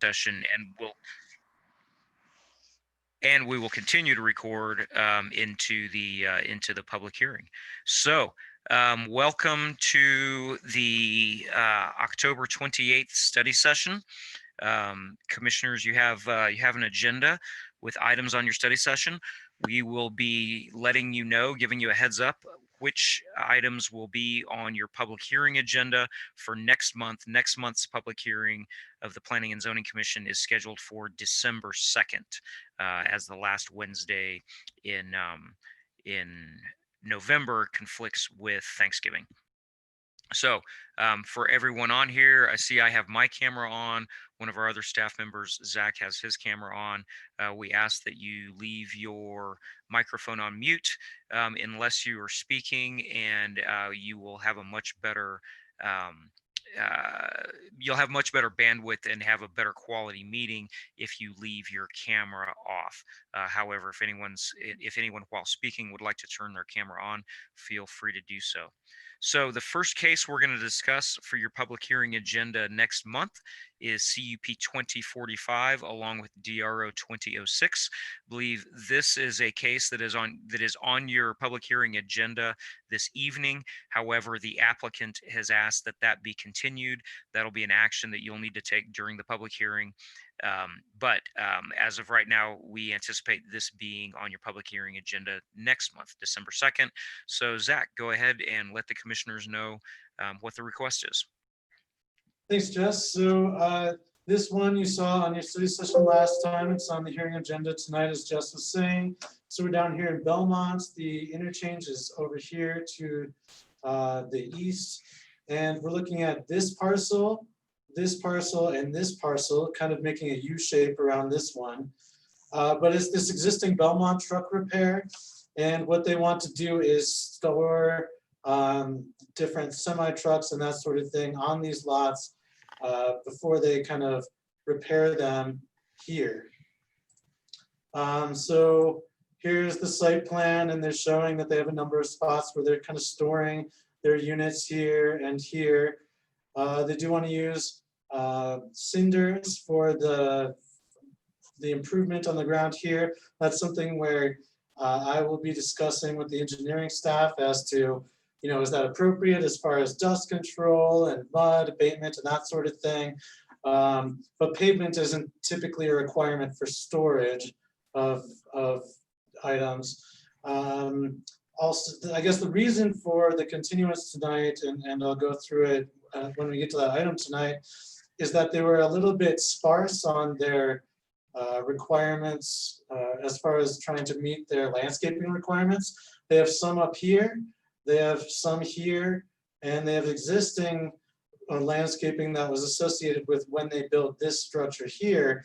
session, and we will continue to record into the public hearing. So welcome to the October 28th study session. Commissioners, you have an agenda with items on your study session. We will be letting you know, giving you a heads up, which items will be on your public hearing agenda for next month. Next month's public hearing of the Planning and Zoning Commission is scheduled for December 2nd, as the last Wednesday in November conflicts with Thanksgiving. So for everyone on here, I see I have my camera on. One of our other staff members, Zach, has his camera on. We ask that you leave your microphone on mute unless you are speaking, and you will have a much better you'll have much better bandwidth and have a better quality meeting if you leave your camera off. However, if anyone while speaking would like to turn their camera on, feel free to do so. So the first case we're going to discuss for your public hearing agenda next month is CUP 2045 along with DRO 2006. I believe this is a case that is on your public hearing agenda this evening. However, the applicant has asked that be continued. That'll be an action that you'll need to take during the public hearing. But as of right now, we anticipate this being on your public hearing agenda next month, December 2nd. So Zach, go ahead and let the commissioners know what the request is. Thanks, Jess. So this one you saw on your study session last time. It's on the hearing agenda tonight, as Jess was saying. So we're down here in Belmont. The interchange is over here to the east. And we're looking at this parcel, and this parcel, kind of making a U shape around this one. But it's this existing Belmont truck repair. And what they want to do is store different semi trucks and that sort of thing on these lots before they kind of repair them here. So here's the site plan, and they're showing that they have a number of spots where they're kind of storing their units here and here. They do want to use cinders for the improvement on the ground here. That's something where I will be discussing with the engineering staff as to, is that appropriate as far as dust control and mud abatement and that sort of thing. But pavement isn't typically a requirement for storage of items. Also, I guess the reason for the continuance tonight, and I'll go through it when we get to that item tonight, is that they were a little bit sparse on their requirements as far as trying to meet their landscaping requirements. They have some up here, they have some here, and they have existing landscaping that was associated with when they built this structure here.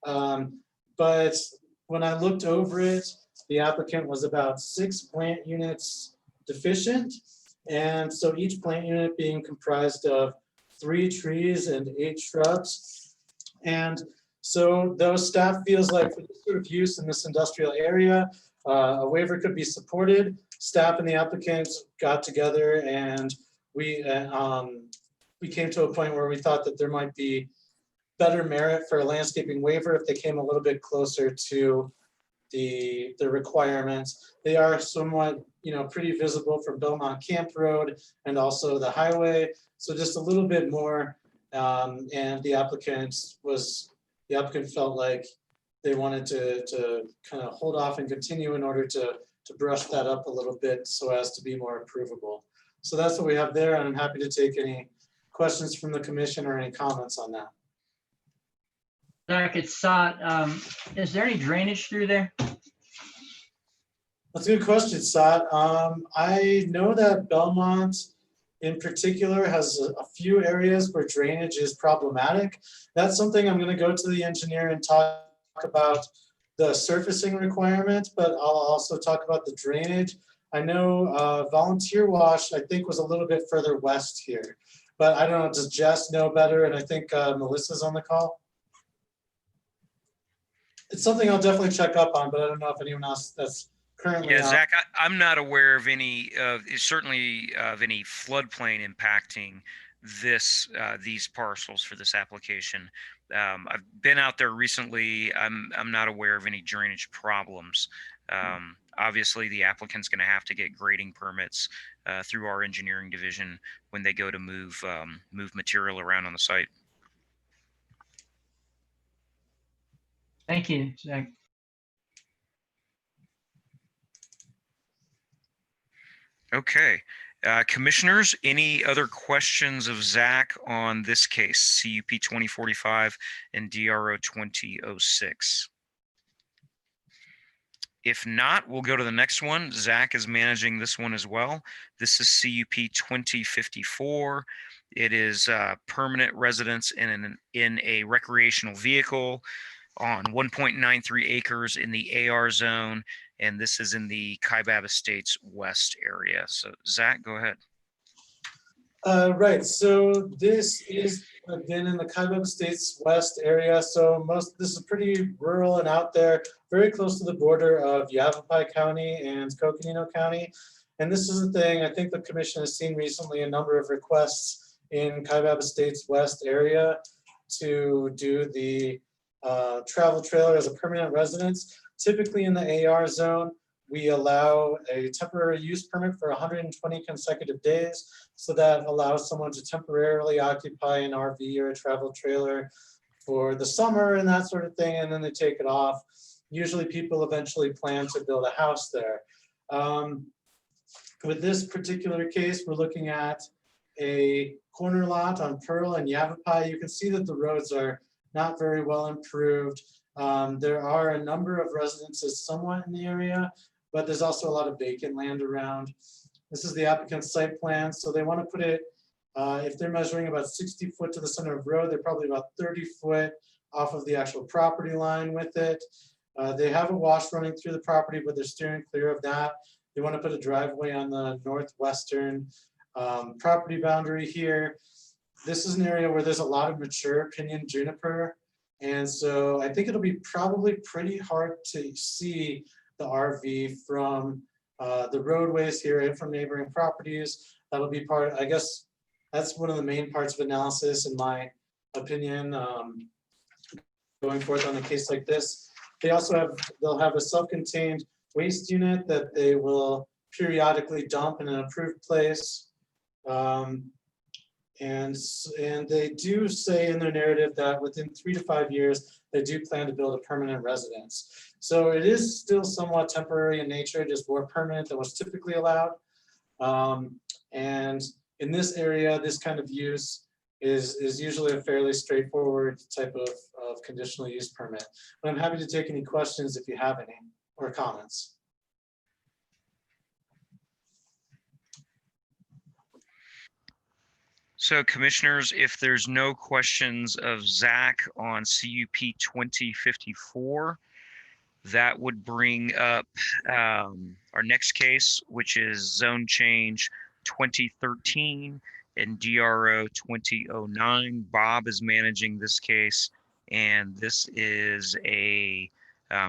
But when I looked over it, the applicant was about 6 plant units deficient. And so each plant unit being comprised of 3 trees and 8 shrubs. And so though staff feels like for this sort of use in this industrial area, a waiver could be supported, staff and the applicant got together and we came to a point where we thought that there might be better merit for a landscaping waiver if they came a little bit closer to the requirements. They are somewhat, pretty visible from Belmont Camp Road and also the highway. So just a little bit more, and the applicant felt like they wanted to kind of hold off and continue in order to brush that up a little bit so as to be more approvable. So that's what we have there, and I'm happy to take any questions from the commission or any comments on that. Zach, it's Sot. Is there any drainage through there? That's a good question, Sot. I know that Belmont in particular has a few areas where drainage is problematic. That's something I'm going to go to the engineer and talk about the surfacing requirement, but I'll also talk about the drainage. I know Volunteer Wash, I think, was a little bit further west here, but I don't know, does Jess know better? And I think Melissa's on the call. It's something I'll definitely check up on, but I don't know if anyone else that's currently. Yeah, Zach, I'm not aware of any, certainly of any floodplain impacting these parcels for this application. I've been out there recently. I'm not aware of any drainage problems. Obviously, the applicant's going to have to get grading permits through our engineering division when they go to move material around on the site. Thank you, Zach. Okay. Commissioners, any other questions of Zach on this case, CUP 2045 and DRO 2006? If not, we'll go to the next one. Zach is managing this one as well. This is CUP 2054. It is permanent residence in a recreational vehicle on 1.93 acres in the AR zone, and this is in the Kaibab Estates West area. So Zach, go ahead. Right, so this is again in the Kaibab Estates West area. So this is pretty rural and out there, very close to the border of Yavapai County and Coconino County. And this is the thing, I think the commission has seen recently a number of requests in Kaibab Estates West area to do the travel trailer as a permanent residence. Typically in the AR zone, we allow a temporary use permit for 120 consecutive days. So that allows someone to temporarily occupy an RV or a travel trailer for the summer and that sort of thing, and then they take it off. Usually people eventually plan to build a house there. With this particular case, we're looking at a corner lot on Pearl and Yavapai. You can see that the roads are not very well improved. There are a number of residences somewhat in the area, but there's also a lot of vacant land around. This is the applicant's site plan. So they want to put it, if they're measuring about 60 foot to the center of road, they're probably about 30 foot off of the actual property line with it. They have a wash running through the property, but they're steering clear of that. They want to put a driveway on the northwestern property boundary here. This is an area where there's a lot of mature pinyon juniper. And so I think it'll be probably pretty hard to see the RV from the roadways here and from neighboring properties. That'll be part, I guess, that's one of the main parts of analysis in my opinion, going forth on a case like this. They'll have a self-contained waste unit that they will periodically dump in an approved place. And they do say in their narrative that within 3 to 5 years, they do plan to build a permanent residence. So it is still somewhat temporary in nature, just more permanent than what's typically allowed. And in this area, this kind of use is usually a fairly straightforward type of conditional use permit. But I'm happy to take any questions if you have any or comments. So commissioners, if there's no questions of Zach on CUP 2054, that would bring up our next case, which is zone change 2013 and DRO 2009. Bob is managing this case, and this is a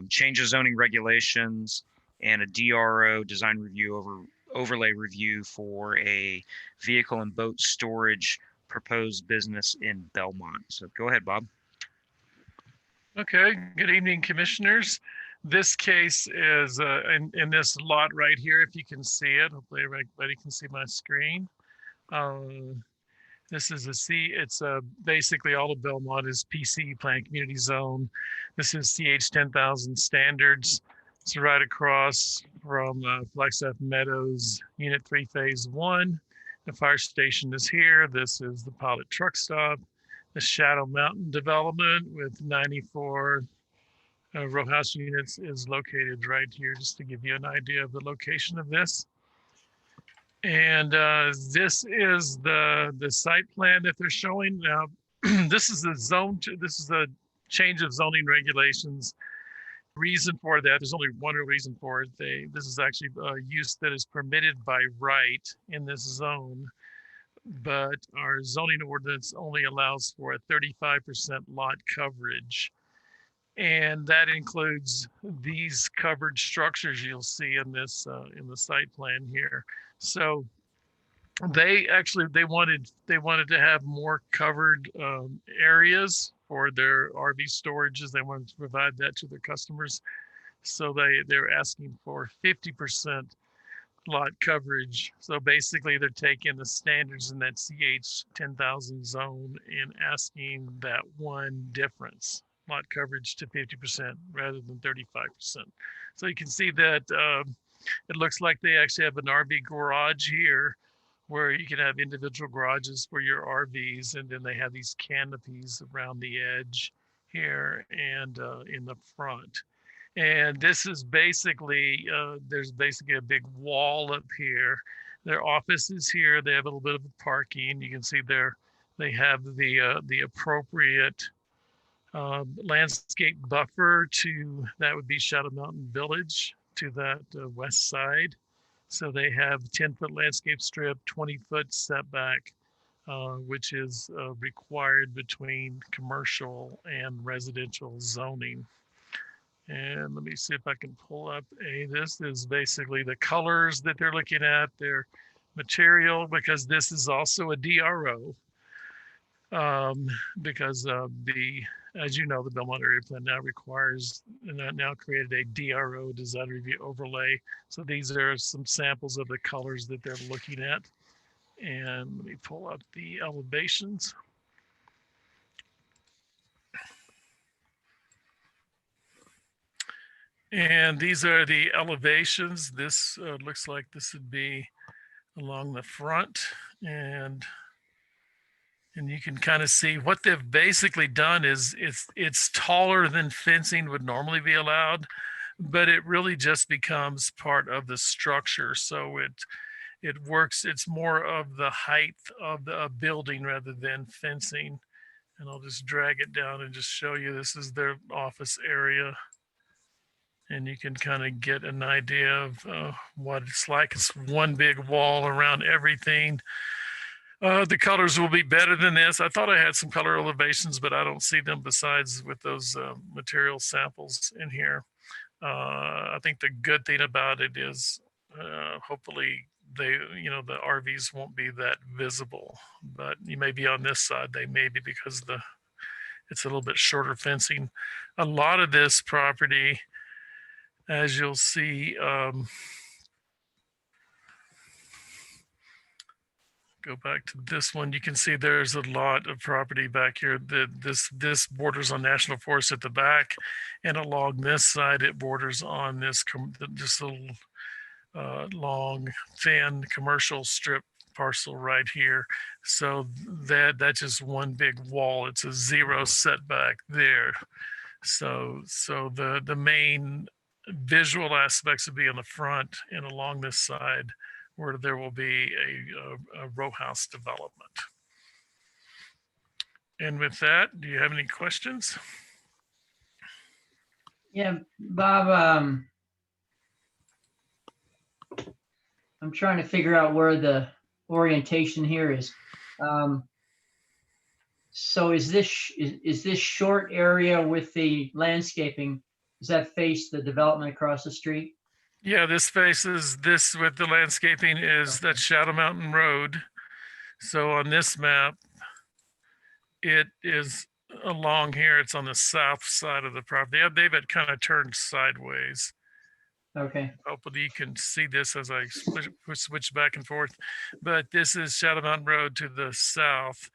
change of zoning regulations and a DRO design review overlay review for a vehicle and boat storage proposed business in Belmont. So go ahead, Bob. Okay, good evening, commissioners. This case is in this lot right here, if you can see it. Hopefully everybody can see my screen. This is it's basically all of Belmont is PC, Planned Community Zone. This is CH 10,000 standards. It's right across from Flagstaff Meadows, Unit 3, Phase 1. The fire station is here. This is the pilot truck stop. The Shadow Mountain development with 94 row house units is located right here, just to give you an idea of the location of this. And this is the site plan that they're showing. Now, this is the change of zoning regulations. Reason for that, there's only one reason for it. This is actually a use that is permitted by right in this zone, but our zoning ordinance only allows for a 35% lot coverage. And that includes these covered structures you'll see in this in the site plan here. So they wanted to have more covered areas for their RV storages. They wanted to provide that to their customers. So they're asking for 50% lot coverage. So basically they're taking the standards in that CH 10,000 zone and asking that one difference, lot coverage to 50% rather than 35%. So you can see that it looks like they actually have an RV garage here where you can have individual garages for your RVs, and then they have these canopies around the edge here and in the front. And this is basically, there's basically a big wall up here. Their office is here. They have a little bit of parking. You can see there, they have the appropriate landscape buffer to, that would be Shadow Mountain Village to that west side. So they have 10-foot landscape strip, 20-foot setback, which is required between commercial and residential zoning. And let me see if I can pull up this is basically the colors that they're looking at, their material, because this is also a DRO. Because as you know, the Belmont Area Plan now requires, and that now created a DRO, design review overlay. So these are some samples of the colors that they're looking at. And let me pull up the elevations. And these are the elevations. This looks like this would be along the front, and you can kind of see what they've basically done is it's taller than fencing would normally be allowed, but it really just becomes part of the structure. So it works, it's more of the height of the building rather than fencing. And I'll just drag it down and just show you, this is their office area. And you can kind of get an idea of what it's like. It's one big wall around everything. The colors will be better than this. I thought I had some color elevations, but I don't see them besides with those material samples in here. I think the good thing about it is hopefully the RVs won't be that visible, but you may be on this side. They may be because it's a little bit shorter fencing. A lot of this property, as you'll see, go back to this one, you can see there's a lot of property back here. This borders on National Forest at the back, and along this side it borders on this little long, thin commercial strip parcel right here. So that's just one big wall. It's a zero setback there. So the main visual aspects would be on the front and along this side, where there will be a row house development. And with that, do you have any questions? Yeah, Bob, I'm trying to figure out where the orientation here is. So is this short area with the landscaping, does that face the development across the street? Yeah, this faces this with the landscaping is that Shadow Mountain Road. So on this map, it is along here. It's on the south side of the property. They've had kind of turned sideways. Okay. Hopefully you can see this as I switch back and forth. But this is Shadow Mountain Road to the south.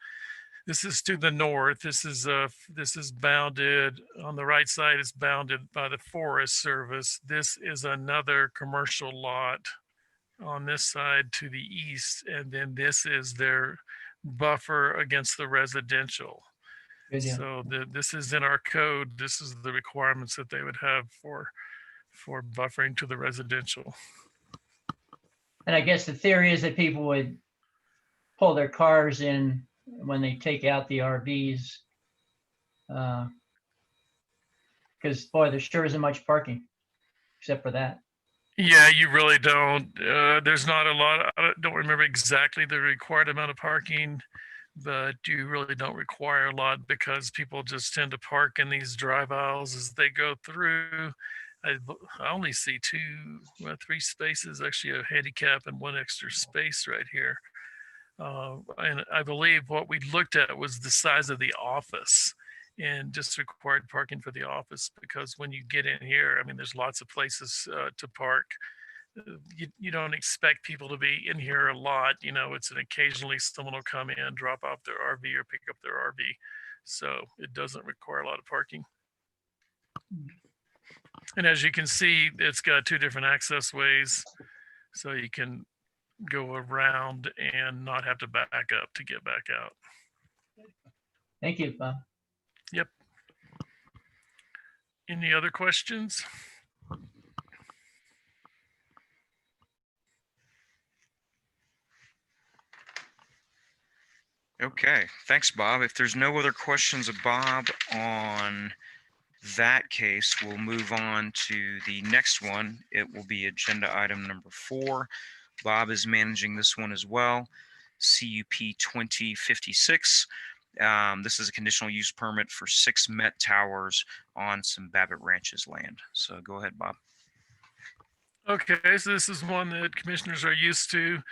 This is to the north. This is bounded on the right side. It's bounded by the Forest Service. This is another commercial lot on this side to the east, and then this is their buffer against the residential. Good deal. So this is in our code. This is the requirements that they would have for buffering to the residential. And I guess the theory is that people would pull their cars in when they take out the RVs, because boy, there sure isn't much parking except for that. Yeah, you really don't. There's not a lot. I don't remember exactly the required amount of parking, but you really don't require a lot because people just tend to park in these drive aisles as they go through. I only see three spaces, actually a handicap and one extra space right here. And I believe what we looked at was the size of the office. and just required parking for the office, because when you get in here, I mean, there's lots of places to park. You don't expect people to be in here a lot. You know, it's an occasionally someone will come in, drop off their RV or pick up their RV. So it doesn't require a lot of parking. And as you can see, it's got two different access ways. So you can go around and not have to back up to get back out. Thank you, Bob. Yep. Any other questions? Okay, thanks, Bob. If there's no other questions of Bob on that case, we'll move on to the next one. It will be agenda item number 4. Bob is managing this one as well. CUP 2056. This is a conditional use permit for 6 Met Towers on some Babbitt Ranches land. So go ahead, Bob. Okay, so this is one that commissioners are used to.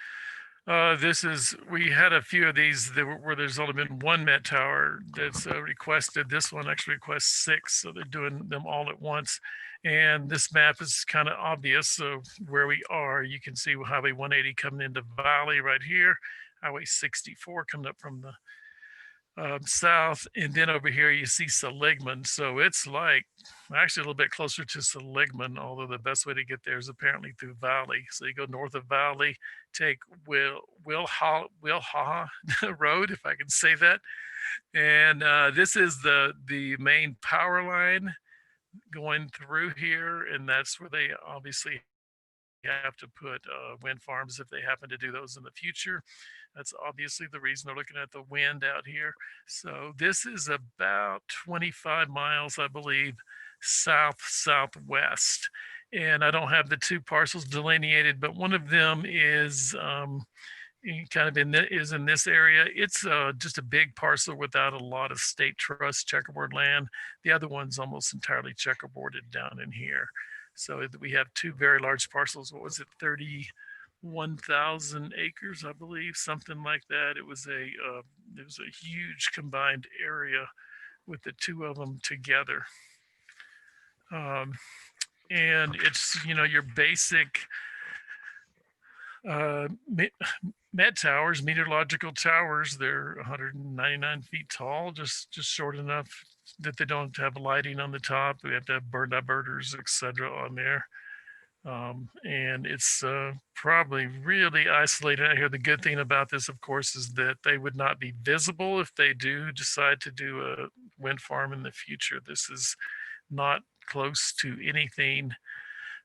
We had a few of these where there's only been one Met Tower that's requested. This one actually requests 6, so they're doing them all at once. And this map is kind of obvious. So where we are, you can see Highway 180 coming into Valley right here, Highway 64 coming up from the south, and then over here you see Seligman. So it's like actually a little bit closer to Seligman, although the best way to get there is apparently through Valley. So you go north of Valley, take Wilha Road, if I can say that, and this is the main power line going through here, and that's where they obviously have to put wind farms if they happen to do those in the future. That's obviously the reason they're looking at the wind out here. So this is about 25 miles, I believe, southwest. And I don't have the 2 parcels delineated, but one of them is kind of in this area. It's just a big parcel without a lot of state trust checkerboard land. The other one's almost entirely checkerboarded down in here. So we have 2 very large parcels. What was it, 31,000 acres, I believe, something like that. It was a huge combined area with the 2 of them together. And it's, you know, your basic Met towers, meteorological towers. They're 199 feet tall, just short enough that they don't have lighting on the top. We have to have bird diverters, etc., on there. And it's probably really isolated out here. The good thing about this, of course, is that they would not be visible if they do decide to do a wind farm in the future. This is not close to anything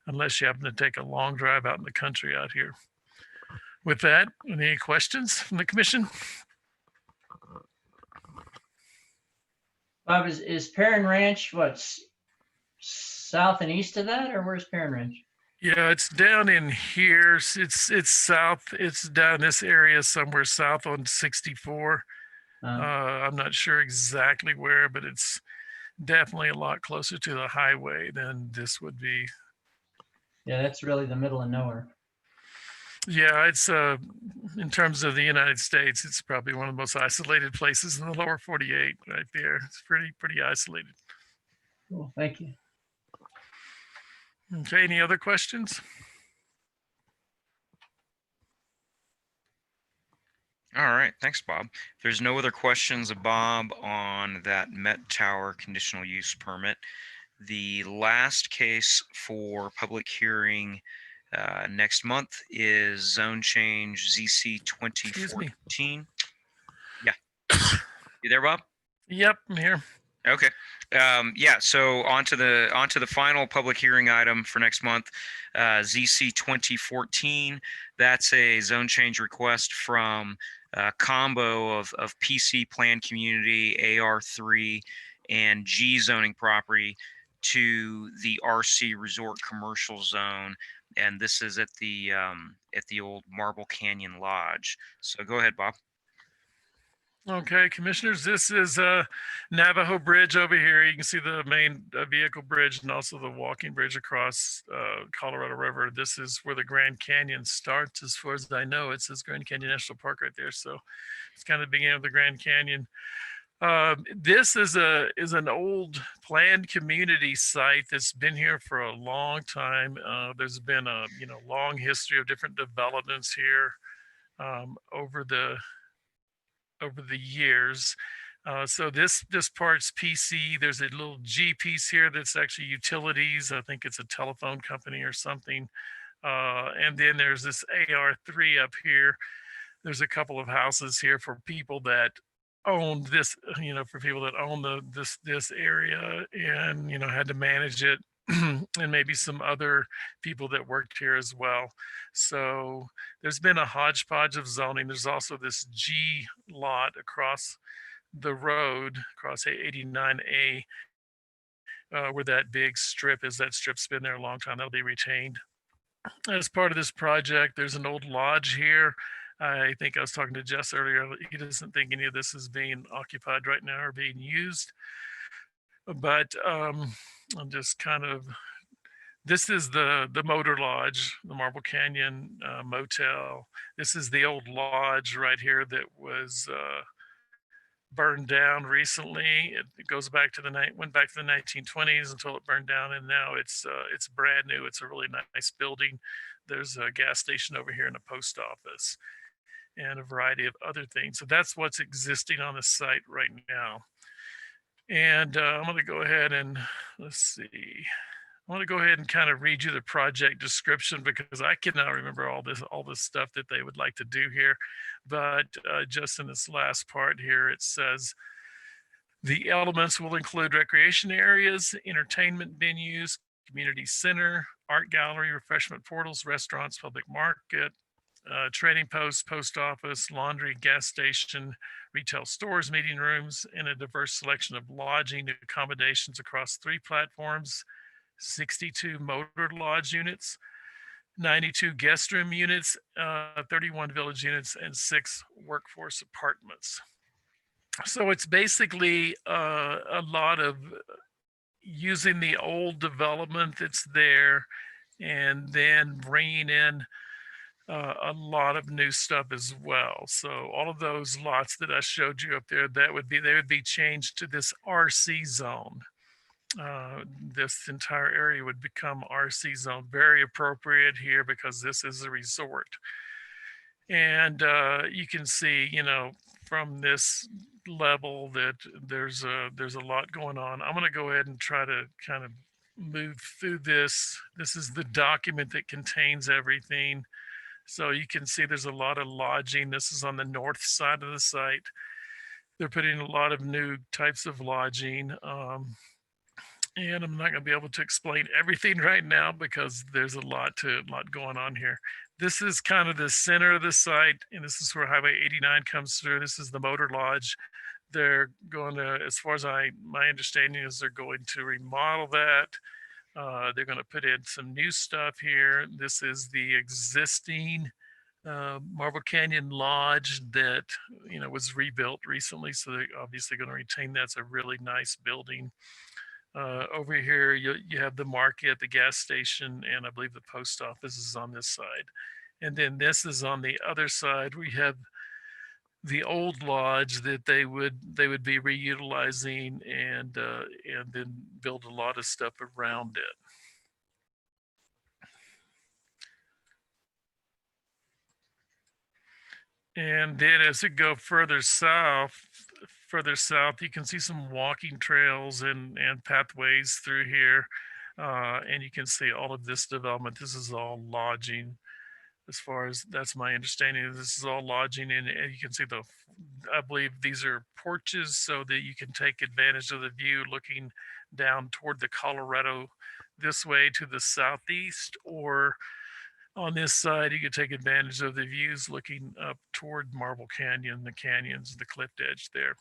unless you happen to take a long drive out in the country out here. With that, any questions from the commission? Bob, is Perrin Ranch what's south and east of that, or where's Perrin Ranch? Yeah, it's down in here. It's south. It's down this area somewhere south on 64. I'm not sure exactly where, but it's definitely a lot closer to the highway than this would be. Yeah, that's really the middle of nowhere. Yeah, it's in terms of the United States, it's probably one of the most isolated places in the lower 48 right there. It's pretty isolated. Cool, thank you. Okay, any other questions? All right, thanks, Bob. If there's no other questions of Bob on that Met Tower conditional use permit, the last case for public hearing next month is zone change ZC 2014. Yeah. You there, Bob? Yep, I'm here. Okay. Yeah, so on to the final public hearing item for next month, ZC 2014. That's a zone change request from a combo of PC Plan Community, AR3, and G zoning property to the RC Resort Commercial Zone, and this is at the old Marble Canyon Lodge. So go ahead, Bob. Okay, commissioners, this is Navajo Bridge over here. You can see the main vehicle bridge and also the walking bridge across Colorado River. This is where the Grand Canyon starts. As far as I know, it says Grand Canyon National Park right there. So it's kind of the beginning of the Grand Canyon. This is an old planned community site that's been here for a long time. There's been a long history of different developments here over the years. So this part's PC. There's a little G piece here that's actually utilities. I think it's a telephone company or something. And then there's this AR3 up here. There's a couple of houses here for people that owned this, for people that own this area and had to manage it, and maybe some other people that worked here as well. So there's been a hodgepodge of zoning. There's also this G lot across the road, across 89A, where that big strip is. That strip's been there a long time. That'll be retained. As part of this project, there's an old lodge here. I think I was talking to Jess earlier. He doesn't think any of this is being occupied right now or being used. But I'm just kind of, this is the motor lodge, the Marble Canyon Motel. This is the old lodge right here that was burned down recently. It goes back to the night, went back to the 1920s until it burned down, and now it's brand new. It's a really nice building. There's a gas station over here and a post office and a variety of other things. So that's what's existing on the site right now. And I'm going to go ahead and let's see. I want to go ahead and kind of read you the project description because I cannot remember all this stuff that they would like to do here. But just in this last part here, it says the elements will include recreation areas, entertainment venues, community center, art gallery, refreshment portals, restaurants, public market, trading post, post office, laundry, gas station, retail stores, meeting rooms, and a diverse selection of lodging accommodations across 3 platforms, 62 motor lodge units, 92 guest room units, 31 village units, and 6 workforce apartments. So it's basically a lot of using the old development that's there and then bringing in a lot of new stuff as well. So all of those lots that I showed you up there, they would be changed to this RC zone. This entire area would become RC zone, very appropriate here because this is a resort. And you can see, from this level that there's a lot going on. I'm going to go ahead and try to kind of move through this. This is the document that contains everything. So you can see there's a lot of lodging. This is on the north side of the site. They're putting a lot of new types of lodging. And I'm not going to be able to explain everything right now because there's a lot going on here. This is kind of the center of the site, and this is where Highway 89 comes through. This is the motor lodge. They're going to, as far as my understanding is, they're going to remodel that. They're going to put in some new stuff here. This is the existing Marble Canyon Lodge that was rebuilt recently, so they're obviously going to retain that. It's a really nice building. Over here, you have the market, the gas station, and I believe the post office is on this side. And then this is on the other side. We have the old lodge that they would be reutilizing and then build a lot of stuff around it. And then as it go further south, you can see some walking trails and pathways through here. And you can see all of this development. This is all lodging. As far as that's my understanding, this is all lodging, and you can see I believe these are porches so that you can take advantage of the view looking down toward the Colorado this way to the southeast, or on this side, you can take advantage of the views looking up toward Marble Canyon, the canyons, the cliff edge there.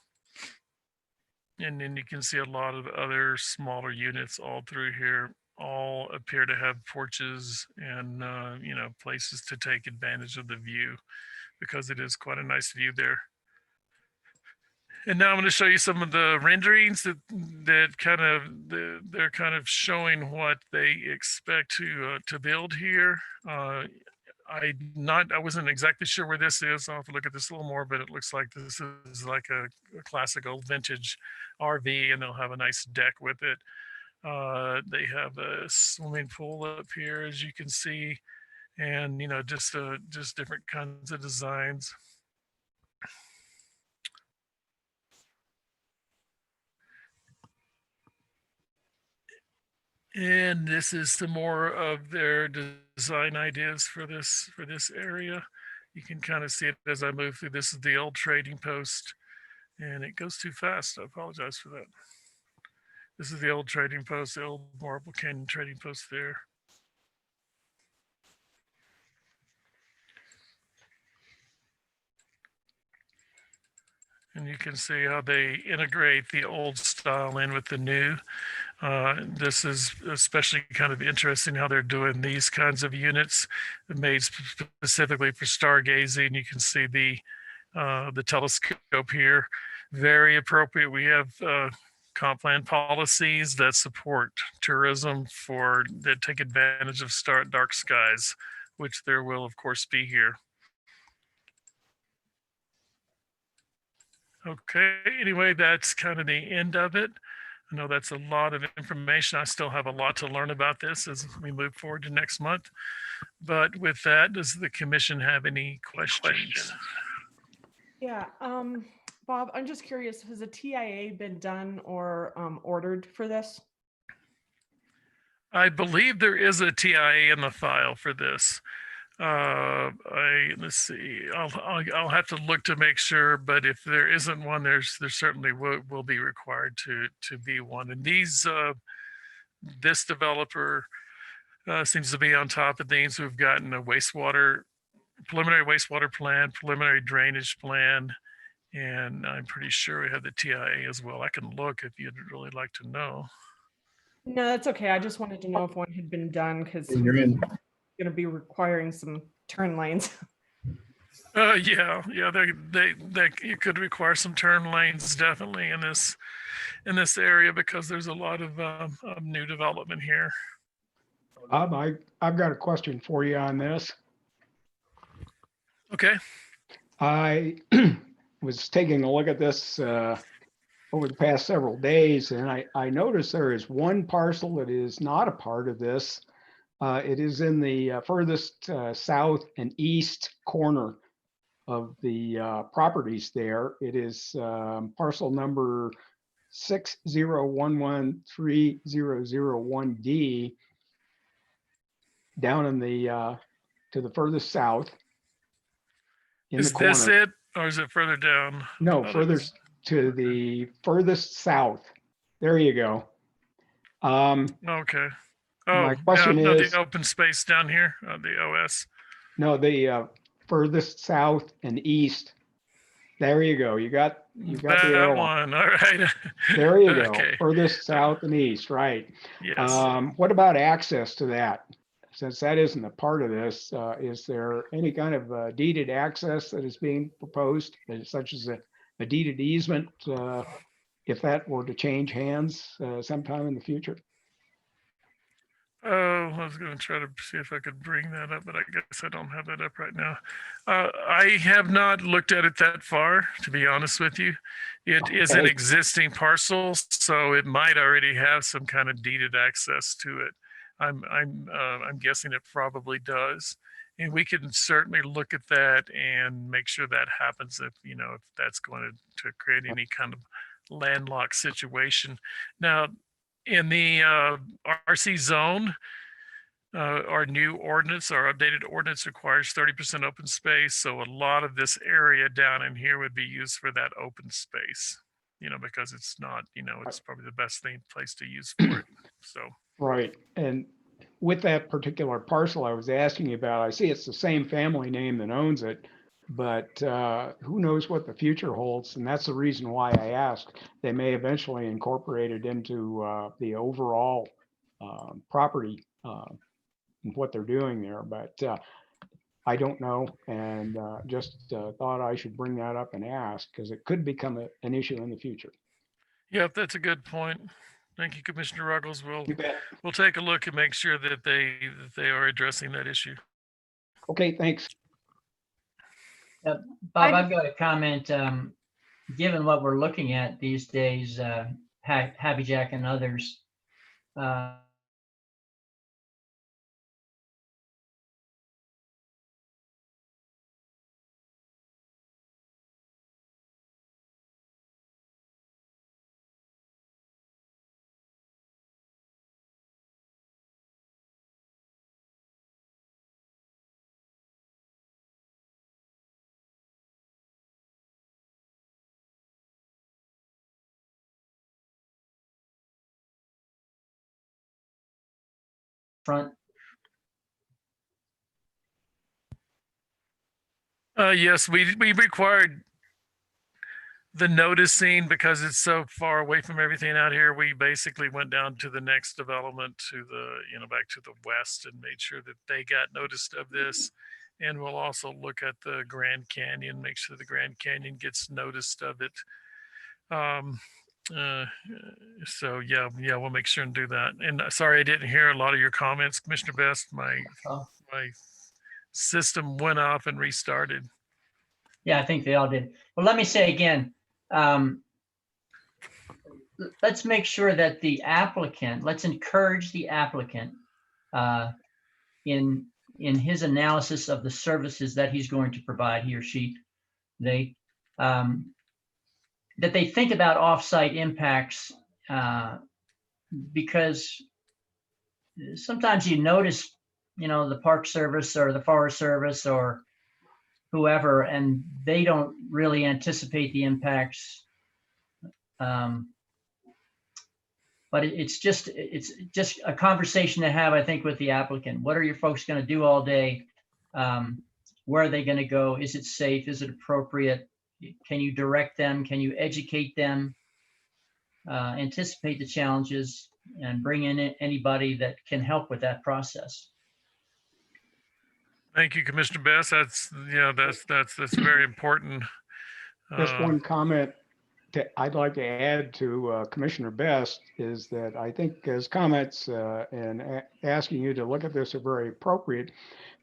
And then you can see a lot of other smaller units all through here, all appear to have porches and, places to take advantage of the view because it is quite a nice view there. And now I'm going to show you some of the renderings that kind of they're kind of showing what they expect to build here. I wasn't exactly sure where this is. I'll have to look at this a little more, but it looks like this is like a classic old vintage RV, and they'll have a nice deck with it. They have a swimming pool up here, as you can see, and just different kinds of designs. And this is some more of their design ideas for this area. You can kind of see it as I move through. This is the old trading post, and it goes too fast. I apologize for that. This is the old trading post, the old Marble Canyon trading post there. And you can see how they integrate the old style in with the new. This is especially kind of interesting how they're doing these kinds of units made specifically for stargazing. You can see the telescope here, very appropriate. We have comp plan policies that support tourism that take advantage of dark skies, which there will of course be here. Okay, anyway, that's kind of the end of it. I know that's a lot of information. I still have a lot to learn about this as we move forward to next month. But with that, does the commission have any questions? Yeah, Bob, I'm just curious, has a TIA been done or ordered for this? I believe there is a TIA in the file for this. Let's see. I'll have to look to make sure, but if there isn't one, there certainly will be required to be one. And this developer seems to be on top of things. We've gotten a preliminary wastewater plan, preliminary drainage plan, and I'm pretty sure we have the TIA as well. I can look if you'd really like to know. No, that's okay. I just wanted to know if one had been done because You're in. going to be requiring some turn lanes. Yeah, you could require some turn lanes definitely in this area because there's a lot of new development here. Bob, I've got a question for you on this. Okay. I was taking a look at this over the past several days, and I noticed there is one parcel that is not a part of this. It is in the furthest south and east corner of the properties there. It is parcel number 60113001D down in the to the furthest south. Is this it, or is it further down? No, further to the furthest south. There you go. Okay. Oh, my question no, is the open space down here, the OS. No, the furthest south and east. There you go. You got that the arrow one. All right. There you go. Okay. Furthest south and east, right? Yes. What about access to that? Since that isn't a part of this, is there any kind of deeded access that is being proposed, such as a deeded easement, if that were to change hands sometime in the future? Oh, I was going to try to see if I could bring that up, but I guess I don't have that up right now. I have not looked at it that far, to be honest with you. It is an existing parcel, so it might already have some kind of deeded access to it. I'm guessing it probably does, and we can certainly look at that and make sure that happens if that's going to create any kind of landlocked situation. Now, in the RC zone, our new ordinance, our updated ordinance requires 30% open space. So a lot of this area down in here would be used for that open space, because it's not, it's probably the best place to use for it. So. Right. And with that particular parcel I was asking you about, I see it's the same family name that owns it, but who knows what the future holds? And that's the reason why I asked. They may eventually incorporate it into the overall property and what they're doing there, but I don't know. And just thought I should bring that up and ask because it could become an issue in the future. Yep, that's a good point. Thank you, Commissioner Ruggles. You bet. We'll take a look and make sure that they are addressing that issue. Okay, thanks. Bob, I- I've got a comment. Given what we're looking at these days, Happy Jack and others, front. Yes, we required the noticing because it's so far away from everything out here. We basically went down to the next development to the, back to the west and made sure that they got noticed of this. And we'll also look at the Grand Canyon, make sure the Grand Canyon gets noticed of it. Um, uh, so yeah, we'll make sure and do that. And sorry, I didn't hear a lot of your comments, Commissioner Best. My Oh, system went off and restarted. yeah, I think they all did. Well, let me say again, let's make sure that let's encourage the applicant in his analysis of the services that he's going to provide, he or she, that they think about offsite impacts, because sometimes you notice, the Park Service or the Forest Service or whoever, and they don't really anticipate the impacts. But it's just a conversation to have, I think, with the applicant. What are your folks going to do all day? Where are they going to go? Is it safe? Is it appropriate? Can you direct them? Can you educate them? Anticipate the challenges and bring in anybody that can help with that process. Thank you, Commissioner Best. That's very important. Just one comment I'd like to add to Commissioner Best is that I think his comments and asking you to look at this are very appropriate,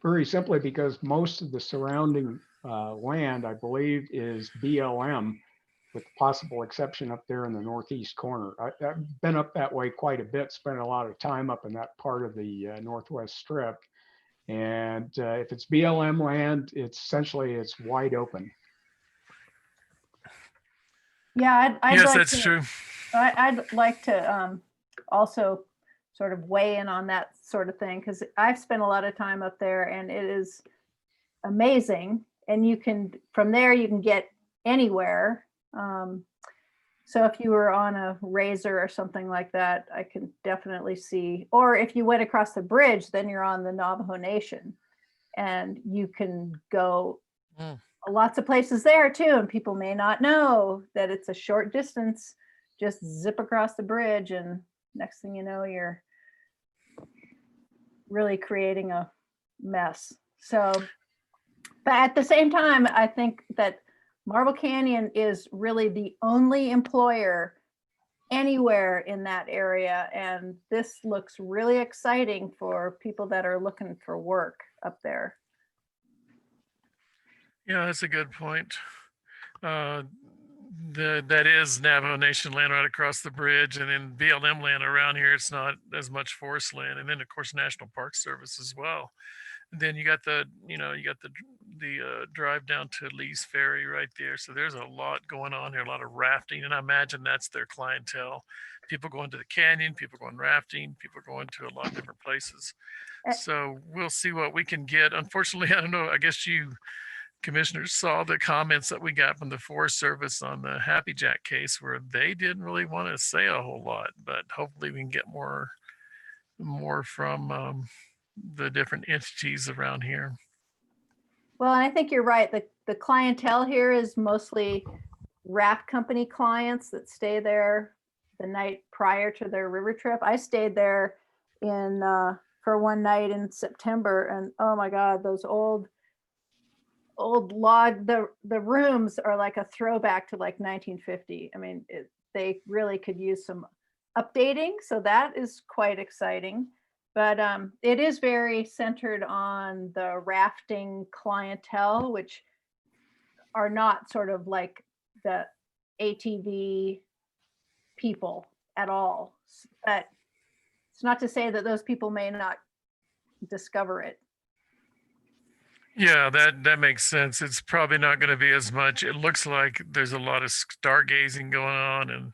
very simply because most of the surrounding land, I believe, is BLM, with the possible exception up there in the northeast corner. I've been up that way quite a bit, spent a lot of time up in that part of the Northwest Strip. And if it's BLM land, it's wide open. Yeah, yes, like that's true. I'd like to also sort of weigh in on that sort of thing, because I've spent a lot of time up there and it is amazing. And from there, you can get anywhere. So if you were on a razor or something like that, I can definitely see, or if you went across the bridge, then you're on the Navajo Nation and you can go lots of places there too. And people may not know that it's a short distance, just zip across the bridge. And next thing you know, you're really creating a mess. So, but at the same time, I think that Marble Canyon is really the only employer anywhere in that area. And this looks really exciting for people that are looking for work up there. Yeah, that's a good point. That is Navajo Nation land right across the bridge, and then BLM land around here. It's not as much forest land, and then of course National Park Service as well. And then you got the drive down to Lee's Ferry right there. So there's a lot going on here, a lot of rafting, and I imagine that's their clientele. People going to the canyon, people going rafting, people going to a lot of different places. So we'll see what we can get. Unfortunately, I don't know. I guess you commissioners saw the comments that we got from the Forest Service on the Happy Jack case, where they didn't really want to say a whole lot, but hopefully we can get more from the different entities around here. Well, I think you're right. The clientele here is mostly raft company clients that stay there the night prior to their river trip. I stayed there for one night in September, and oh my God, those old log, the rooms are like a throwback to like 1950. I mean, they really could use some updating. So that is quite exciting. But it is very centered on the rafting clientele, which are not sort of like the ATV people at all. But it's not to say that those people may not discover it. Yeah, that makes sense. It's probably not going to be as much. It looks like there's a lot of stargazing going on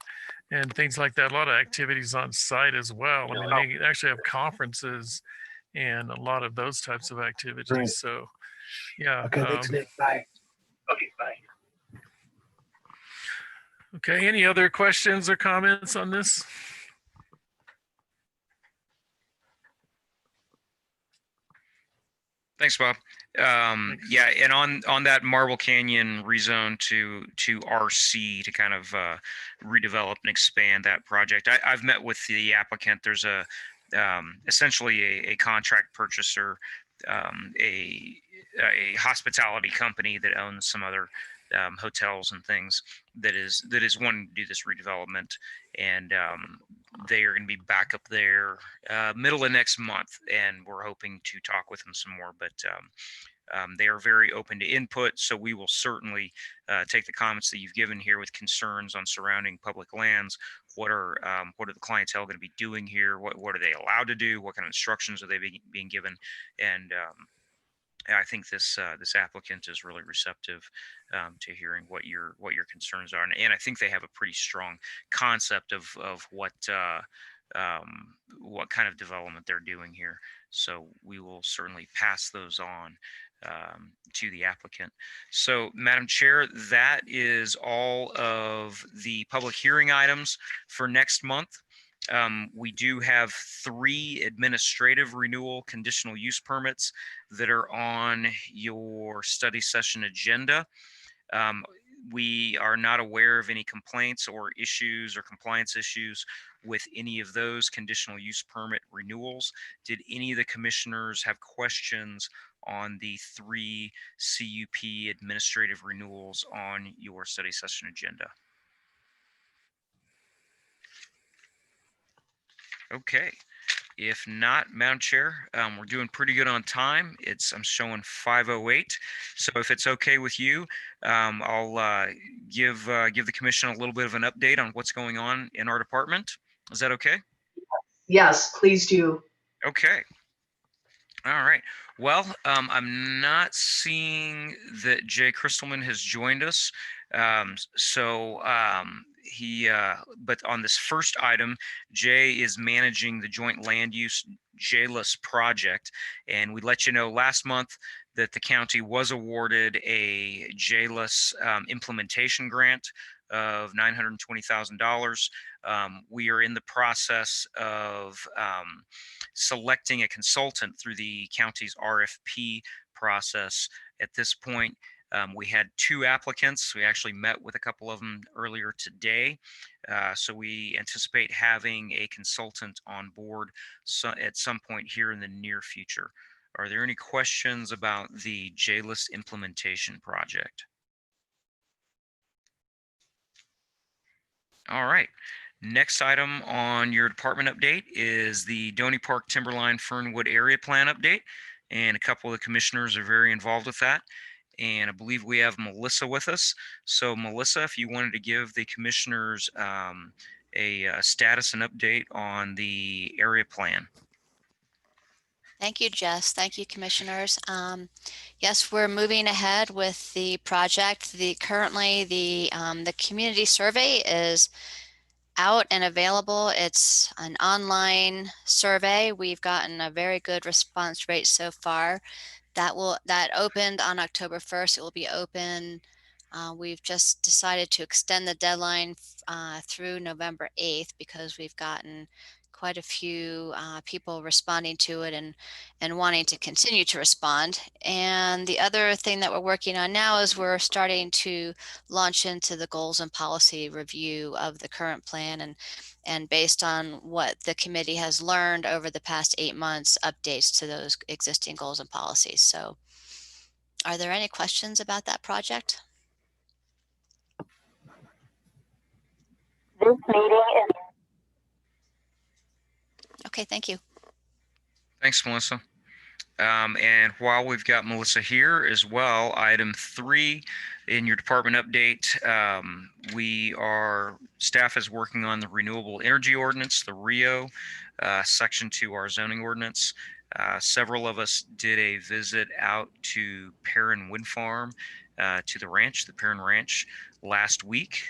and things like that. A lot of activities on site as well. I mean, they actually have conferences and a lot of those types of activities. So, yeah. Okay, thanks, Nick. Bye. Okay, bye. Okay. Any other questions or comments on this? Thanks, Bob. Yeah, and on that Marble Canyon rezone to RC to kind of redevelop and expand that project. I've met with the applicant. There's a essentially a contract purchaser, a hospitality company that owns some other hotels and things that is wanting to do this redevelopment, and they are going to be back up there middle of next month, and we're hoping to talk with them some more. But they are very open to input, so we will certainly take the comments that you've given here with concerns on surrounding public lands. What are the clientele going to be doing here? What are they allowed to do? What kind of instructions are they being given? And I think this applicant is really receptive to hearing what your concerns are, and I think they have a pretty strong concept of what kind of development they're doing here. So we will certainly pass those on to the applicant. So, Madam Chair, that is all of the public hearing items for next month. We do have 3 administrative renewal conditional use permits that are on your study session agenda. We are not aware of any complaints or issues or compliance issues with any of those conditional use permit renewals. Did any of the commissioners have questions on the 3 CUP administrative renewals on your study session agenda? Okay. If not, Madam Chair, we're doing pretty good on time. I'm showing 5:08. So if it's okay with you, I'll give the commission a little bit of an update on what's going on in our department. Is that okay? Yes, please do. Okay. All right. Well, I'm not seeing that Jay Crystalman has joined us. But on this first item, Jay is managing the joint land use JLUS project. And we let you know last month that the county was awarded a JLUS implementation grant of $920,000. We are in the process of selecting a consultant through the county's RFP process. At this point, we had 2 applicants. We actually met with a couple of them earlier today. So we anticipate having a consultant on board at some point here in the near future. Are there any questions about the JLUS implementation project? All right. Next item on your department update is the Donny Park Timberline Fernwood Area Plan update. And a couple of the commissioners are very involved with that. And I believe we have Melissa with us. So Melissa, if you wanted to give the commissioners a status and update on the area plan. Thank you, Jess. Thank you, commissioners. Yes, we're moving ahead with the project. Currently the community survey is out and available. It's an online survey. We've gotten a very good response rate so far. That opened on October 1st. It will be open. We've just decided to extend the deadline through November 8th because we've gotten quite a few people responding to it and wanting to continue to respond. And the other thing that we're working on now is we're starting to launch into the goals and policy review of the current plan, and based on what the committee has learned over the past 8 months, updates to those existing goals and policies. So are there any questions about that project? This meeting is... Okay, thank you. Thanks, Melissa. And while we've got Melissa here as well, item 3 in your department update, staff is working on the renewable energy ordinance, the RIO, section to our zoning ordinance. Several of us did a visit out to Perrin Wind Farm, to the ranch, the Perrin Ranch, last week.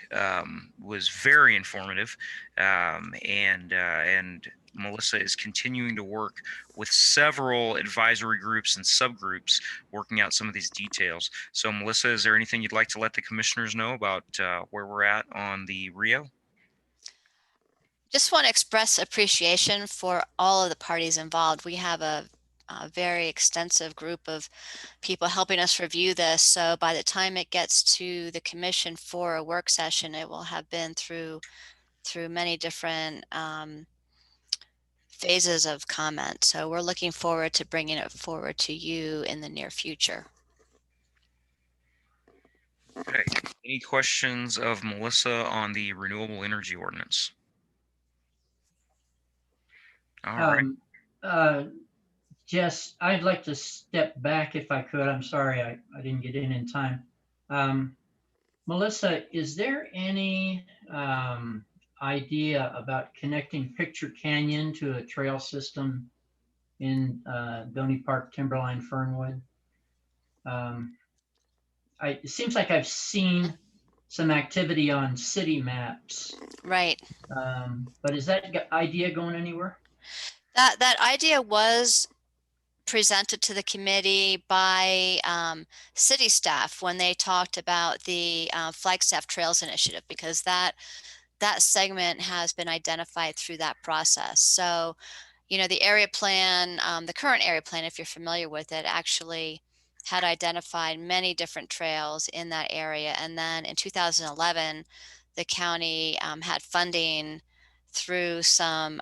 Was very informative, and Melissa is continuing to work with several advisory groups and subgroups working out some of these details. So, Melissa, is there anything you'd like to let the commissioners know about where we're at on the RIO? Just want to express appreciation for all of the parties involved. We have a very extensive group of people helping us review this. So by the time it gets to the commission for a work session, it will have been through many different phases of comment. So we're looking forward to bringing it forward to you in the near future. Okay. Any questions of Melissa on the renewable energy ordinance? All right. Jess, I'd like to step back if I could. I'm sorry, I didn't get in time. Melissa, is there any idea about connecting Picture Canyon to a trail system in Donny Park, Timberline, Fernwood? It seems like I've seen some activity on city maps. Right. But is that idea going anywhere? That idea was presented to the committee by city staff when they talked about the Flagstaff Trails Initiative, because that segment has been identified through that process. So, you know, the area plan, the current area plan, if you're familiar with it, actually had identified many different trails in that area. And then in 2011, the county had funding through some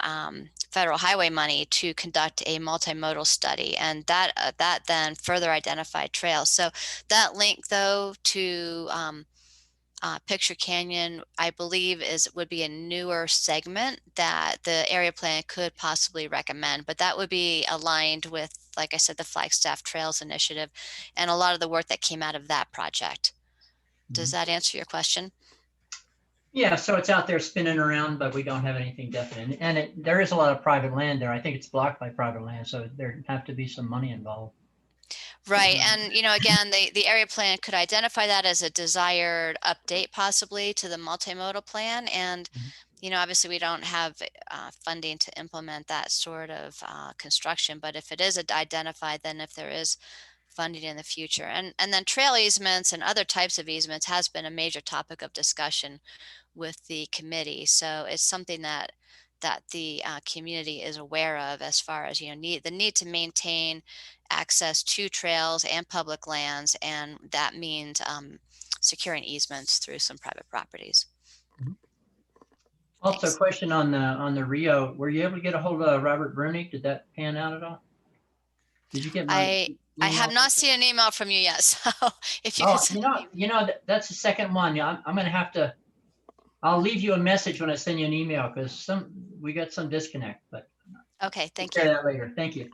federal highway money to conduct a multimodal study, and that then further identified trails. So that link, though, to Picture Canyon, I believe would be a newer segment that the area plan could possibly recommend, but that would be aligned with, like I said, the Flagstaff Trails Initiative and a lot of the work that came out of that project. Does that answer your question? Yeah, so it's out there spinning around, but we don't have anything definite. And there is a lot of private land there. I think it's blocked by private land, so there have to be some money involved. Right. And, you know, again, the area plan could identify that as a desired update possibly to the multimodal plan. And, you know, obviously we don't have funding to implement that sort of construction, but if it is identified, then if there is funding in the future. And then trail easements and other types of easements has been a major topic of discussion with the committee. So it's something that the community is aware of, as far as, you know, the need to maintain access to trails and public lands, and that means securing easements through some private properties. Also, Thanks. a question on the Rio. Were you able to get a hold of Robert Brunig? Did that pan out at all? Did you get my I have not seen an email from you yet. So if you could that's the second one. Yeah, I'm going to have to. I'll leave you a message when I send you an email, because we got some disconnect. But okay, thank you. you. That later. Thank you.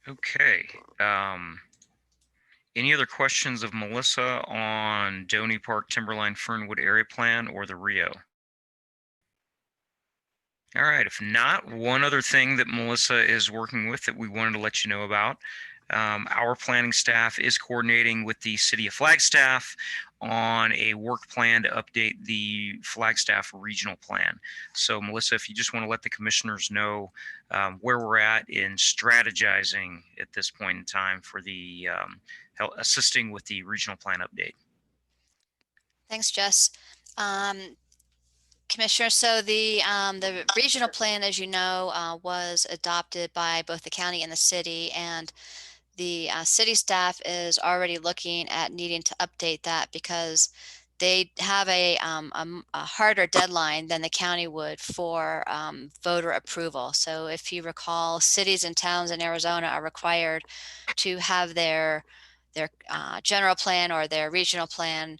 Okay. Any other questions of Melissa on Donny Park, Timberline, Fernwood area plan or the RIO? All right. If not, one other thing that Melissa is working with that we wanted to let you know about. Our planning staff is coordinating with the City of Flagstaff on a work plan to update the Flagstaff regional plan. So, Melissa, if you just want to let the commissioners know where we're at in strategizing at this point in time for the assisting with the regional plan update. Thanks, Jess. Commissioner, so the regional plan, as you know, was adopted by both the county and the city, and the city staff is already looking at needing to update that because they have a harder deadline than the county would for voter approval. So if you recall, cities and towns in Arizona are required to have their general plan or their regional plan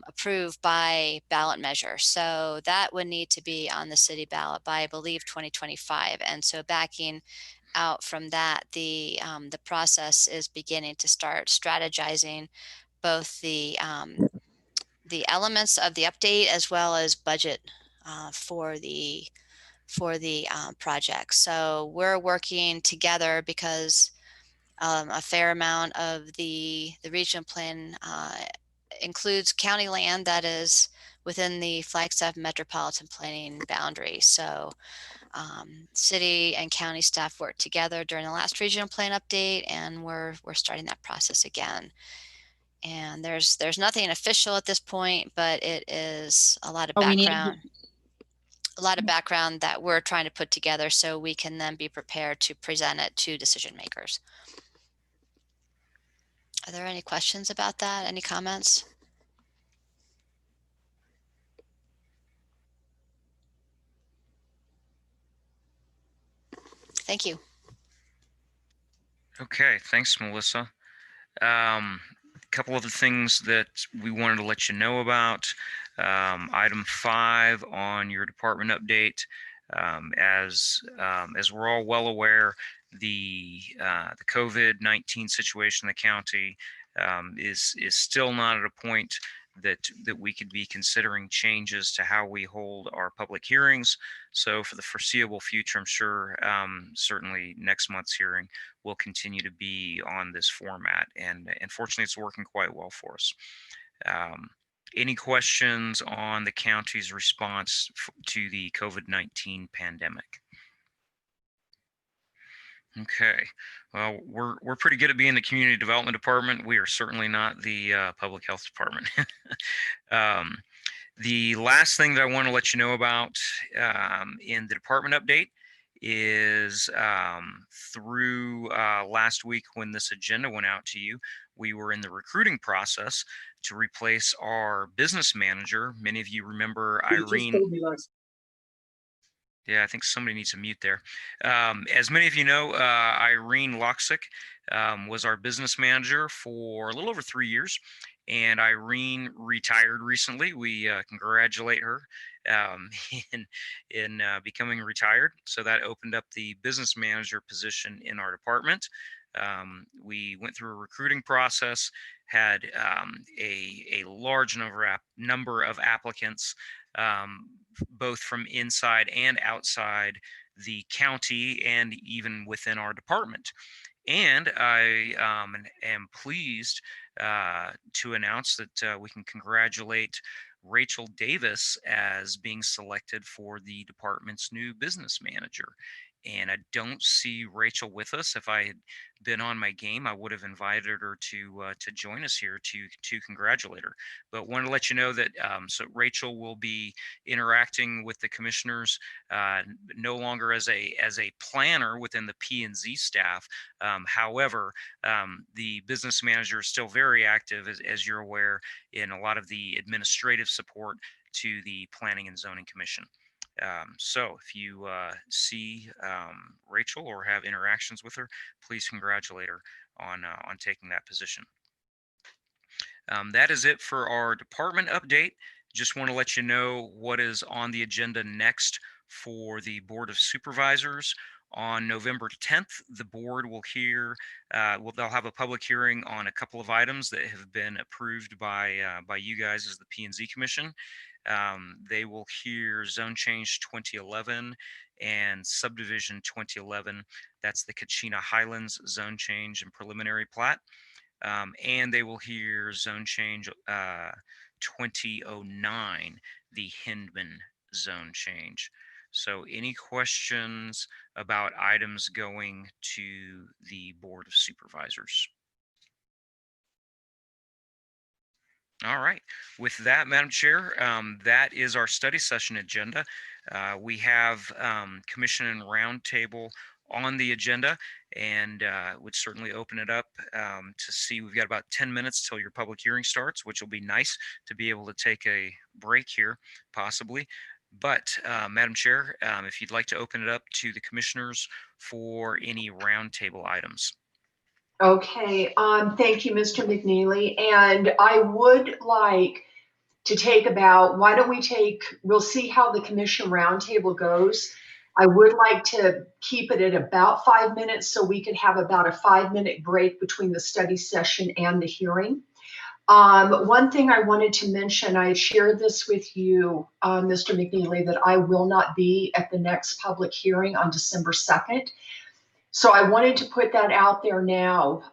approved by ballot measure. So that would need to be on the city ballot by, I believe, 2025. And so backing out from that, the process is beginning to start strategizing both the elements of the update as well as budget for the project. So we're working together because a fair amount of the regional plan includes county land that is within the Flagstaff metropolitan planning boundary. So city and county staff worked together during the last regional plan update, and we're starting that process again. And there's nothing official at this point, but it is a lot of background. A lot of background that we're trying to put together so we can then be prepared to present it to decision makers. Are there any questions about that? Any comments? Thank you. Okay, thanks, Melissa. A couple of the things that we wanted to let you know about. Item 5 on your department update. As we're all well aware, the COVID-19 situation in the county is still not at a point that we could be considering changes to how we hold our public hearings. So for the foreseeable future, I'm sure certainly next month's hearing will continue to be on this format, and fortunately it's working quite well for us. Any questions on the county's response to the COVID-19 pandemic? Okay, well, we're pretty good at being the community development department. We are certainly not the public health department. The last thing that I want to let you know about in the department update is through last week when this agenda went out to you, we were in the recruiting process to replace our business manager. Many of you remember Irene. Yeah, I think somebody needs to mute there. As many of you know, Irene Loxick was our business manager for a little over 3 years, and Irene retired recently. We congratulate her in becoming retired. So that opened up the business manager position in our department. We went through a recruiting process, had a large number of applicants, both from inside and outside the county and even within our department. And I am pleased to announce that we can congratulate Rachel Davis as being selected for the department's new business manager. And I don't see Rachel with us. If I had been on my game, I would have invited her to join us here to congratulate her. But wanted to let you know that so Rachel will be interacting with the commissioners no longer as a planner within the P&Z staff. However, the business manager is still very active, as you're aware, in a lot of the administrative support to the Planning and Zoning Commission. So if you see Rachel or have interactions with her, please congratulate her on taking that position. That is it for our department update. Just want to let you know what is on the agenda next for the Board of Supervisors. On November 10th, the board will hear, they'll have a public hearing on a couple of items that have been approved by you guys as the P&Z Commission. They will hear Zone Change 2011 and Subdivision 2011. That's the Kachina Highlands Zone Change and Preliminary Plat. And they will hear Zone Change 2009, the Hindman Zone Change. So any questions about items going to the Board of Supervisors? All right. With that, Madam Chair, that is our study session agenda. We have Commission and Roundtable on the agenda, and would certainly open it up to see. We've got about 10 minutes till your public hearing starts, which will be nice to be able to take a break here, possibly. But Madam Chair, if you'd like to open it up to the commissioners for any roundtable items. Okay, thank you, Mr. McNeely. And I would like to take about, we'll see how the commission roundtable goes. I would like to keep it at about 5 minutes so we could have about a 5-minute break between the study session and the hearing. One thing I wanted to mention, I shared this with you, Mr. McNeely, that I will not be at the next public hearing on December 2nd. So I wanted to put that out there now,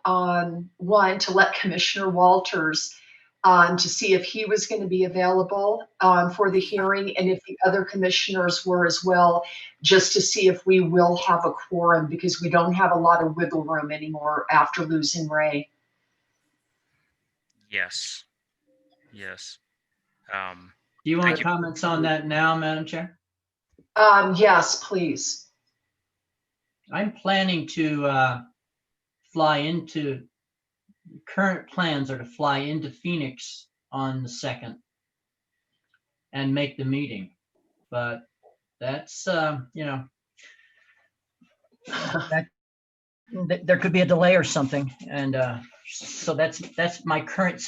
one, to let Commissioner Walters, to see if he was going to be available for the hearing, and if the other commissioners were as well, just to see if we will have a quorum, because we don't have a lot of wiggle room anymore after losing Ray. Yes. Yes. Do you want Thank to you. comments on that now, Madam Chair? Yes, please. I'm planning to fly into, current plans are to fly into Phoenix on the 2nd and make the meeting. But that's, there could be a delay or something. And so that's my current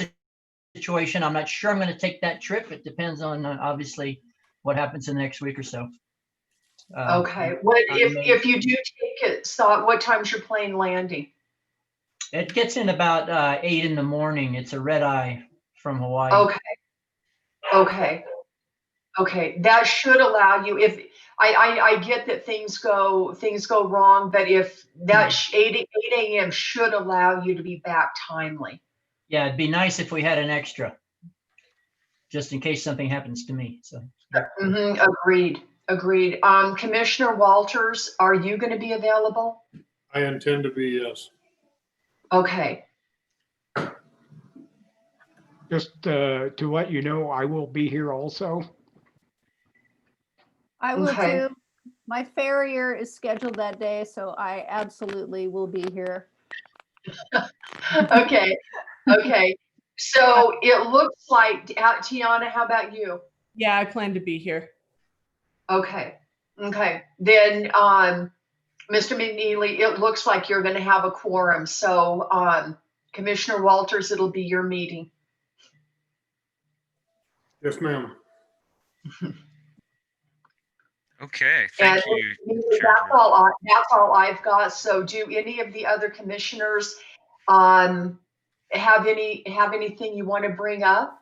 situation. I'm not sure I'm going to take that trip. It depends on obviously what happens in the next week or so. Okay. What if you do take it? So, what time's your plane landing? It gets in about 8 in the morning. It's a red eye from Hawaii. Okay. That should allow you. If I get that things go wrong, but if that 8 a.m. should allow you to be back timely. Yeah, it'd be nice if we had an extra, just in case something happens to me. So. Agreed. Commissioner Walters, are you going to be available? I intend to be, yes. Okay. Just to let you know, I will be here also. I will Okay. too. My farrier is scheduled that day, so I absolutely will be here. Okay. So it looks like, Tiana, how about you? Yeah, I plan to be here. Okay. Then, Mr. McNeely, it looks like you're going to have a quorum. So, Commissioner Walters, it'll be your meeting. Yes, ma'am. Okay. Thank And you, Chair. that's all I've got. So, do any of the other commissioners have anything you want to bring up?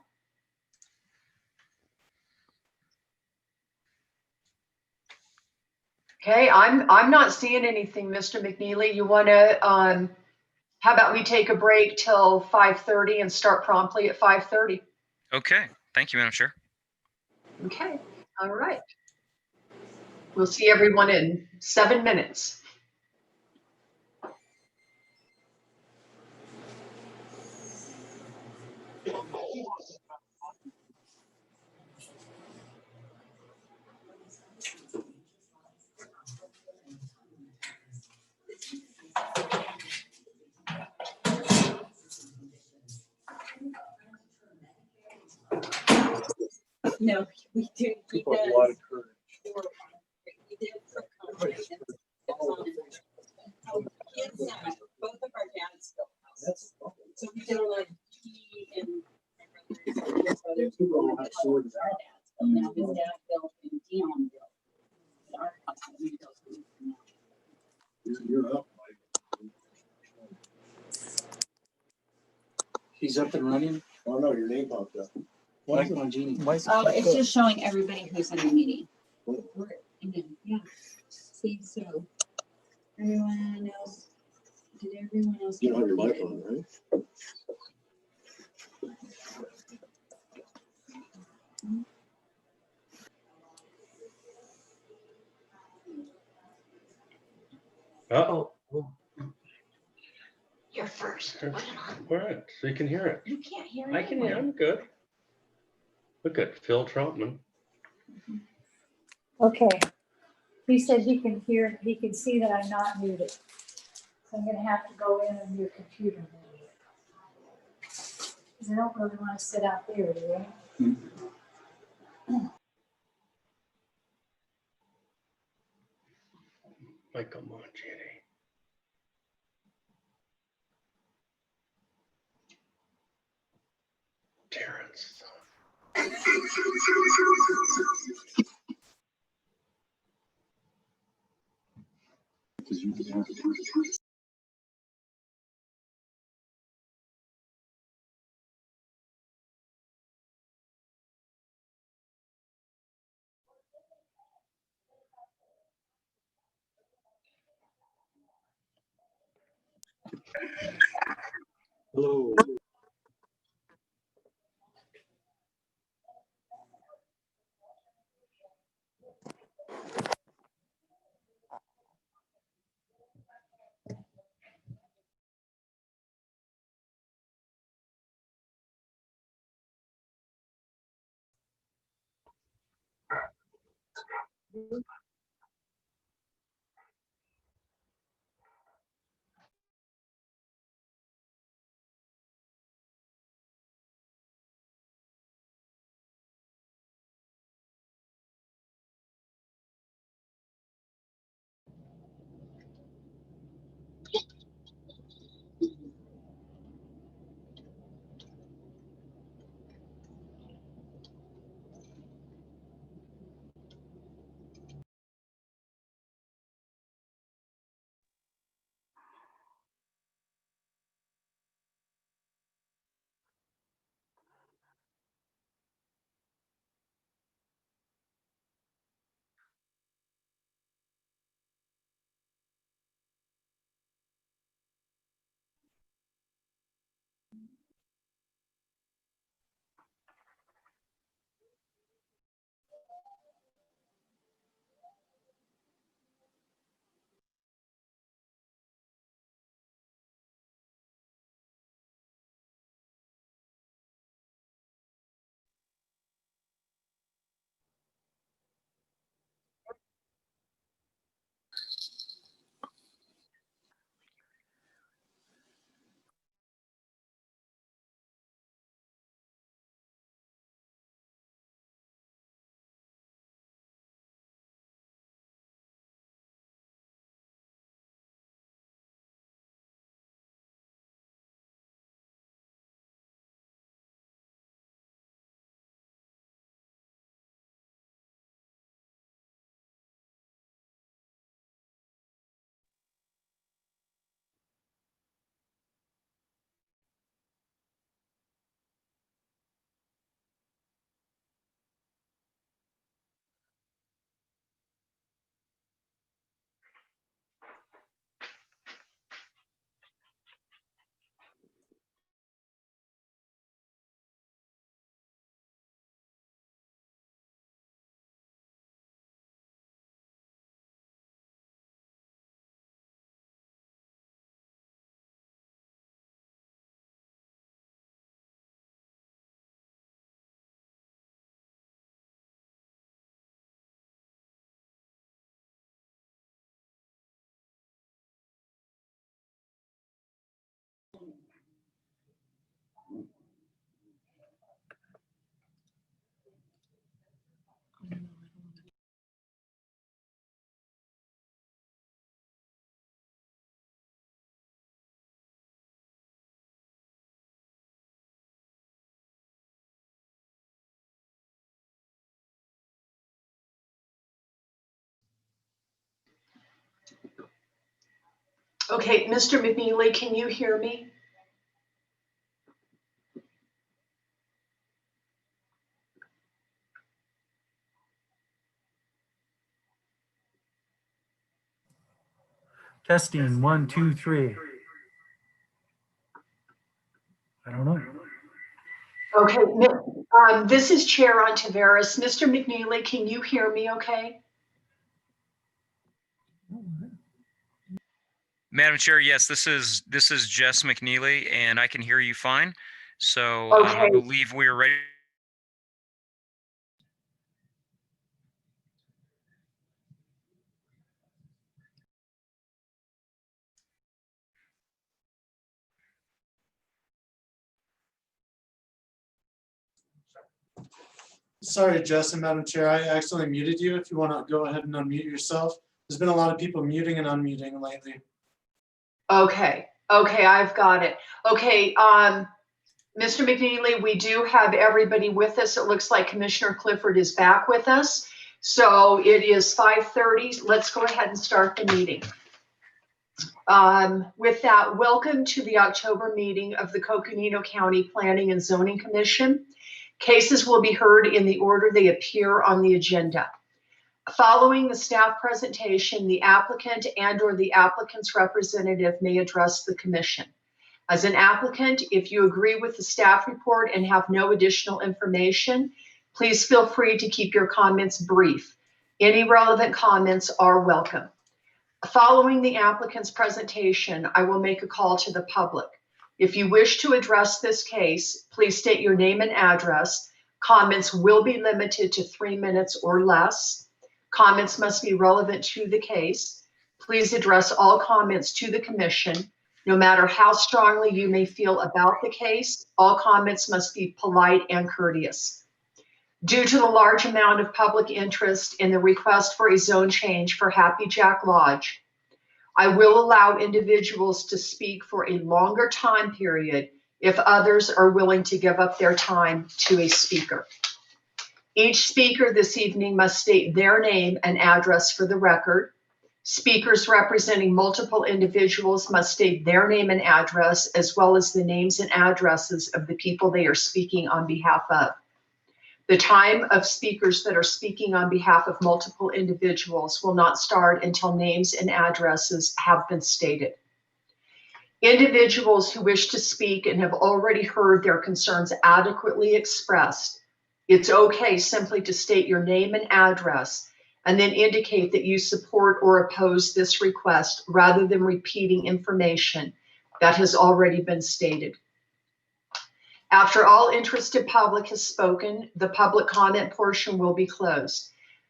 Okay, I'm not seeing anything, Mr. McNeely. You want to, how about we take a break till 5:30 and start promptly at 5:30? Okay. Thank you, Madam Chair. Okay, all right. We'll see everyone in 7 minutes. No, we do. He Took a does. lot of courage. We did for conversation. Kids, both of our dads built houses. So we did like he and my brothers built our dads. So now his dad built and Dion built. But our house that we built. You're up, Mike. He's up and running? Oh, no, your name popped up. Mike Mangini. Oh, it's just showing everybody who's in the meeting. Yeah. See, so everyone else, did everyone else? You don't have your mic on, right? Uh-oh. You're first. All right, so you can hear it. You can't hear I can hear. I'm good. Look at Phil Troutman. Okay. He said he can hear, he can see that I'm not muted. So I'm gonna have to go in on your computer. Because I don't really want to sit out there, do you? Michael Mangini. Terrence. Hello. Okay, Mr. McNeely, can you hear me? Testing, 1, 2, 3. I don't know. Okay, this is Chair on Tavares. Mr. McNeely, can you hear me okay? Madam Chair, yes, this is Jess McNeely, and I can hear you fine. So I Okay. believe we are ready. Sorry, Jess and Madam Chair, I accidentally muted you. If you want to go ahead and unmute yourself. There's been a lot of people muting and unmuting lately. Okay, I've got it. Okay, Mr. McNeely, we do have everybody with us. It looks like Commissioner Clifford is back with us. So it is 5:30. Let's go ahead and start the meeting. With that, welcome to the October meeting of the Coconino County Planning and Zoning Commission. Cases will be heard in the order they appear on the agenda. Following the staff presentation, the applicant and/or the applicant's representative may address the commission. As an applicant, if you agree with the staff report and have no additional information, please feel free to keep your comments brief. Any relevant comments are welcome. Following the applicant's presentation, I will make a call to the public. If you wish to address this case, please state your name and address. Comments will be limited to 3 minutes or less. Comments must be relevant to the case. Please address all comments to the commission. No matter how strongly you may feel about the case, all comments must be polite and courteous. Due to the large amount of public interest in the request for a zone change for Happy Jack Lodge, I will allow individuals to speak for a longer time period if others are willing to give up their time to a speaker. Each speaker this evening must state their name and address for the record. Speakers representing multiple individuals must state their name and address, as well as the names and addresses of the people they are speaking on behalf of. The time of speakers that are speaking on behalf of multiple individuals will not start until names and addresses have been stated. Individuals who wish to speak and have already heard their concerns adequately expressed, it's okay simply to state your name and address and then indicate that you support or oppose this request rather than repeating information that has already been stated. After all interested public has spoken, the public comment portion will be closed.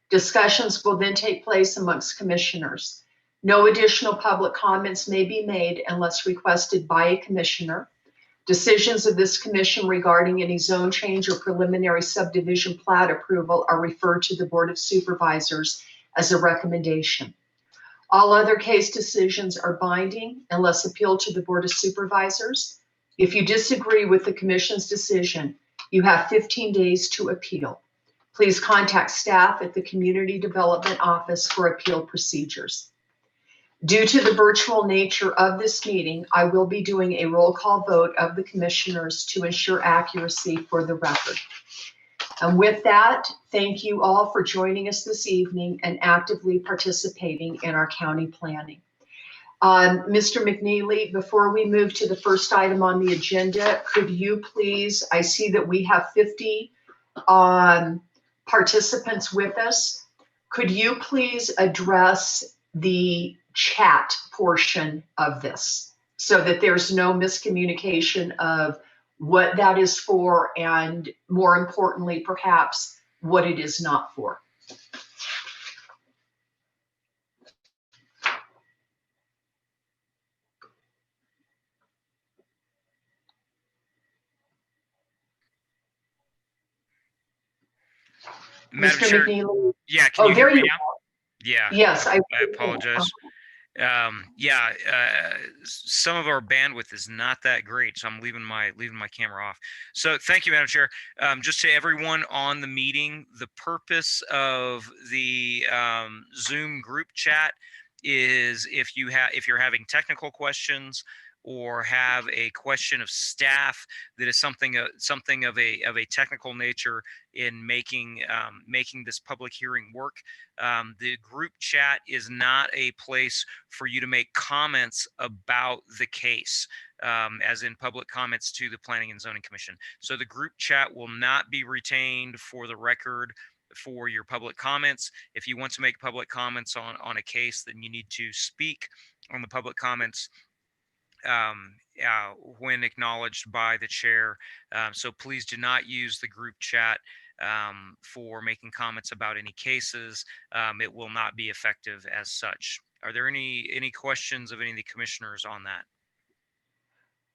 Discussions will then take place amongst commissioners. No additional public comments may be made unless requested by a commissioner. Decisions of this commission regarding any zone change or preliminary subdivision plat approval are referred to the Board of Supervisors as a recommendation. All other case decisions are binding unless appealed to the Board of Supervisors. If you disagree with the commission's decision, you have 15 days to appeal. Please contact staff at the Community Development Office for appeal procedures. Due to the virtual nature of this meeting, I will be doing a roll call vote of the commissioners to ensure accuracy for the record. And with that, thank you all for joining us this evening and actively participating in our county planning. Mr. McNeely, before we move to the first item on the agenda, could you please, I see that we have 50 participants with us. Could you please address the chat portion of this so that there's no miscommunication of what that is for and, more importantly, perhaps what it is not for? Madam Mr. Chair, McNeely? yeah, can Oh, you hear there me you now? are. Yeah, Yes, I apologize. Some of our bandwidth is not that great, so I'm leaving my camera off. So thank you, Madam Chair. Just to everyone on the meeting, the purpose of the Zoom group chat is if you're having technical questions or have a question of staff that is something of a technical nature in making this public hearing work. The group chat is not a place for you to make comments about the case, as in public comments to the Planning and Zoning Commission. So the group chat will not be retained for the record for your public comments. If you want to make public comments on a case, then you need to speak on the public comments when acknowledged by the chair. So please do not use the group chat for making comments about any cases. It will not be effective as such. Are there any questions of any of the commissioners on that?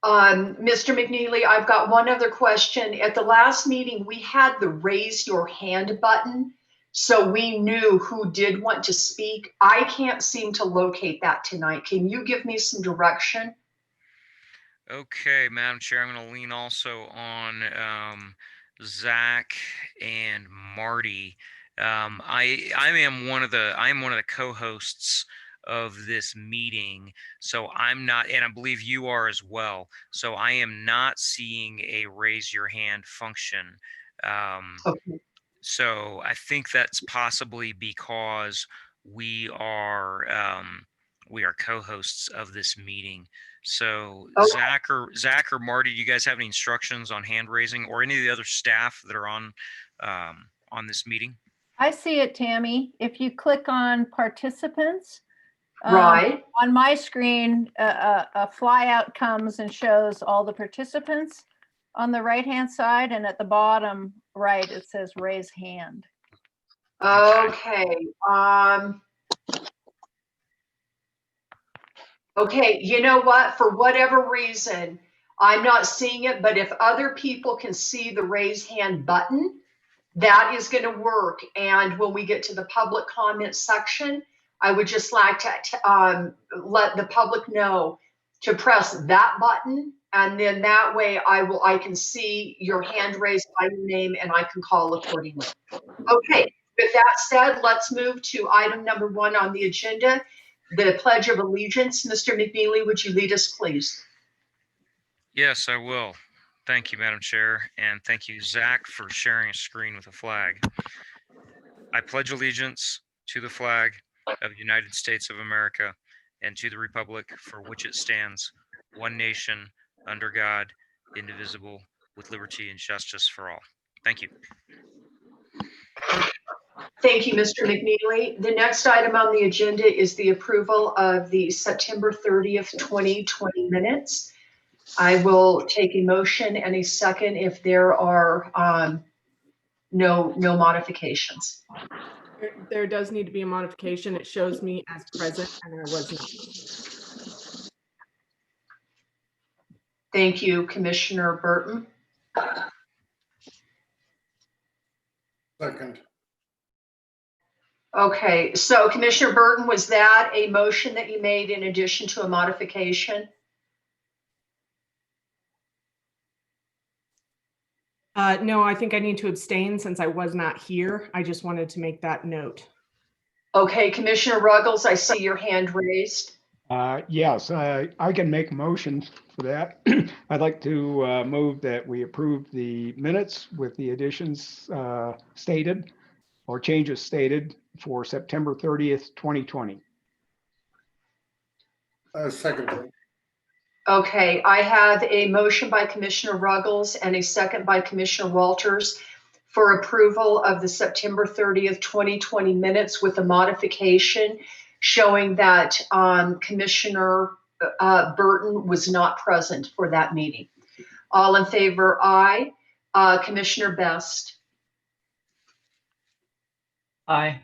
Mr. McNeely, I've got one other question. At the last meeting, we had the raise your hand button, so we knew who did want to speak. I can't seem to locate that tonight. Can you give me some direction? Okay, Madam Chair, I'm going to lean also on Zach and Marty. I am one of the co-hosts of this meeting, so I'm not, and I believe you are as well. So I am not seeing a raise your hand function. Okay. So I think that's possibly because we are co-hosts of this meeting. So Okay. Zach or Marty, do you guys have any instructions on hand raising, or any of the other staff that are on this meeting? I see it, Tammy. If you click on participants, Right. on my screen, a flyout comes and shows all the participants on the right-hand side, and at the bottom right, it says raise hand. Okay. Okay, you know what? For whatever reason, I'm not seeing it, but if other people can see the raise hand button, that is going to work. And when we get to the public comment section, I would just like to let the public know to press that button. And then that way I can see your hand raised by your name and I can call accordingly. Okay, with that said, let's move to item number 1 on the agenda, the Pledge of Allegiance. Mr. McNeely, would you lead us, please? Yes, I will. Thank you, Madam Chair, and thank you, Zach, for sharing a screen with a flag. I pledge allegiance to the flag of the United States of America and to the republic for which it stands, one nation, under God, indivisible, with liberty and justice for all. Thank you. Thank you, Mr. McNeely. The next item on the agenda is the approval of the September 30th, 2020 minutes. I will take a motion and a second if there are no modifications. There does need to be a modification. It shows me as present and I was not. Thank you, Commissioner Burton. Second. Okay, so Commissioner Burton, was that a motion that you made in addition to a modification? No, I think I need to abstain since I was not here. I just wanted to make that note. Okay, Commissioner Ruggles, I see your hand raised. Yes, I can make a motion for that. I'd like to move that we approve the minutes with the additions stated or changes stated for September 30th, 2020. Second. Okay, I have a motion by Commissioner Ruggles and a second by Commissioner Walters for approval of the September 30th, 2020 minutes with a modification showing that Commissioner Burton was not present for that meeting. All in favor, aye. Commissioner Best. Aye.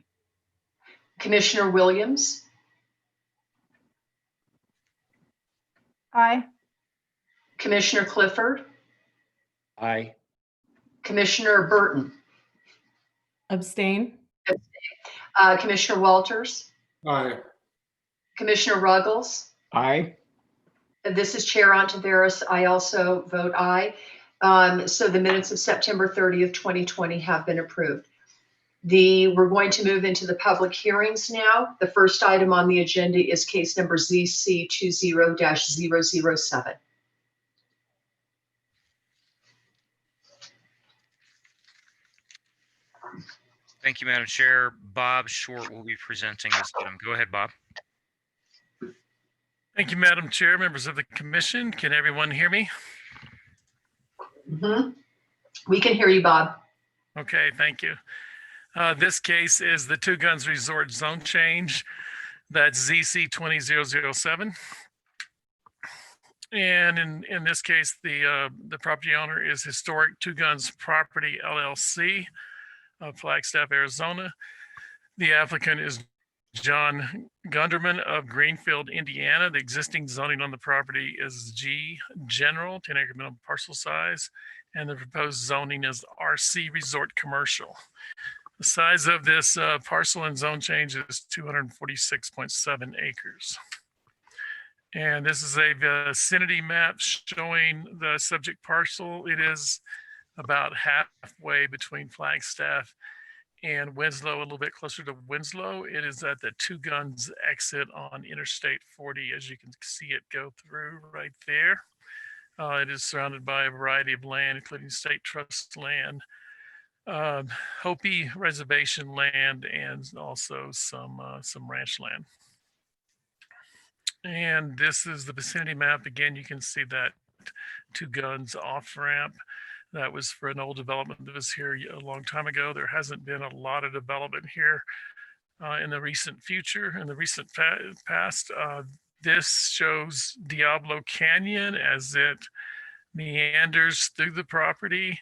Commissioner Williams. Aye. Commissioner Clifford. Aye. Commissioner Burton. Abstain. Commissioner Walters. Aye. Commissioner Ruggles. Aye. This is Chair Ontiveros. I also vote aye. So the minutes of September 30th, 2020 have been approved. We're going to move into the public hearings now. The first item on the agenda is case number ZC20-007. Thank you, Madam Chair. Bob Short will be presenting this item. Go ahead, Bob. Thank you, Madam Chair, members of the commission. Can everyone hear me? Mm-hmm. We can hear you, Bob. Okay, thank you. This case is the Two Guns Resort zone change. That's ZC 20007. And in this case, the property owner is Historic Two Guns Property LLC of Flagstaff, Arizona. The applicant is John Gunderman of Greenfield, Indiana. The existing zoning on the property is G General, 10-acre minimum parcel size, and the proposed zoning is RC Resort Commercial. The size of this parcel and zone change is 246.7 acres. And this is a vicinity map showing the subject parcel. It is about halfway between Flagstaff and Winslow, a little bit closer to Winslow. It is at the Two Guns exit on Interstate 40, as you can see it go through right there. It is surrounded by a variety of land, including state trust land, Hopi reservation land, and also some ranch land. And this is the vicinity map. Again, you can see that Two Guns off ramp. That was for an old development that was here a long time ago. There hasn't been a lot of development here in the recent future, in the recent past. This shows Diablo Canyon as it meanders through the property.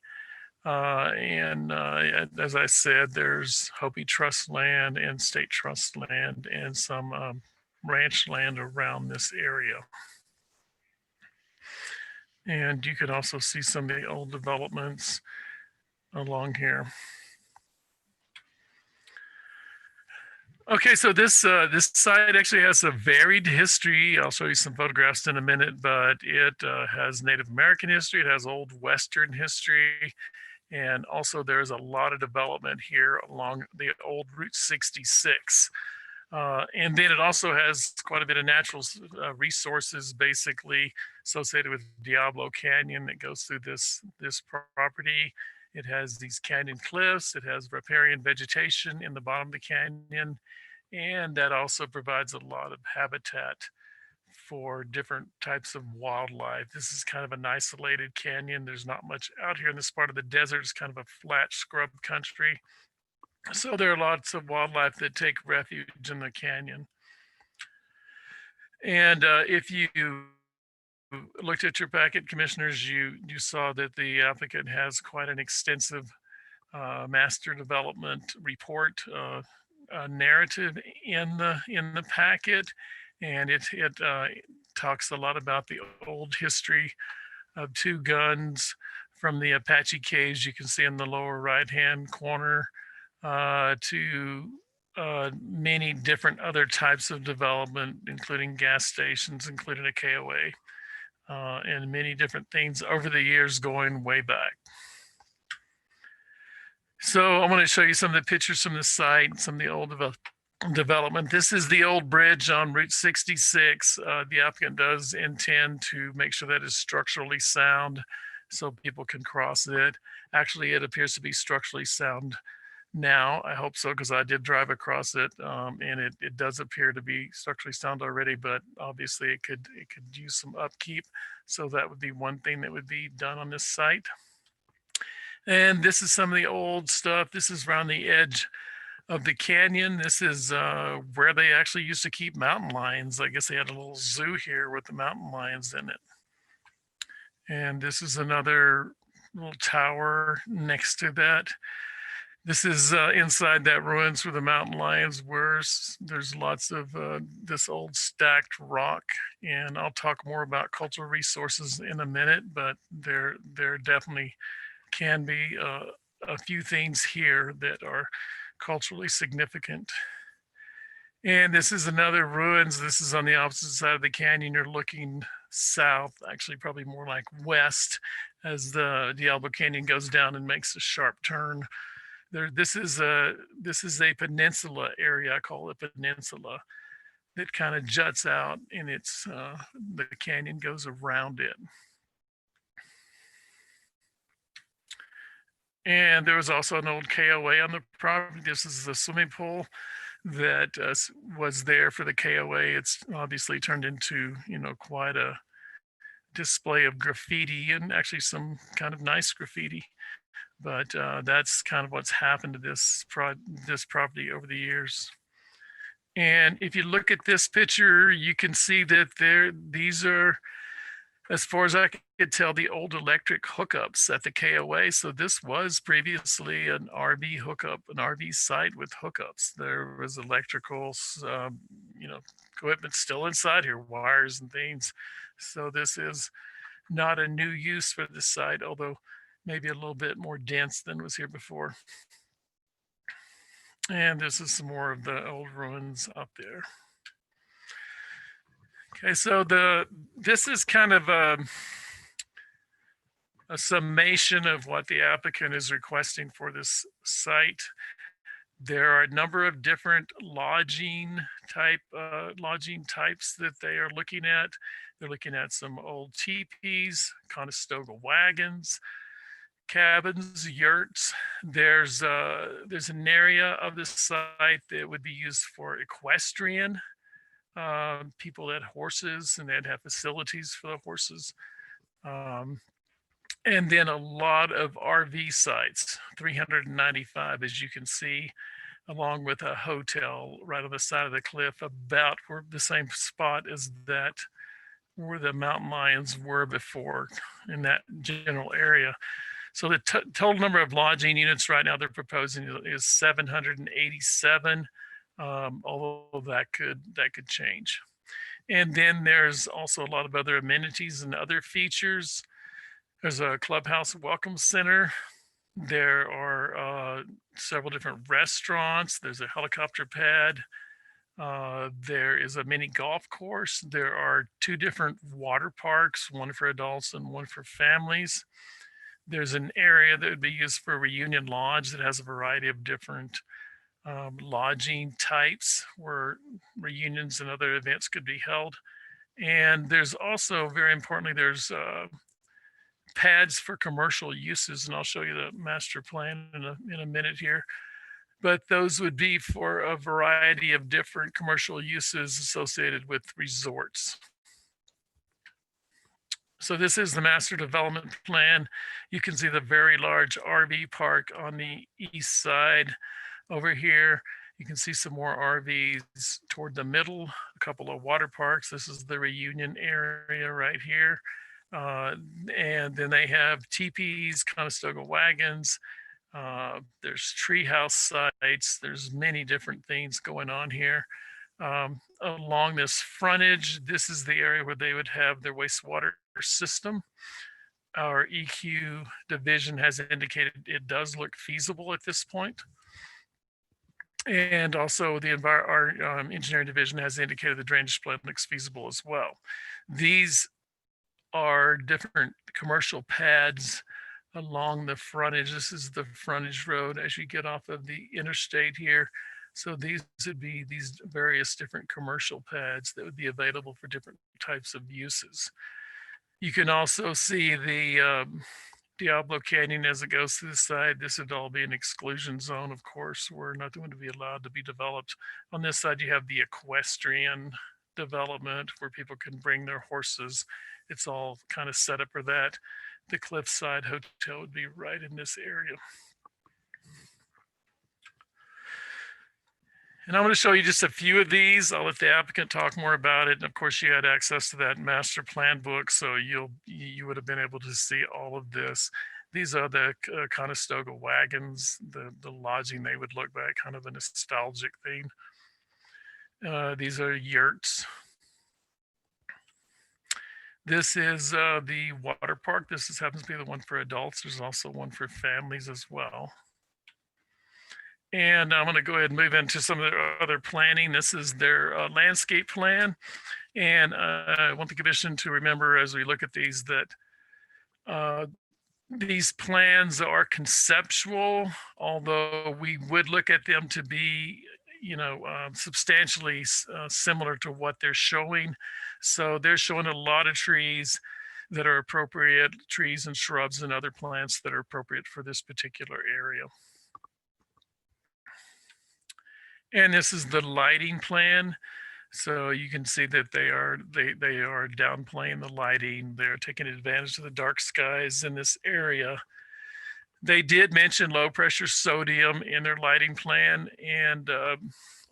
As I said, there's Hopi Trust land and state trust land and some ranch land around this area. And you can also see some of the old developments along here. Okay, so this site actually has a varied history. I'll show you some photographs in a minute, but it has Native American history, it has Old Western history, and also there's a lot of development here along the old Route 66. And then it also has quite a bit of natural resources basically associated with Diablo Canyon that goes through this property. It has these canyon cliffs, it has riparian vegetation in the bottom of the canyon, and that also provides a lot of habitat for different types of wildlife. This is kind of an isolated canyon. There's not much out here in this part of the desert. It's kind of a flat scrub country. So there are lots of wildlife that take refuge in the canyon. And if you looked at your packet, commissioners, you saw that the applicant has quite an extensive master development report narrative in the packet, and it talks a lot about the old history of Two Guns from the Apache caves you can see in the lower right hand corner to many different other types of development, including gas stations, including a KOA, and many different things over the years going way back. So I want to show you some of the pictures from the site, some of the old development. This is the old bridge on Route 66. The applicant does intend to make sure that is structurally sound so people can cross it. Actually, it appears to be structurally sound now. I hope so, because I did drive across it, and it does appear to be structurally sound already, but obviously it could use some upkeep. So that would be one thing that would be done on this site. And this is some of the old stuff. This is around the edge of the canyon. This is where they actually used to keep mountain lions. I guess they had a little zoo here with the mountain lions in it. And this is another little tower next to that. This is inside that ruins where the mountain lions were. There's lots of this old stacked rock, and I'll talk more about cultural resources in a minute, but there definitely can be a few things here that are culturally significant. And this is another ruins. This is on the opposite side of the canyon. You're looking south, actually probably more like west, as the Diablo Canyon goes down and makes a sharp turn. This is a peninsula area. I call it peninsula, that kind of juts out, and it's the canyon goes around it. And there was also an old KOA on the property. This is the swimming pool that was there for the KOA. It's obviously turned into, quite a display of graffiti, and actually some kind of nice graffiti. But that's kind of what's happened to this property over the years. And if you look at this picture, you can see that these are, as far as I could tell, the old electric hookups at the KOA. So this was previously an RV hookup, an RV site with hookups. There was electrical, equipment still inside here, wires and things. So this is not a new use for the site, although maybe a little bit more dense than was here before. And this is some more of the old ruins up there. Okay, so this is kind of a summation of what the applicant is requesting for this site. There are a number of different lodging types that they are looking at. They're looking at some old teepees, Conestoga wagons, cabins, yurts. There's an area of the site that would be used for equestrian people that had horses, and they'd have facilities for the horses. And then a lot of RV sites, 395, as you can see, along with a hotel right on the side of the cliff, about where the same spot as that where the mountain lions were before, in that general area. So the total number of lodging units right now they're proposing is 787, although that could change. And then there's also a lot of other amenities and other features. There's a clubhouse welcome center. There are several different restaurants. There's a helicopter pad. There is a mini golf course. There are 2 different water parks, one for adults and one for families. There's an area that would be used for a reunion lodge that has a variety of different lodging types where reunions and other events could be held. And there's also, very importantly, there's pads for commercial uses, and I'll show you the master plan in a minute here. But those would be for a variety of different commercial uses associated with resorts. So this is the master development plan. You can see the very large RV park on the east side. Over here, you can see some more RVs toward the middle, a couple of water parks. This is the reunion area right here. And then they have teepees, Conestoga wagons. There's treehouse sites. There's many different things going on here. Along this frontage, this is the area where they would have their wastewater system. Our EQ division has indicated it does look feasible at this point. And also our engineering division has indicated the drainage plan looks feasible as well. These are different commercial pads along the frontage. This is the frontage road as you get off of the interstate here. So these would be these various different commercial pads that would be available for different types of uses. You can also see the Diablo Canyon as it goes to the side. This would all be an exclusion zone, of course. We're not going to be allowed to be developed. On this side, you have the equestrian development where people can bring their horses. It's all kind of set up for that. The Cliffside Hotel would be right in this area. And I'm going to show you just a few of these. I'll let the applicant talk more about it. And of course, you had access to that master plan book, so you would have been able to see all of this. These are the Conestoga wagons, the lodging they would look back, kind of a nostalgic theme. These are yurts. This is the water park. This happens to be the one for adults. There's also one for families as well. And I'm going to go ahead and move into some of their other planning. This is their landscape plan. And I want the commission to remember as we look at these that these plans are conceptual, although we would look at them to be, substantially similar to what they're showing. So they're showing a lot of trees that are appropriate, trees and shrubs and other plants that are appropriate for this particular area. And this is the lighting plan. So you can see that they are downplaying the lighting. They're taking advantage of the dark skies in this area. They did mention low pressure sodium in their lighting plan. And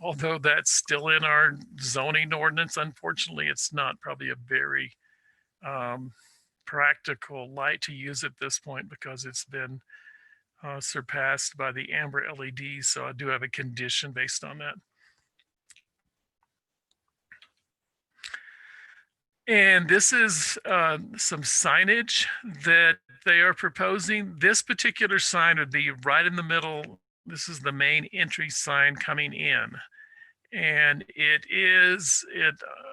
although that's still in our zoning ordinance, unfortunately, it's not probably a very practical light to use at this point because it's been surpassed by the amber LEDs. So I do have a condition based on that. And this is some signage that they are proposing. This particular sign would be right in the middle. This is the main entry sign coming in. and I'm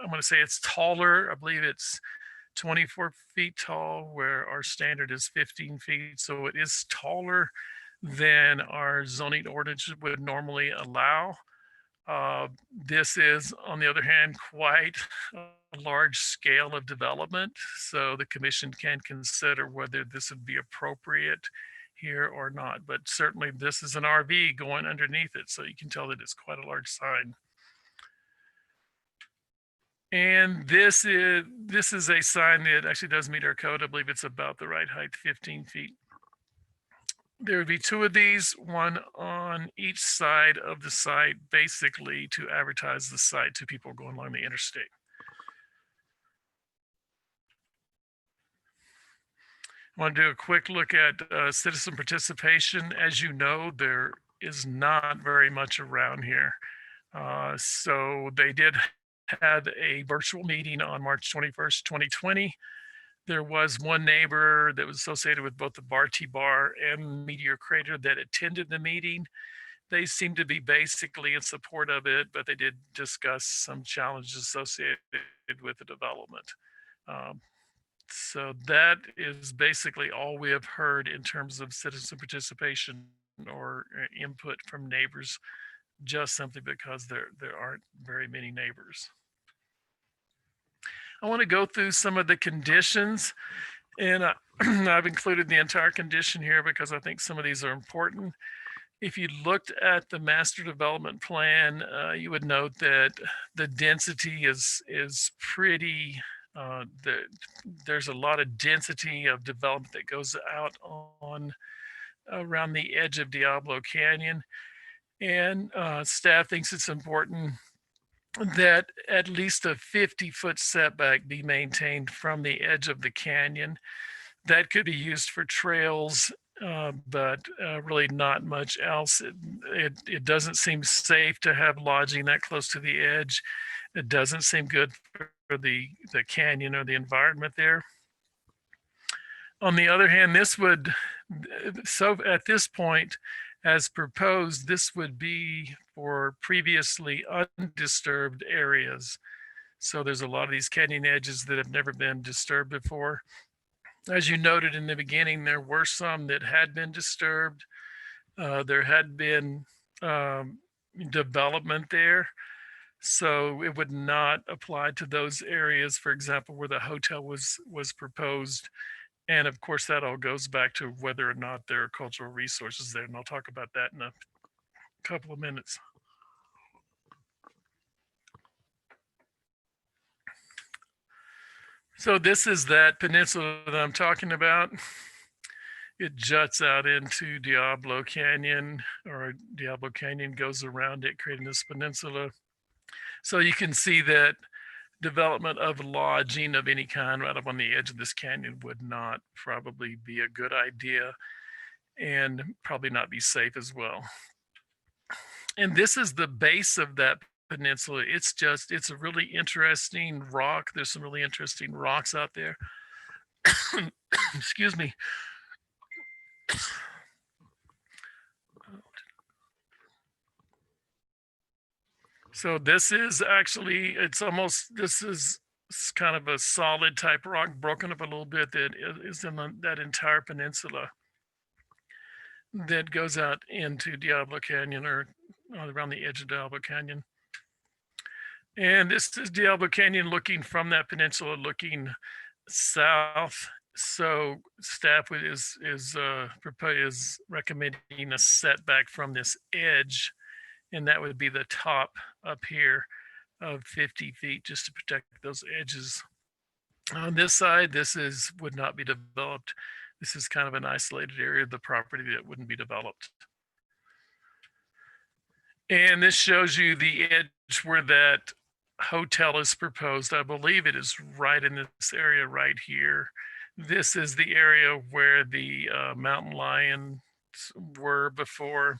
going to say it's taller. I believe it's 24 feet tall, where our standard is 15 feet. So it is taller than our zoning ordinance would normally allow. This is, on the other hand, quite a large scale of development. So the commission can consider whether this would be appropriate here or not. But certainly this is an RV going underneath it. So you can tell that it's quite a large sign. And this is a sign that actually does meet our code. I believe it's about the right height, 15 feet. There would be two of these, one on each side of the site, basically to advertise the site to people going along the interstate. I want to do a quick look at citizen participation. As you know, there is not very much around here. So they did have a virtual meeting on March 21st, 2020. There was one neighbor that was associated with both the Barty Bar and Meteor Crater that attended the meeting. They seemed to be basically in support of it, but they did discuss some challenges associated with the development. So that is basically all we have heard in terms of citizen participation or input from neighbors, just simply because there aren't very many neighbors. I want to go through some of the conditions, and I've included the entire condition here because I think some of these are important. If you looked at the master development plan, you would note that the density is pretty, there's a lot of density of development that goes out on around the edge of Diablo Canyon. And staff thinks it's important that at least a 50-foot setback be maintained from the edge of the canyon. That could be used for trails, but really not much else. It doesn't seem safe to have lodging that close to the edge. It doesn't seem good for the canyon or the environment there. On the other hand, so at this point, as proposed, this would be for previously undisturbed areas. So there's a lot of these canyon edges that have never been disturbed before. As you noted in the beginning, there were some that had been disturbed. There had been development there. So it would not apply to those areas, for example, where the hotel was proposed. And of course, that all goes back to whether or not there are cultural resources there. And I'll talk about that in a couple of minutes. So this is that peninsula that I'm talking about. It juts out into Diablo Canyon, or Diablo Canyon goes around it, creating this peninsula. So you can see that development of lodging of any kind right up on the edge of this canyon would not probably be a good idea, and probably not be safe as well. And this is the base of that peninsula. It's a really interesting rock. There's some really interesting rocks out there. Excuse me. So this is actually, this is kind of a solid type rock, broken up a little bit, that is in that entire peninsula that goes out into Diablo Canyon, or around the edge of Diablo Canyon. And this is Diablo Canyon looking from that peninsula, looking south. So staff is recommending a setback from this edge, and that would be the top up here of 50 feet, just to protect those edges. On this side, would not be developed. This is kind of an isolated area of the property that wouldn't be developed. And this shows you the edge where that hotel is proposed. I believe it is right in this area right here. This is the area where the mountain lions were before.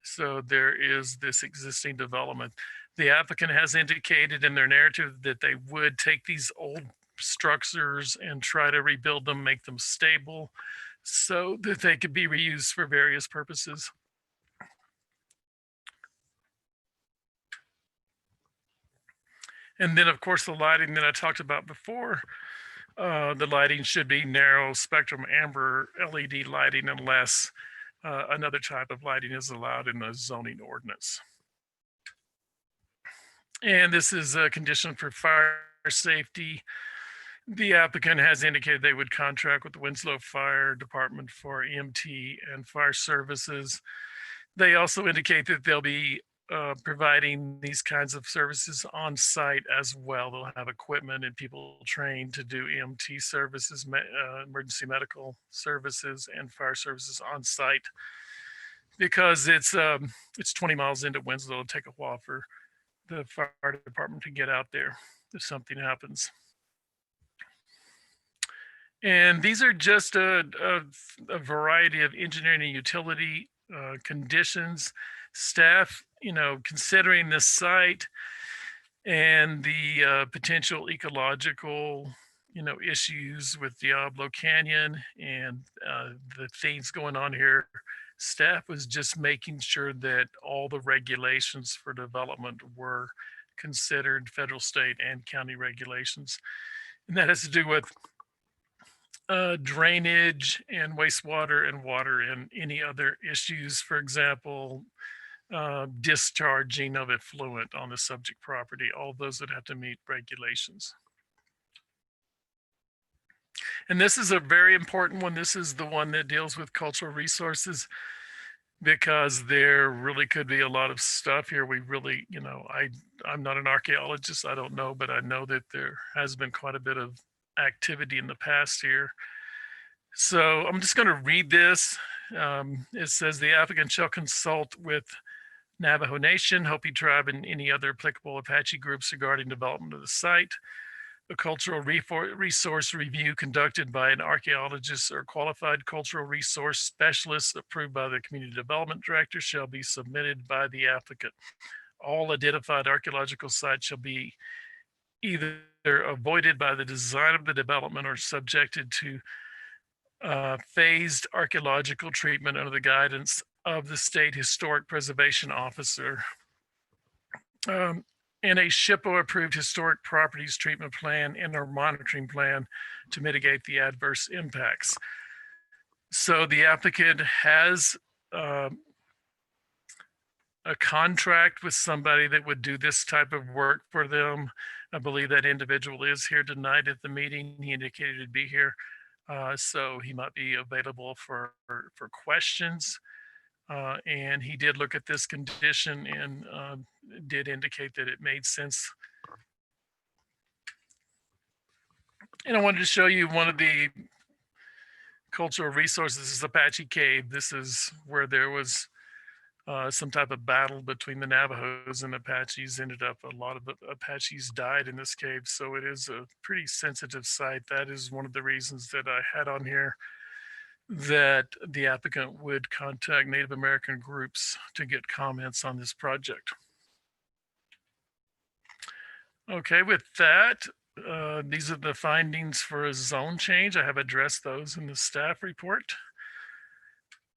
So there is this existing development. The applicant has indicated in their narrative that they would take these old structures and try to rebuild them, make them stable, so that they could be reused for various purposes. And then, of course, the lighting that I talked about before, the lighting should be narrow spectrum amber LED lighting unless another type of lighting is allowed in the zoning ordinance. And this is a condition for fire safety. The applicant has indicated they would contract with the Winslow Fire Department for EMT and fire services. They also indicate that they'll be providing these kinds of services on site as well. They'll have equipment and people trained to do EMT services, emergency medical services, and fire services on site, because it's 20 miles into Winslow. It'll take a while for the fire department to get out there if something happens. And these are just a variety of engineering and utility conditions. Staff, considering this site and the potential ecological, issues with Diablo Canyon and the things going on here, staff was just making sure that all the regulations for development were considered, federal, state, and county regulations. And that has to do with drainage and wastewater and water and any other issues. For example, discharging of effluent on the subject property, all those would have to meet regulations. And this is a very important one. This is the one that deals with cultural resources, because there really could be a lot of stuff here. We really, I'm not an archaeologist, I don't know, but I know that there has been quite a bit of activity in the past here. So I'm just going to read this. It says the applicant shall consult with Navajo Nation, Hopi Tribe, and any other applicable Apache groups regarding development of the site. A cultural resource review conducted by an archaeologist or qualified cultural resource specialist approved by the community development director shall be submitted by the applicant. All identified archaeological sites shall be either avoided by the design of the development or subjected to phased archaeological treatment under the guidance of the state historic preservation officer. And a SHPO approved historic properties treatment plan and or monitoring plan to mitigate the adverse impacts. So the applicant has a contract with somebody that would do this type of work for them. I believe that individual is here tonight at the meeting. He indicated he'd be here. So he might be available for questions. And he did look at this condition and did indicate that it made sense. And I wanted to show you one of the cultural resources. This is Apache Cave. This is where there was some type of battle between the Navajos and Apaches. Ended up a lot of Apaches died in this cave. So it is a pretty sensitive site. That is one of the reasons that I had on here that the applicant would contact Native American groups to get comments on this project. Okay, with that, these are the findings for a zone change. I have addressed those in the staff report.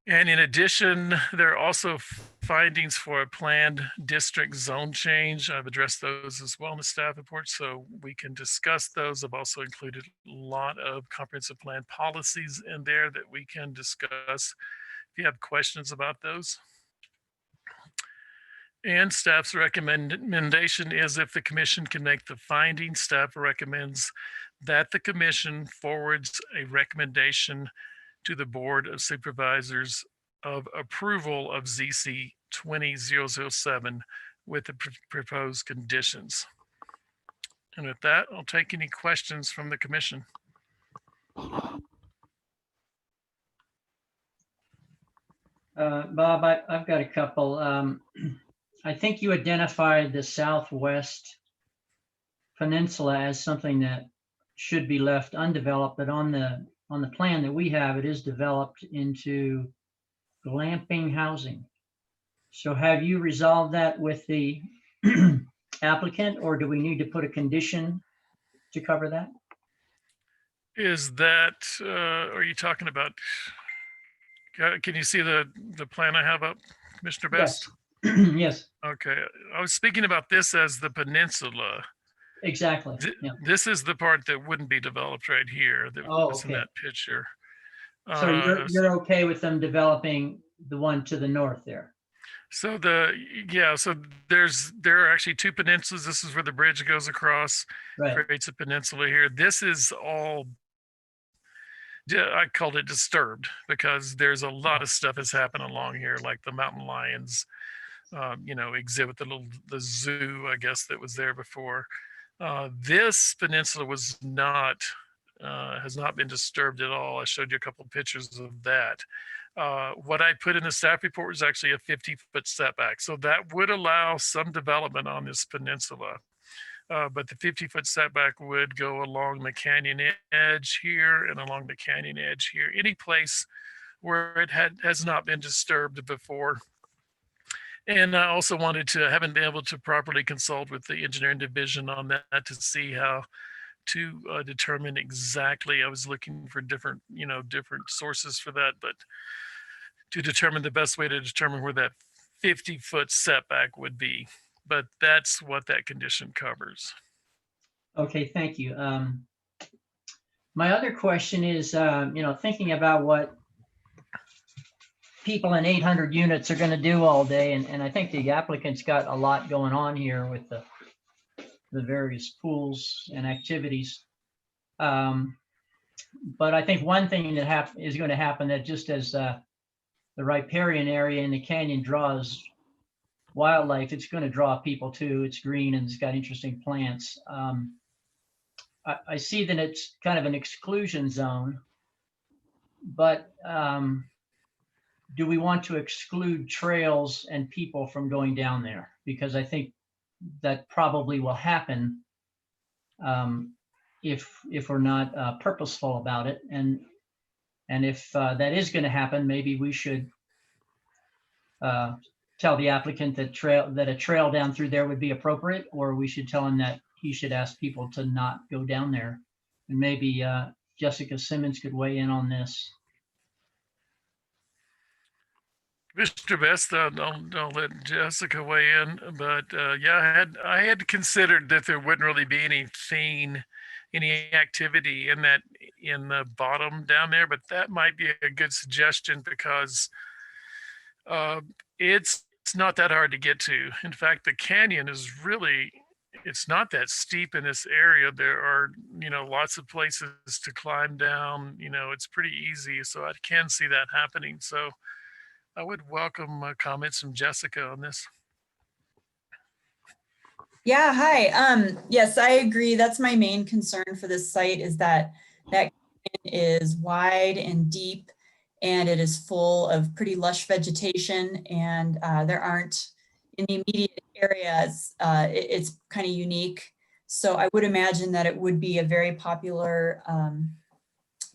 And in addition, there are also findings for a planned district zone change. I've addressed those as well in the staff report, so we can discuss those. I've also included a lot of comprehensive plan policies in there that we can discuss if you have questions about those. And staff's recommendation is, if the commission can make the finding, staff recommends that the commission forwards a recommendation to the Board of Supervisors of approval of ZC 20007 with the proposed conditions. And with that, I'll take any questions from the commission. Bob, I've got a couple. I think you identified the Southwest Peninsula as something that should be left undeveloped, but on the plan that we have, it is developed into glamping housing. So have you resolved that with the applicant, or do we need to put a condition to cover that? Is that, are you talking about, can you see the plan I have up, Commissioner Best? Yes. Yes. Okay, I was speaking about this as the peninsula. Exactly. Yeah. This is the part that wouldn't be developed right here. That Oh, was in okay. that picture. So you're okay with them developing the one to the north there? So so there are actually two peninsulas. This is where the bridge goes across, Right. creates a peninsula here. This is all, I called it disturbed because there's a lot of stuff has happened along here, like the mountain lions, exhibit, the zoo, I guess, that was there before. This peninsula was not has not been disturbed at all. I showed you a couple of pictures of that. What I put in the staff report was actually a 50-foot setback. So that would allow some development on this peninsula. But the 50-foot setback would go along the canyon edge here and along the canyon edge here, any place where it has not been disturbed before. And I also haven't been able to properly consult with the engineering division on that to see how to determine exactly. I was looking for different sources for that, but to determine the best way to determine where that 50-foot setback would be. But that's what that condition covers. Okay, thank you. My other question is, thinking about what people in 800 units are going to do all day, and I think the applicant's got a lot going on here with the various pools and activities. But I think one thing that is going to happen, that just as the riparian area in the canyon draws wildlife, it's going to draw people too. It's green and it's got interesting plants. I see that it's kind of an exclusion zone, but do we want to exclude trails and people from going down there? Because I think that probably will happen if we're not purposeful about it. And if that is going to happen, maybe we should tell the applicant that a trail down through there would be appropriate, or we should tell him that he should ask people to not go down there. And maybe Jessica Simmons could weigh in on this. Mr. Best, I'll let Jessica weigh in, but yeah, I had considered that there wouldn't really be any activity in the bottom down there, but that might be a good suggestion because it's not that hard to get to. In fact, the canyon is it's not that steep in this area. There are, lots of places to climb down. It's pretty easy, so I can see that happening. So I would welcome comments from Jessica on this. Yeah, hi. Yes, I agree. That's my main concern for this site, is that is wide and deep, and it is full of pretty lush vegetation, and there aren't in the immediate areas. It's kind of unique. So I would imagine that it would be a very popular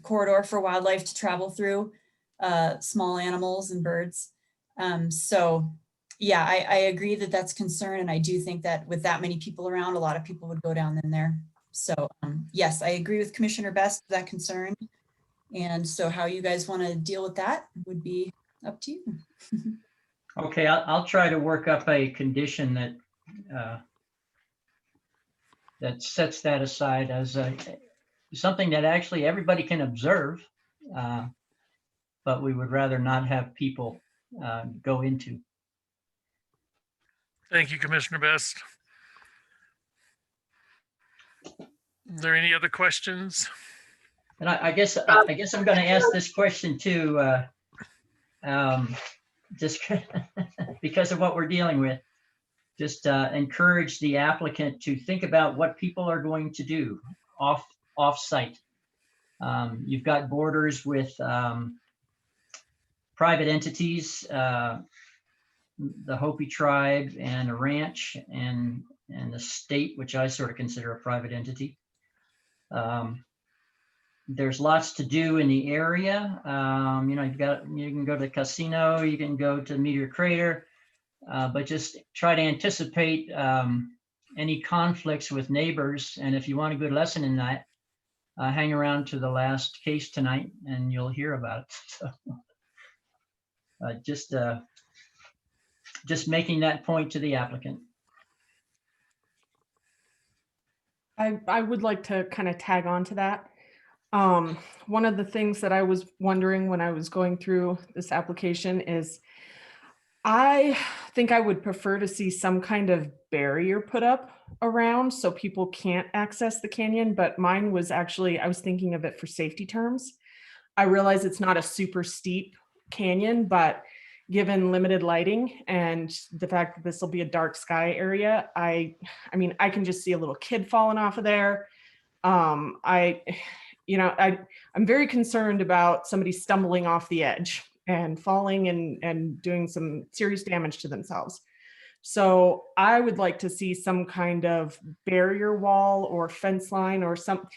corridor for wildlife to travel through, small animals and birds. So yeah, I agree that that's concern. And I do think that with that many people around, a lot of people would go down in there. So yes, I agree with Commissioner Best, that concern. And so how you guys want to deal with that would be up to you. Okay, I'll try to work up a condition that that sets that aside as something that actually everybody can observe, but we would rather not have people go into. Thank you, Commissioner Best. Are there any other questions? And I guess I'm going to ask this question too, just because of what we're dealing with. Just encourage the applicant to think about what people are going to do off-site. You've got borders with private entities, the Hopi tribe, and a ranch, and the state, which I sort of consider a private entity. There's lots to do in the area. You can go to the casino, you can go to Meteor Crater, but just try to anticipate any conflicts with neighbors. And if you want a good lesson in that, hang around to the last case tonight and you'll hear about it. So, just making that point to the applicant. I would like to kind of tag on to that. One of the things that I was wondering when I was going through this application is I think I would prefer to see some kind of barrier put up around so people can't access the canyon, but mine was actually, I was thinking of it for safety terms. I realize it's not a super steep canyon, but given limited lighting and the fact that this will be a dark sky area, I mean, I can just see a little kid falling off of there. I, you know, I'm very concerned about somebody stumbling off the edge and falling and doing some serious damage to themselves. So I would like to see some kind of barrier wall or fence line or some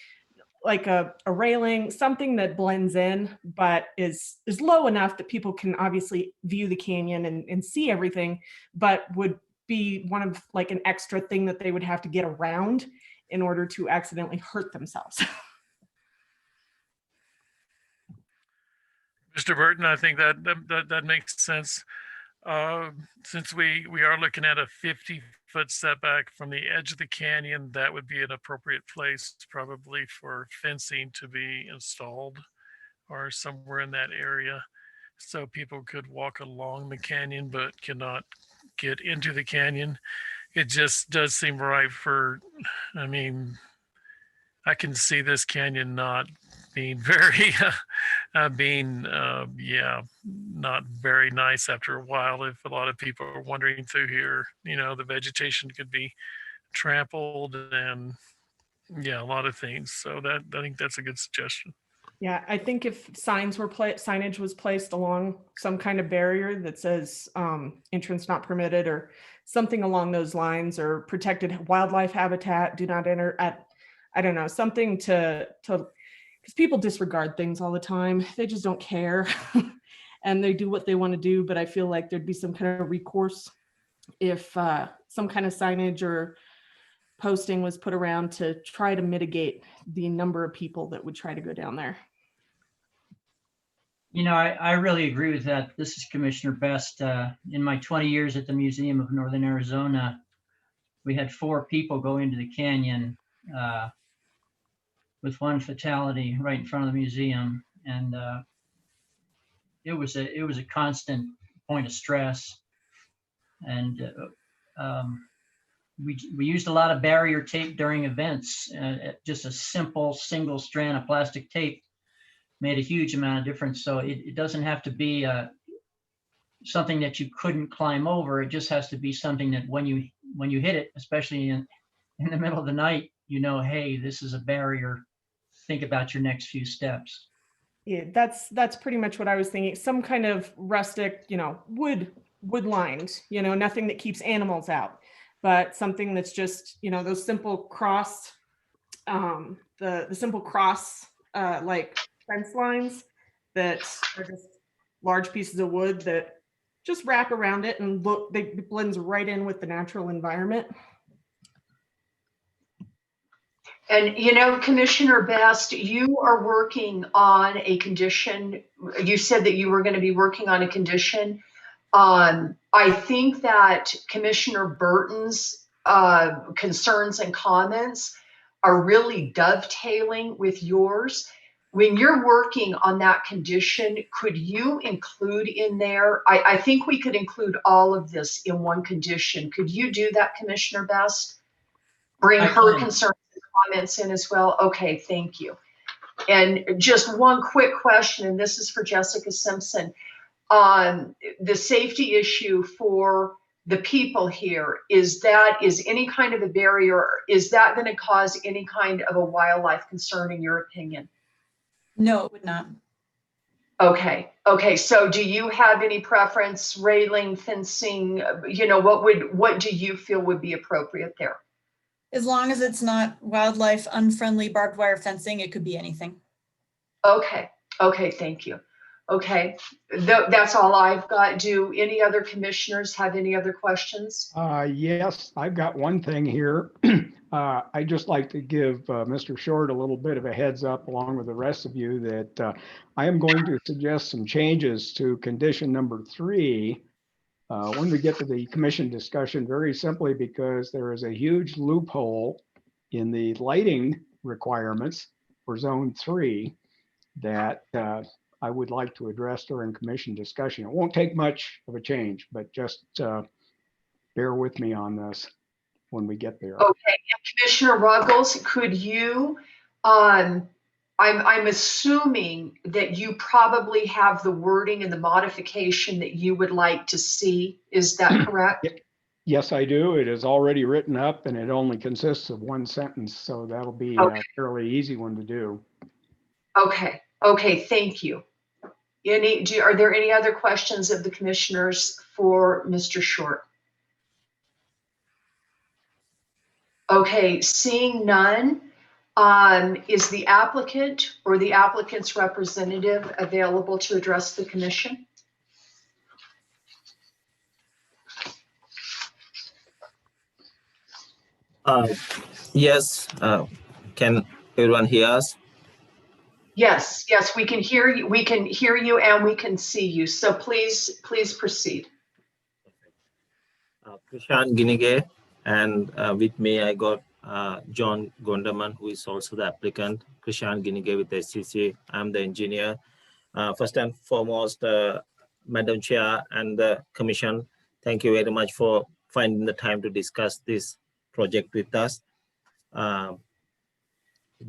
like a railing, something that blends in, but is low enough that people can obviously view the canyon and see everything, but would be one of like an extra thing that they would have to get around in order to accidentally hurt themselves. Mr. Burton, I think that makes sense. Since we are looking at a 50-foot setback from the edge of the canyon, that would be an appropriate place probably for fencing to be installed or somewhere in that area. So people could walk along the canyon but cannot get into the canyon. It just does seem right for, I mean, I can see this canyon not being very, yeah, not very nice after a while. If a lot of people are wandering through here, you know, the vegetation could be trampled and yeah, a lot of things. So that I think that's a good suggestion. Yeah, I think if signage was placed along some kind of barrier that says entrance not permitted or something along those lines, or protected wildlife habitat, do not enter at, I don't know, something to because people disregard things all the time. They just don't care and they do what they want to do. But I feel like there'd be some kind of recourse if some kind of signage or posting was put around to try to mitigate the number of people that would try to go down there. You know, I really agree with that. This is Commissioner Best. In my 20 years at the Museum of Northern Arizona, we had 4 people go into the canyon with one fatality right in front of the museum. And it was a constant point of stress. And we used a lot of barrier tape during events. Just a simple single strand of plastic tape made a huge amount of difference. So it doesn't have to be something that you couldn't climb over. It just has to be something that when you hit it, especially in the middle of the night, you know, hey, this is a barrier. Think about your next few steps. Yeah, that's pretty much what I was thinking. Some kind of rustic, you know, wood lined, you know, nothing that keeps animals out, but something that's just, you know, those simple cross, the simple cross like fence lines that are just large pieces of wood that just wrap around it and look, it blends right in with the natural environment. And, you know, Commissioner Best, you are working on a condition. You said that you were going to be working on a condition. I think that Commissioner Burton's concerns and comments are really dovetailing with yours. When you're working on that condition, could you include in there, I think we could include all of this in one condition. Could you do that, Commissioner Best? Bring her concerns and comments in as well? Okay, thank you. And just one quick question, and this is for Jessica Simpson. On the safety issue for the people here, is any kind of a barrier, is that going to cause any kind of a wildlife concern in your opinion? No, it would not. Okay. So do you have any preference, railing, fencing, you know, what do you feel would be appropriate there? As long as it's not wildlife unfriendly barbed wire fencing, it could be anything. Okay, thank you. Okay, that's all I've got. Do any other commissioners have any other questions? Yes, I've got one thing here. I'd just like to give Mr. Short a little bit of a heads up along with the rest of you that I am going to suggest some changes to condition number 3 when we get to the commission discussion, very simply because there is a huge loophole in the lighting requirements for zone 3 that I would like to address during commission discussion. It won't take much of a change, but just bear with me on this when we get there. Okay, and Commissioner Ruggles, could you, I'm assuming that you probably have the wording and the modification that you would like to see. Is that correct? Yes, I do. It is already written up and it only consists of one sentence, so that'll be Okay. a fairly easy one to do. Okay, okay, thank you. Are there any other questions of the commissioners for Mr. Short? Okay, seeing none, is the applicant or the applicant's representative available to address the commission? Yes, can everyone hear us? Yes, yes, we can hear you. We can hear you and we can see you. So please proceed. Krishan Ginige, and with me I got John Gondaman, who is also the applicant. Krishan Ginige with SCC. I'm the engineer. First and foremost, Madam Chair and the Commission, thank you very much for finding the time to discuss this project with us.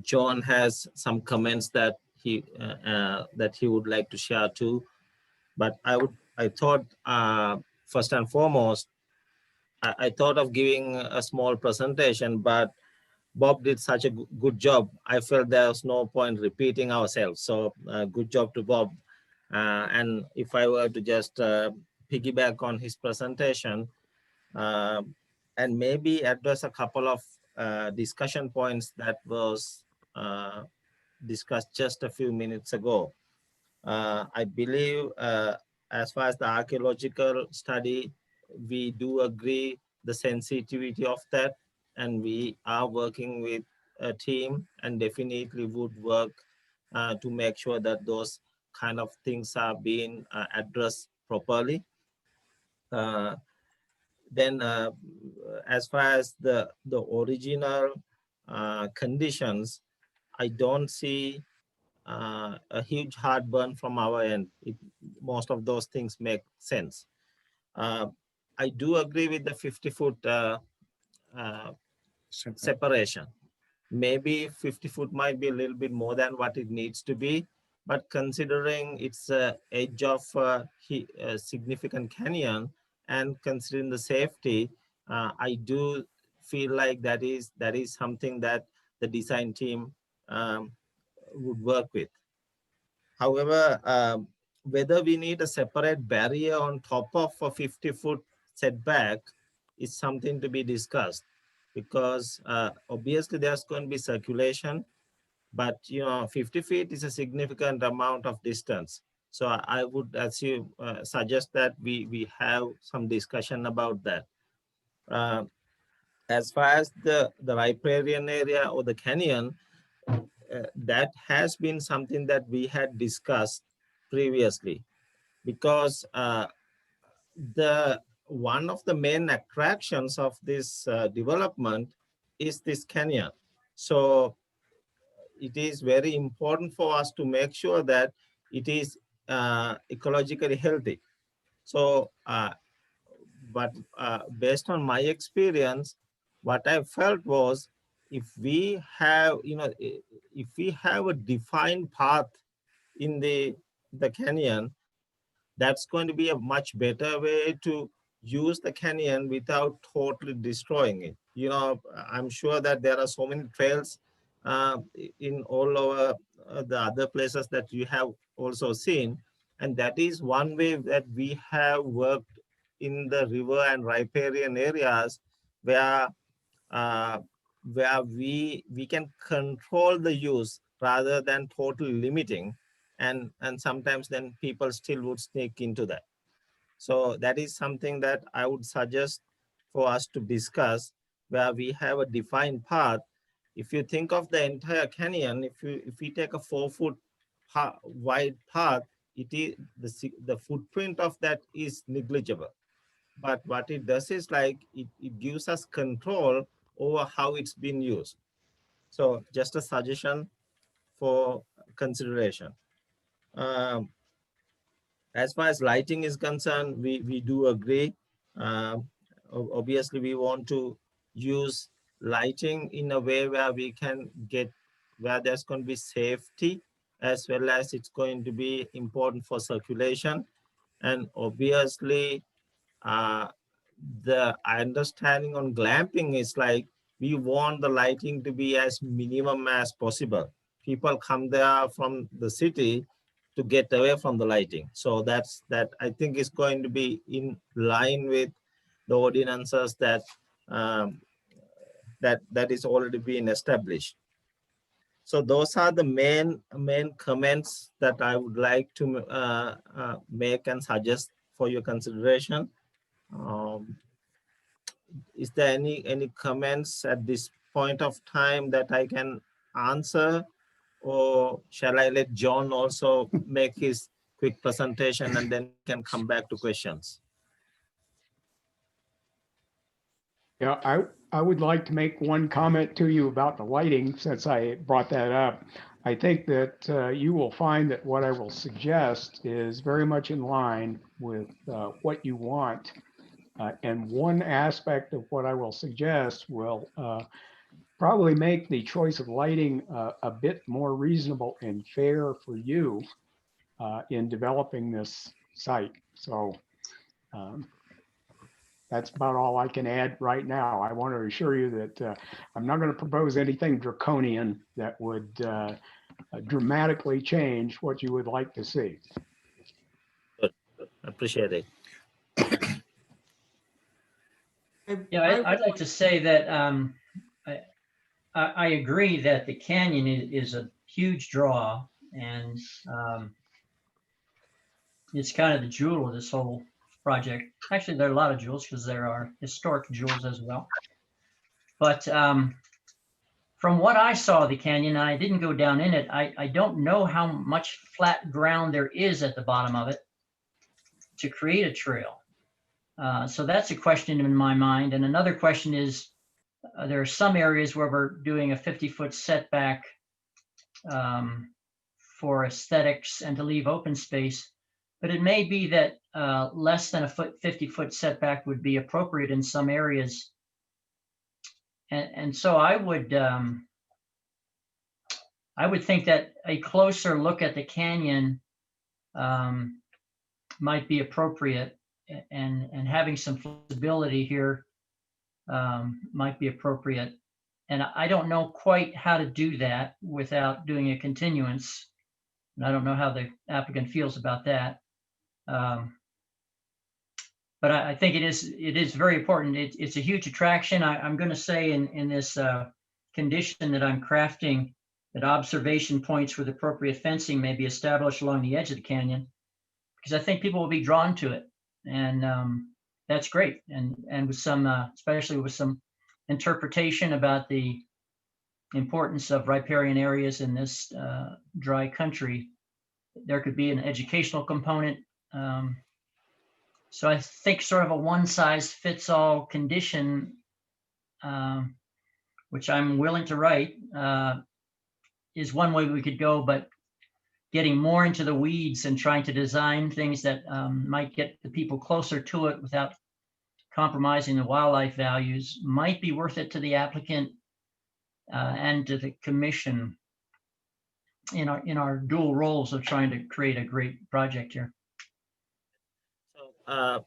John has some comments that he would like to share too, but I thought first and foremost, I thought of giving a small presentation, but Bob did such a good job. I felt there was no point repeating ourselves. So good job to Bob. And if I were to just piggyback on his presentation and maybe address a couple of discussion points that was discussed just a few minutes ago. I believe as far as the archaeological study, we do agree the sensitivity of that, and we are working with a team and definitely would work to make sure that those kind of things are being addressed properly. Then as far as the original conditions, I don't see a huge heartburn from our end. Most of those things make sense. I do agree with the 50-foot separation. Maybe 50 foot might be a little bit more than what it needs to be, but considering it's edge of a significant canyon and considering the safety, I do feel like that is something that the design team would work with. However, whether we need a separate barrier on top of a 50-foot setback is something to be discussed, because obviously there's going to be circulation, but 50 feet is a significant amount of distance. So I would assume, suggest that we have some discussion about that. As far as the riparian area or the canyon, that has been something that we had discussed previously, because one of the main attractions of this development is this canyon. So it is very important for us to make sure that it is ecologically healthy. So, but based on my experience, what I felt was, if we have, if we have a defined path in the canyon, that's going to be a much better way to use the canyon without totally destroying it. I'm sure that there are so many trails in all over the other places that you have also seen. And that is one way that we have worked in the river and riparian areas where we can control the use rather than totally limiting. And sometimes then people still would sneak into that. So that is something that I would suggest for us to discuss, where we have a defined path. If you think of the entire canyon, if we take a 4-foot wide path, it is the footprint of that is negligible. But what it does is, like, it gives us control over how it's been used. So just a suggestion for consideration. Um, as far as lighting is concerned, we do agree. Obviously, we want to use lighting in a way where we can get, where there's going to be safety, as well as it's going to be important for circulation. And obviously, the understanding on glamping is like, we want the lighting to be as minimum as possible. People come there from the city to get away from the lighting. So that I think is going to be in line with the ordinances that that is already being established. So those are the main comments that I would like to make and suggest for your consideration. Is there any comments at this point of time that I can answer, or shall I let John also make his quick presentation and then can come back to questions? Yeah, I would like to make one comment to you about the lighting, since I brought that up. I think that you will find that what I will suggest is very much in line with what you want. And one aspect of what I will suggest will probably make the choice of lighting a bit more reasonable and fair for you in developing this site. So that's about all I can add right now. I want to assure you that I'm not going to propose anything draconian that would dramatically change what you would like to see. Good. Appreciate it. Yeah, I'd like to say that I agree that the canyon is a huge draw, and it's kind of the jewel of this whole project. Actually, there are a lot of jewels because there are historic jewels as well. But from what I saw of the canyon, I didn't go down in it. I don't know how much flat ground there is at the bottom of it to create a trail. So that's a question in my mind. And another question is, there are some areas where we're doing a 50-foot setback for aesthetics and to leave open space. But it may be that less than a 50-foot setback would be appropriate in some areas. And so I would think that a closer look at the canyon might be appropriate, and having some flexibility here might be appropriate. And I don't know quite how to do that without doing a continuance. And I don't know how the applicant feels about that. But I think it is very important. It's a huge attraction. I'm going to say in this condition that I'm crafting, that observation points with appropriate fencing may be established along the edge of the canyon, because I think people will be drawn to it, and that's great. And with some, especially with some interpretation about the importance of riparian areas in this dry country, there could be an educational component. So I think sort of a one-size-fits-all condition, which I'm willing to write, is one way we could go, but getting more into the weeds and trying to design things that might get the people closer to it without compromising the wildlife values might be worth it to the applicant and to the commission in our dual roles of trying to create a great project here.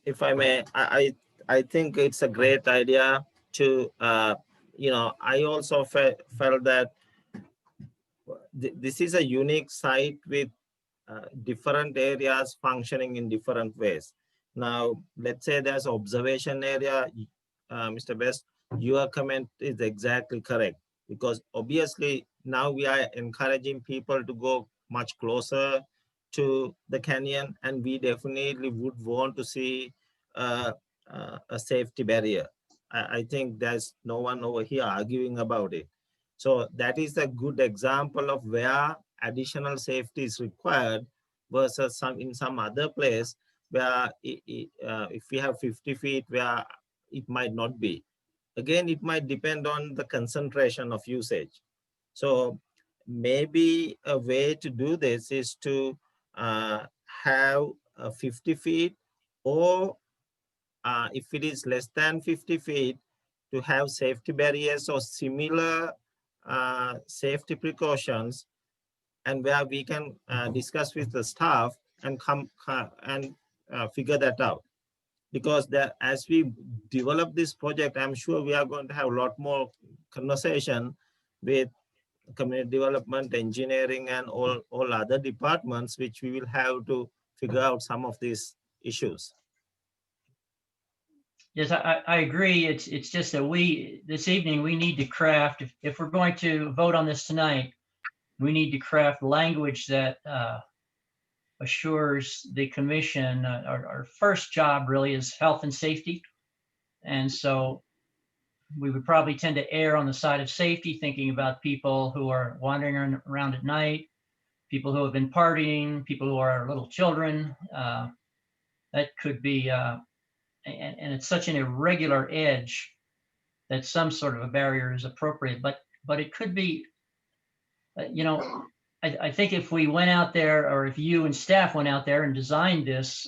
If I may, I think it's a great idea to, I also felt that this is a unique site with different areas functioning in different ways. Now, let's say there's observation area, Mr. Best, your comment is exactly correct, because obviously now we are encouraging people to go much closer to the canyon, and we definitely would want to see a safety barrier. I think there's no one over here arguing about it. So that is a good example of where additional safety is required versus in some other place where if we have 50 feet where it might not be. Again, it might depend on the concentration of usage. So maybe a way to do this is to have 50 feet, or if it is less than 50 feet, to have safety barriers or similar safety precautions, and where we can discuss with the staff and figure that out. Because as we develop this project, I'm sure we are going to have a lot more conversation with community development, engineering, and all other departments, which we will have to figure out some of these issues. Yes, I agree. It's just that this evening, we need to craft, if we're going to vote on this tonight, we need to craft language that assures the commission, our first job really is health and safety. And so we would probably tend to err on the side of safety, thinking about people who are wandering around at night, people who have been partying, people who are little children. That could be, and it's such an irregular edge that some sort of a barrier is appropriate, but it could be, I think if we went out there, or if you and staff went out there and designed this,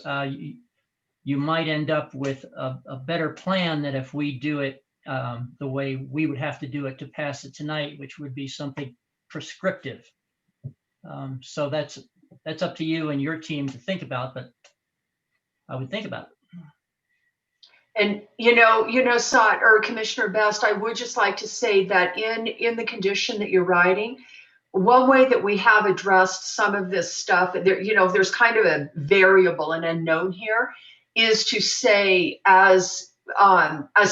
you might end up with a better plan than if we do it the way we would have to do it to pass it tonight, which would be something prescriptive. So that's up to you and your team to think about, but I would think about it. And Sot or Commissioner Best, I would just like to say that in the condition that you're writing, one way that we have addressed some of this stuff, there's kind of a variable and unknown here, is to say as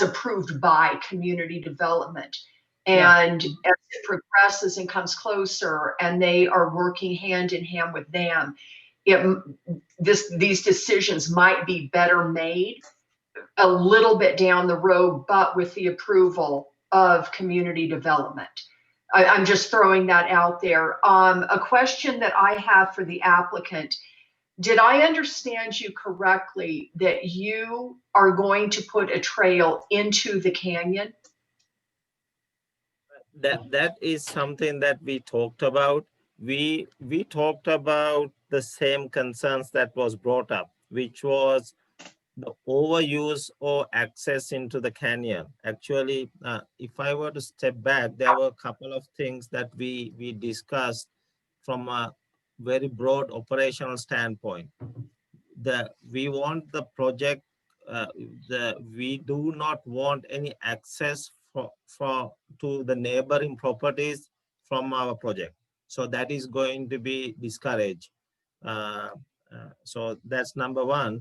approved by community development. And as it progresses and comes closer and they are working hand in hand with them, these decisions might be better made a little bit down the road, but with the approval of community development. I'm just throwing that out there. A question that I have for the applicant: did I understand you correctly that you are going to put a trail into the canyon? That is something that we talked about. We talked about the same concerns that was brought up, which was the overuse or access into the canyon. Actually, if I were to step back, there were a couple of things that we discussed from a very broad operational standpoint. We want the project, we do not want any access to the neighboring properties from our project. So that is going to be discouraged. So that's number one.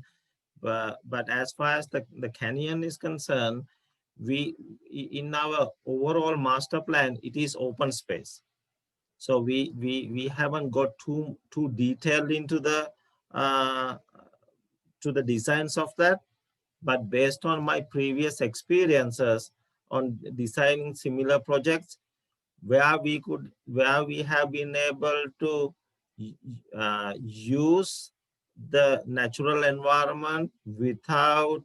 But as far as the canyon is concerned, in our overall master plan, it is open space. So we haven't got too detailed into the designs of that. But based on my previous experiences on designing similar projects, where we have been able to use the natural environment without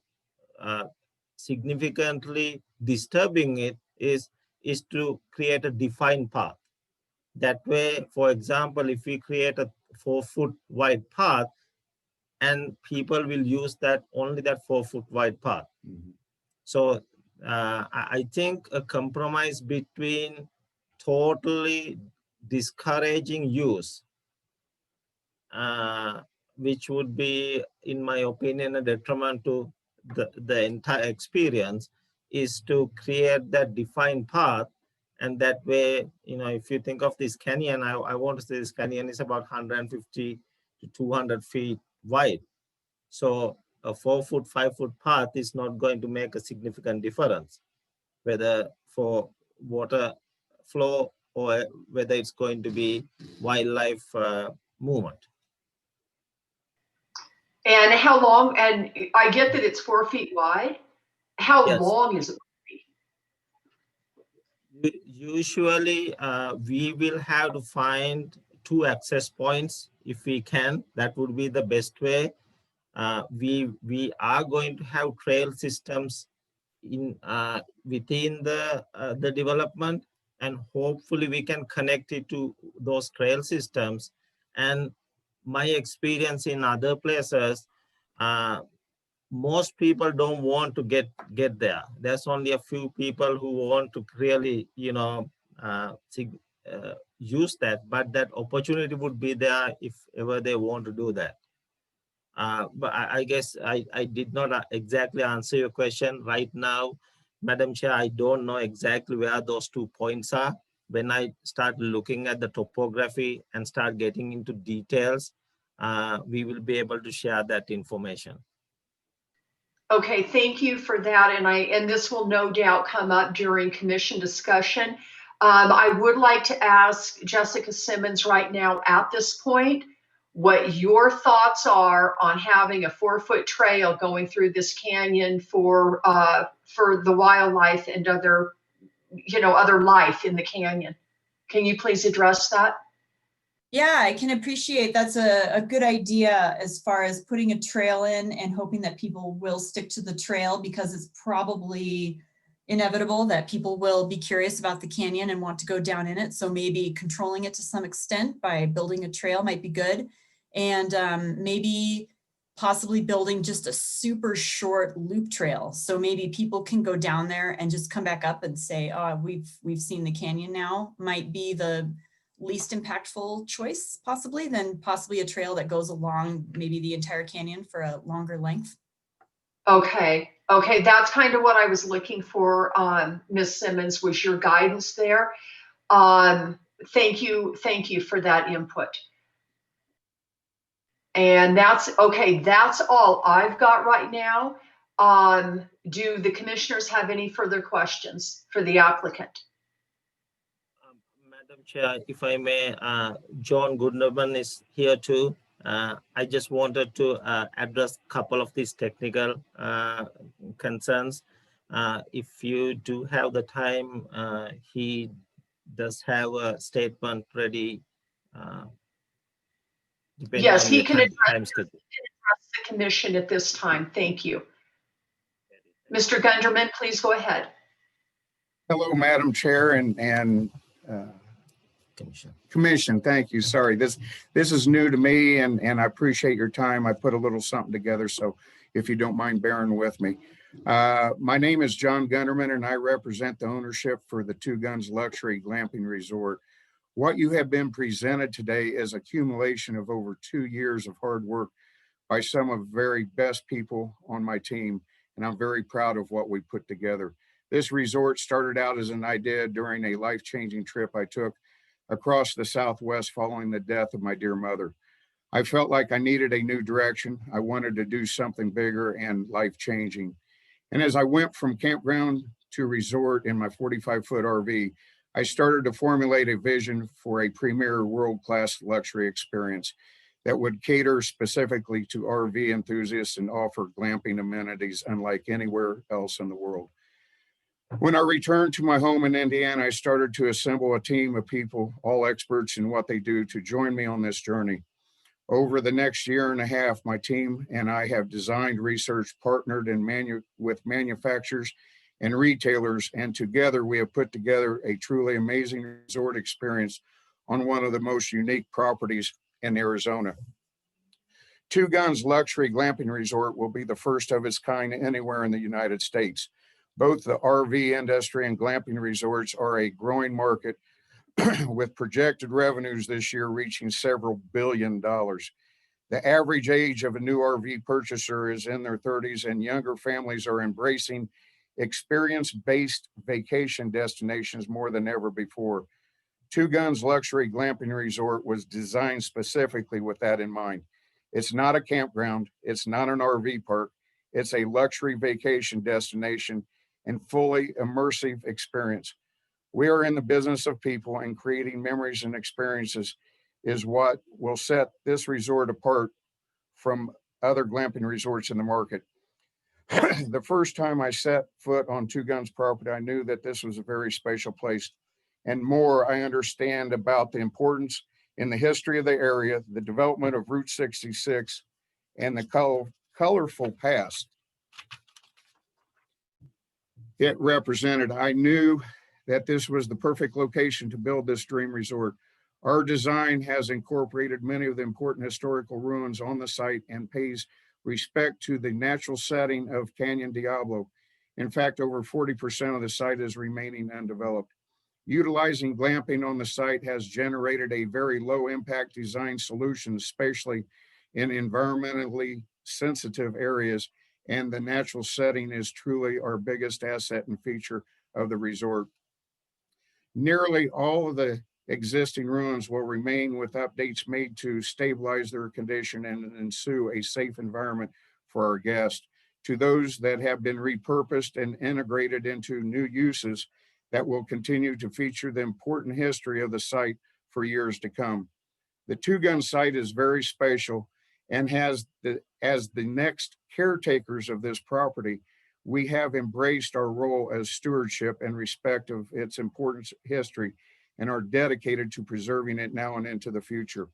significantly disturbing it, is to create a defined path. That way, for example, if we create a 4-foot wide path, and people will use only that 4-foot wide path. Mm-hmm. So I think a compromise between totally discouraging use, which would be, in my opinion, a detriment to the entire experience, is to create that defined path. And that way, if you think of this canyon, I want to say this canyon is about 150 to 200 feet wide. So a 4-foot, 5-foot path is not going to make a significant difference, whether for water flow or whether it's going to be wildlife movement. And how long? And I get that it's 4 feet wide. How long is it? Usually, we will have to find 2 access points if we can. That would be the best way. We are going to have trail systems within the development, and hopefully we can connect it to those trail systems. And my experience in other places, most people don't want to get there. There's only a few people who want to really, use that, but that opportunity would be there if ever they want to do that. But I guess I did not exactly answer your question right now, Madam Chair. I don't know exactly where those 2 points are. When I start looking at the topography and start getting into details, we will be able to share that information. Okay, thank you for that. And this will no doubt come up during commission discussion. I would like to ask Jessica Simmons right now at this point, what your thoughts are on having a 4-foot trail going through this canyon for the wildlife and other life in the canyon. Can you please address that? Yeah, I can appreciate that's a good idea as far as putting a trail in and hoping that people will stick to the trail, because it's probably inevitable that people will be curious about the canyon and want to go down in it. So maybe controlling it to some extent by building a trail might be good. And maybe possibly building just a super short loop trail. So maybe people can go down there and just come back up and say, oh, we've seen the canyon now. Might be the least impactful choice possibly, than possibly a trail that goes along maybe the entire canyon for a longer length. Okay, that's kind of what I was looking for, Ms. Simmons, was your guidance there. Thank you for that input. And that's all I've got right now. Do the commissioners have any further questions for the applicant? Madam Chair, if I may, John Goodman is here too. I just wanted to address a couple of these technical concerns. If you do have the time, he does have a statement ready. Yes, he can address the commission at this time. Thank you. Mr. Gunderman, please go ahead. Hello, Madam Chair and Commission. Thank you. Sorry, this is new to me, and I appreciate your time. I put a little something together, so if you don't mind bearing with me. My name is John Gunderman, and I represent the ownership for the Two Guns Luxury Glamping Resort. What you have been presented today is accumulation of over 2 years of hard work by some of the very best people on my team, and I'm very proud of what we put together. This resort started out as an idea during a life-changing trip I took across the Southwest following the death of my dear mother. I felt like I needed a new direction. I wanted to do something bigger and life-changing. And as I went from campground to resort in my 45-foot RV, I started to formulate a vision for a premier world-class luxury experience that would cater specifically to RV enthusiasts and offer glamping amenities unlike anywhere else in the world. When I returned to my home in Indiana, I started to assemble a team of people, all experts in what they do, to join me on this journey. Over the next year and a half, my team and I have designed, researched, partnered with manufacturers and retailers, and together we have put together a truly amazing resort experience on one of the most unique properties in Arizona. Two Guns Luxury Glamping Resort will be the first of its kind anywhere in the United States. Both the RV industry and glamping resorts are a growing market with projected revenues this year reaching several $billions. The average age of a new RV purchaser is in their 30s, and younger families are embracing experience-based vacation destinations more than ever before. Two Guns Luxury Glamping Resort was designed specifically with that in mind. It's not a campground. It's not an RV park. It's a luxury vacation destination and fully immersive experience. We are in the business of people, and creating memories and experiences is what will set this resort apart from other glamping resorts in the market. The first time I set foot on Two Guns property, I knew that this was a very special place. And more I understand about the importance in the history of the area, the development of Route 66, and the colorful past it represented. I knew that this was the perfect location to build this dream resort. Our design has incorporated many of the important historical ruins on the site and pays respect to the natural setting of Canyon Diablo. In fact, over 40% of the site is remaining undeveloped. Utilizing glamping on the site has generated a very low impact design solution, especially in environmentally sensitive areas, and the natural setting is truly our biggest asset and feature of the resort. Nearly all of the existing ruins will remain with updates made to stabilize their condition and ensue a safe environment for our guests. To those that have been repurposed and integrated into new uses that will continue to feature the important history of the site for years to come. The Two Gun site is very special and as the next caretakers of this property, we have embraced our role as stewardship and respect of its important history and are dedicated to preserving it now and into the future.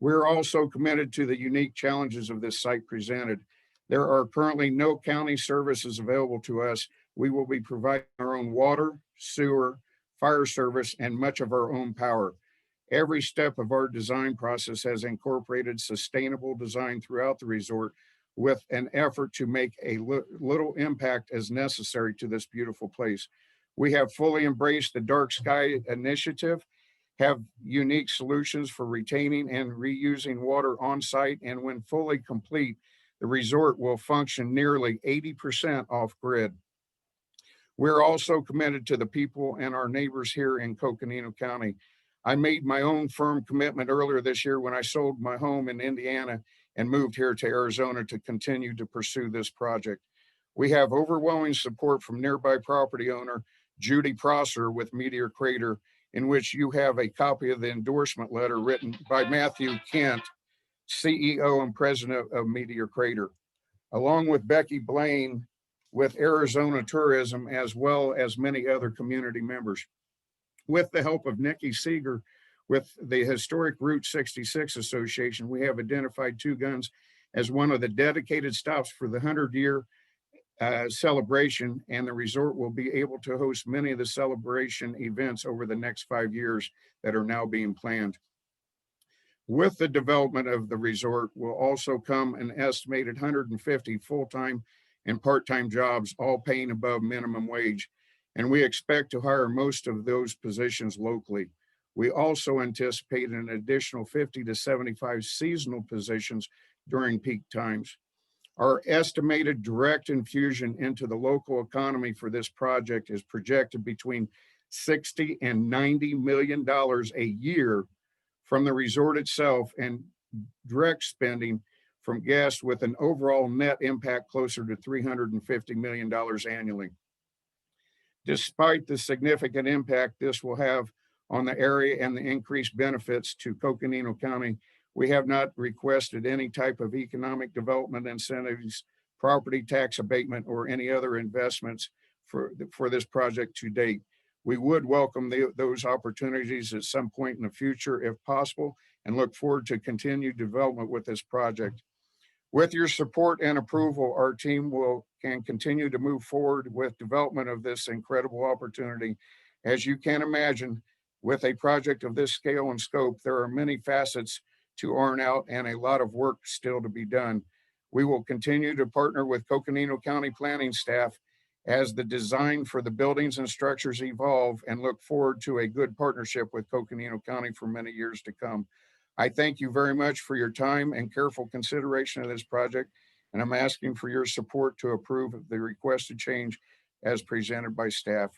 We're also committed to the unique challenges of this site presented. There are currently no county services available to us. We will be providing our own water, sewer, fire service, and much of our own power. Every step of our design process has incorporated sustainable design throughout the resort with an effort to make a little impact as necessary to this beautiful place. We have fully embraced the Dark Sky Initiative, have unique solutions for retaining and reusing water on site, and when fully complete, the resort will function nearly 80% off grid. We're also committed to the people and our neighbors here in Coconino County. I made my own firm commitment earlier this year when I sold my home in Indiana and moved here to Arizona to continue to pursue this project. We have overwhelming support from nearby property owner Judy Prosser with Meteor Crater, in which you have a copy of the endorsement letter written by Matthew Kent, CEO and president of Meteor Crater, along with Becky Blaine with Arizona Tourism, as well as many other community members. With the help of Nikki Seeger with the Historic Route 66 Association, we have identified Two Guns as one of the dedicated stops for the 100-year celebration, and the resort will be able to host many of the celebration events over the next 5 years that are now being planned. With the development of the resort will also come an estimated 150 full-time and part-time jobs, all paying above minimum wage. And we expect to hire most of those positions locally. We also anticipate an additional 50 to 75 seasonal positions during peak times. Our estimated direct infusion into the local economy for this project is projected between $60 and $90 million a year from the resort itself and direct spending from guests, with an overall net impact closer to $350 million annually. Despite the significant impact this will have on the area and the increased benefits to Coconino County, we have not requested any type of economic development incentives, property tax abatement, or any other investments for this project to date. We would welcome those opportunities at some point in the future if possible, and look forward to continued development with this project. With your support and approval, our team can continue to move forward with development of this incredible opportunity. As you can imagine, with a project of this scale and scope, there are many facets to iron out and a lot of work still to be done. We will continue to partner with Coconino County planning staff as the design for the buildings and structures evolve, and look forward to a good partnership with Coconino County for many years to come. I thank you very much for your time and careful consideration of this project, and I'm asking for your support to approve of the requested change as presented by staff.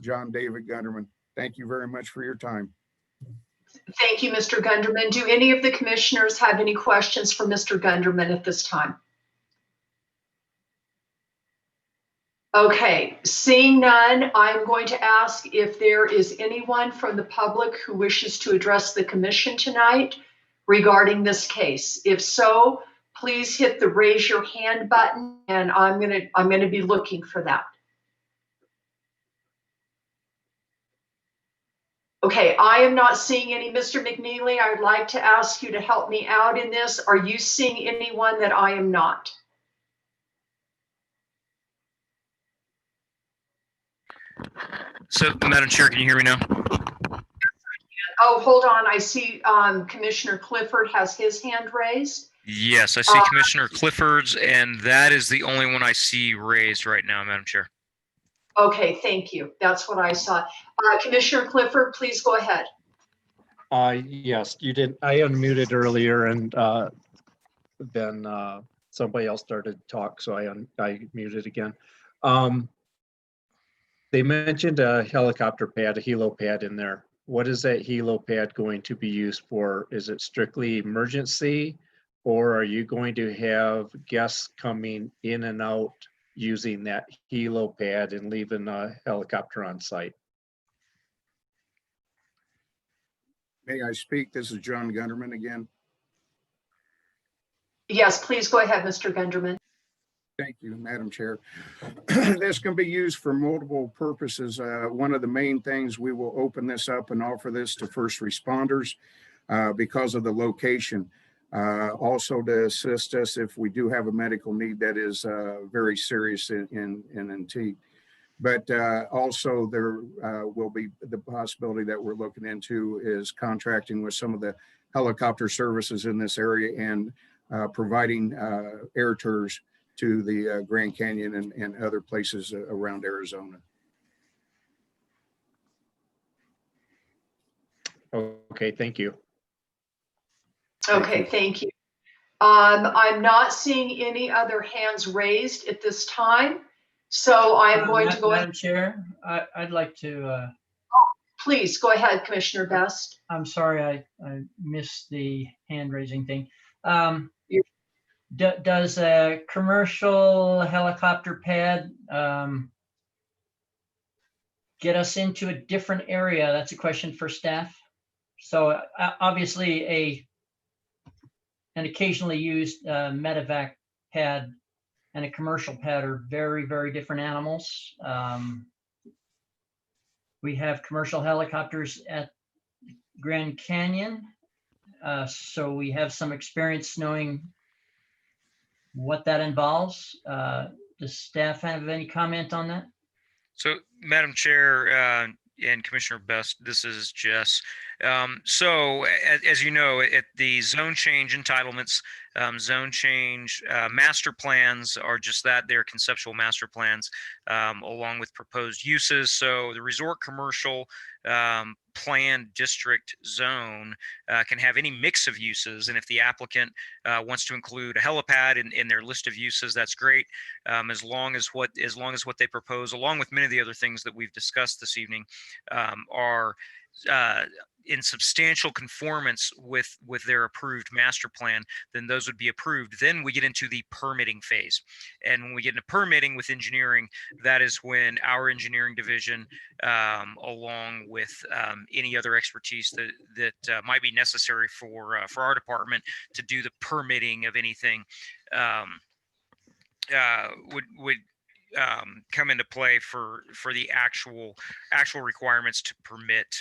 John David Gunderman, thank you very much for your time. Thank you, Mr. Gunderman. Do any of the commissioners have any questions for Mr. Gunderman at this time? Okay, seeing none, I'm going to ask if there is anyone from the public who wishes to address the commission tonight regarding this case. If so, please hit the raise your hand button, and I'm gonna be looking for that. Okay, I am not seeing any. Mr. McNeely, I would like to ask you to help me out in this. Are you seeing anyone that I am not? So, Madam Chair, can you hear me now? Oh, hold on. I see Commissioner Clifford has his hand raised. Yes, I see Commissioner Clifford's, and that is the only one I see raised right now, Madam Chair. Okay, thank you. That's what I saw. Commissioner Clifford, please go ahead. Yes, you did. I unmuted earlier and then somebody else started to talk, so I muted again. They mentioned a helicopter pad, a helo pad in there. What is that helo pad going to be used for? Is it strictly emergency, or are you going to have guests coming in and out using that helo pad and leaving a helicopter on site? May I speak? This is John Gunderman again. Yes, please go ahead, Mr. Gunderman. Thank you, Madam Chair. This can be used for multiple purposes. One of the main things, we will open this up and offer this to first responders because of the location. Also to assist us if we do have a medical need that is very serious in Antique. But also there will be the possibility that we're looking into is contracting with some of the helicopter services in this area and providing air tours to the Grand Canyon and other places around Arizona. Okay, thank you. Okay, thank you. I'm not seeing any other hands raised at this time. So I'm going to go ahead. Madam Chair, I'd like to. Please go ahead, Commissioner Best. I'm sorry, I missed the hand raising thing. Does a commercial helicopter pad get us into a different area? That's a question for staff. So obviously an occasionally used medevac pad and a commercial pad are very, very different animals. We have commercial helicopters at Grand Canyon. So we have some experience knowing what that involves. Does staff have any comment on that? So, Madam Chair and Commissioner Best, this is Jess. So, as you know, at the zone change entitlements, zone change master plans are just that. They're conceptual master plans along with proposed uses. So the resort commercial planned district zone can have any mix of uses. And if the applicant wants to include a helipad in their list of uses, that's great. As long as what they propose, along with many of the other things that we've discussed this evening, are in substantial conformance with their approved master plan, then those would be approved. Then we get into the permitting phase. And when we get into permitting with engineering, that is when our engineering division, along with any other expertise that might be necessary for our department to do the permitting of anything, would come into play for the actual requirements to permit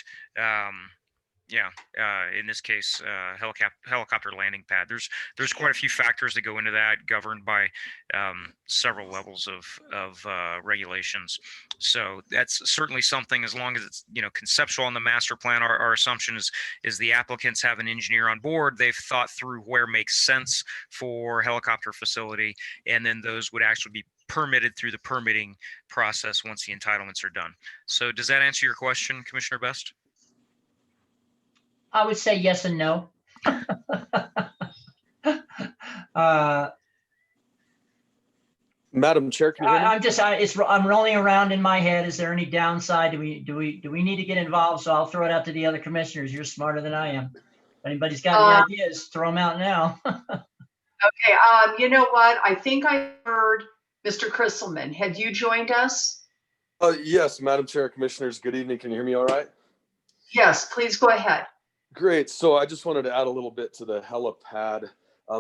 in this case, helicopter landing pad. There's quite a few factors that go into that, governed by several levels of regulations. So that's certainly something. As long as it's conceptual on the master plan, our assumption is the applicants have an engineer on board. They've thought through where makes sense for helicopter facility, and then those would actually be permitted through the permitting process once the entitlements are done. So does that answer your question, Commissioner Best? I would say yes and no. Madam Chair, can you hear me? I'm rolling around in my head. Is there any downside? Do we need to get involved? So I'll throw it out to the other commissioners. You're smarter than I am. If anybody's got any ideas, throw them out now. Okay. You know what? I think I heard Mr. Krisselman. Have you joined us? Yes, Madam Chair, Commissioners. Good evening. Can you hear me all right? Yes, please go ahead. Great. So I just wanted to add a little bit to the helipad.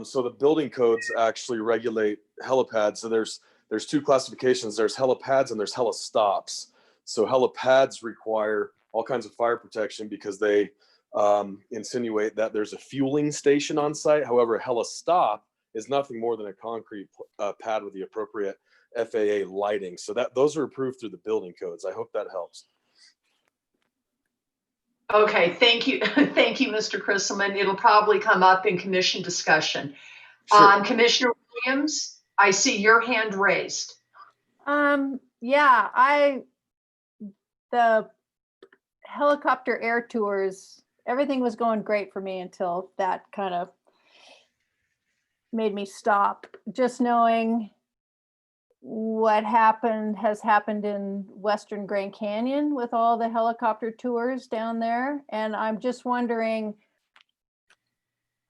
So the building codes actually regulate helipads. So there's two classifications. There's helipads and there's helistops. So helipads require all kinds of fire protection because they insinuate that there's a fueling station on site. However, a helistop is nothing more than a concrete pad with the appropriate FAA lighting. So those are approved through the building codes. I hope that helps. Okay, thank you. Thank you, Mr. Chrisselman. It'll probably come up in commission discussion. Sure. Commissioner Williams, I see your hand raised. Yeah, the helicopter air tours, everything was going great for me until that kind of made me stop. Just knowing what has happened in Western Grand Canyon with all the helicopter tours down there. And I'm just wondering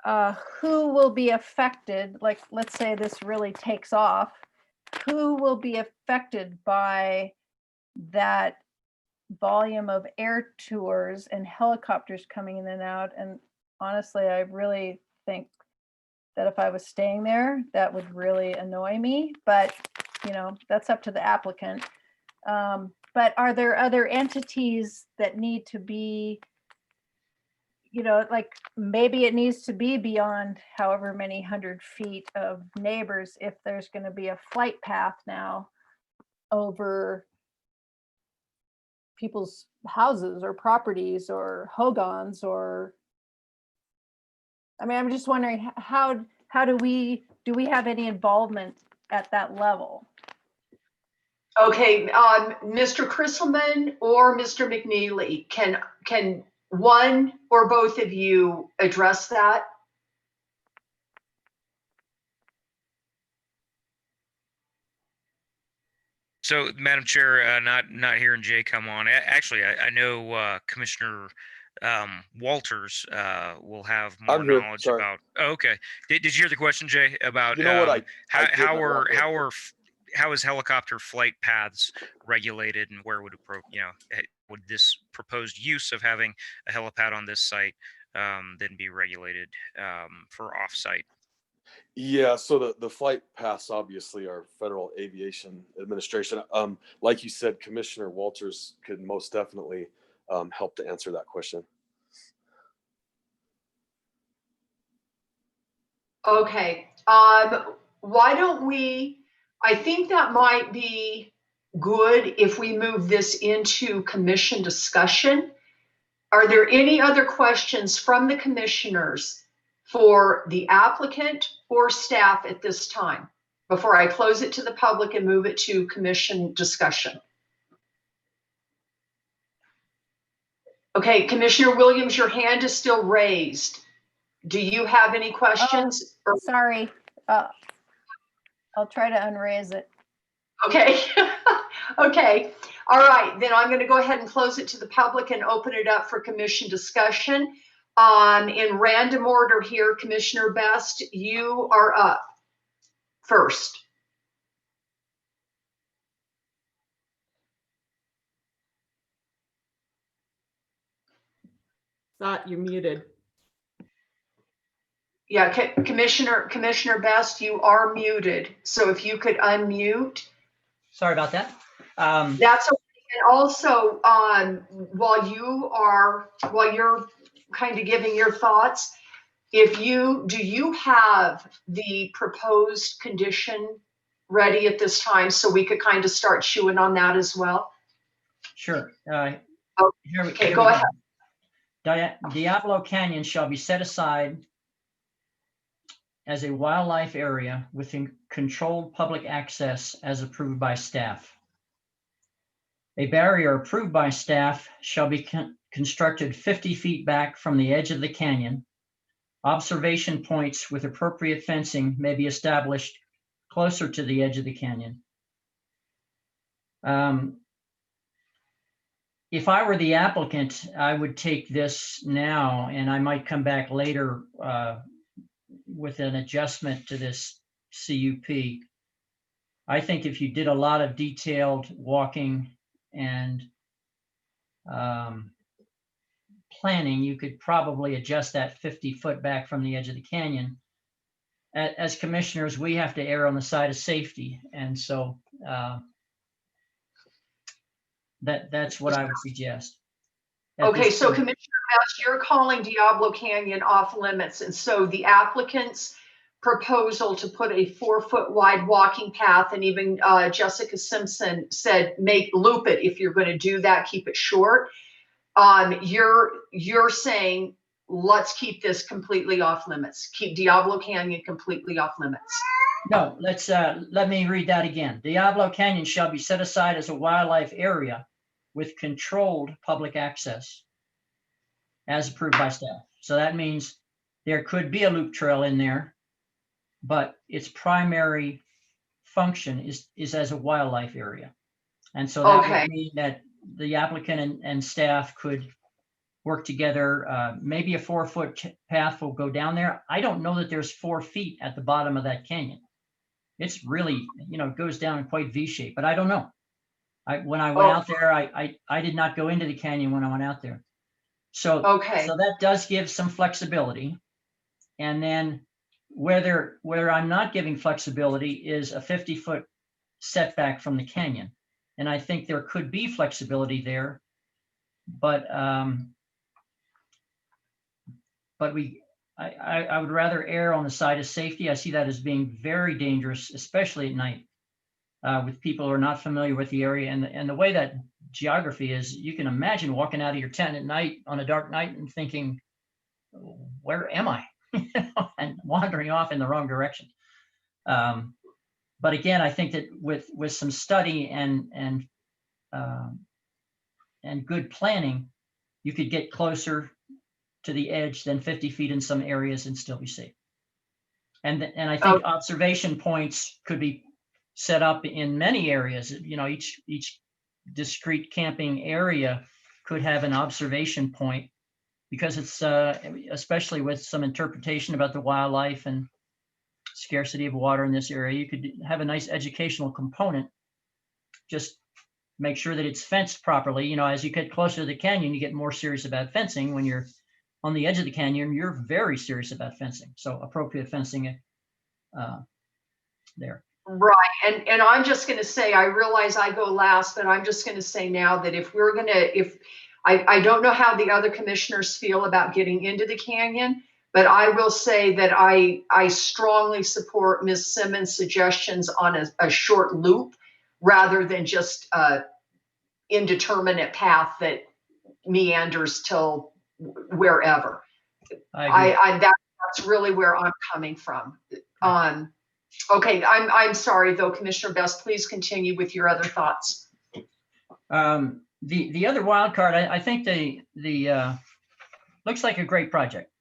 who will be affected. Like, let's say this really takes off, who will be affected by that volume of air tours and helicopters coming in and out? And honestly, I really think that if I was staying there, that would really annoy me, but you know, that's up to the applicant. But are there other entities that need to be, you know, like maybe it needs to be beyond however many 100 feet of neighbors if there's going to be a flight path now over people's houses or properties or hogans, or I mean, I'm just wondering how do we have any involvement at that level? Okay, Mr. Chrisselman or Mr. McNeely, can one or both of you address that? So, Madam Chair, not hearing Jay come on. Actually, I know Commissioner Walters will have more knowledge sorry. about. Oh, okay. Did you hear the question, Jay? About You know what? how is helicopter flight paths regulated, and where would would this proposed use of having a helipad on this site then be regulated for off-site? Yeah, so the flight paths obviously are Federal Aviation Administration. Like you said, Commissioner Walters could most definitely help to answer that question. Okay, why don't we, I think that might be good if we move this into commission discussion. Are there any other questions from the commissioners for the applicant or staff at this time before I close it to the public and move it to commission discussion? Okay, Commissioner Williams, your hand is still raised. Do you have any questions? Sorry, I'll try to unraise it. Okay. Okay. All right. Then I'm going to go ahead and close it to the public and open it up for commission discussion. In random order here, Commissioner Best, you are up first. Thought you're muted. Yeah, Commissioner Best, you are muted. So if you could unmute. Sorry about that. That's okay. And also, while you're kind of giving your thoughts, do you have the proposed condition ready at this time so we could kind of start chewing on that as well? Sure. Okay, go ahead. Diablo Canyon shall be set aside as a wildlife area within controlled public access as approved by staff. A barrier approved by staff shall be constructed 50 feet back from the edge of the canyon. Observation points with appropriate fencing may be established closer to the edge of the canyon. If I were the applicant, I would take this now, and I might come back later with an adjustment to this CUP. I think if you did a lot of detailed walking and planning, you could probably adjust that 50 foot back from the edge of the canyon. As commissioners, we have to err on the side of safety. And so that's what I would suggest. Okay, so Commissioner Best, you're calling Diablo Canyon off limits. And so the applicant's proposal to put a 4-foot wide walking path, and even Jessica Simpson said, loop it if you're going to do that, keep it short. You're saying, let's keep this completely off limits. Keep Diablo Canyon completely off limits. No, let me read that again. Diablo Canyon shall be set aside as a wildlife area with controlled public access as approved by staff. So that means there could be a loop trail in there, but its primary function is as a wildlife area. And so that would mean that the applicant and staff could work together. Maybe a 4-foot path will go down there. I don't know that there's 4 feet at the bottom of that canyon. It's really, it goes down in quite V-shape, but I don't know. When I went out there, I did not go into the canyon when I went out there. So that does give some flexibility. And then where I'm not giving flexibility is a 50-foot setback from the canyon. And I think there could be flexibility there, but I would rather err on the side of safety. I see that as being very dangerous, especially at night, with people who are not familiar with the area and the way that geography is. You can imagine walking out of your tent at night on a dark night and thinking, where am I? And wandering off in the wrong direction. But again, I think that with some study and good planning, you could get closer to the edge than 50 feet in some areas and still be safe. And I think observation points could be set up in many areas. Each discrete camping area could have an observation point, because it's especially with some interpretation about the wildlife and scarcity of water in this area, you could have a nice educational component. Just make sure that it's fenced properly. As you get closer to the canyon, you get more serious about fencing. When you're on the edge of the canyon, you're very serious about fencing. So appropriate fencing there. Right. And I'm just going to say, I realize I go last, but I'm just going to say now that I don't know how the other commissioners feel about getting into the canyon, but I will say that I strongly support Ms. Simmons' suggestions on a short loop rather than just an indeterminate path that meanders till wherever. That's really where I'm coming from. Okay, I'm sorry though, Commissioner Best, please continue with your other thoughts. The other wild card, I think the looks like a great project.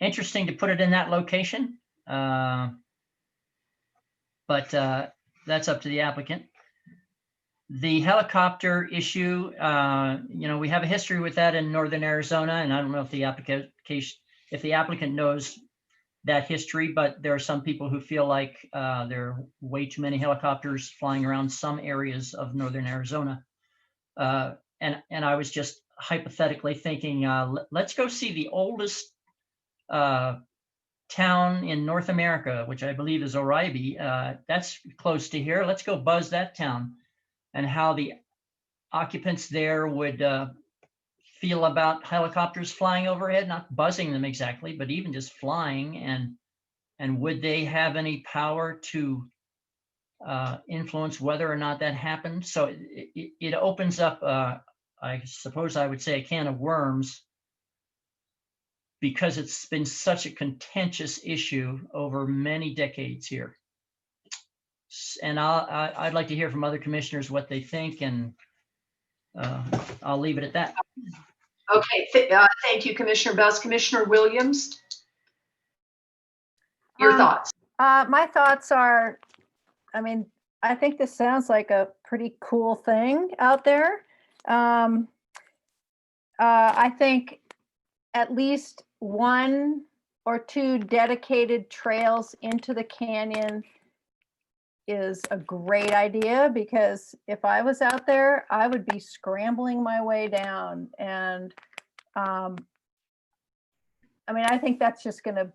Interesting to put it in that location, but that's up to the applicant. The helicopter issue, we have a history with that in northern Arizona, and I don't know if the applicant knows that history, but there are some people who feel like there are way too many helicopters flying around some areas of northern Arizona. And I was just hypothetically thinking, let's go see the oldest town in North America, which I believe is Oribe. That's close to here. Let's go buzz that town, and how the occupants there would feel about helicopters flying overhead, not buzzing them exactly, but even just flying, and would they have any power to influence whether or not that happened? So it opens up, I suppose I would say, a can of worms, because it's been such a contentious issue over many decades here. And I'd like to hear from other commissioners what they think, and I'll leave it at that. Okay, thank you, Commissioner Best. Commissioner Williams, your thoughts? My thoughts are, I think this sounds like a pretty cool thing out there. I think at least 1 or 2 dedicated trails into the canyon is a great idea, because if I was out there, I would be scrambling my way down. And I think that's just going to,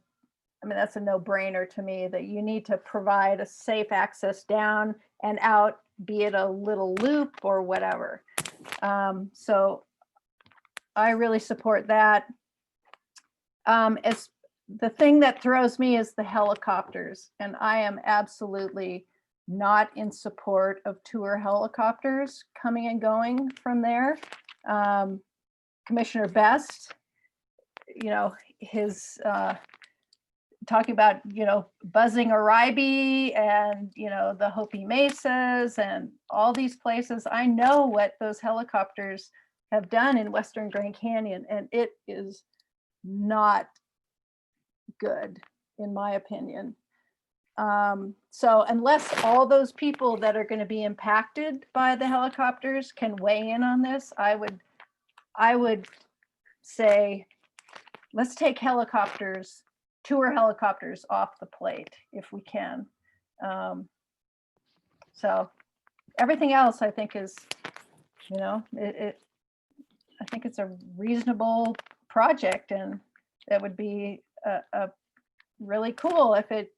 that's a no-brainer to me, that you need to provide a safe access down and out, be it a little loop or whatever. So I really support that. As the thing that throws me is the helicopters, and I am absolutely not in support of tour helicopters coming and going from there. Commissioner Best, you know, his talking about, you know, buzzing Aribe and, you know, the Hopi Mesas and all these places. I know what those helicopters have done in Western Grand Canyon, and it is not good, in my opinion. So unless all those people that are going to be impacted by the helicopters can weigh in on this, I would say, let's take helicopters, tour helicopters off the plate if we can. So everything else I think is, you know, I think it's a reasonable project, and it would be a really cool if it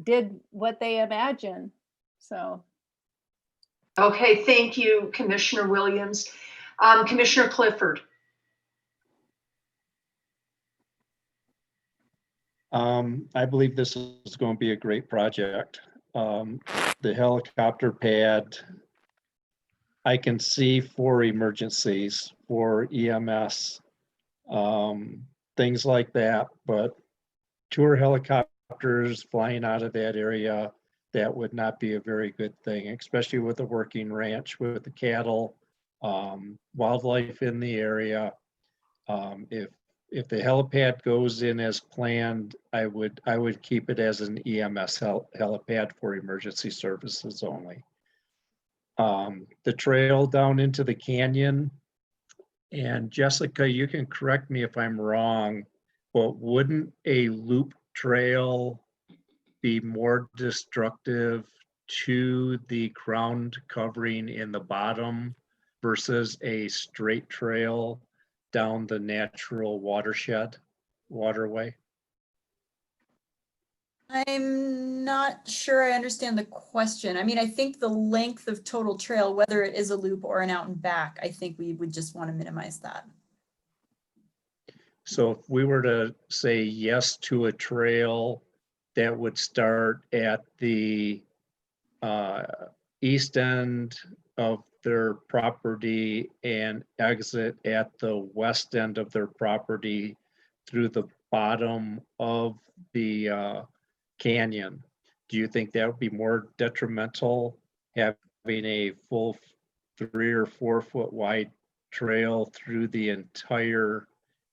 did what they imagine. So. Okay, thank you, Commissioner Williams. Commissioner Clifford. I believe this is going to be a great project. The helicopter pad, I can see for emergencies, for EMS, things like that, but tour helicopters flying out of that area, that would not be a very good thing, especially with a working ranch with the cattle, wildlife in the area. If the helipad goes in as planned, I would keep it as an EMS helipad for emergency services only. The trail down into the canyon, and Jessica, you can correct me if I'm wrong, but wouldn't a loop trail be more destructive to the ground covering in the bottom versus a straight trail down the natural waterway? I'm not sure I understand the question. I mean, I think the length of total trail, whether it is a loop or an out and back, I think we would just want to minimize that. So if we were to say yes to a trail that would start at the east end of their property and exit at the west end of their property through the bottom of the canyon, do you think that would be more detrimental, having a full 3 or 4 foot wide trail through the entire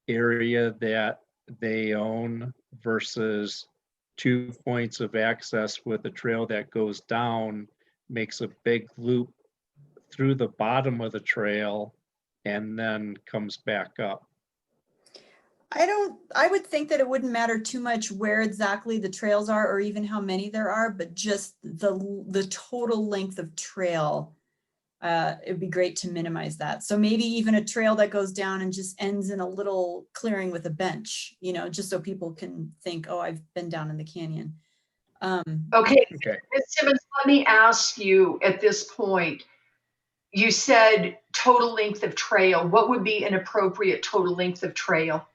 area that they own versus 2 points of access with a trail that goes down, makes a big loop through the bottom of the trail and then comes back up? I would think that it wouldn't matter too much where exactly the trails are or even how many there are, but just the total length of trail. It'd be great to minimize that. So maybe even a trail that goes down and just ends in a little clearing with a bench, you know, just so people can think, oh, I've been down in the canyon. Okay, Ms. Simmons, let me ask you at this point, you said total length of trail. What would be an appropriate total length of trail?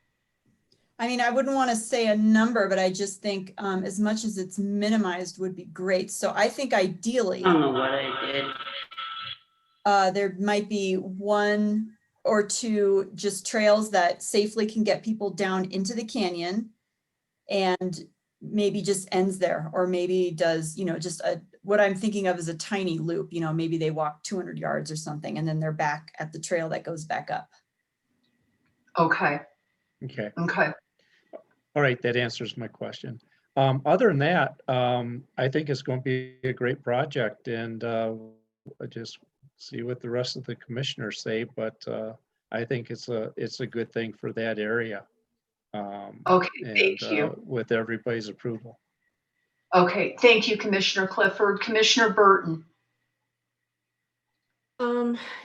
I mean, I wouldn't want to say a number, but I just think as much as it's minimized would be great. So I think ideally, I don't know what I did. There might be 1 or 2 just trails that safely can get people down into the canyon and maybe just ends there, or maybe does, you know, just what I'm thinking of is a tiny loop, you know, maybe they walk 200 yards or something and then they're back at the trail that goes back up. Okay. Okay. Okay. All right, that answers my question. Other than that, I think it's going to be a great project, and just see what the rest of the commissioners say. But I think it's a good thing for that area. Okay, thank you. With everybody's approval. Okay, thank you, Commissioner Clifford. Commissioner Burton.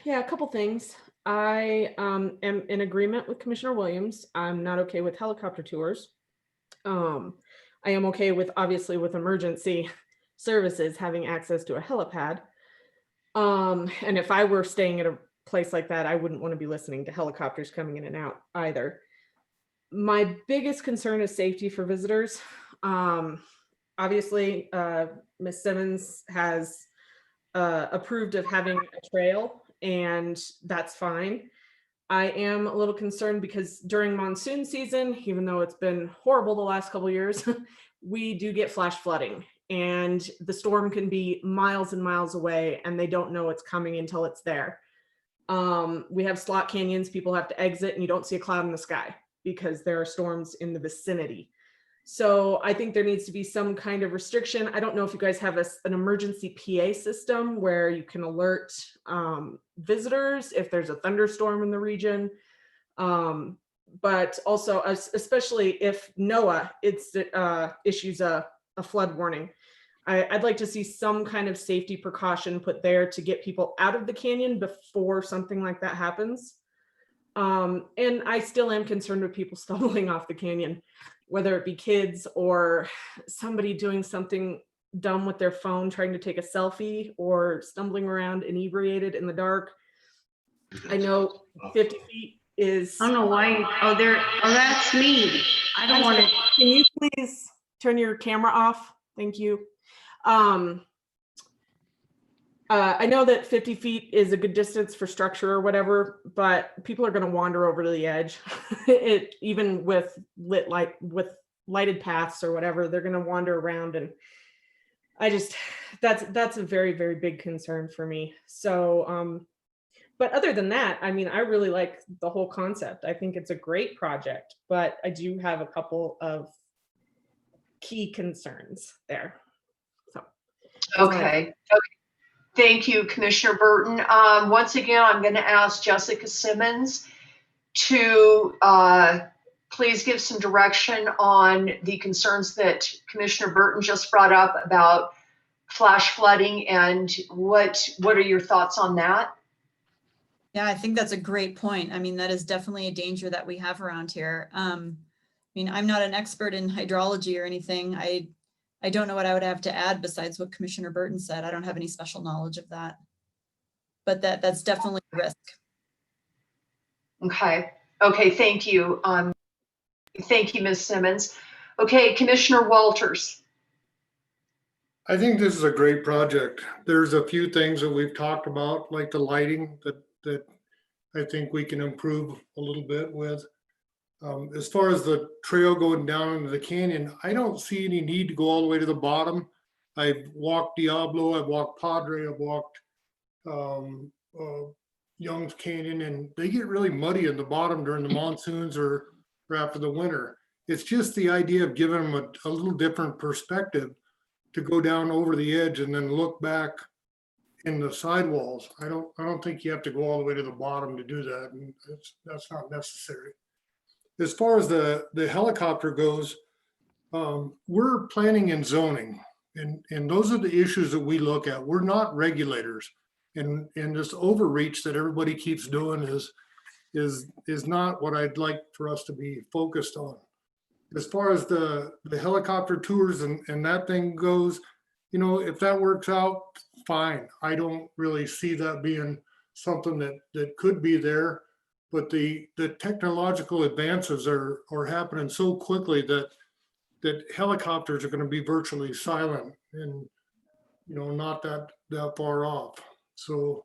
Yeah, a couple things. I am in agreement with Commissioner Williams. I'm not okay with helicopter tours. I am okay with, obviously, with emergency services having access to a helipad. And if I were staying at a place like that, I wouldn't want to be listening to helicopters coming in and out either. My biggest concern is safety for visitors. Obviously, Ms. Simmons has approved of having a trail, and that's fine. I am a little concerned because during monsoon season, even though it's been horrible the last couple of years, we do get flash flooding, and the storm can be miles and miles away, and they don't know it's coming until it's there. We have slot canyons, people have to exit, and you don't see a cloud in the sky because there are storms in the vicinity. So I think there needs to be some kind of restriction. I don't know if you guys have an emergency PA system where you can alert visitors if there's a thunderstorm in the region. But also, especially if NOAA issues a flood warning. I'd like to see some kind of safety precaution put there to get people out of the canyon before something like that happens. And I still am concerned with people stumbling off the canyon, whether it be kids or somebody doing something dumb with their phone, trying to take a selfie, or stumbling around inebriated in the dark. I know 50 feet is. I don't know why. Oh, that's me. I don't want to. Can you please turn your camera off? Thank you. I know that 50 feet is a good distance for structure or whatever, but people are going to wander over to the edge. Even with lighted paths or whatever, they're going to wander around, and that's a very, very big concern for me. So, but other than that, I mean, I really like the whole concept. I think it's a great project, but I do have a couple of key concerns there. So. Okay. Thank you, Commissioner Burton. Once again, I'm going to ask Jessica Simmons to please give some direction on the concerns that Commissioner Burton just brought up about flash flooding, and what are your thoughts on that? Yeah, I think that's a great point. I mean, that is definitely a danger that we have around here. I mean, I'm not an expert in hydrology or anything. I don't know what I would have to add besides what Commissioner Burton said. I don't have any special knowledge of that, but that's definitely a risk. Okay. Okay. Thank you. Thank you, Ms. Simmons. Okay, Commissioner Walters. I think this is a great project. There's a few things that we've talked about, like the lighting that I think we can improve a little bit with. As far as the trail going down into the canyon, I don't see any need to go all the way to the bottom. I've walked Diablo, I've walked Padre, I've walked Young's Canyon, and they get really muddy in the bottom during the monsoons or after the winter. It's just the idea of giving them a little different perspective to go down over the edge and then look back in the sidewalls. I don't think you have to go all the way to the bottom to do that, and that's not necessary. As far as the helicopter goes, we're planning and zoning, and those are the issues that we look at. We're not regulators, and this overreach that everybody keeps doing is not what I'd like for us to be focused on. As far as the helicopter tours and that thing goes, you know, if that works out, fine. I don't really see that being something that could be there. But the technological advances are happening so quickly that helicopters are going to be virtually silent and, you know, not that far off. So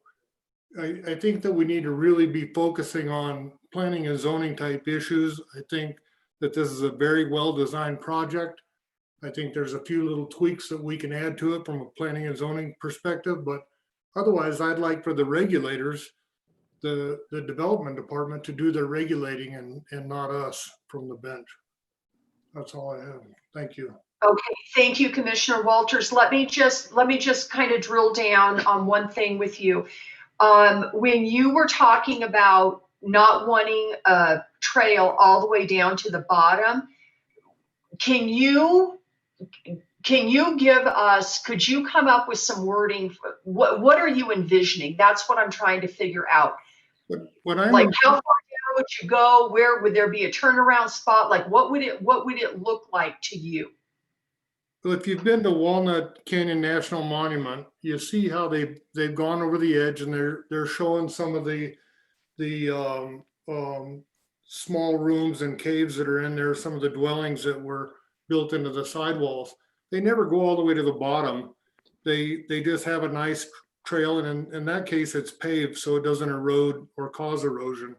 I think that we need to really be focusing on planning and zoning type issues. I think that this is a very well-designed project. I think there's a few little tweaks that we can add to it from a planning and zoning perspective, but otherwise I'd like for the regulators, the development department, to do their regulating and not us from the bench. That's all I have. Thank you. Okay, thank you, Commissioner Walters. Let me just kind of drill down on one thing with you. When you were talking about not wanting a trail all the way down to the bottom, can you give us, could you come up with some wording? What are you envisioning? That's what I'm trying to figure out. Like how far down would you go? Where would there be a turnaround spot? Like what would it look like to you? Well, if you've been to Walnut Canyon National Monument, you see how they've gone over the edge, and they're showing some of the small rooms and caves that are in there, some of the dwellings that were built into the sidewalls, they never go all the way to the bottom. They just have a nice trail, and in that case, it's paved, so it doesn't erode or cause erosion.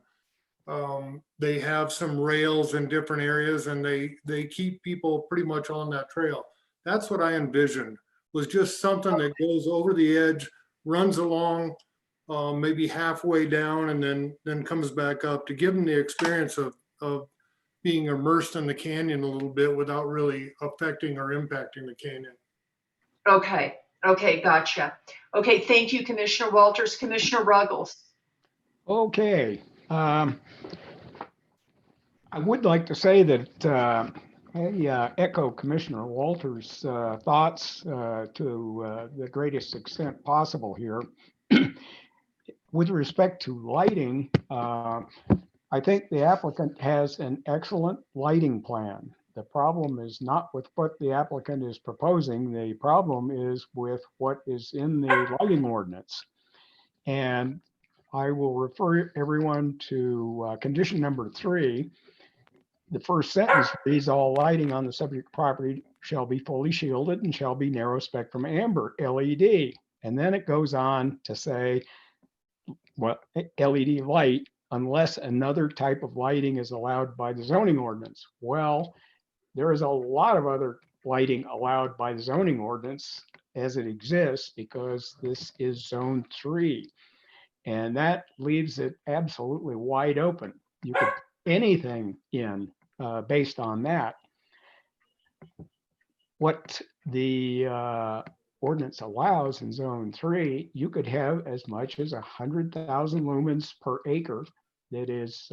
They have some rails in different areas, and they keep people pretty much on that trail. That's what I envisioned, was just something that goes over the edge, runs along, maybe halfway down, and then comes back up, to give them the experience of being immersed in the canyon a little bit without really affecting or impacting the canyon. Okay. Okay. Gotcha. Okay. Thank you, Commissioner Walters. Commissioner Ruggles. Okay. I would like to say that I echo Commissioner Walters' thoughts to the greatest extent possible here. With respect to lighting, I think the applicant has an excellent lighting plan. The problem is not with what the applicant is proposing. The problem is with what is in the lighting ordinance. And I will refer everyone to condition number 3. The first sentence reads, all lighting on the subject property shall be fully shielded and shall be narrow spectrum amber LED. And then it goes on to say, well, LED light, unless another type of lighting is allowed by the zoning ordinance. Well, there is a lot of other lighting allowed by the zoning ordinance as it exists, because this is zone 3. And that leaves it absolutely wide open. You could put anything in based on that. What the ordinance allows in zone 3, you could have as much as 100,000 lumens per acre. That is,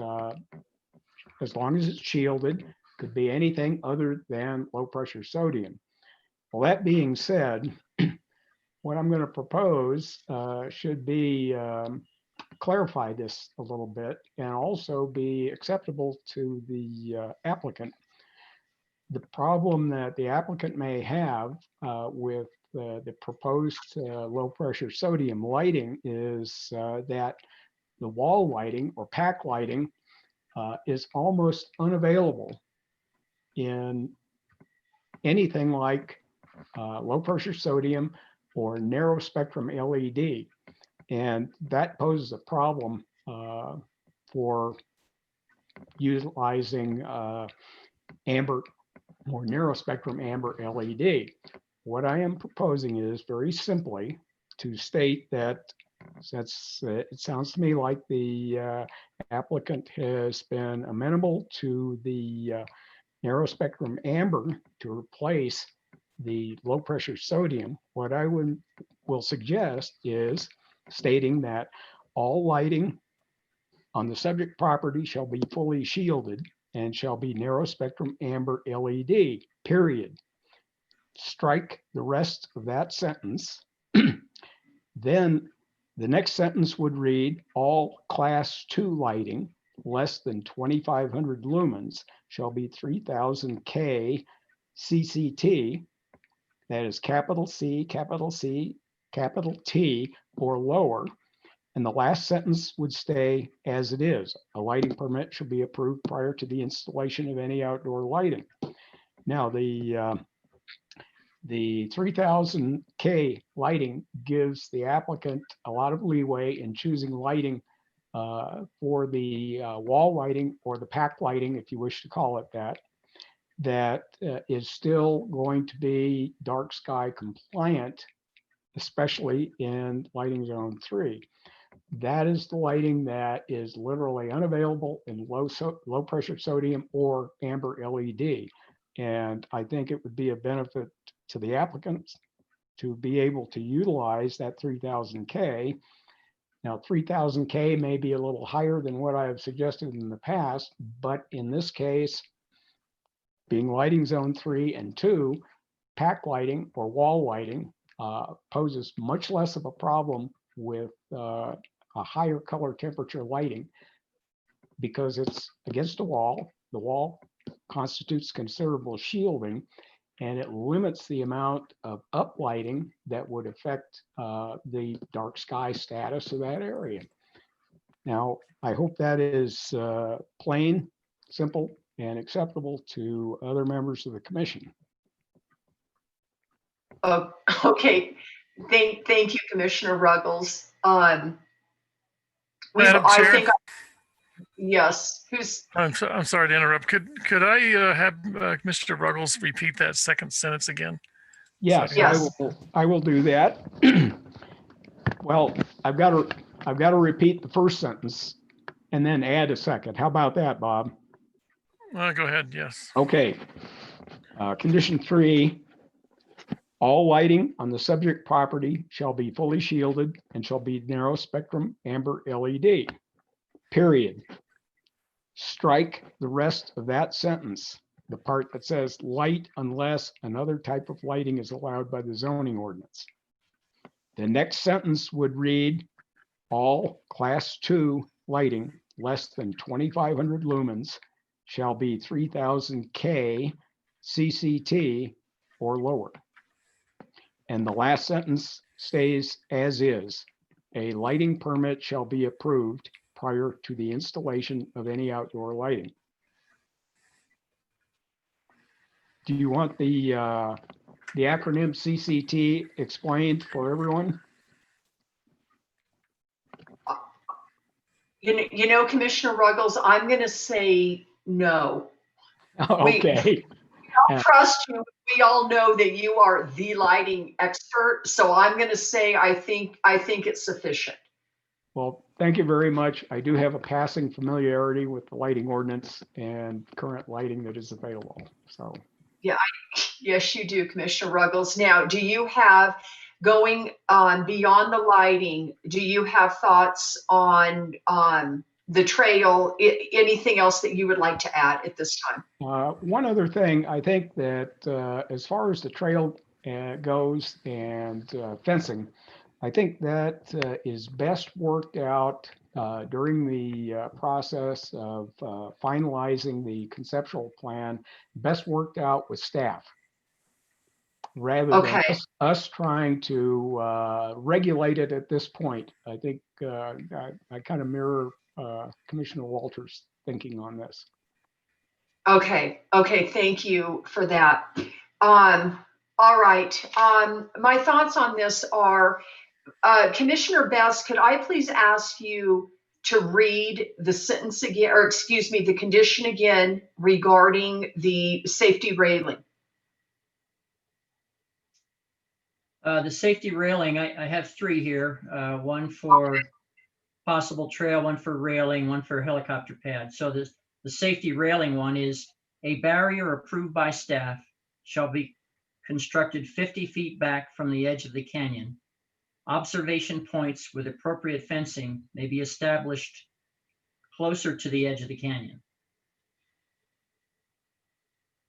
as long as it's shielded, could be anything other than low pressure sodium. Well, that being said, what I'm going to propose should be clarify this a little bit and also be acceptable to the applicant. The problem that the applicant may have with the proposed low pressure sodium lighting is that the wall lighting or pack lighting is almost unavailable in anything like low pressure sodium or narrow spectrum LED. And that poses a problem for utilizing amber or narrow spectrum amber LED. What I am proposing is very simply to state that, since it sounds to me like the applicant has been amenable to the narrow spectrum amber to replace the low pressure sodium, what I will suggest is stating that all lighting on the subject property shall be fully shielded and shall be narrow spectrum amber LED, period. Strike the rest of that sentence. Then the next sentence would read, all class 2 lighting less than 2,500 lumens shall be 3,000 K CCT, that is capital C, capital C, capital T, or lower. And the last sentence would stay as it is. A lighting permit should be approved prior to the installation of any outdoor lighting. Now, the 3000 K lighting gives the applicant a lot of leeway in choosing lighting for the wall lighting or the pack lighting, if you wish to call it that, that is still going to be dark sky compliant, especially in lighting zone 3. That is the lighting that is literally unavailable in low pressure sodium or amber LED. And I think it would be a benefit to the applicants to be able to utilize that 3000 K. Now, 3000 K may be a little higher than what I have suggested in the past, but in this case, being lighting zone 3 and 2, pack lighting or wall lighting poses much less of a problem with a higher color temperature lighting because it's against a wall. The wall constitutes considerable shielding, and it limits the amount of uplighting that would affect the dark sky status of that area. Now, I hope that is plain, simple, and acceptable to other members of the commission. Oh, okay. Thank you, Commissioner Ruggles. Madam I Chair, think, yes, I'm sorry to interrupt. Could I have Mr. Ruggles repeat that second sentence again? Yes, Yes. I will do that. Well, I've got to repeat the first sentence and then add a second. How about that, Bob? Go ahead, yes. Okay. Condition 3, all lighting on the subject property shall be fully shielded and shall be narrow spectrum amber LED, period. Strike the rest of that sentence, the part that says light unless another type of lighting is allowed by the zoning ordinance. The next sentence would read, all class 2 lighting less than 2,500 lumens shall be 3,000 K CCT or lower. And the last sentence stays as is. A lighting permit shall be approved prior to the installation of any outdoor lighting. Do you want the acronym CCT explained for everyone? you know, Commissioner Ruggles, I'm going to say no. Okay. We all trust you. We all know that you are the lighting expert. So I'm going to say I think it's sufficient. Well, thank you very much. I do have a passing familiarity with the lighting ordinance and current lighting that is available. So. Yeah, yes, you do, Commissioner Ruggles. Now, do you have, going on beyond the lighting, do you have thoughts on the trail, anything else that you would like to add at this time? One other thing, I think that as far as the trail goes and fencing, I think that is best worked out during the process of finalizing the conceptual plan, best worked out with staff rather than us trying to regulate it at this point. I think I kind of mirror Commissioner Walters' thinking on this. Okay, thank you for that. All right, my thoughts on this are, Commissioner Best, could I please ask you to read the sentence again, or excuse me, the condition again regarding the safety railing? The safety railing, I have 3 here, one for possible trail, one for railing, one for helicopter pad. So the safety railing one is a barrier approved by staff shall be constructed 50 feet back from the edge of the canyon. Observation points with appropriate fencing may be established closer to the edge of the canyon.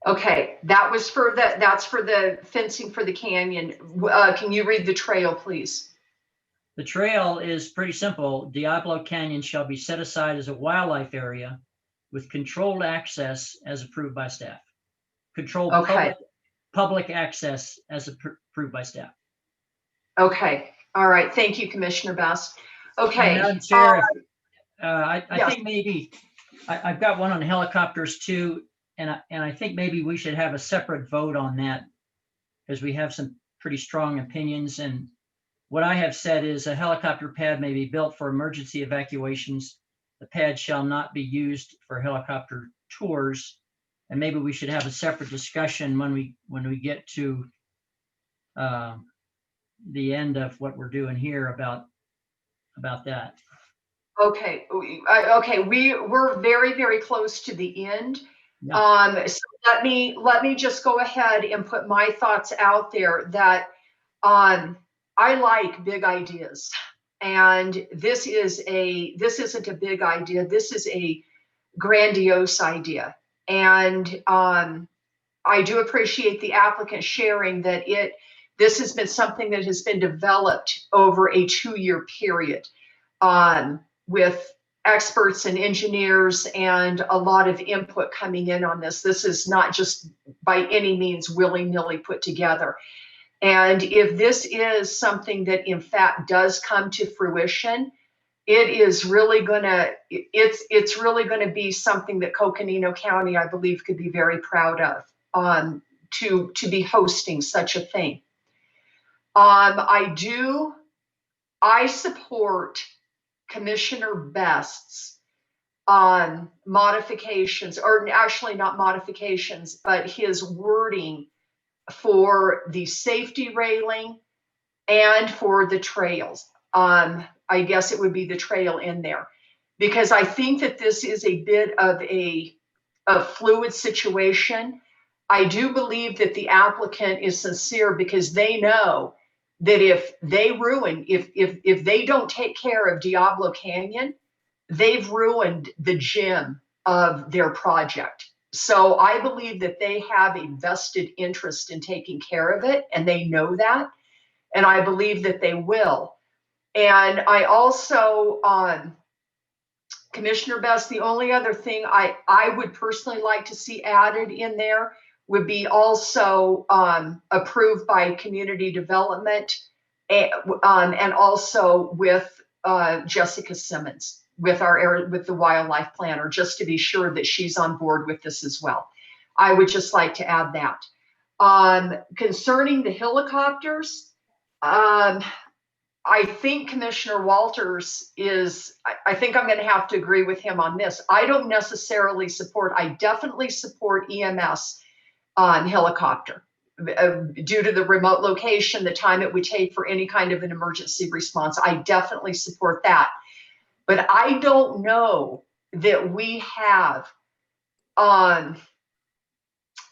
Okay, that's for the fencing for the canyon. Can you read the trail, please? The trail is pretty simple. Diablo Canyon shall be set aside as a wildlife area with controlled access as approved by staff. Controlled public access as approved by staff. Okay, all right. Thank you, Commissioner Best. Okay. Madam Chair, I think maybe I've got one on helicopters too, and I think maybe we should have a separate vote on that because we have some pretty strong opinions. And what I have said is a helicopter pad may be built for emergency evacuations. The pad shall not be used for helicopter tours. And maybe we should have a separate discussion when we get to the end of what we're doing here about that. Okay, we're very, very close to the end. Yeah. So let me just go ahead and put my thoughts out there that I like big ideas, and this isn't a big idea. This is a grandiose idea, and I do appreciate the applicant sharing that this has been something that has been developed over a 2-year period with experts and engineers and a lot of input coming in on this. This is not just by any means willy-nilly put together. And if this is something that in fact does come to fruition, it is really gonna, it's really gonna be something that Coconino County, I believe, could be very proud of, to be hosting such a thing. I support Commissioner Best's modifications, or actually not modifications, but his wording for the safety railing and for the trails. I guess it would be the trail in there, because I think that this is a bit of a fluid situation. I do believe that the applicant is sincere, because they know that if they ruin, if they don't take care of Diablo Canyon, they've ruined the gem of their project. So I believe that they have a vested interest in taking care of it, and they know that. And I believe that they will. And I also, Commissioner Best, the only other thing I would personally like to see added in there would be also approved by community development, and also with Jessica Simmons, with the wildlife planner, just to be sure that she's on board with this as well. I would just like to add that. Concerning the helicopters, I think Commissioner Walters is, I think I'm going to have to agree with him on this. I don't necessarily support, I definitely support EMS on helicopter due to the remote location, the time it would take for any kind of an emergency response. I definitely support that. But I don't know that we have, I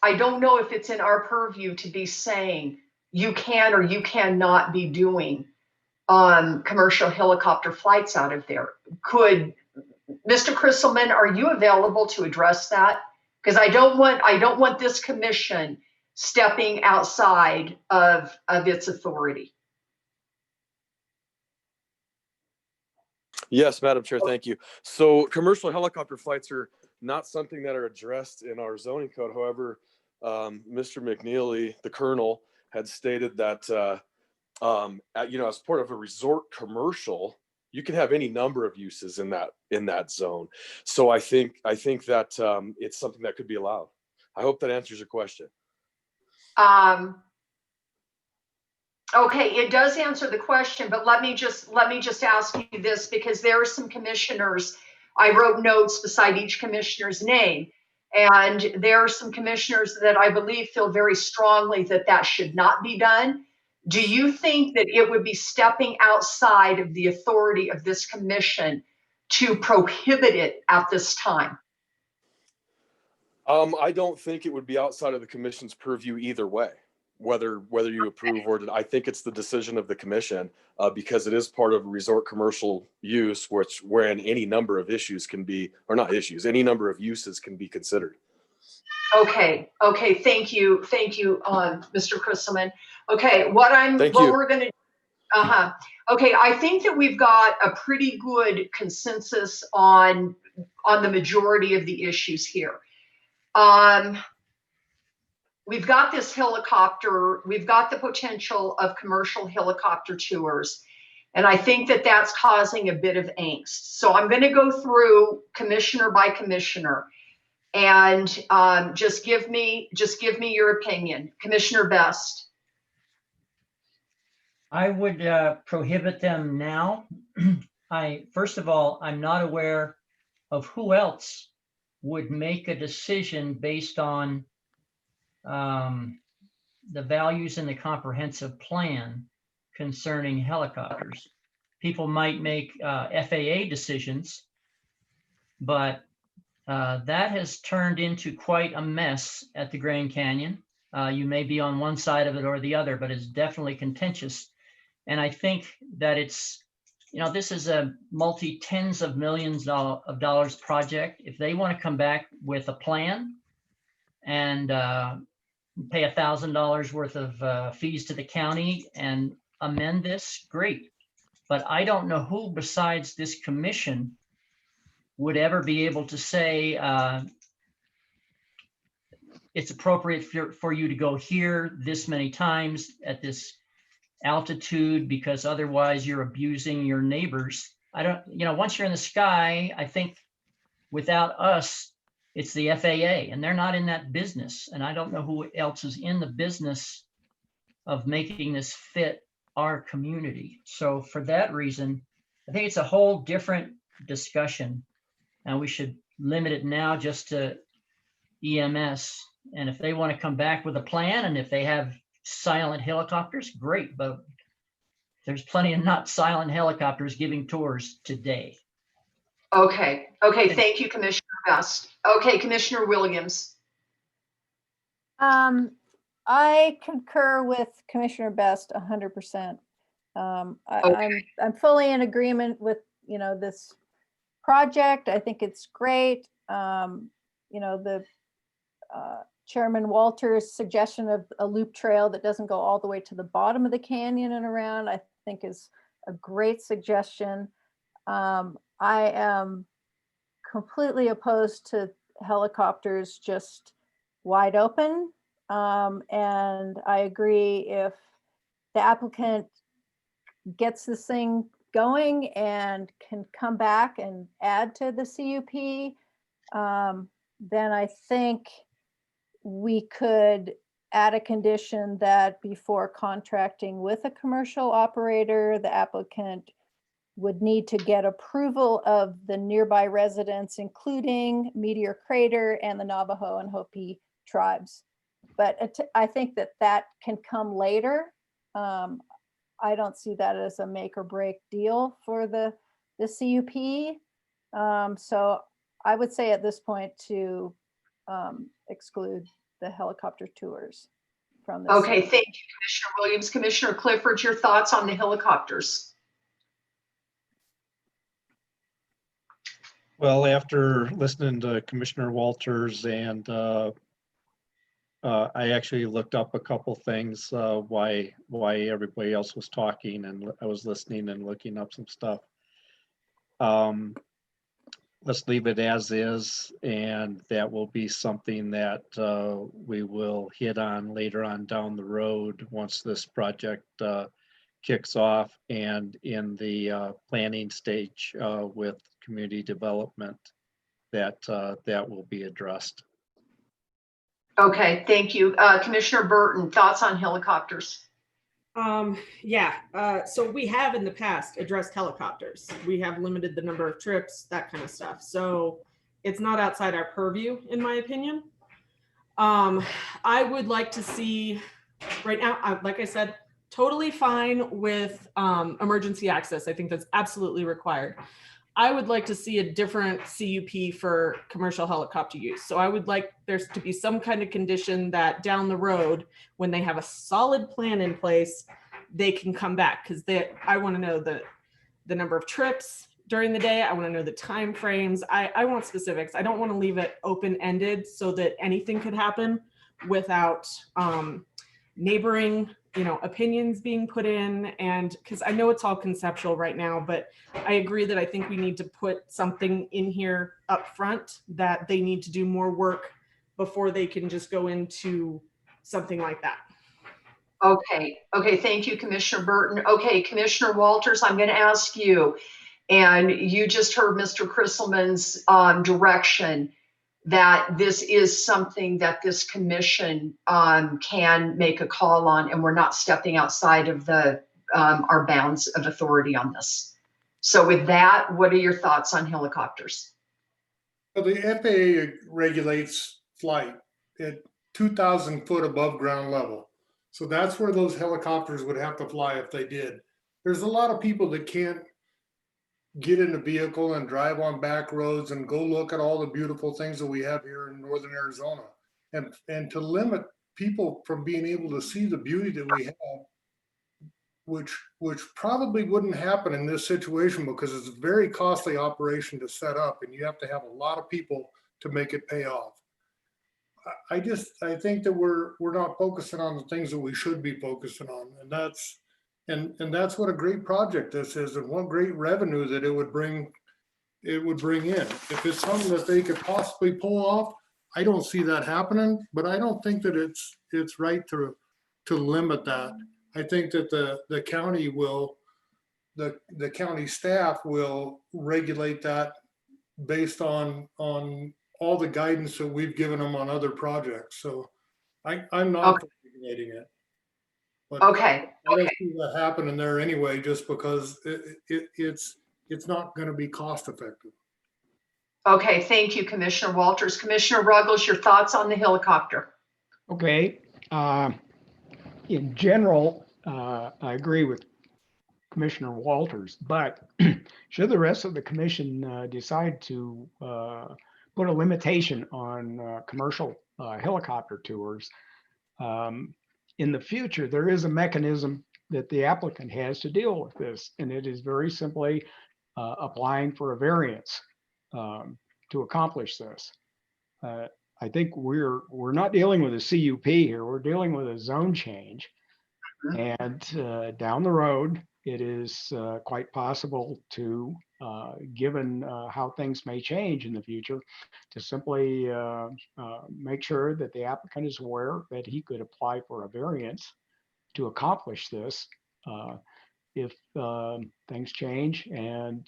don't know if it's in our purview to be saying you can or you cannot be doing commercial helicopter flights out of there. Could Mr. Krisselman, are you available to address that? Because I don't want this commission stepping outside of its authority. Yes, Madam Chair, thank you. So commercial helicopter flights are not something that are addressed in our zoning code. However, Mr. McNeely, the colonel, had stated that as part of a resort commercial, you can have any number of uses in that zone. So I think that it's something that could be allowed. I hope that answers your question. Okay, it does answer the question, but let me just ask you this, because there are some commissioners, I wrote notes beside each commissioner's name, and there are some commissioners that I believe feel very strongly that that should not be done. Do you think that it would be stepping outside of the authority of this commission to prohibit it at this time? I don't think it would be outside of the commission's purview either way, whether you approve or did. I think it's the decision of the commission, because it is part of resort commercial use, wherein any number of issues can be, or not issues, any number of uses can be considered. Okay, thank you, Mr. Krisselman. Okay, we're gonna, okay, I think that we've got a pretty good consensus on the majority of the issues here. We've got this helicopter, we've got the potential of commercial helicopter tours, and I think that that's causing a bit of angst. So I'm going to go through commissioner by commissioner, and just give me your opinion. Commissioner Best. I would prohibit them now. First of all, I'm not aware of who else would make a decision based on the values in the comprehensive plan concerning helicopters. People might make FAA decisions, but that has turned into quite a mess at the Grand Canyon. You may be on one side of it or the other, but it's definitely contentious. And I think that it's, this is a multi-tens of millions of dollars project. If they want to come back with a plan and pay $1,000 worth of fees to the county and amend this, great. But I don't know who besides this commission would ever be able to say it's appropriate for you to go here this many times at this altitude, because otherwise you're abusing your neighbors. I don't, once you're in the sky, I think without us, it's the FAA, and they're not in that business. And I don't know who else is in the business of making this fit our community. So for that reason, I think it's a whole different discussion. And we should limit it now just to EMS. And if they want to come back with a plan, and if they have silent helicopters, great. But there's plenty of not silent helicopters giving tours today. Okay, thank you, Commissioner Best. Okay, Commissioner Williams. I concur with Commissioner Best 100%. Okay. I'm fully in agreement with, this project. I think it's great. The Chairman Walter's suggestion of a loop trail that doesn't go all the way to the bottom of the canyon and around, I think is a great suggestion. I am completely opposed to helicopters just wide open. And I agree, if the applicant gets this thing going and can come back and add to the CUP, then I think we could add a condition that before contracting with a commercial operator, the applicant would need to get approval of the nearby residents, including Meteor Crater and the Navajo and Hopi tribes. But I think that can come later. I don't see that as a make or break deal for the CUP. So I would say at this point to exclude the helicopter tours from this. Okay, thank you, Commissioner Williams. Commissioner Clifford, your thoughts on the helicopters? Well, after listening to Commissioner Walters and I actually looked up a couple things, why everybody else was talking, and I was listening and looking up some stuff. Let's leave it as is, and that will be something that we will hit on later on down the road once this project kicks off and in the planning stage with community development, that will be addressed. Okay, thank you. Commissioner Burton, thoughts on helicopters? So we have in the past addressed helicopters. We have limited the number of trips, that kind of stuff. So it's not outside our purview, in my opinion. I would like to see, right now, like I said, totally fine with emergency access. I think that's absolutely required. I would like to see a different CUP for commercial helicopter use. So I would like there to be some kind of condition that down the road, when they have a solid plan in place, they can come back, because I want to know the number of trips during the day. I want to know the time frames. I want specifics. I don't want to leave it open-ended so that anything could happen without neighboring opinions being put in. And because I know it's all conceptual right now, but I agree that I think we need to put something in here up front that they need to do more work before they can just go into something like that. Okay, thank you, Commissioner Burton. Okay, Commissioner Walters, I'm going to ask you, and you just heard Mr. Krisselman's direction that this is something that this commission can make a call on, and we're not stepping outside of our bounds of authority on this. So with that, what are your thoughts on helicopters? Well, the FAA regulates flight at 2,000 foot above ground level. So that's where those helicopters would have to fly if they did. There's a lot of people that can't get in a vehicle and drive on back roads and go look at all the beautiful things that we have here in northern Arizona. And to limit people from being able to see the beauty that we have, which probably wouldn't happen in this situation because it's a very costly operation to set up and you have to have a lot of people to make it pay off. I think that we're not focusing on the things that we should be focusing on, and that's what a great project this is, and what great revenue that it would bring in. If it's something that they could possibly pull off, I don't see that happening, but I don't think that it's right to limit that. I think that the county will the county staff will regulate that based on all the guidance that we've given them on other projects. So I'm not regulating it. But Okay. I don't see that happening there anyway, just because it's not going to be cost effective. Okay, thank you, Commissioner Walters. Commissioner Ruggles, your thoughts on the helicopter? Okay. In general, I agree with Commissioner Walters, but should the rest of the commission decide to put a limitation on commercial helicopter tours, in the future, there is a mechanism that the applicant has to deal with this, and it is very simply applying for a variance to accomplish this. I think we're not dealing with a CUP here. We're dealing with a zone change, and down the road, it is quite possible to, given how things may change in the future, to simply make sure that the applicant is aware that he could apply for a variance to accomplish this if things change and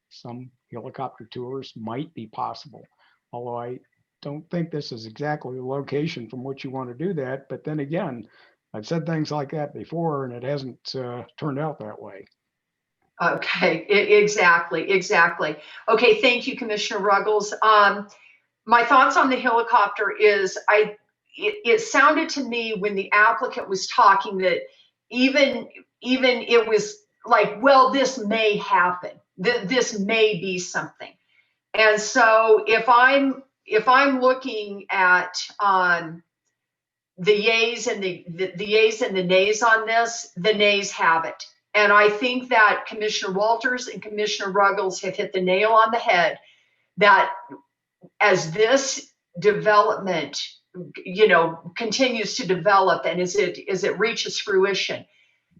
some helicopter tours might be possible. Although I don't think this is exactly the location from which you want to do that. But then again, I've said things like that before and it hasn't turned out that way. Okay, exactly. Okay, thank you, Commissioner Ruggles. My thoughts on the helicopter is it sounded to me when the applicant was talking that even it was like, well, this may happen. This may be something. And so if I'm looking at the yays and the yays and the nays on this, the nays have it. And I think that Commissioner Walters and Commissioner Ruggles have hit the nail on the head that as this development, continues to develop and as it reaches fruition,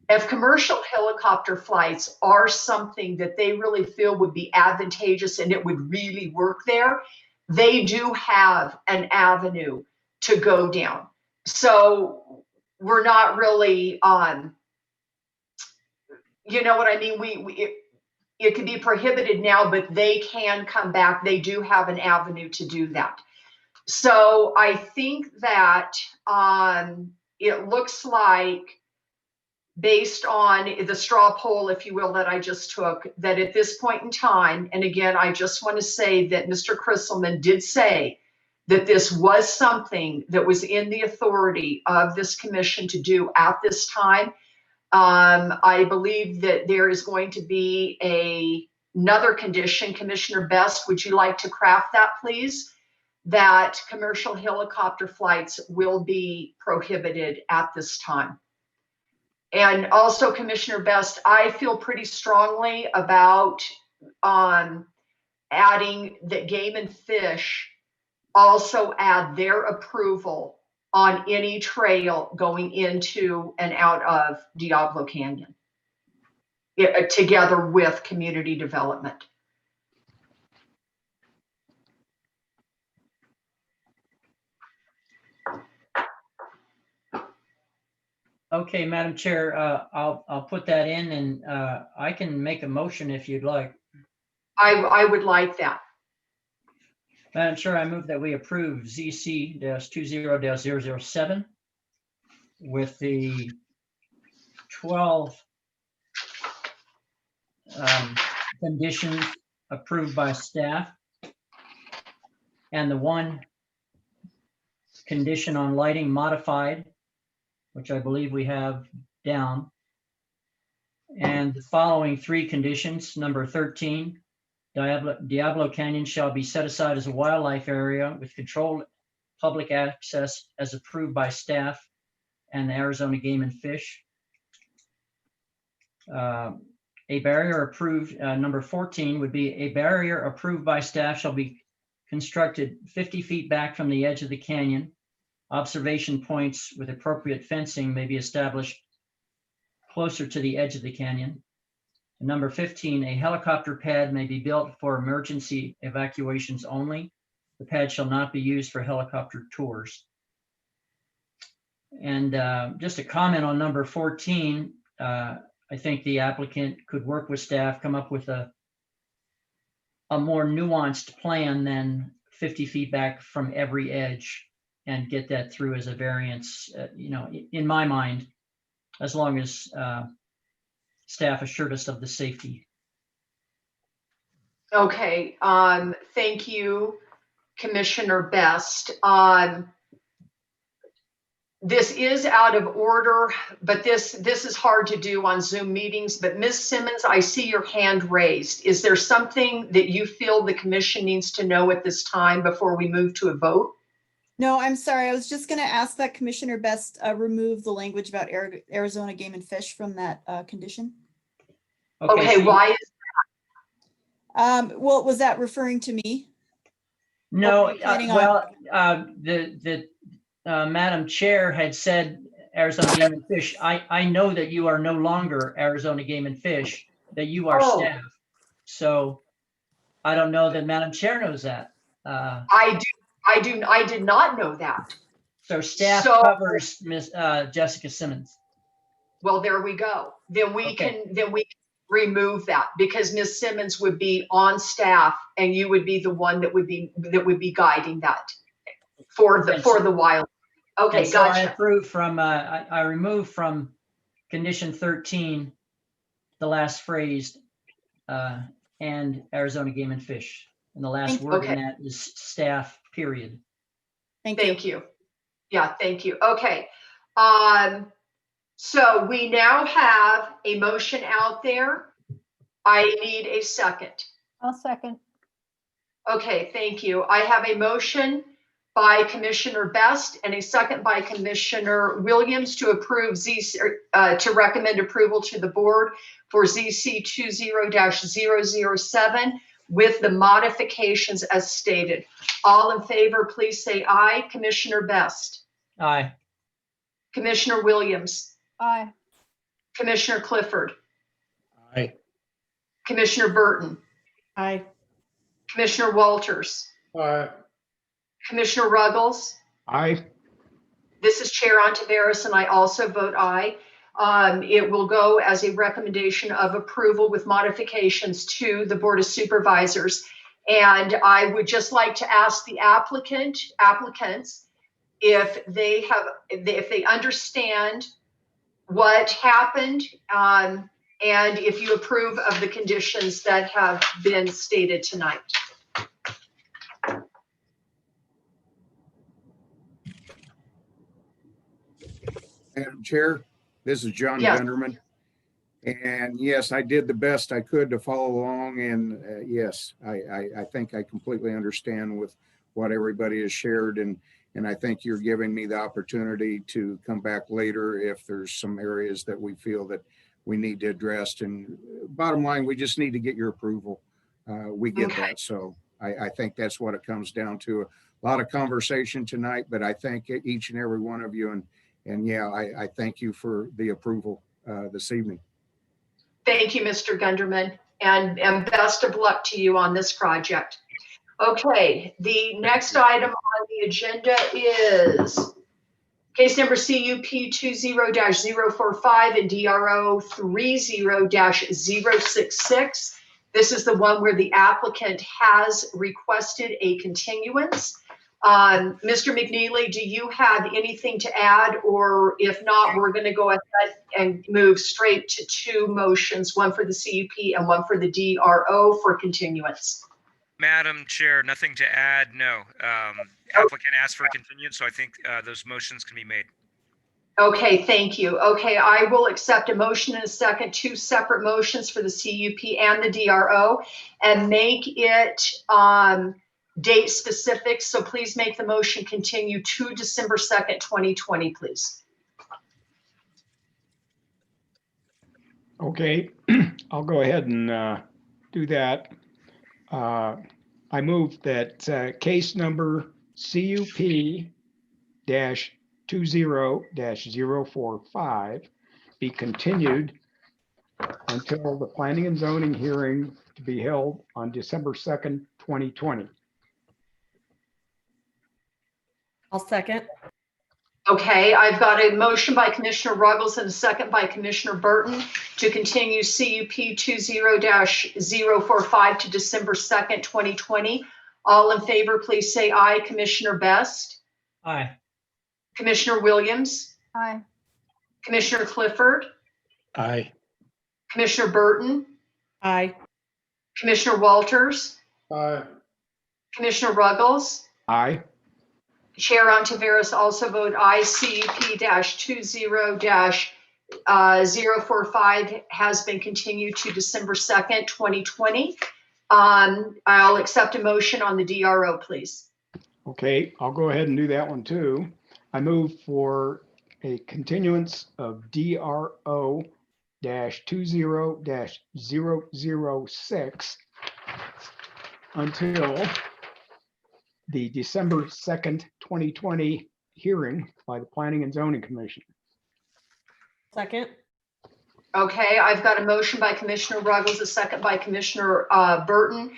if commercial helicopter flights are something that they really feel would be advantageous and it would really work there, they do have an avenue to go down. So we're not really on, you know what I mean? It can be prohibited now, but they can come back. They do have an avenue to do that. So I think that it looks like, based on the straw poll, if you will, that I just took, that at this point in time, and again, I just want to say that Mr. Krisselman did say that this was something that was in the authority of this commission to do at this time. I believe that there is going to be another condition. Commissioner Best, would you like to craft that, please? That commercial helicopter flights will be prohibited at this time. And also, Commissioner Best, I feel pretty strongly about adding that Game and Fish also add their approval on any trail going into and out of Diablo Canyon, together with community development. Okay, Madam Chair, I'll put that in and I can make a motion if you'd like. I would like that. Madam Chair, I move that we approve ZC-20-007 with the 12 conditions approved by staff and the one condition on lighting modified, which I believe we have down. And the following three conditions. Number 13, Diablo Canyon shall be set aside as a wildlife area with controlled public access as approved by staff and the Arizona Game and Fish. A barrier approved, number 14 would be a barrier approved by staff shall be constructed 50 feet back from the edge of the canyon. Observation points with appropriate fencing may be established closer to the edge of the canyon. And number 15, a helicopter pad may be built for emergency evacuations only. The pad shall not be used for helicopter tours. And just a comment on number 14, I think the applicant could work with staff, come up with a more nuanced plan than 50 feet back from every edge and get that through as a variance, in my mind, as long as staff assured us of the safety. Okay, thank you, Commissioner Best. This is out of order, but this is hard to do on Zoom meetings. But Ms. Simmons, I see your hand raised. Is there something that you feel the commission needs to know at this time before we move to a vote? No, I'm sorry. I was just going to ask that Commissioner Best remove the language about Arizona Game and Fish from that condition. Okay, so why is well, was that referring to me? no, planning on- well, the Madam Chair had said Arizona Game and Fish. I know that you are no longer Arizona Game and Fish, that you are staff. So I don't know that Madam Chair knows that. I did not know that. So staff covers Miss Jessica Simmons. Well, there we go. Then we can remove that, because Ms. Simmons would be on staff and you would be the one that would be guiding that for the wild. Okay, so I gotcha. approve from I removed from condition 13 the last phrase and Arizona Game and Fish, and the last word in that is staff, period. Thank you. Yeah, thank you. Okay. So we now have a motion out there. I need a second. I'll second. Okay, thank you. I have a motion by Commissioner Best and a second by Commissioner Williams to approve to recommend approval to the board for ZC 20-007 with the modifications as stated. All in favor, please say aye. Commissioner Best. Aye. Commissioner Williams. Aye. Commissioner Clifford. Aye. Commissioner Burton. Aye. Commissioner Walters. Aye. Commissioner Ruggles. Aye. This is Chair Ontiveros, and I also vote aye. It will go as a recommendation of approval with modifications to the Board of Supervisors. And I would just like to ask the applicants if they understand what happened, and if you approve of the conditions that have been stated tonight. Madam Chair, this is John Yes. Gunderman. And yes, I did the best I could to follow along. And yes, I think I completely understand with what everybody has shared. And I think you're giving me the opportunity to come back later if there's some areas that we feel that we need to address. And bottom line, we just need to get your approval. We get that. So I think that's what it comes down to. A lot of conversation tonight, but I thank each and every one of you. And yeah, I thank you for the approval this evening. Thank you, Mr. Gunderman, and best of luck to you on this project. Okay, the next item on the agenda is case number CUP 20-045 and DRO 30-066. This is the one where the applicant has requested a continuance. Mr. McNeely, do you have anything to add? Or if not, we're going to go ahead and move straight to two motions, one for the CUP and one for the DRO for continuance. Madam Chair, nothing to add. No. Applicant asked for a continuance, so I think those motions can be made. Okay, thank you. Okay, I will accept a motion in a second, two separate motions for the CUP and the DRO, and make it date specific. So please make the motion continue to December 2nd, 2020, please. Okay, I'll go ahead and do that. I move that case number CUP-20-045 be continued until the planning and zoning hearing to be held on December 2nd, 2020. I'll second. Okay, I've got a motion by Commissioner Ruggles and a second by Commissioner Burton to continue CUP 20-045 to December 2nd, 2020. All in favor, please say aye. Commissioner Best, Aye. Commissioner Williams, Aye. Commissioner Clifford, Aye. Commissioner Burton, Aye. Commissioner Walters, Aye. Commissioner Ruggles, Aye. Chair Ontiveros also vote aye. CUP-20-045 has been continued to December 2nd, 2020. I'll accept a motion on the DRO, please. Okay, I'll go ahead and do that one too. I move for a continuance of DRO -20-006 until the December 2nd, 2020 hearing by the Planning and Zoning Commission. Second. Okay, I've got a motion by Commissioner Ruggles, a second by Commissioner Burton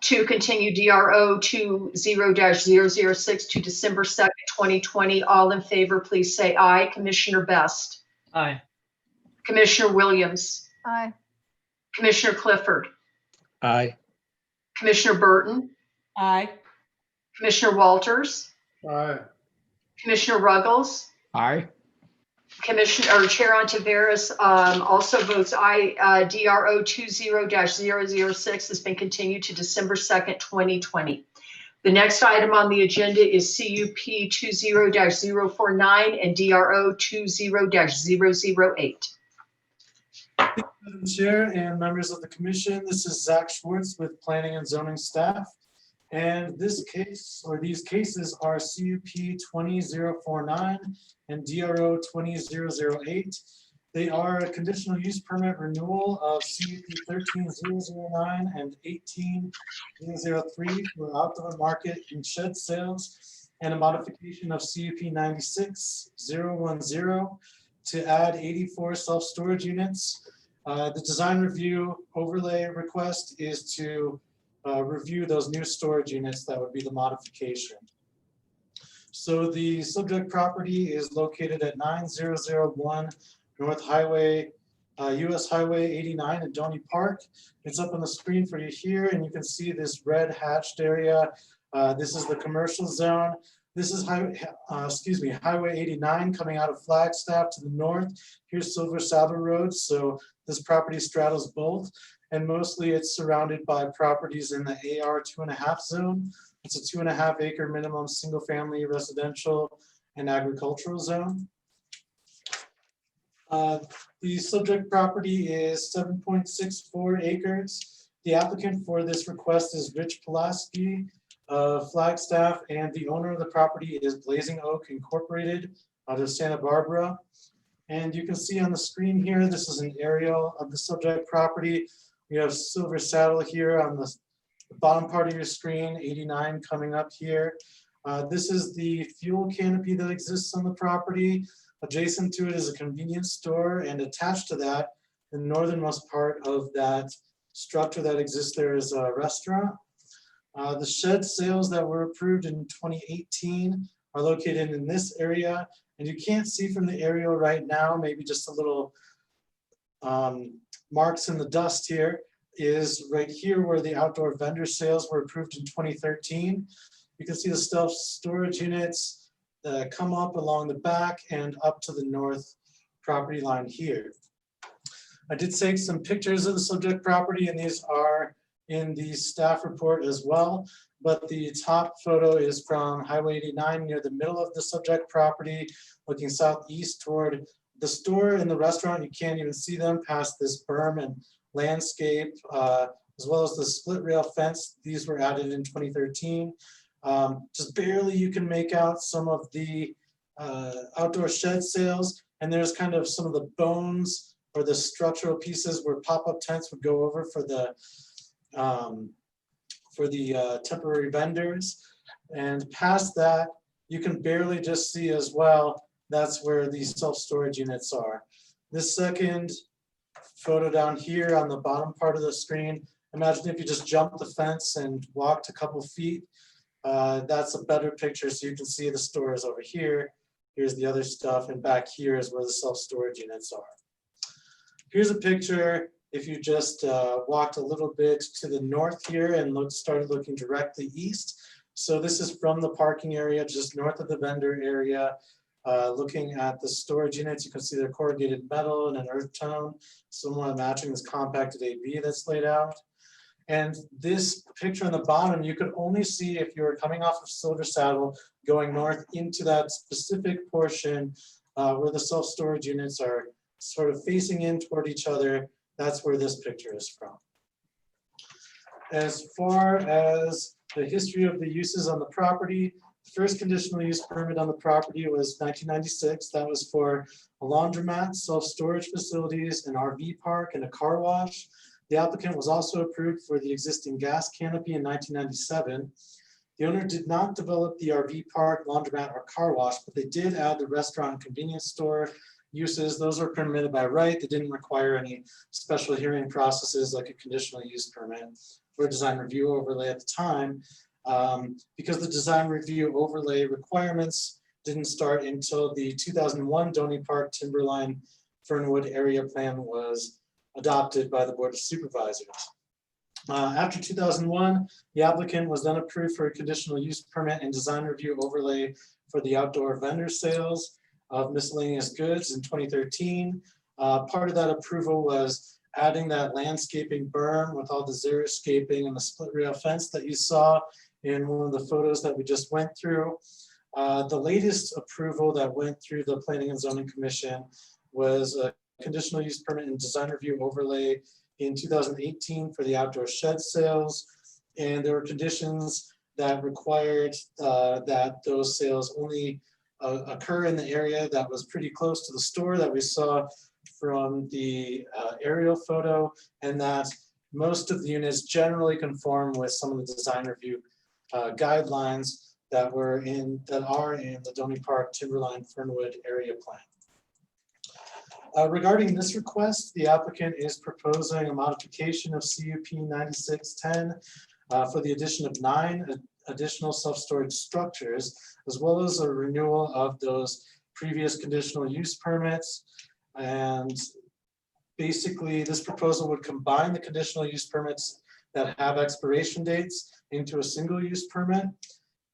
to continue DRO 20-006 to December 2nd, 2020. All in favor, please say aye. Commissioner Best, Aye. Commissioner Williams, Aye. Commissioner Clifford, Aye. Commissioner Burton, Aye. Commissioner Walters, Aye. Commissioner Ruggles, Aye. Chair Ontiveros also votes aye. DRO 20-006 has been continued to December 2nd, 2020. The next item on the agenda is CUP 20-049 and DRO 20-008. Madam Chair and members of the commission, this is Zach Schwartz with Planning and Zoning staff. And this case, or these cases, are CUP 20-049 and DRO 20-008. They are a conditional use permit renewal of CUP 13-009 and 18-003 for outdoor market and shed sales, and a modification of CUP 96-010 to add 84 self-storage units. The design review overlay request is to review those new storage units. That would be the modification. So the subject property is located at 9001 North Highway, US Highway 89 in Donny Park. It's up on the screen for you here, and you can see this red hatched area. This is the commercial zone. This is Highway 89 coming out of Flagstaff to the north. Here's Silver Saddle Road. So this property straddles both, and mostly it's surrounded by properties in the AR 2.5 zone. It's a 2.5 acre minimum single family residential and agricultural zone. The subject property is 7.64 acres. The applicant for this request is Rich Pulaski of Flagstaff, and the owner of the property is Blazing Oak Incorporated out of Santa Barbara. And you can see on the screen here, this is an aerial of the subject property. We have Silver Saddle here on the bottom part of your screen, 89 coming up here. This is the fuel canopy that exists on the property. Adjacent to it is a convenience store, and attached to that, the northernmost part of that structure that exists there is a restaurant. The shed sales that were approved in 2018 are located in this area, and you can't see from the aerial right now, maybe just a little marks in the dust here, is right here where the outdoor vendor sales were approved in 2013. You can see the self-storage units that come up along the back and up to the north property line here. I did take some pictures of the subject property, and these are in the staff report as well, but the top photo is from Highway 89 near the middle of the subject property, looking southeast toward the store and the restaurant. You can't even see them past this berm and landscape, as well as the split rail fence. These were added in 2013. Just barely you can make out some of the outdoor shed sales, and there's kind of some of the bones or the structural pieces where pop-up tents would go over for the temporary vendors. And past that, you can barely just see as well, that's where these self-storage units are. This second photo down here on the bottom part of the screen, imagine if you just jumped the fence and walked a couple feet. That's a better picture, so you can see the stores over here. Here's the other stuff, and back here is where the self-storage units are. Here's a picture if you just walked a little bit to the north here and started looking directly east. So this is from the parking area just north of the vendor area. Looking at the storage units, you can see they're corrugated metal and an earth tone, somewhat matching this compacted AB that's laid out. And this picture on the bottom, you could only see if you were coming off of Silver Saddle, going north into that specific portion where the self-storage units are sort of facing in toward each other. That's where this picture is from. As far as the history of the uses on the property, the first conditional use permit on the property was 1996. That was for a laundromat, self-storage facilities, an RV park, and a car wash. The applicant was also approved for the existing gas canopy in 1997. The owner did not develop the RV park, laundromat, or car wash, but they did add the restaurant and convenience store uses. Those were permitted by right. They didn't require any special hearing processes like a conditional use permit or design review overlay at the time, because the design review overlay requirements didn't start until the 2001 Donny Park Timberline Fernwood area plan was adopted by the Board of Supervisors. After 2001, the applicant was then approved for a conditional use permit and design review overlay for the outdoor vendor sales of miscellaneous goods in 2013. Part of that approval was adding that landscaping berm with all the xeriscaping and the split rail fence that you saw in one of the photos that we just went through. The latest approval that went through the Planning and Zoning Commission was a conditional use permit and design review overlay in 2018 for the outdoor shed sales. And there were conditions that required that those sales only occur in the area that was pretty close to the store that we saw from the aerial photo, and that most of the units generally conform with some of the design review guidelines that are in the Donny Park Timberline Fernwood area plan. Regarding this request, the applicant is proposing a modification of CUP 9610 for the addition of 9 additional self-storage structures, as well as a renewal of those previous conditional use permits. And basically, this proposal would combine the conditional use permits that have expiration dates into a single use permit.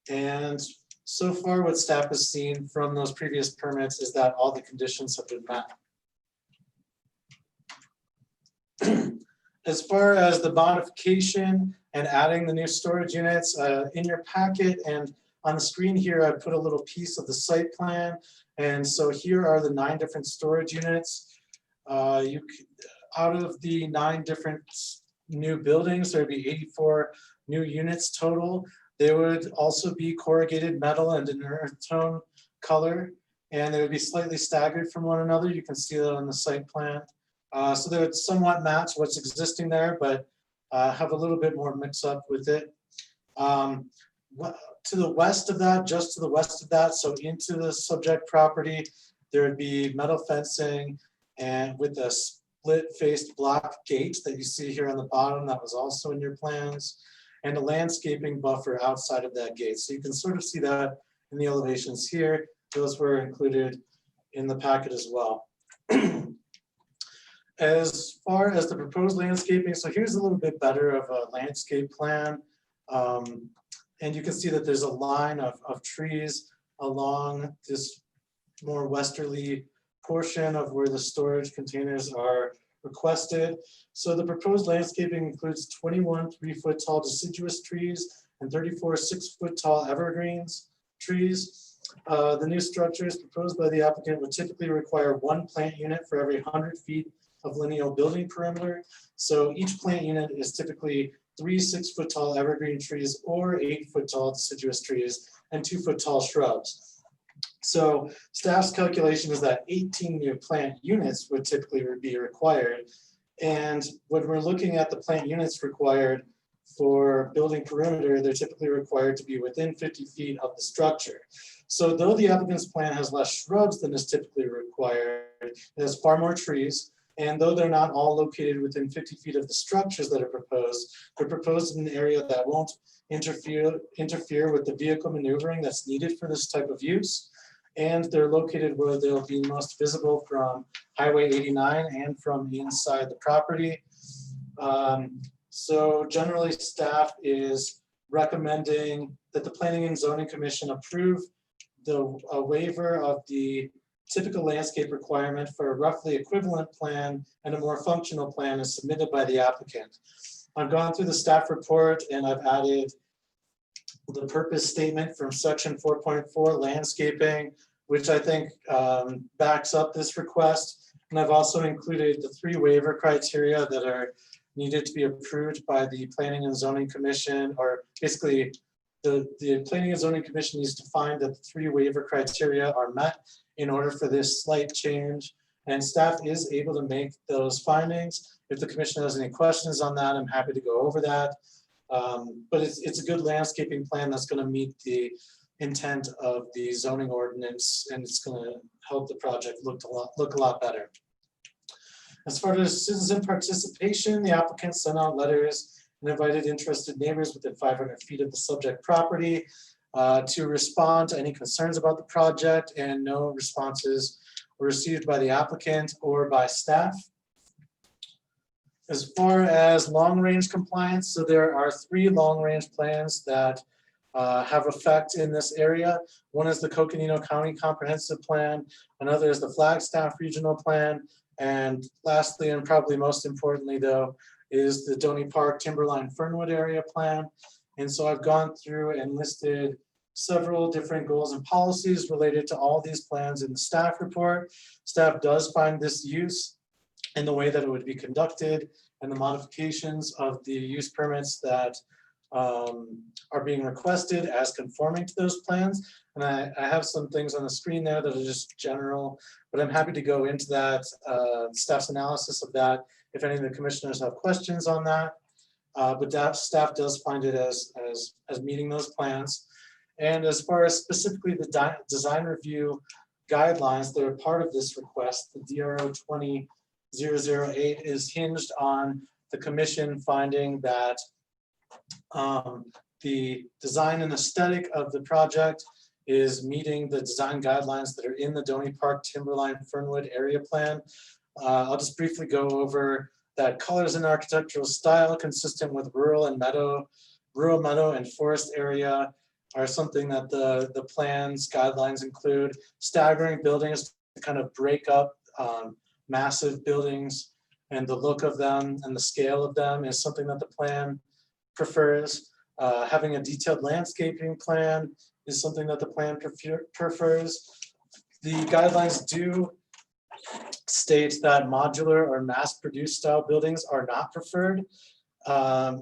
And so far, what staff has seen from those previous permits is that all the conditions have been met. As far as the modification and adding the new storage units, in your packet and on the screen here, I put a little piece of the site plan. And so here are the 9 different storage units. Out of the 9 different new buildings, there'd be 84 new units total. They would also be corrugated metal and an earth tone color, and they would be slightly staggered from one another. You can see that on the site plan. So they would somewhat match what's existing there, but have a little bit more mix up with it. To the west of that, just to the west of that, so into the subject property, there would be metal fencing and with a split-faced block gate that you see here on the bottom that was also in your plans, and a landscaping buffer outside of that gate. So you can sort of see that in the elevations here. Those were included in the packet as well. As far as the proposed landscaping, so here's a little bit better of a landscape plan. And you can see that there's a line of trees along this more westerly portion of where the storage containers are requested. So the proposed landscaping includes 21 3-foot tall deciduous trees and 34 6-foot tall evergreens trees. The new structures proposed by the applicant would typically require 1 plant unit for every 100 feet of lineal building perimeter. So each plant unit is typically 3 6-foot tall evergreen trees or 8-foot tall deciduous trees and 2-foot tall shrubs. So staff's calculation is that 18 new plant units would typically be required. And when we're looking at the plant units required for building perimeter, they're typically required to be within 50 feet of the structure. So though the applicant's plan has less shrubs than is typically required, it has far more trees. And though they're not all located within 50 feet of the structures that are proposed, they're proposed in an area that won't interfere with the vehicle maneuvering that's needed for this type of use. and they're located where they'll be most visible from Highway 89 and from inside the property. So generally, staff is recommending that the Planning and Zoning Commission approve the waiver of the typical landscape requirement for a roughly equivalent plan and a more functional plan as submitted by the applicant. I've gone through the staff report and I've added the purpose statement from section 4.4 landscaping, which I think backs up this request. And I've also included the 3 waiver criteria that are needed to be approved by the Planning and Zoning Commission, or basically the Planning and Zoning Commission needs to find that the 3 waiver criteria are met in order for this slight change. And staff is able to make those findings. If the commission has any questions on that, I'm happy to go over that. But it's a good landscaping plan that's going to meet the intent of the zoning ordinance, and it's going to help the project look a lot better. As far as citizen participation, the applicant sent out letters and invited interested neighbors within 500 feet of the subject property to respond to any concerns about the project, and no responses were received by the applicant or by staff. As far as long-range compliance, so there are 3 long-range plans that have effect in this area. One is the Coconino County Comprehensive Plan, another is the Flagstaff Regional Plan, and lastly, and probably most importantly though, is the Donny Park Timberline Fernwood Area Plan. And so I've gone through and listed several different goals and policies related to all these plans in the staff report. Staff does find this use and the way that it would be conducted and the modifications of the use permits that are being requested as conforming to those plans. And I have some things on the screen there that are just general, but I'm happy to go into that staff's analysis of that if any of the commissioners have questions on that. But that staff does find it as meeting those plans. And as far as specifically the design review guidelines that are part of this request, the DRO 20008 is hinged on the commission finding that the design and aesthetic of the project is meeting the design guidelines that are in the Donny Park Timberline Fernwood Area Plan. I'll just briefly go over that colors and architectural style consistent with rural, meadow, and forest area are something that the plans guidelines include. Staggering buildings to kind of break up massive buildings, and the look of them and the scale of them is something that the plan prefers. Having a detailed landscaping plan is something that the plan prefers. The guidelines do state that modular or mass-produced style buildings are not preferred.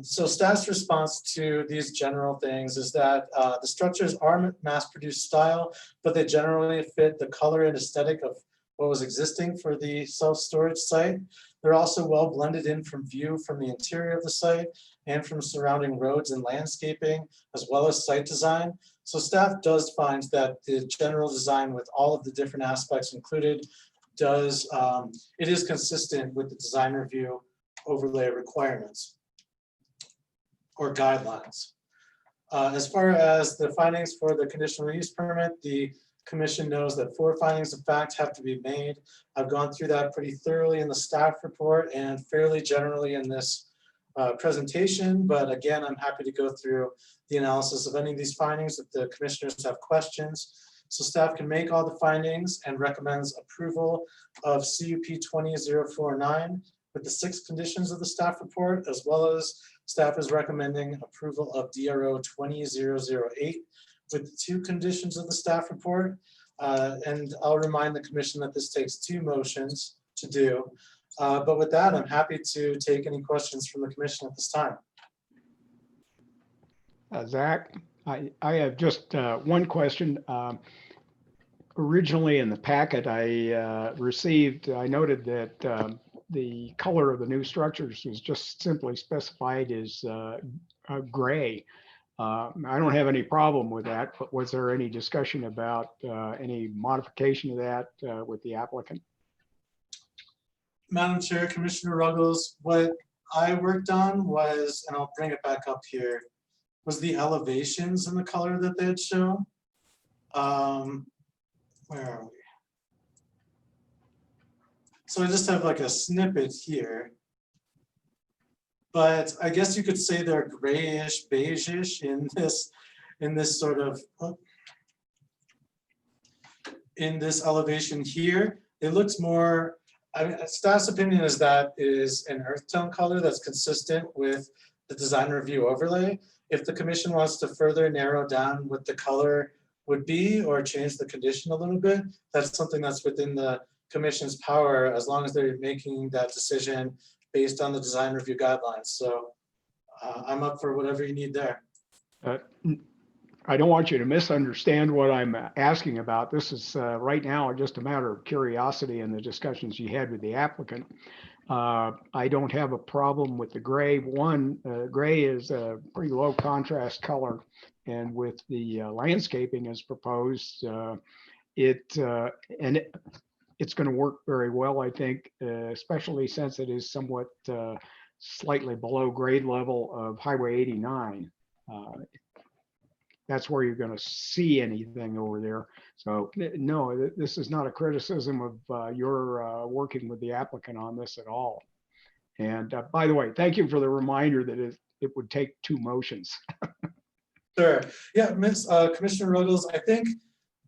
So staff's response to these general things is that the structures are mass-produced style, but they generally fit the color and aesthetic of what was existing for the self-storage site. They're also well blended in from view from the interior of the site and from surrounding roads and landscaping, as well as site design. So staff does find that the general design with all of the different aspects included it is consistent with the design review overlay requirements or guidelines. As far as the findings for the conditional use permit, the commission knows that 4 findings of fact have to be made. I've gone through that pretty thoroughly in the staff report and fairly generally in this presentation, but again, I'm happy to go through the analysis of any of these findings if the commissioners have questions. So staff can make all the findings and recommends approval of CUP 20049 with the 6 conditions of the staff report, as well as staff is recommending approval of DRO 20008 with the 2 conditions of the staff report. And I'll remind the commission that this takes 2 motions to do. But with that, I'm happy to take any questions from the commission at this time. Zach, I have just one question. Originally in the packet I noted that the color of the new structures is just simply specified as gray. I don't have any problem with that, but was there any discussion about any modification of that with the applicant? Madam Chair, Commissioner Ruggles, what I worked on was, and I'll bring it back up here, was the elevations and the color that they had shown. Where are we? So I just have like a snippet here. But I guess you could say they're grayish, beigeish in this sort of, in this elevation here. It looks more, I mean, staff's opinion is that it is an earth tone color that's consistent with the design review overlay. If the commission wants to further narrow down what the color would be or change the condition a little bit, that's something that's within the commission's power as long as they're making that decision based on the design review guidelines. So I'm up for whatever you need there. I don't want you to misunderstand what I'm asking about. This is right now just a matter of curiosity in the discussions you had with the applicant. I don't have a problem with the gray. One, gray is a pretty low contrast color, and with the landscaping as proposed, it's going to work very well, I think, especially since it is somewhat slightly below grade level of Highway 89. That's where you're going to see anything over there. So no, this is not a criticism of your working with the applicant on this at all. And by the way, thank you for the reminder that it would take 2 motions. Sure. Yeah, Commissioner Ruggles, I think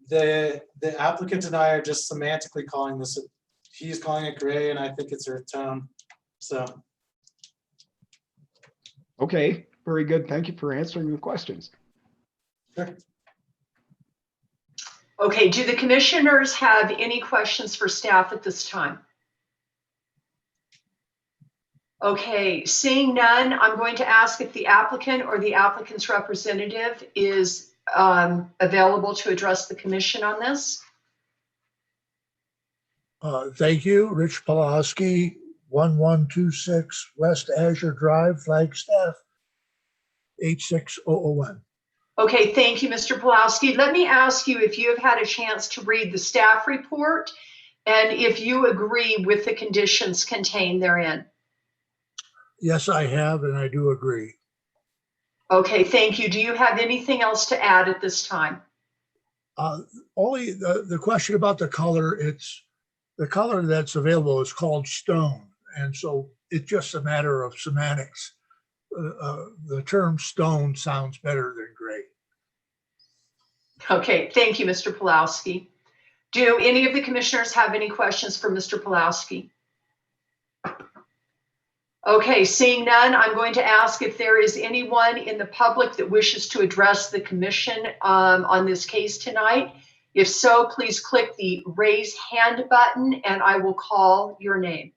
the applicant and I are just semantically calling this, he's calling it gray and I think it's earth tone. So. Okay, very good. Thank you for answering the questions. Sure. Okay, do the commissioners have any questions for staff at this time? Okay, seeing none, I'm going to ask if the applicant or the applicant's representative is available to address the commission on this. Thank you. Rich Pulaski, 1126 West Azure Drive, Flagstaff, 86001. Okay, thank you, Mr. Pulaski. Let me ask you if you have had a chance to read the staff report and if you agree with the conditions contained therein. Yes, I have, and I do agree. Okay, thank you. Do you have anything else to add at this time? Only the question about the color, it's the color that's available is called stone. And so it's just a matter of semantics. The term stone sounds better than gray. Okay, thank you, Mr. Pulaski. Do any of the commissioners have any questions for Mr. Pulaski? Okay, seeing none, I'm going to ask if there is anyone in the public that wishes to address the commission on this case tonight. If so, please click the raise hand button and I will call your name.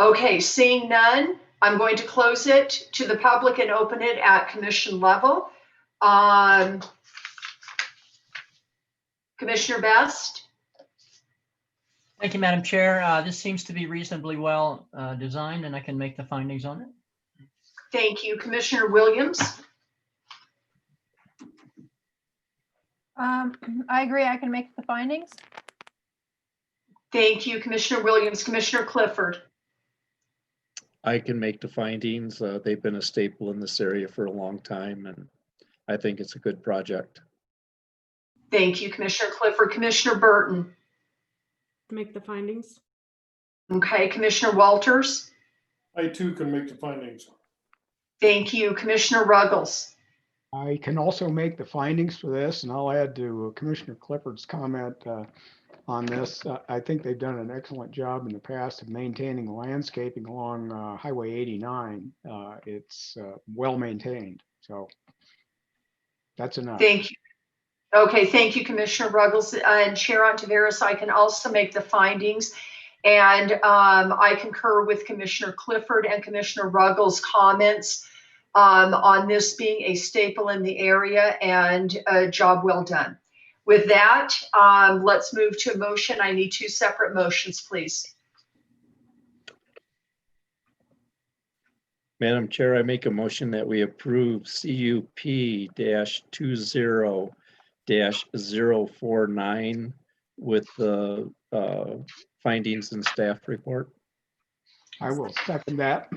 Okay, seeing none, I'm going to close it to the public and open it at commission level. Commissioner Best? Thank you, Madam Chair. This seems to be reasonably well designed, and I can make the findings on it. Thank you. Commissioner Williams? I agree. I can make the findings. Thank you, Commissioner Williams. Commissioner Clifford? I can make the findings. They've been a staple in this area for a long time, and I think it's a good project. Thank you, Commissioner Clifford. Commissioner Burton? Make the findings. Okay, Commissioner Walters? I too can make the findings. Thank you, Commissioner Ruggles. I can also make the findings for this, and I'll add to Commissioner Clifford's comment on this. I think they've done an excellent job in the past of maintaining landscaping along Highway 89. It's well maintained, so that's enough. Thank you. Okay, thank you, Commissioner Ruggles. And Chair Ontiveros, I can also make the findings. And I concur with Commissioner Clifford and Commissioner Ruggles' comments on this being a staple in the area and a job well done. With that, let's move to a motion. I need 2 separate motions, please. Madam Chair, I make a motion that we approve CUP-20-049 with the findings and staff report. I will second that.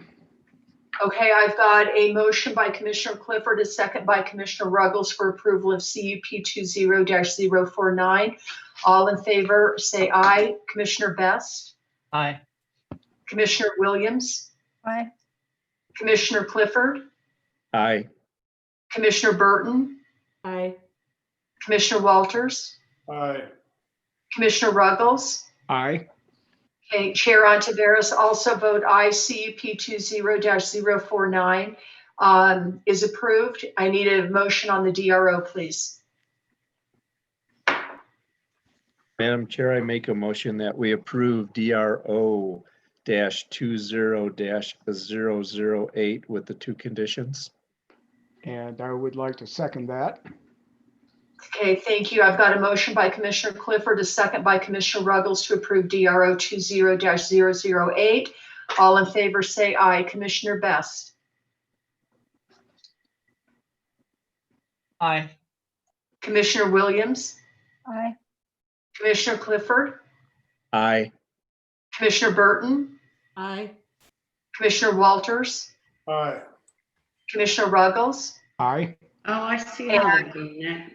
Okay, I've got a motion by Commissioner Clifford, a second by Commissioner Ruggles for approval of CUP 20-049. All in favor, say aye. Commissioner Best? Aye. Commissioner Williams? Aye. Commissioner Clifford? Aye. Commissioner Burton? Aye. Commissioner Walters? Aye. Commissioner Ruggles? Aye. Okay, Chair Ontiveros also vote aye. CUP 20-049 is approved. I need a motion on the DRO, please. Madam Chair, I make a motion that we approve DRO -20-008 with the 2 conditions. And I would like to second that. Okay, thank you. I've got a motion by Commissioner Clifford, a second by Commissioner Ruggles to approve DRO 20-008. All in favor, say aye. Commissioner Best? Aye. Commissioner Williams? Aye. Commissioner Clifford? Aye. Commissioner Burton? Aye. Commissioner Walters? Aye. Commissioner Ruggles? Aye. Oh, I see how they're doing that.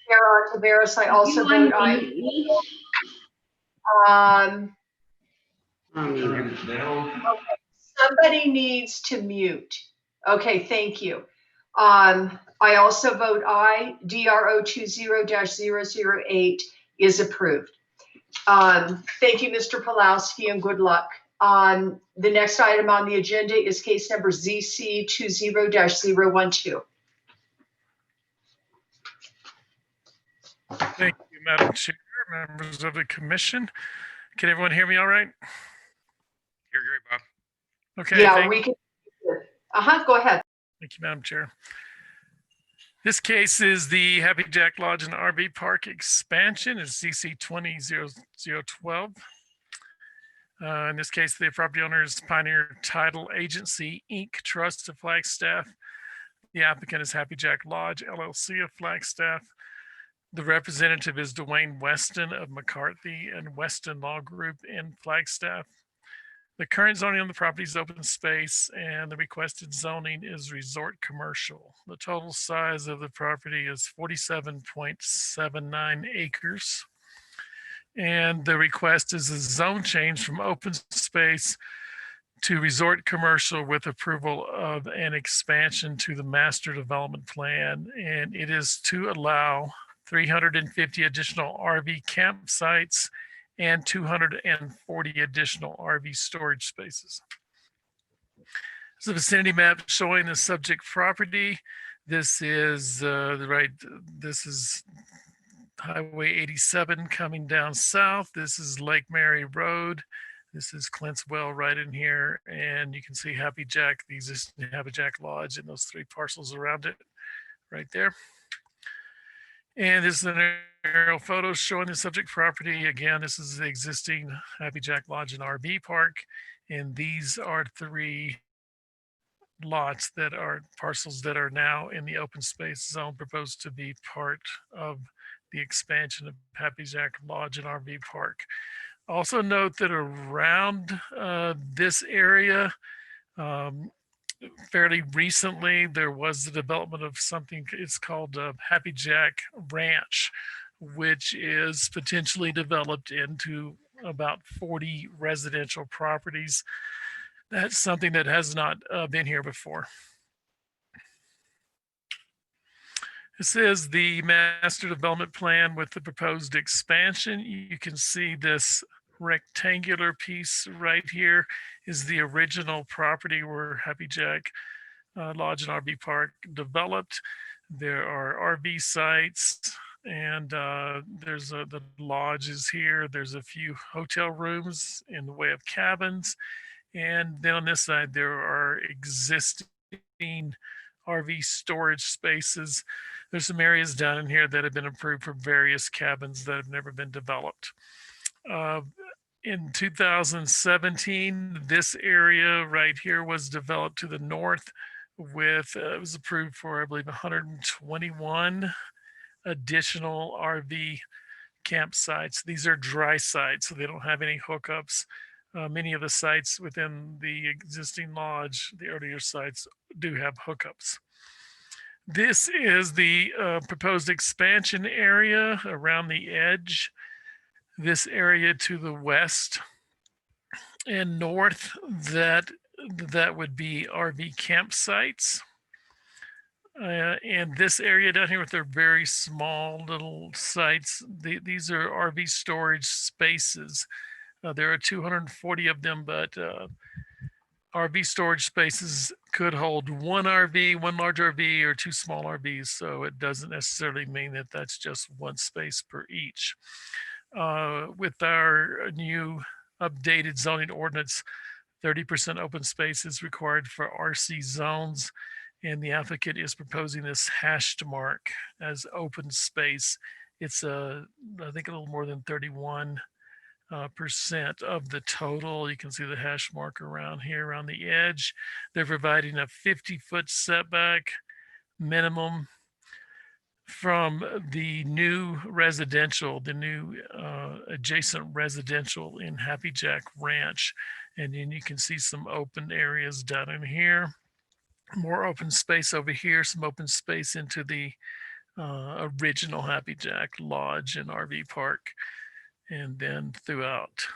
Chair Ontiveros, I also You vote unmute aye. me? Okay, somebody needs to mute. Okay, thank you. I also vote aye. DRO 20-008 is approved. Thank you, Mr. Pulowski, and good luck. The next item on the agenda is case number ZC 20-012. Thank you, Madam Chair, members of the commission. Can everyone hear me all right? You're great, Bob. Okay. Yeah, we can. Go ahead. Thank you, Madam Chair. This case is the Happy Jack Lodge and RV Park expansion. It's ZC 20-012. In this case, the property owner is Pioneer Title Agency, Inc., Trust of Flagstaff. The applicant is Happy Jack Lodge, LLC of Flagstaff. The representative is Dwayne Weston of McCarthy and Weston Law Group in Flagstaff. The current zoning on the property is open space, and the requested zoning is resort commercial. The total size of the property is 47.79 acres. And the request is a zone change from open space to resort commercial with approval of an expansion to the master development plan. And it is to allow 350 additional RV campsites and 240 additional RV storage spaces. It's a vicinity map showing the subject property. This is this is Highway 87 coming down south. This is Lake Mary Road. This is Clint's Well right in here. And you can see Happy Jack, the existing Happy Jack Lodge, and those 3 parcels around it right there. And this is an aerial photo showing the subject property. Again, this is the existing Happy Jack Lodge and RV Park. And these are 3 lots that are parcels that are now in the open space zone proposed to be part of the expansion of Happy Jack Lodge and RV Park. Also note that around this area, fairly recently, there was the development of something, it's called Happy Jack Ranch, which is potentially developed into about 40 residential properties. That's something that has not been here before. This is the master development plan with the proposed expansion. You can see this rectangular piece right here is the original property where Happy Jack Lodge and RV Park developed. There are RV sites, and there's the lodge is here. There's a few hotel rooms in the way of cabins. And then on this side, there are existing RV storage spaces. There's some areas down in here that have been approved for various cabins that have never been developed. In 2017, this area right here was developed to the north with, it was approved for, I believe, 121 additional RV campsites. These are dry sites, so they don't have any hookups. Many of the sites within the existing lodge, the earlier sites, do have hookups. This is the proposed expansion area around the edge. This area to the west and north, that would be RV campsites. And this area down here with their very small little sites, these are RV storage spaces. There are 240 of them, but RV storage spaces could hold one RV, one large RV, or two small RVs. So it doesn't necessarily mean that that's just one space per each. With our new updated zoning ordinance, 30% open space is required for RC zones, and the applicant is proposing this hashed mark as open space. It's I think a little more than 31% of the total. You can see the hash mark around here around the edge. They're providing a 50-foot setback minimum from the new residential, the new adjacent residential in Happy Jack Ranch. And then you can see some open areas down in here, more open space over here, some open space into the original Happy Jack Lodge and RV Park, and then throughout.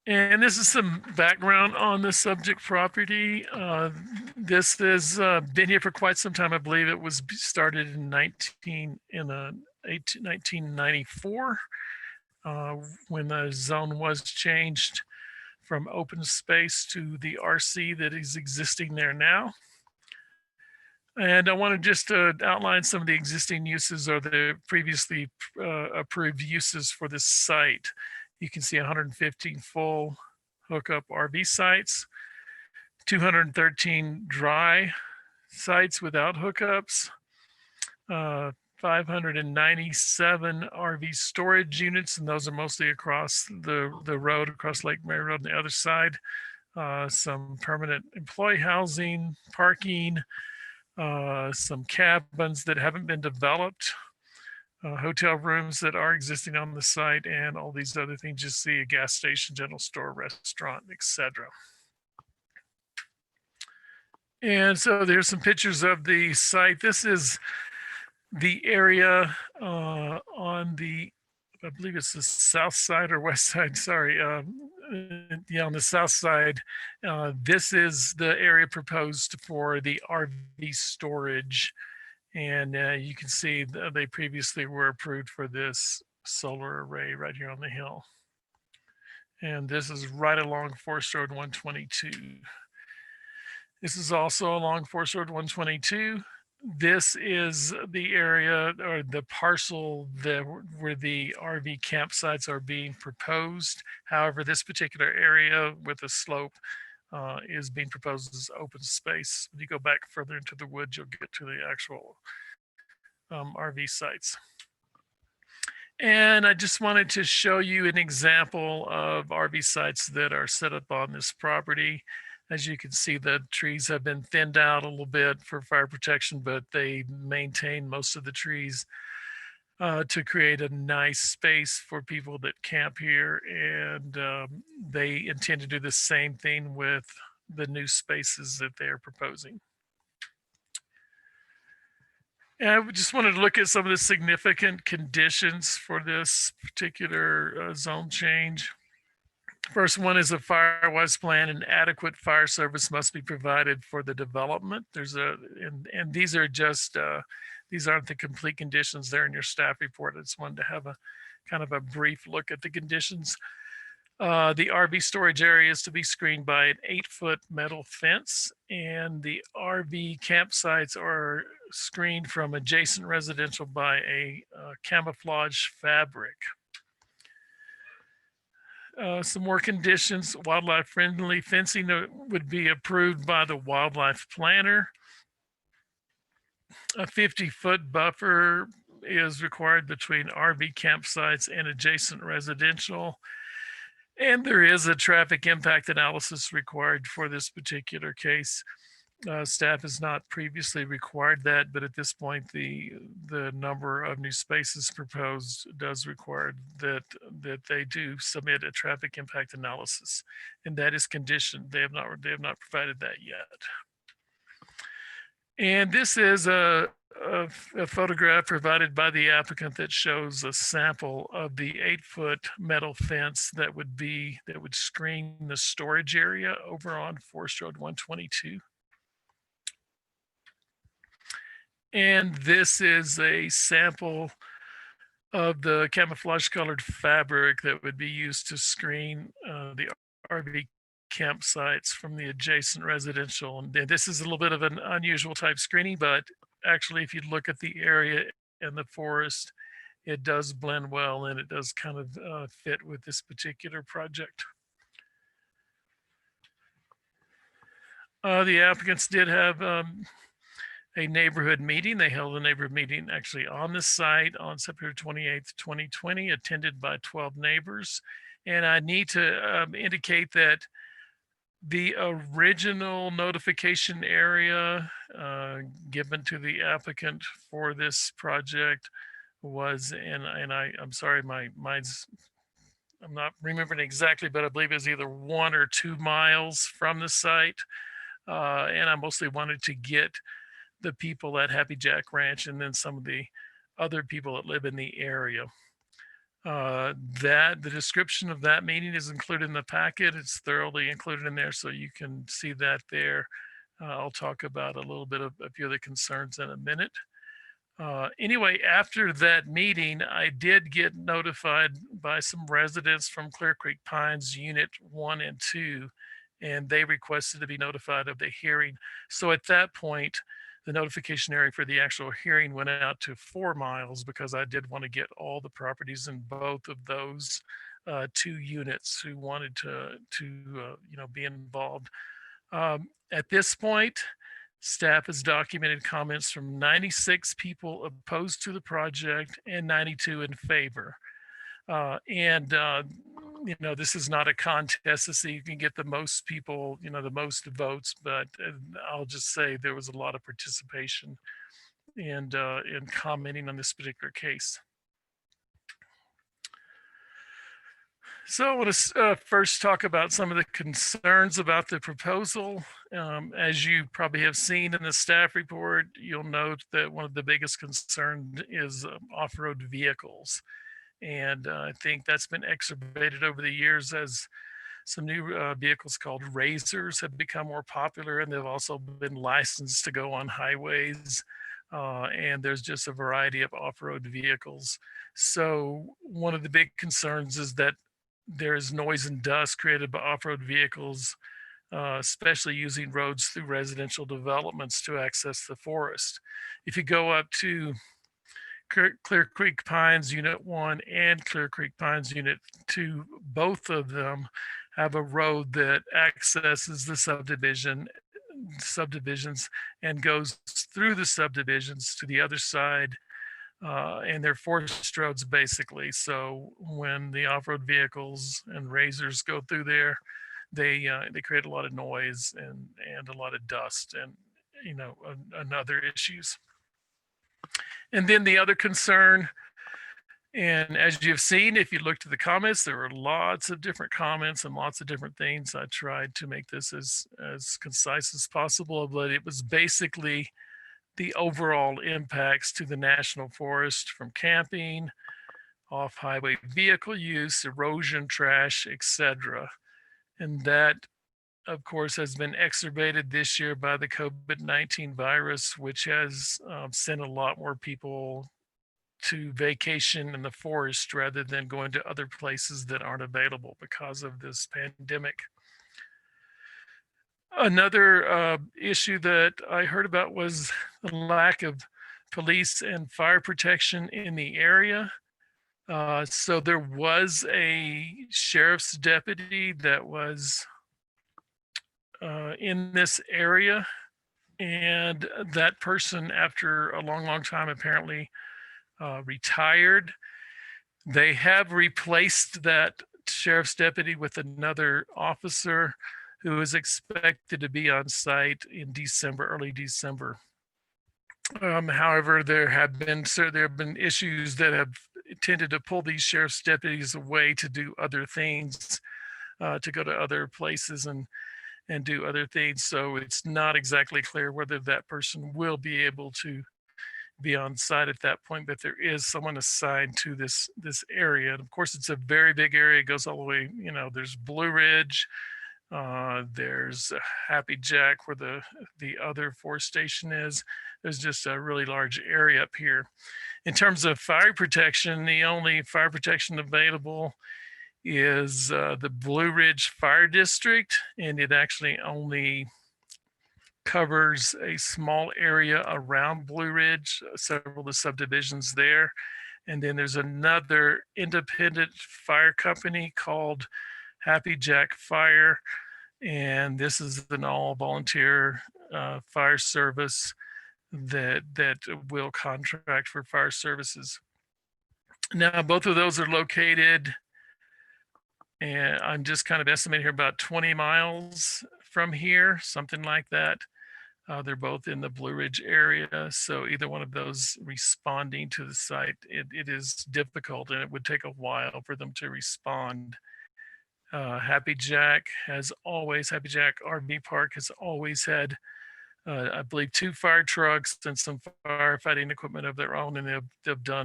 And this is some background on the subject property. This has been here for quite some time. I believe it was started in 1994 when the zone was changed from open space to the RC that is existing there now. And I wanted just to outline some of the existing uses or the previously approved uses for this site. You can see 115 full hookup RV sites, 213 dry sites without hookups, 597 RV storage units, and those are mostly across the road, across Lake Mary Road on the other side. Some permanent employee housing, parking, some cabins that haven't been developed, hotel rooms that are existing on the site, and all these other things you see: a gas station, general store, restaurant, etc. And so there's some pictures of the site. This is the area on the, I believe it's the south side or west side, sorry. Yeah, on the south side. This is the area proposed for the RV storage. And you can see they previously were approved for this solar array right here on the hill. And this is right along Forest Road 122. This is also along Forest Road 122. This is the area or the parcel that where the RV campsites are being proposed. However, this particular area with the slope is being proposed as open space. When you go back further into the woods, you'll get to the actual RV sites. And I just wanted to show you an example of RV sites that are set up on this property. As you can see, the trees have been thinned out a little bit for fire protection, but they maintain most of the trees to create a nice space for people that camp here. And they intend to do the same thing with the new spaces that they're proposing. And I just wanted to look at some of the significant conditions for this particular zone change. First one is a fire-wise plan, and adequate fire service must be provided for the development. And these are just, these aren't the complete conditions. They're in your staff report. I just wanted to have a kind of a brief look at the conditions. The RV storage area is to be screened by an 8-foot metal fence, and the RV campsites are screened from adjacent residential by a camouflage fabric. Some more conditions: wildlife friendly fencing would be approved by the wildlife planner. A 50-foot buffer is required between RV campsites and adjacent residential. And there is a traffic impact analysis required for this particular case. Staff has not previously required that, but at this point, the number of new spaces proposed does require that they do submit a traffic impact analysis, and that is conditioned. They have not provided that yet. And this is a photograph provided by the applicant that shows a sample of the 8-foot metal fence that would screen the storage area over on Forest Road 122. And this is a sample of the camouflage colored fabric that would be used to screen the RV campsites from the adjacent residential. And this is a little bit of an unusual type screening, but actually, if you look at the area and the forest, it does blend well and it does kind of fit with this particular project. The applicants did have a neighborhood meeting. They held a neighborhood meeting actually on the site on September 28th, 2020, attended by 12 neighbors. And I need to indicate that the original notification area given to the applicant for this project was, I'm sorry, mine's, I'm not remembering exactly, but I believe it's either 1 or 2 miles from the site. And I mostly wanted to get the people at Happy Jack Ranch and then some of the other people that live in the area. The description of that meeting is included in the packet. It's thoroughly included in there, so you can see that there. I'll talk about a little bit of a few of the concerns in a minute. Anyway, after that meeting, I did get notified by some residents from Clear Creek Pines Unit 1 and 2, and they requested to be notified of the hearing. So at that point, the notification area for the actual hearing went out to 4 miles because I did want to get all the properties in both of those 2 units who wanted to be involved. At this point, staff has documented comments from 96 people opposed to the project and 92 in favor. This is not a contest to see who can get the most people, the most votes, but I'll just say there was a lot of participation and in commenting on this particular case. So I want to first talk about some of the concerns about the proposal. As you probably have seen in the staff report, you'll note that one of the biggest concerns is off-road vehicles. And I think that's been exacerbated over the years as some new vehicles called Razors have become more popular, and they've also been licensed to go on highways. And there's just a variety of off-road vehicles. So one of the big concerns is that there's noise and dust created by off-road vehicles, especially using roads through residential developments to access the forest. If you go up to Clear Creek Pines Unit 1 and Clear Creek Pines Unit 2, both of them have a road that accesses the subdivisions and goes through the subdivisions to the other side. And they're forest roads basically. So when the off-road vehicles and Razors go through there, they create a lot of noise and a lot of dust and and other issues. And then the other concern, and as you've seen, if you looked at the comments, there were lots of different comments and lots of different things. I tried to make this as concise as possible, but it was basically the overall impacts to the national forest from camping, off-highway vehicle use, erosion, trash, etc. And that, of course, has been exacerbated this year by the COVID-19 virus, which has sent a lot more people to vacation in the forest rather than going to other places that aren't available because of this pandemic. Another issue that I heard about was the lack of police and fire protection in the area. So there was a sheriff's deputy that was in this area, and that person, after a long time, apparently retired. They have replaced that sheriff's deputy with another officer who is expected to be on site in December, early December. However, there have been issues that have tended to pull these sheriff's deputies away to do other things, to go to other places and do other things. So it's not exactly clear whether that person will be able to be on site at that point, but there is someone assigned to this area. And of course, it's a very big area. It goes all the way, you know, there's Blue Ridge, there's Happy Jack where the other forest station is. There's just a really large area up here. In terms of fire protection, the only fire protection available is the Blue Ridge Fire District, and it actually only covers a small area around Blue Ridge, several of the subdivisions there. And then there's another independent fire company called Happy Jack Fire. And this is an all volunteer fire service that will contract for fire services. Now, both of those are located, and I'm just kind of estimating here about 20 miles from here, something like that. They're both in the Blue Ridge area. So either one of those responding to the site, it is difficult and it would take a while for them to respond. Happy Jack RV Park has always had, I believe, 2 fire trucks and some firefighting equipment of their own, and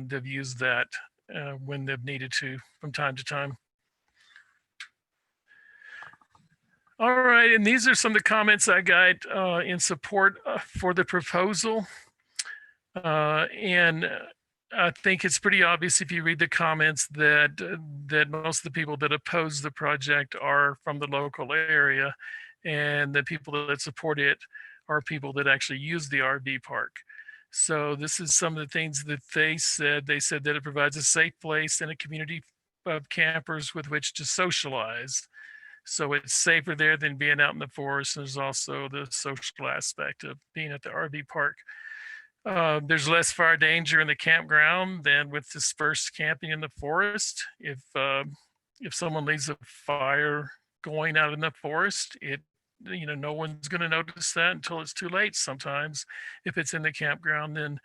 they've used that when they've needed to from time to time. All right, and these are some of the comments I got in support for the proposal. And I think it's pretty obvious if you read the comments that most of the people that oppose the project are from the local area, and the people that support it are people that actually use the RV park. So this is some of the things that they said. They said that it provides a safe place and a community of campers with which to socialize. So it's safer there than being out in the forest. There's also the social aspect of being at the RV park. There's less fire danger in the campground than with dispersed camping in the forest. If someone leaves a fire going out in the forest, no one's going to notice that until it's too late. Sometimes, if it's in the campground, then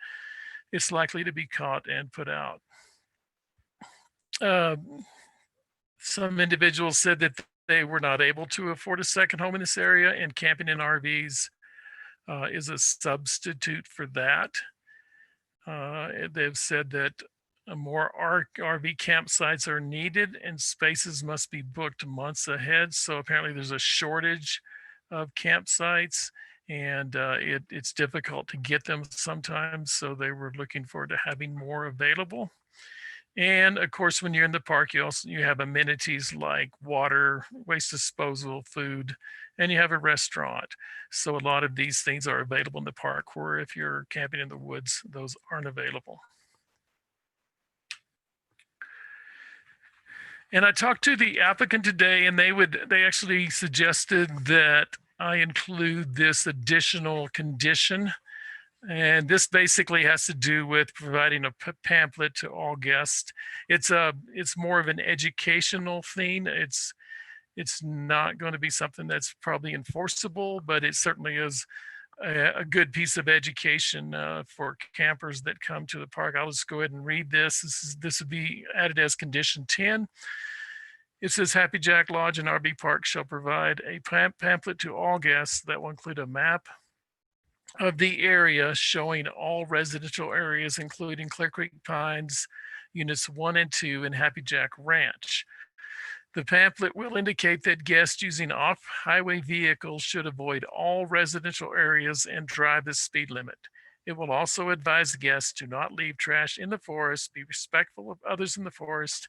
it's likely to be caught and put out. Some individuals said that they were not able to afford a second home in this area, and camping in RVs is a substitute for that. They've said that more RV campsites are needed and spaces must be booked months ahead. So apparently there's a shortage of campsites, and it's difficult to get them sometimes. So they were looking forward to having more available. And of course, when you're in the park, you have amenities like water, waste disposal, food, and you have a restaurant. So a lot of these things are available in the park, where if you're camping in the woods, those aren't available. And I talked to the applicant today, and they actually suggested that I include this additional condition. And this basically has to do with providing a pamphlet to all guests. It's more of an educational thing. It's not going to be something that's probably enforceable, but it certainly is a good piece of education for campers that come to the park. I'll just go ahead and read this. This would be added as condition 10. It says Happy Jack Lodge and RV Park shall provide a pamphlet to all guests that will include a map of the area showing all residential areas, including Clear Creek Pines, units 1 and 2, and Happy Jack Ranch. The pamphlet will indicate that guests using off-highway vehicles should avoid all residential areas and drive the speed limit. It will also advise guests to not leave trash in the forest, be respectful of others in the forest,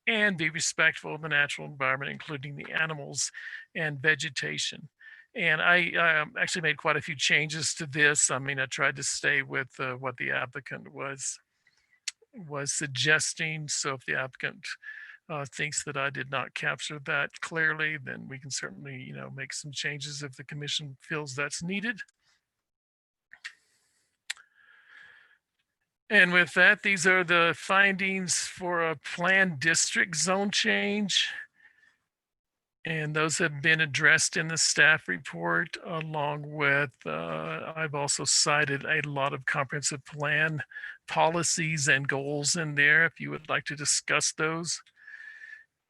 and be respectful of the natural environment, including the animals and vegetation. And I actually made quite a few changes to this. I mean, I tried to stay with what the applicant was suggesting. So if the applicant thinks that I did not capture that clearly, then we can certainly, make some changes if the commission feels that's needed. And with that, these are the findings for a planned district zone change. And those have been addressed in the staff report, along with, I've also cited a lot of comprehensive plan policies and goals in there if you would like to discuss those.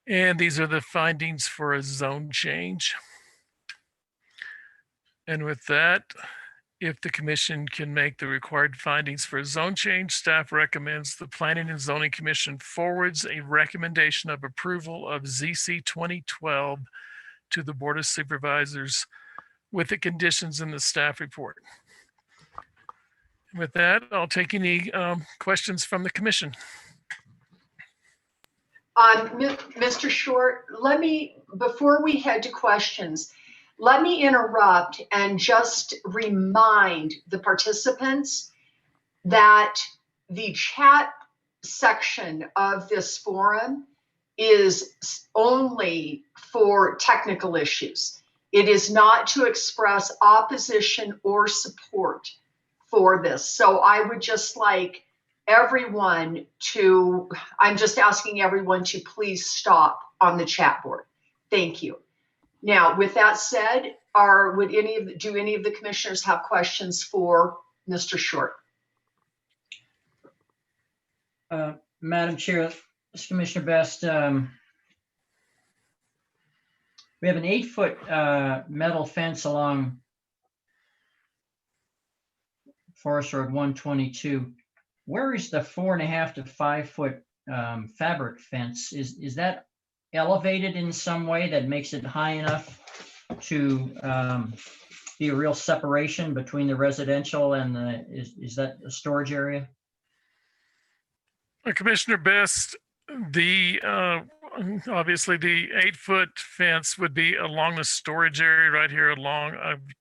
And these are the findings for a zone change. And with that, if the commission can make the required findings for a zone change, staff recommends the Planning and Zoning Commission forwards a recommendation of approval of ZC 2012 to the Board of Supervisors with the conditions in the staff report. With that, I'll take any questions from the commission. Mr. Short, before we head to questions, let me interrupt and just remind the participants that the chat section of this forum is only for technical issues. It is not to express opposition or support for this. So I would just like everyone to, I'm just asking everyone to please stop on the chat board. Thank you. Now, with that said, do any of the commissioners have questions for Mr. Short? Madam Chair, this is Commissioner Best. We have an 8-foot metal fence along Forest Road 122. Where is the 4.5 to 5 foot fabric fence? Is that elevated in some way that makes it high enough to be a real separation between the residential and is that a storage area? Commissioner Best, the obviously the 8-foot fence would be along the storage area right here along,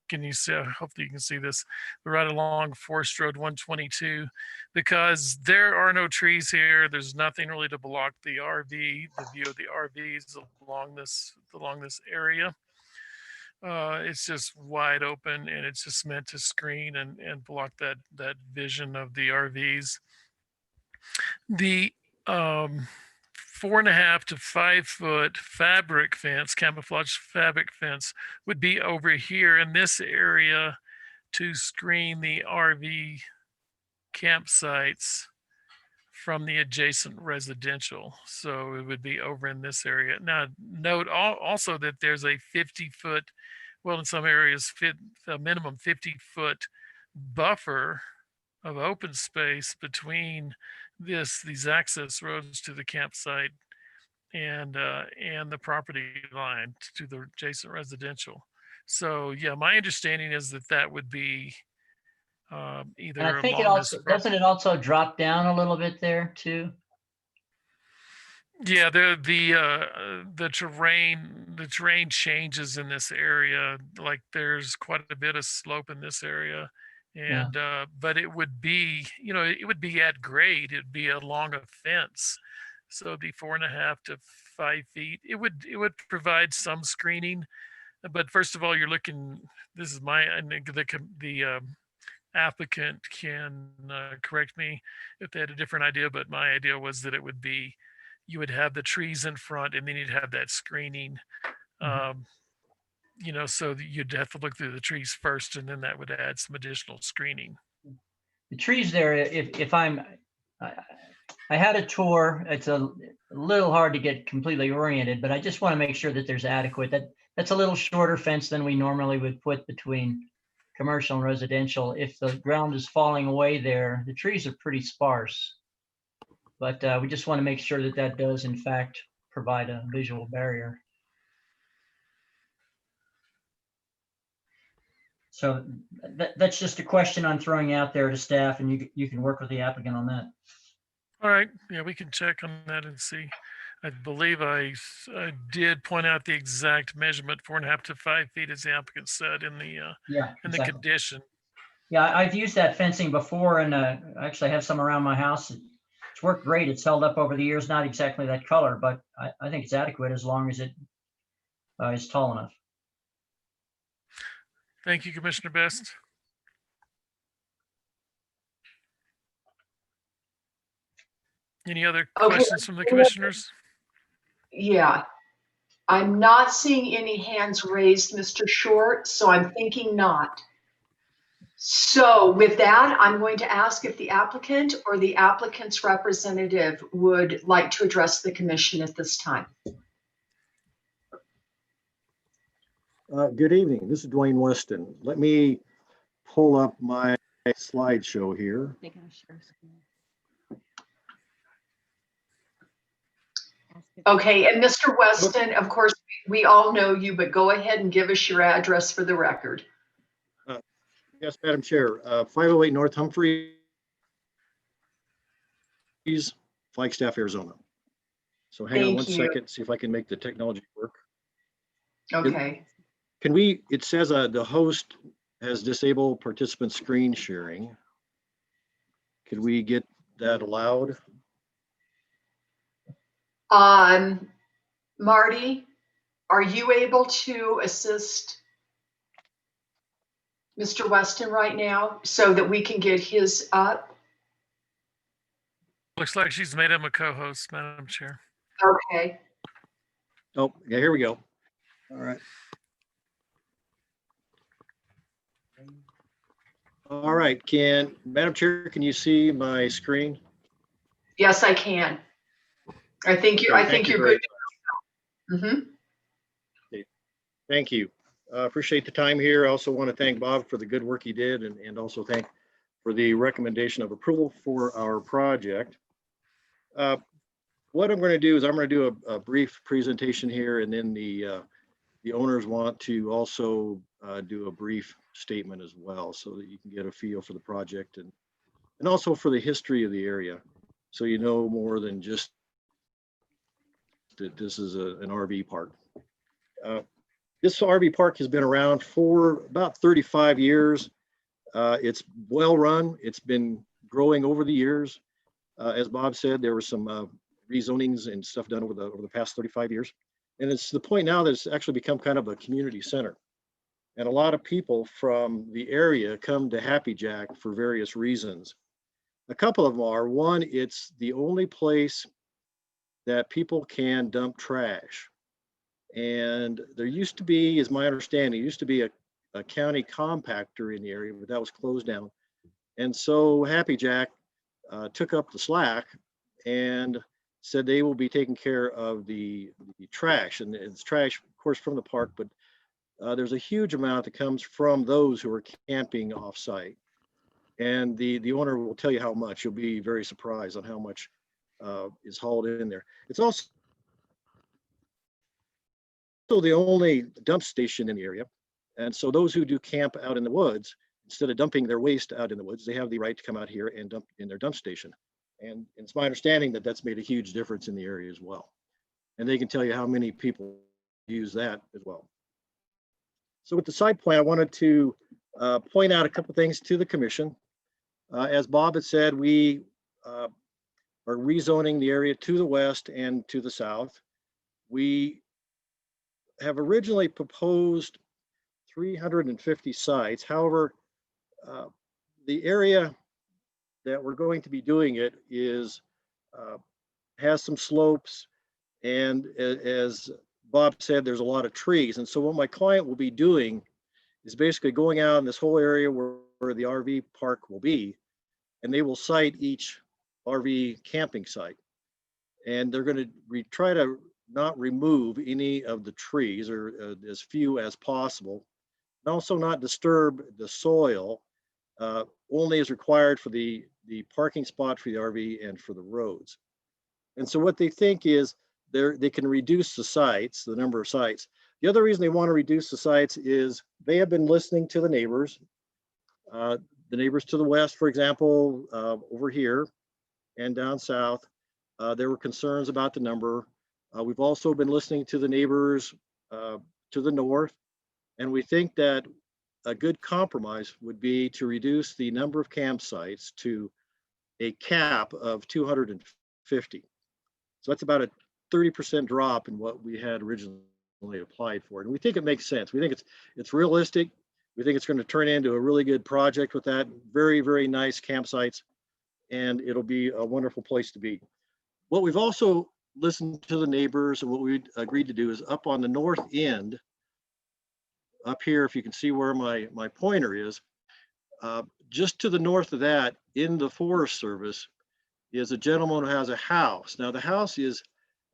can you see, hopefully you can see this, right along Forest Road 122, because there are no trees here. There's nothing really to block the RV, the view of the RVs along this area. It's just wide open and it's just meant to screen and block that vision of the RVs. The 4.5 to 5 foot fabric fence, camouflage fabric fence, would be over here in this area to screen the RV campsites from the adjacent residential. So it would be over in this area. Now, note also that there's a 50-foot, well, in some areas, a minimum 50-foot buffer of open space between these access roads to the campsite and the property line to the adjacent residential. So yeah, my understanding is that would be either. And I think it also, doesn't it also drop down a little bit there too? Yeah, the terrain changes in this area. Like there's quite a bit of slope in this area. And but it would be, it would be at grade. It'd be along a fence, so it'd be 4.5 to 5 feet. It would provide some screening, but first of all, you're looking. This is my the applicant can correct me if they had a different idea, but my idea was that it would be, you would have the trees in front, and then you'd have that screening. So you'd have to look through the trees first, and then that would add some additional screening. The trees there, I had a tour. It's a little hard to get completely oriented, but I just want to make sure that there's adequate. That's a little shorter fence than we normally would put between commercial and residential. If the ground is falling away there, the trees are pretty sparse, but we just want to make sure that does in fact provide a visual barrier. So that's just a question I'm throwing out there to staff, and you can work with the applicant on that. All right, yeah, we can check on that and see. I believe I did point out the exact measurement, 4.5 to 5 feet, as the applicant said in the condition. Yeah, I've used that fencing before, and I actually have some around my house. It's worked great. It's held up over the years. Not exactly that color, but I think it's adequate as long as it is tall enough. Thank you, Commissioner Best. Any other questions from the commissioners? Yeah. I'm not seeing any hands raised, Mr. Short, so I'm thinking not. So with that, I'm going to ask if the applicant or the applicant's representative would like to address the commission at this time. Good evening. This is Dwayne Weston. Let me pull up my slideshow here. Okay, and Mr. Weston, of course, we all know you, but go ahead and give us your address for the record. Yes, Madam Chair. 508 North Humphreys, Flagstaff, Arizona. So hang on one Thank you. second, see if I can make the technology work. Okay. Can we, it says the host has disabled participant screen sharing. Could we get that allowed? Marty, are you able to assist Mr. Weston right now so that we can get his up? Looks like she's made him a co-host, Madam Chair. Okay. Oh, yeah, here we go. All right. All right, Madam Chair, can you see my screen? Yes, I can. I think you're good. Mm-hmm. Okay. Thank you. Appreciate the time here. I also want to thank Bob for the good work he did and also thank for the recommendation of approval for our project. What I'm going to do is I'm going to do a brief presentation here, and then the owners want to also do a brief statement as well, so that you can get a feel for the project and also for the history of the area, so you know more than just that this is an RV park. This RV park has been around for about 35 years. It's well run. It's been growing over the years. As Bob said, there were some rezonings and stuff done over the past 35 years. And it's to the point now that it's actually become kind of a community center. And a lot of people from the area come to Happy Jack for various reasons. A couple of them are, one, it's the only place that people can dump trash. And there used to be, is my understanding, used to be a county compactor in the area, but that was closed down. And so Happy Jack took up the slack and said they will be taking care of the trash. And it's trash, of course, from the park, but there's a huge amount that comes from those who are camping off-site. And the owner will tell you how much. You'll be very surprised on how much is hauled in there. It's also the only dump station in the area. And so those who do camp out in the woods, instead of dumping their waste out in the woods, they have the right to come out here and dump in their dump station. And it's my understanding that that's made a huge difference in the area as well. And they can tell you how many people use that as well. So with the site plan, I wanted to point out a couple of things to the commission. As Bob had said, we are rezoning the area to the west and to the south. We have originally proposed 350 sites. However, the area that we're going to be doing it is has some slopes, and as Bob said, there's a lot of trees. And so what my client will be doing is basically going out in this whole area where the RV park will be, and they will site each RV camping site. And they're going to try to not remove any of the trees, or as few as possible, and also not disturb the soil, only as required for the parking spot for the RV and for the roads. And so what they think is they can reduce the sites, the number of sites. The other reason they want to reduce the sites is they have been listening to the neighbors to the west, for example, over here and down south. There were concerns about the number. We've also been listening to the neighbors to the north, and we think that a good compromise would be to reduce the number of campsites to a cap of 250. So that's about a 30% drop in what we had originally applied for. And we think it makes sense. We think it's realistic. We think it's going to turn into a really good project with that. Very, very nice campsites, and it'll be a wonderful place to be. What we've also listened to the neighbors, and what we agreed to do is up on the north end, up here, if you can see where my pointer is, just to the north of that, in the Forest Service, is a gentleman who has a house. Now, the house is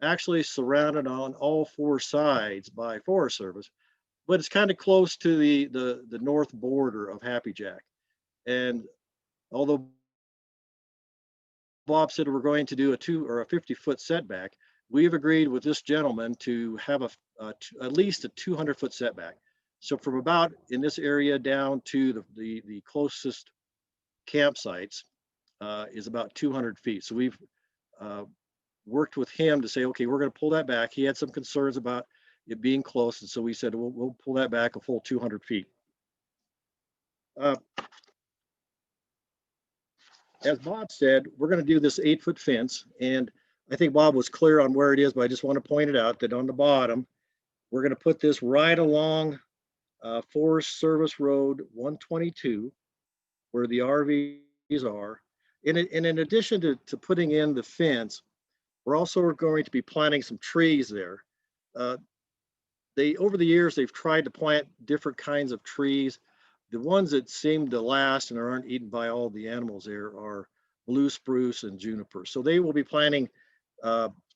actually surrounded on all four sides by Forest Service, but it's kind of close to the north border of Happy Jack. And although Bob said we're going to do a 50-foot setback, we've agreed with this gentleman to have at least a 200-foot setback. So from about in this area down to the closest campsites is about 200 feet. So we've worked with him to say, okay, we're going to pull that back. He had some concerns about it being close, and so we said we'll pull that back a full 200 feet. As Bob said, we're going to do this 8-foot fence, and I think Bob was clear on where it is, but I just want to point it out that on the bottom, we're going to put this right along Forest Service Road 122, where the RVs are. And in addition to putting in the fence, we're also going to be planting some trees there. Over the years, they've tried to plant different kinds of trees. The ones that seem to last and aren't eaten by all the animals there are blue spruce and juniper. So they will be planting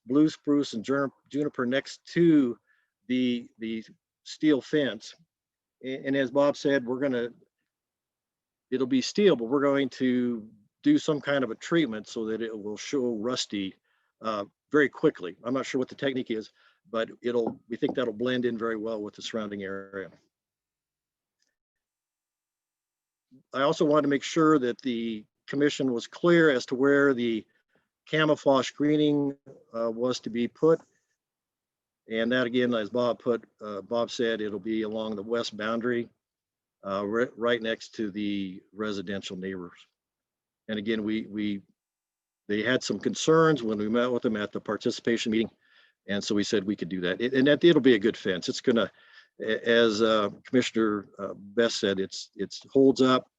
blue spruce and juniper next to the steel fence. And as Bob said, it'll be steel, but we're going to do some kind of a treatment so that it will show rusty very quickly. I'm not sure what the technique is, but we think that'll blend in very well with the surrounding area. I also wanted to make sure that the commission was clear as to where the camouflage screening was to be put. And that, again, as Bob said, it'll be along the west boundary, right next to the residential neighbors. And again, they had some concerns when we met with them at the participation meeting, and so we said we could do that. And that it'll be a good fence. It's gonna, as Commissioner Best said, it holds up.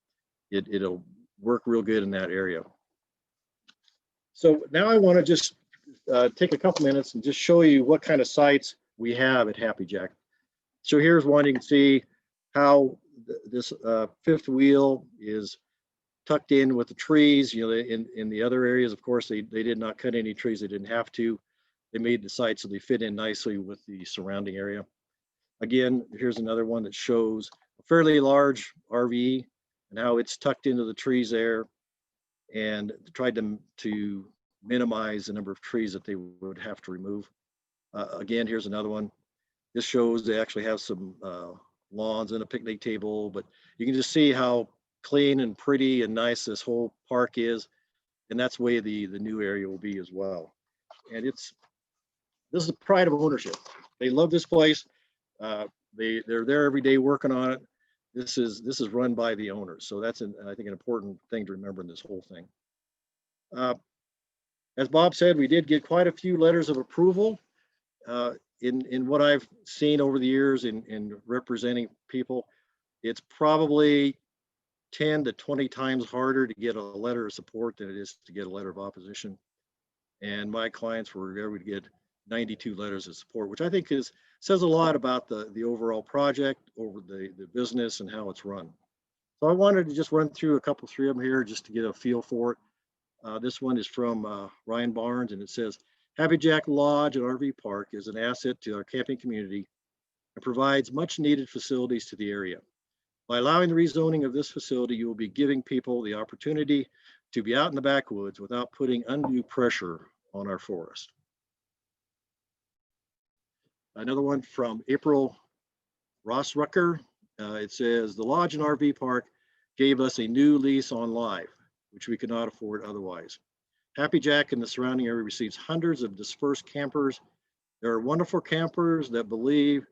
It'll work real good in that area. So now I want to just take a couple minutes and just show you what kind of sites we have at Happy Jack. So here's one. You can see how this fifth wheel is tucked in with the trees. You know, in the other areas, of course, they did not cut any trees. They didn't have to. They made the site so they fit in nicely with the surrounding area. Again, here's another one that shows a fairly large RV and how it's tucked into the trees there, and tried to minimize the number of trees that they would have to remove. Again, here's another one. This shows they actually have some lawns and a picnic table, but you can just see how clean and pretty and nice this whole park is. And that's the way the new area will be as well. And this is the pride of ownership. They love this place. They're there every day working on it. This is run by the owners. So that's, I think, an important thing to remember in this whole thing. As Bob said, we did get quite a few letters of approval. In what I've seen over the years in representing people, it's probably 10 to 20 times harder to get a letter of support than it is to get a letter of opposition. And my clients were able to get 92 letters of support, which I think says a lot about the overall project, over the business and how it's run. So I wanted to just run through three of them here just to get a feel for it. This one is from Ryan Barnes, and it says, Happy Jack Lodge and RV Park is an asset to our camping community and provides much needed facilities to the area. By allowing the rezoning of this facility, you will be giving people the opportunity to be out in the backwoods without putting undue pressure on our forest. Another one from April Rossrucker. It says, the Lodge and RV Park gave us a new lease on life, which we could not afford otherwise. Happy Jack and the surrounding area receives hundreds of dispersed campers. There are wonderful campers that believe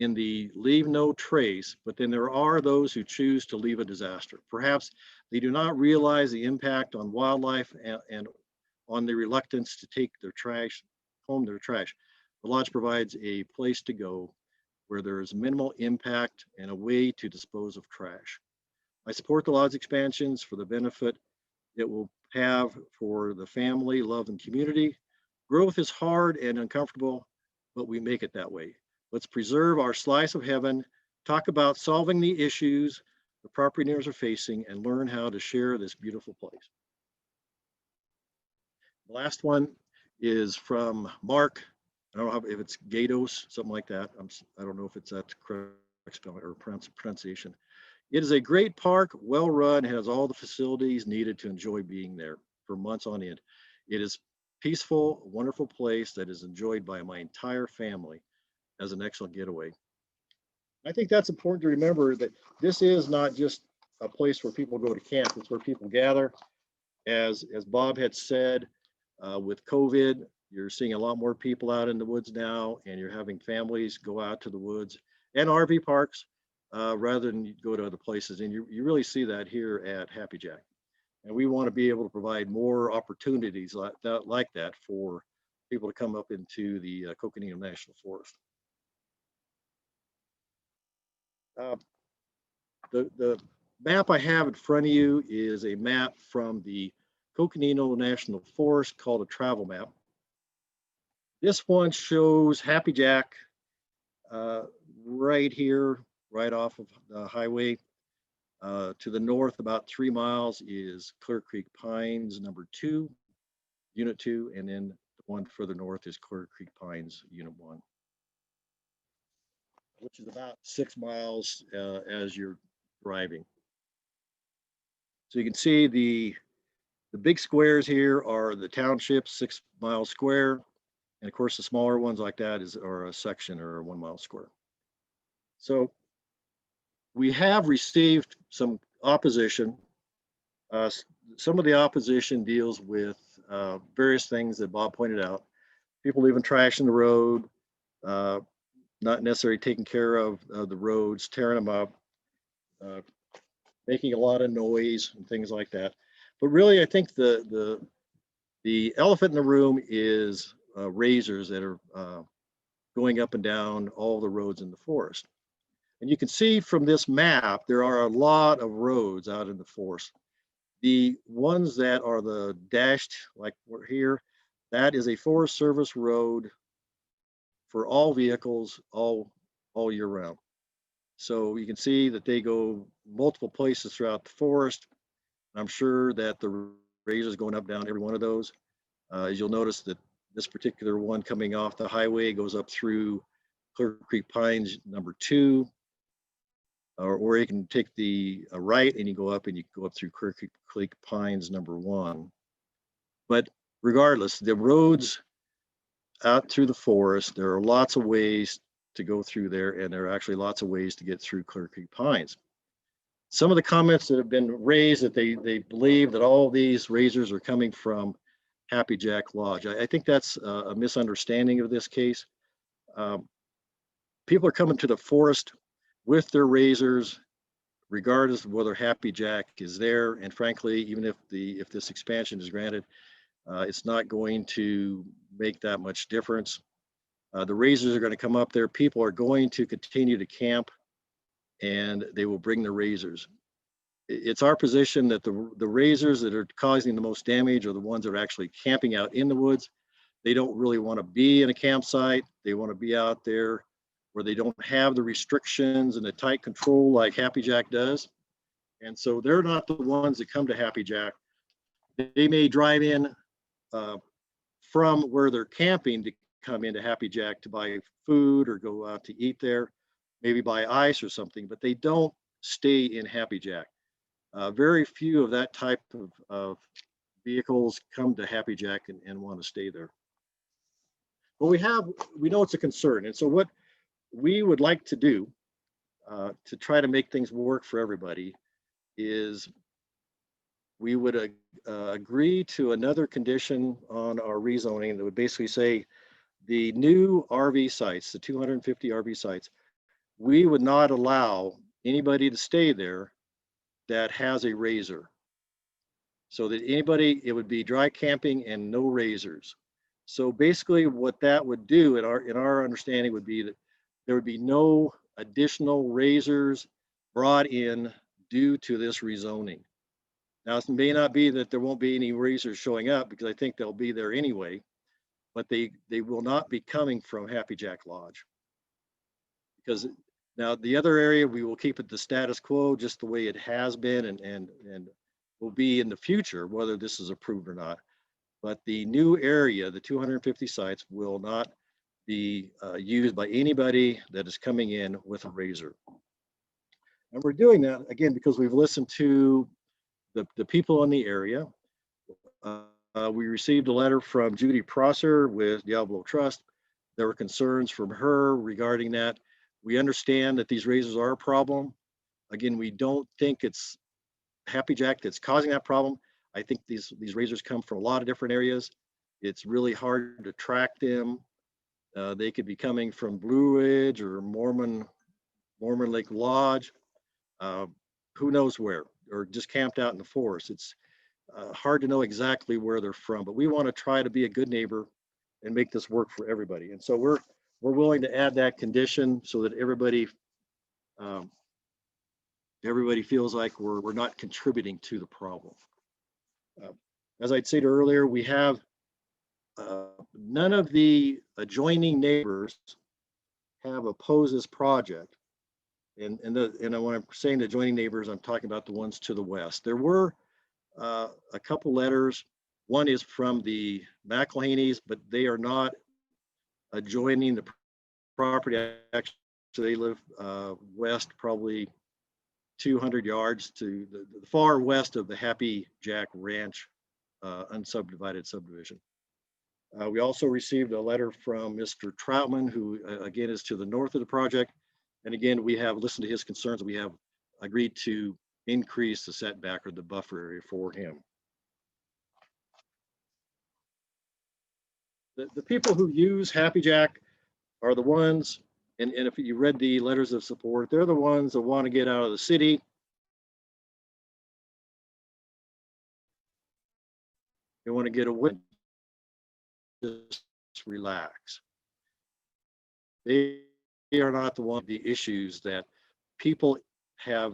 in the leave no trace, but then there are those who choose to leave a disaster. Perhaps they do not realize the impact on wildlife and on the reluctance to take their trash home. The Lodge provides a place to go where there is minimal impact and a way to dispose of trash. I support the Lodge expansions for the benefit it will have for the family, love, and community. Growth is hard and uncomfortable, but we make it that way. Let's preserve our slice of heaven, talk about solving the issues the property owners are facing, and learn how to share this beautiful place. The last one is from Mark. I don't know if it's Gatos, something like that. I don't know if it's that correct spelling or pronunciation. It is a great park, well run, has all the facilities needed to enjoy being there for months on end. It is peaceful, wonderful place that is enjoyed by my entire family as an excellent getaway. I think that's important to remember, that this is not just a place where people go to camp. It's where people gather. As Bob had said, with COVID, you're seeing a lot more people out in the woods now, and you're having families go out to the woods and RV parks rather than go to other places. And you really see that here at Happy Jack. And we want to be able to provide more opportunities like that for people to come up into the Coconino National Forest. The map I have in front of you is a map from the Coconino National Forest called a travel map. This one shows Happy Jack right here, right off of the highway. To the north, about 3 miles, is Clear Creek Pines number 2, Unit 2, and then the one further north is Clear Creek Pines Unit 1, which is about 6 miles as you're driving. So you can see the big squares here are the townships, 6 miles square. And of course, the smaller ones like that are a section or a 1 mile square. So we have received some opposition. Some of the opposition deals with various things that Bob pointed out. People leaving trash in the road, not necessarily taking care of the roads, tearing them up, making a lot of noise and things like that. But really, I think the elephant in the room is razors that are going up and down all the roads in the forest. And you can see from this map, there are a lot of roads out in the forest. The ones that are the dashed, like we're here, that is a Forest Service road for all vehicles all year round. So you can see that they go multiple places throughout the forest. I'm sure that the razors going up down every one of those. As you'll notice that this particular one coming off the highway goes up through Clear Creek Pines number 2, or you can take the right and you go up through Clear Creek Pines number 1. But regardless, the roads out through the forest, there are lots of ways to go through there, and there are actually lots of ways to get through Clear Creek Pines. Some of the comments that have been raised that they believe that all these razors are coming from Happy Jack Lodge. I think that's a misunderstanding of this case. People are coming to the forest with their razors, regardless of whether Happy Jack is there. And frankly, even if this expansion is granted, it's not going to make that much difference. The razors are going to come up there. People are going to continue to camp, and they will bring the razors. It's our position that the razors that are causing the most damage are the ones that are actually camping out in the woods. They don't really want to be in a campsite. They want to be out there where they don't have the restrictions and the tight control like Happy Jack does. And so they're not the ones that come to Happy Jack. They may drive in from where they're camping to come into Happy Jack to buy food or go out to eat there, maybe buy ice or something, but they don't stay in Happy Jack. Very few of that type of vehicles come to Happy Jack and want to stay there. But we know it's a concern. And so what we would like to do to try to make things work for everybody is we would agree to another condition on our rezoning that would basically say the new RV sites, the 250 RV sites, we would not allow anybody to stay there that has a razor. So that it would be dry camping and no razors. So basically what that would do in our understanding would be that there would be no additional razors brought in due to this rezoning. Now, it may not be that there won't be any razors showing up, because I think they'll be there anyway. but they will not be coming from Happy Jack Lodge. Because now the other area, we will keep it the status quo, just the way it has been and will be in the future, whether this is approved or not. But the new area, the 250 sites, will not be used by anybody that is coming in with a razor. And we're doing that, again, because we've listened to the people in the area. We received a letter from Judy Prosser with Diablo Trust. There were concerns from her regarding that. We understand that these razors are a problem. Again, we don't think it's Happy Jack that's causing that problem. I think these razors come from a lot of different areas. It's really hard to track them. They could be coming from Blue Ridge or Mormon Lake Lodge, who knows where, or just camped out in the forest. It's hard to know exactly where they're from, but we want to try to be a good neighbor and make this work for everybody. And so we're willing to add that condition so that everybody feels like we're not contributing to the problem. As I'd said earlier, we have none of the adjoining neighbors have opposed this project. And when I'm saying the adjoining neighbors, I'm talking about the ones to the west. There were a couple letters. One is from the McElhaney's, but they are not adjoining the property. Actually, they live west, probably 200 yards to the far west of the Happy Jack Ranch unsubdivided subdivision. We also received a letter from Mr. Troutman, who again is to the north of the project. And again, we have listened to his concerns. We have agreed to increase the setback or the buffer area for him. The people who use Happy Jack are the ones, and if you read the letters of support, they're the ones that want to get out of the city. They want to get away, just relax. They are not the one, the issues that people have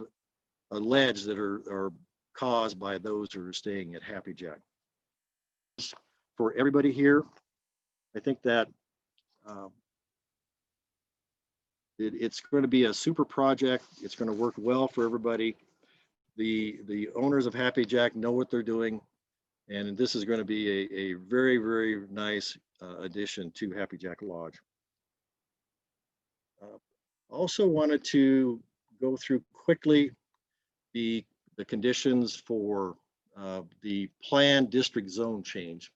alleged that are caused by those who are staying at Happy Jack. For everybody here, I think that it's going to be a super project. It's going to work well for everybody. The owners of Happy Jack know what they're doing, and this is going to be a very, very nice addition to Happy Jack Lodge. Also wanted to go through quickly the conditions for the planned district zone change.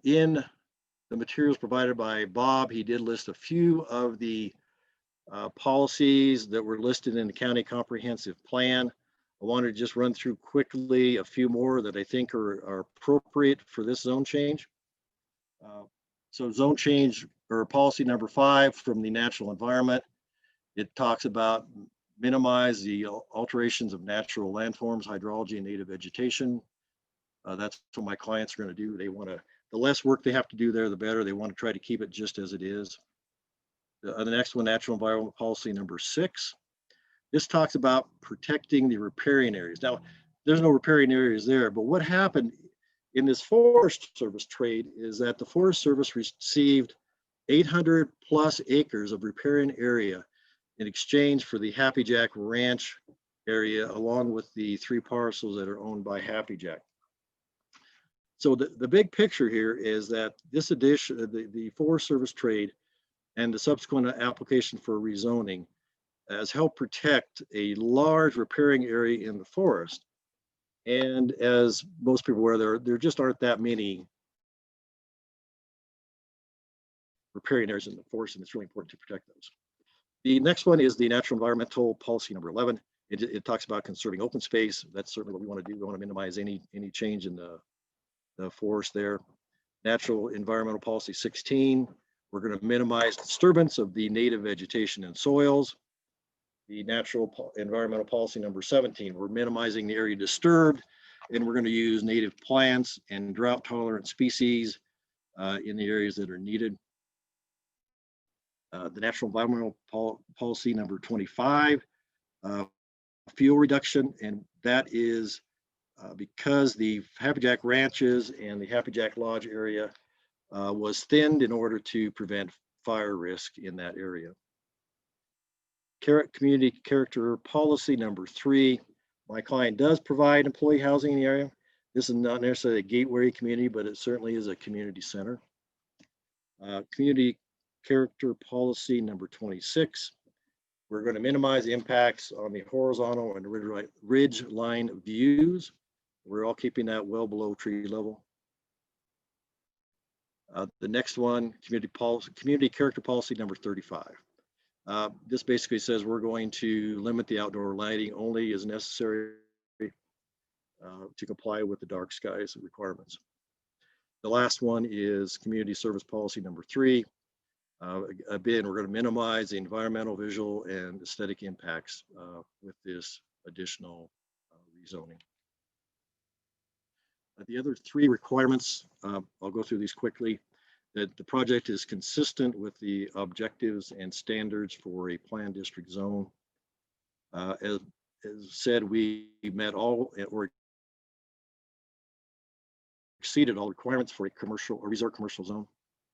In the materials provided by Bob, he did list a few of the policies that were listed in the county comprehensive plan. I wanted to just run through quickly a few more that I think are appropriate for this zone change. So zone change, or policy number 5 from the natural environment, it talks about minimize the alterations of natural landforms, hydrology, and native vegetation. That's what my clients are going to do. They want to, the less work they have to do there, the better. They want to try to keep it just as it is. The next one, natural environment policy number 6. This talks about protecting the riparian areas. Now, there's no riparian areas there, but what happened in this Forest Service trade is that the Forest Service received 800 plus acres of riparian area in exchange for the Happy Jack Ranch area, along with the 3 parcels that are owned by Happy Jack. So the big picture here is that this addition, the Forest Service trade and the subsequent application for rezoning has helped protect a large riparian area in the forest. And as most people are aware, there just aren't that many riparian areas in the forest, and it's really important to protect those. The next one is the natural environmental policy number 11. It talks about conserving open space. That's certainly what we want to do. We want to minimize any change in the forest there. Natural environmental policy 16. We're going to minimize disturbance of the native vegetation and soils. The natural environmental policy number 17. We're minimizing the area disturbed, and we're going to use native plants and drought tolerant species in the areas that are needed. The natural environmental policy number 25, fuel reduction, and that is because the Happy Jack ranches and the Happy Jack Lodge area was thinned in order to prevent fire risk in that area. Community character policy number 3, my client does provide employee housing in the area. This is not necessarily a gateway community, but it certainly is a community center. Community character policy number 26, we're going to minimize the impacts on the horizontal and ridge line views. We're all keeping that well below tree level. The next one, community character policy number 35. This basically says we're going to limit the outdoor lighting only as necessary to comply with the dark skies requirements. The last one is community service policy number 3. Again, we're going to minimize the environmental, visual, and aesthetic impacts with this additional rezoning. The other 3 requirements, I'll go through these quickly, that the project is consistent with the objectives and standards for a planned district zone. As said, we met all or exceeded all requirements for a commercial or resort commercial zone.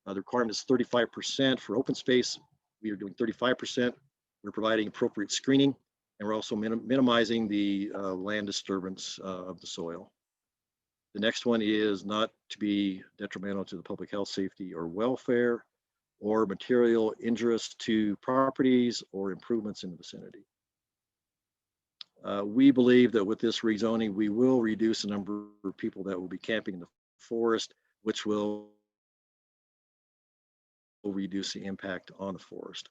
The requirement is 35% for open space. We are doing 35%. We're providing appropriate screening, and we're also minimizing the land disturbance of the soil. The next one is not to be detrimental to the public health, safety, or welfare, or material injurious to properties or improvements in the vicinity. We believe that with this rezoning, we will reduce the number of people that will be camping in the forest, which will reduce the impact on the forest.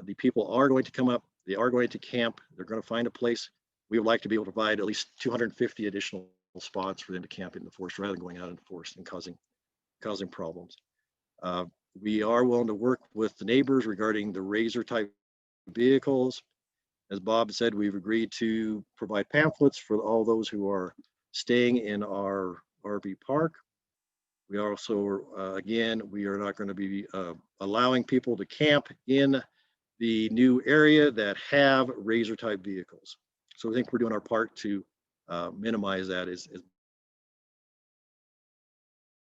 The people are going to come up, they are going to camp, they're going to find a place. We would like to be able to provide at least 250 additional spots for them to camp in the forest rather than going out in the forest and causing problems. We are willing to work with the neighbors regarding the razor type vehicles. As Bob said, we've agreed to provide pamphlets for all those who are staying in our RV park. We also, again, we are not going to be allowing people to camp in the new area that have razor type vehicles. So I think we're doing our part to minimize that as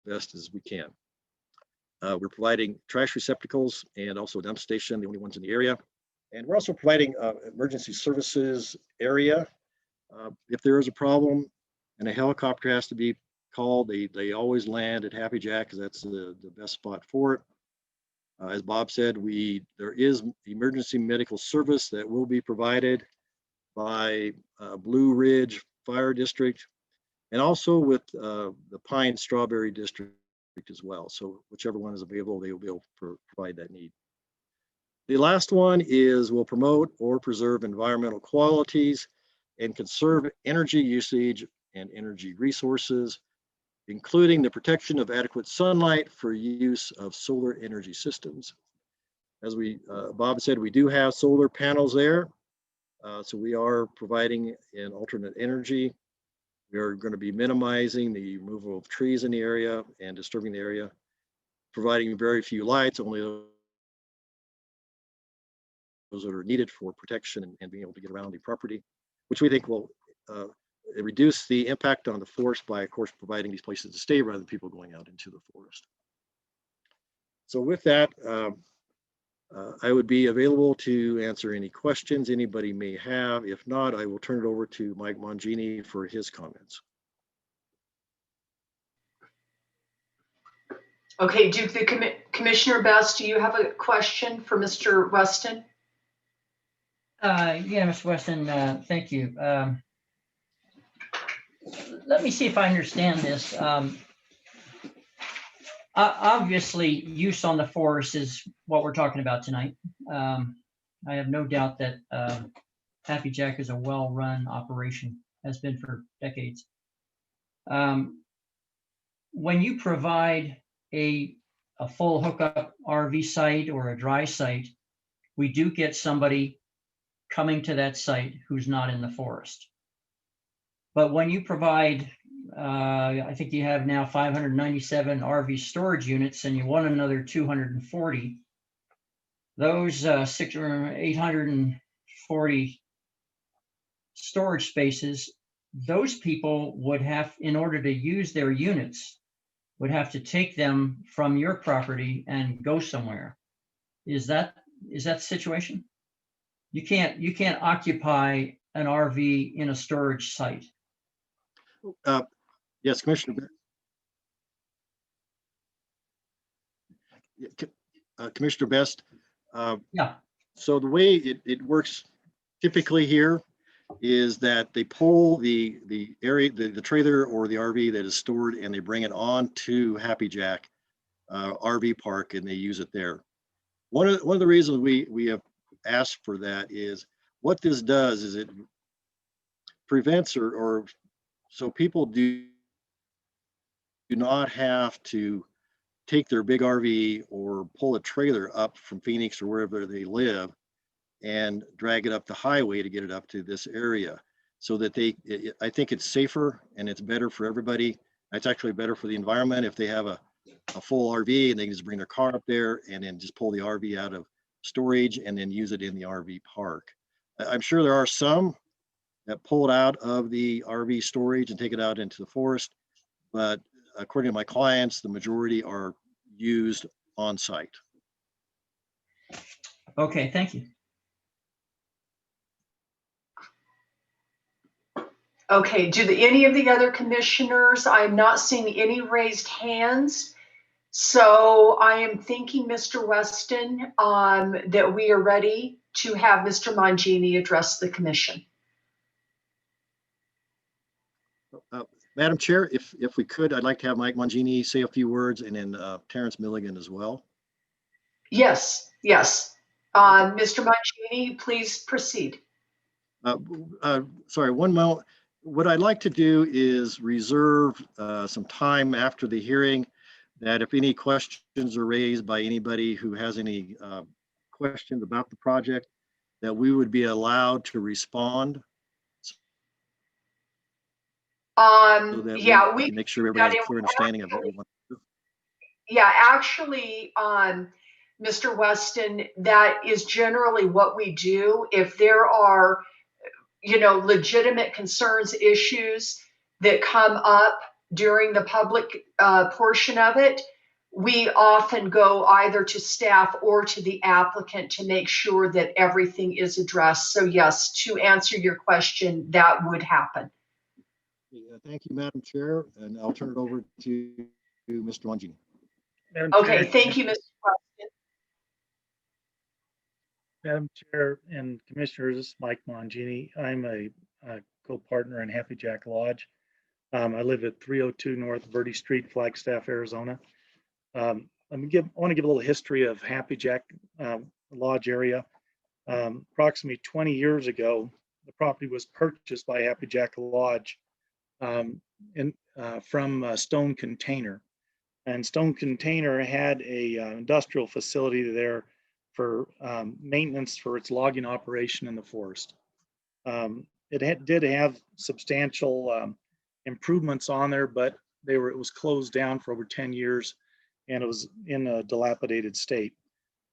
best as we can. We're providing trash receptacles and also a dump station, the only ones in the area. And we're also providing emergency services area. If there is a problem and a helicopter has to be called, they always land at Happy Jack because that's the best spot for it. As Bob said, there is emergency medical service that will be provided by Blue Ridge Fire District and also with the Pine Strawberry District as well. So whichever one is available, they will be able to provide that need. The last one is will promote or preserve environmental qualities and conserve energy usage and energy resources, including the protection of adequate sunlight for use of solar energy systems. As Bob said, we do have solar panels there. So we are providing an alternate energy. We are going to be minimizing the removal of trees in the area and disturbing the area, providing very few lights, only those that are needed for protection and being able to get around the property, which we think will reduce the impact on the forest by, of course, providing these places to stay rather than people going out into the forest. So with that, I would be available to answer any questions anybody may have. If not, I will turn it over to Mike Mangini for his comments. Okay, Duke, Commissioner Best, do you have a question for Mr. Weston? Yeah, Mr. Weston, thank you. Let me see if I understand this. Obviously, use on the forest is what we're talking about tonight. I have no doubt that Happy Jack is a well-run operation, has been for decades. When you provide a full hookup RV site or a dry site, we do get somebody coming to that site who's not in the forest. But when you provide, I think you have now 597 RV storage units and you want another 240, those 840 storage spaces, those people would have, in order to use their units, would have to take them from your property and go somewhere. Is that the situation? You can't occupy an RV in a storage site. Yes, Commissioner. Commissioner Best. Yeah. So the way it works typically here is that they pull the area, the trailer or the RV that is stored, and they bring it on to Happy Jack RV park, and they use it there. One of the reasons we have asked for that is what this does is it prevents or so people do not have to take their big RV or pull a trailer up from Phoenix or wherever they live and drag it up the highway to get it up to this area, so that I think it's safer and it's better for everybody. It's actually better for the environment if they have a full RV and they can just bring their car up there and then just pull the RV out of storage and then use it in the RV park. I'm sure there are some that pull it out of the RV storage and take it out into the forest, but according to my clients, the majority are used on site. Okay, thank you. Okay, any of the other commissioners, I'm not seeing any raised hands. So I am thinking, Mr. Weston, that we are ready to have Mr. Mangini address the commission. Madam Chair, if we could, I'd like to have Mike Mangini say a few words, and then Terrence Milligan as well. Yes. Mr. Mangini, please proceed. Sorry, one moment. What I'd like to do is reserve some time after the hearing, that if any questions are raised by anybody who has any questions about the project, that we would be allowed to respond. So that Yeah, we can make sure everybody has a clear understanding of what we want to do. Yeah, actually, Mr. Weston, that is generally what we do. If there are, legitimate concerns, issues that come up during the public portion of it, we often go either to staff or to the applicant to make sure that everything is addressed. So yes, to answer your question, that would happen. Thank you, Madam Chair, and I'll turn it over to Mr. Mangini. Okay, thank you, Mr. Weston. Madam Chair and Commissioners, this is Mike Mangini. I'm a co-partner in Happy Jack Lodge. I live at 302 North Verde Street, Flagstaff, Arizona. I want to give a little history of Happy Jack Lodge area. Approximately 20 years ago, the property was purchased by Happy Jack Lodge from Stone Container. And Stone Container had a industrial facility there for maintenance for its logging operation in the forest. It did have substantial improvements on there, but it was closed down for over 10 years and it was in a dilapidated state.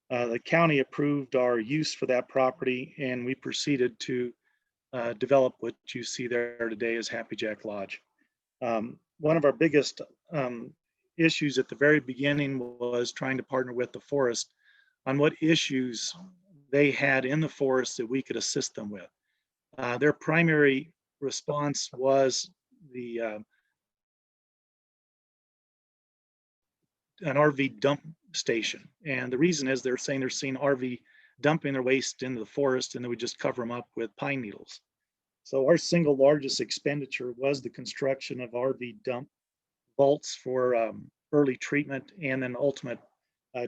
The county approved our use for that property and we proceeded to develop what you see there today as Happy Jack Lodge. One of our biggest issues at the very beginning was trying to partner with the forest on what issues they had in the forest that we could assist them with. Their primary response was an RV dump station. And the reason is they're saying they're seeing RV dumping their waste into the forest and then we just cover them up with pine needles. So our single largest expenditure was the construction of RV dump vaults for early treatment and then ultimate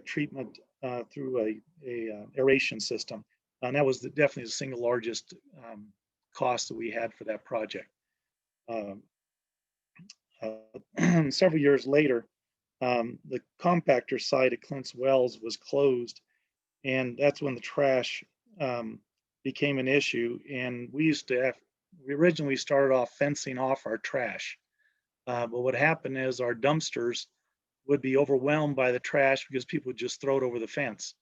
treatment through a aeration system. And that was definitely the single largest cost that we had for that project. Several years later, the compactor site at Clint's Wells was closed, and that's when the trash became an issue. And we originally started off fencing off our trash. But what happened is our dumpsters would be overwhelmed by the trash because people would just throw it over the fence.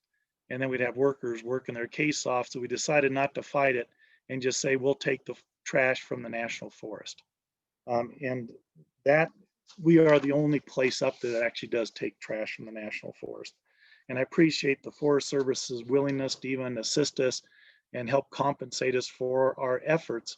And then we'd have workers working their case off. So we decided not to fight it and just say, we'll take the trash from the National Forest. And that we are the only place up there that actually does take trash from the National Forest. And I appreciate the Forest Service's willingness to even assist us and help compensate us for our efforts.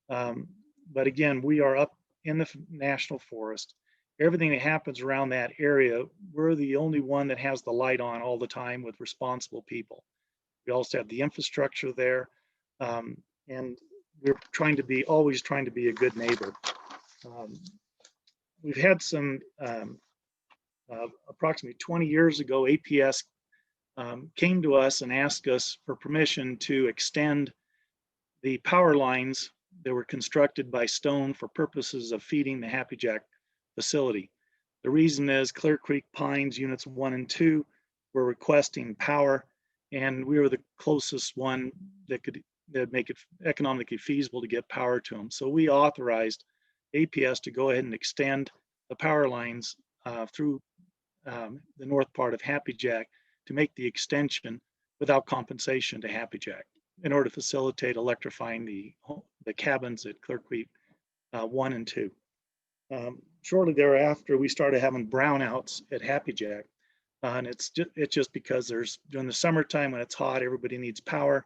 But again, we are up in the National Forest. Everything that happens around that area, we're the only one that has the light on all the time with responsible people. We also have the infrastructure there, and we're always trying to be a good neighbor. We've had some, approximately 20 years ago, APS came to us and asked us for permission to extend the power lines that were constructed by Stone for purposes of feeding the Happy Jack facility. The reason is Clear Creek Pines Units 1 and 2 were requesting power, and we were the closest one that could make it economically feasible to get power to them. So we authorized APS to go ahead and extend the power lines through the north part of Happy Jack to make the extension without compensation to Happy Jack in order to facilitate electrifying the cabins at Clear Creek 1 and 2. Shortly thereafter, we started having brownouts at Happy Jack. And it's just because during the summertime when it's hot, everybody needs power.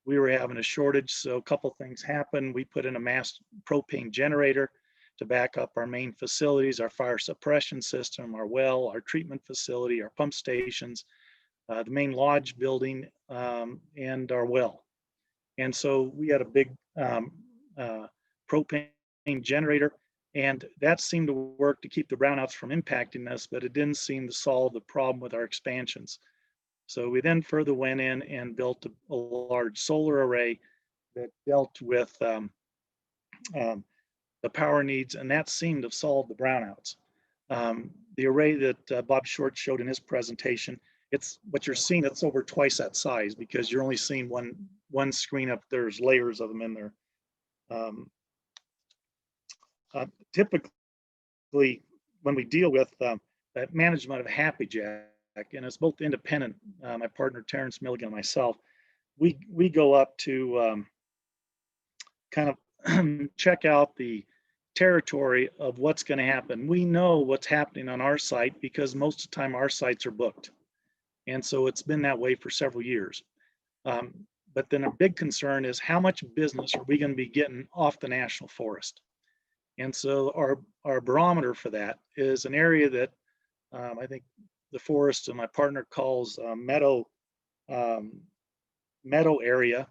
We were having a shortage, so a couple things happened. We put in a mass propane generator to back up our main facilities, our fire suppression system, our well, our treatment facility, our pump stations, the main lodge building, and our well. And so we had a big propane generator, and that seemed to work to keep the brownouts from impacting us, but it didn't seem to solve the problem with our expansions. So we then further went in and built a large solar array that dealt with the power needs, and that seemed to solve the brownouts. The array that Bob Short showed in his presentation, it's what you're seeing, it's over twice that size because you're only seeing one screen up. There's layers of them in there. Typically, when we deal with that management of Happy Jack, and it's both independent, my partner Terrence Milligan and myself, we go up to kind of check out the territory of what's going to happen. We know what's happening on our site because most of the time our sites are booked. And so it's been that way for several years. But then a big concern is how much business are we going to be getting off the National Forest? And so our barometer for that is an area that I think the forest and my partner calls meadow area,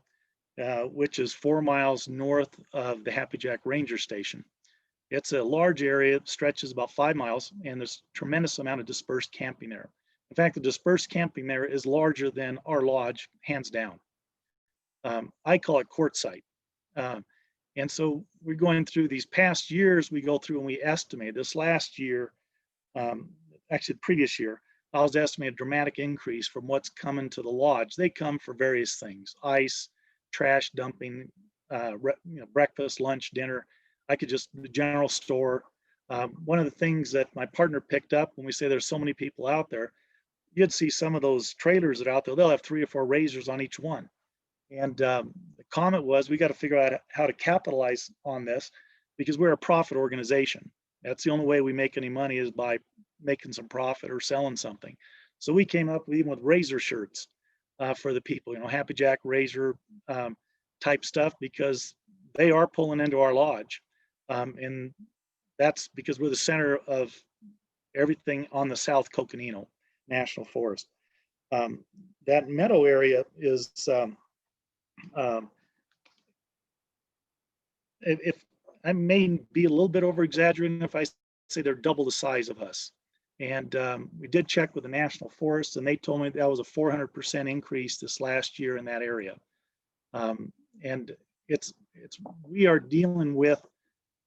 which is 4 miles north of the Happy Jack Ranger Station. It's a large area, it stretches about 5 miles, and there's a tremendous amount of dispersed camping there. In fact, the dispersed camping there is larger than our lodge, hands down. I call it quartzite. And so we're going through these past years, we go through and we estimate this last year, actually the previous year, I was estimating a dramatic increase from what's coming to the lodge. They come for various things, ice, trash dumping, breakfast, lunch, dinner. The general store. One of the things that my partner picked up when we say there's so many people out there, you'd see some of those trailers that are out there, they'll have 3 or 4 razors on each one. And the comment was, we got to figure out how to capitalize on this because we're a profit organization. That's the only way we make any money is by making some profit or selling something. So we came up even with razor shirts for the people, Happy Jack razor type stuff because they are pulling into our lodge. And that's because we're the center of everything on the South Coconino National Forest. That meadow area is, if I may be a little bit over exaggerating if I say they're double the size of us. And we did check with the National Forest and they told me that was a 400% increase this last year in that area. And we are dealing with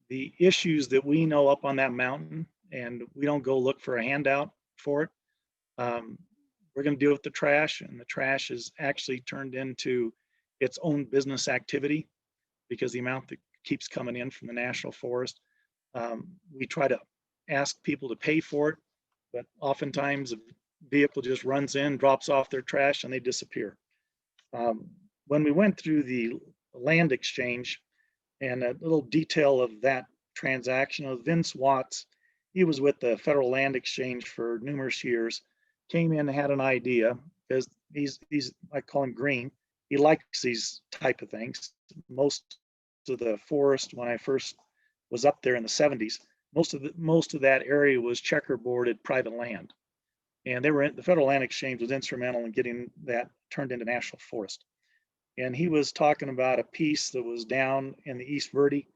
the issues that we know up on that mountain, and we don't go look for a handout for it. We're going to deal with the trash, and the trash is actually turned into its own business activity because the amount that keeps coming in from the National Forest. We try to ask people to pay for it, but oftentimes a vehicle just runs in, drops off their trash, and they disappear. When we went through the land exchange, and a little detail of that transaction of Vince Watts he was with the Federal Land Exchange for numerous years, came in and had an idea because he's I call him green. He likes these type of things. Most of the forest when I first was up there in the 70s, most of that area was checkerboarded private land. And the Federal Land Exchange was instrumental in getting that turned into national forest. And he was talking about a piece that was down in the East Verde,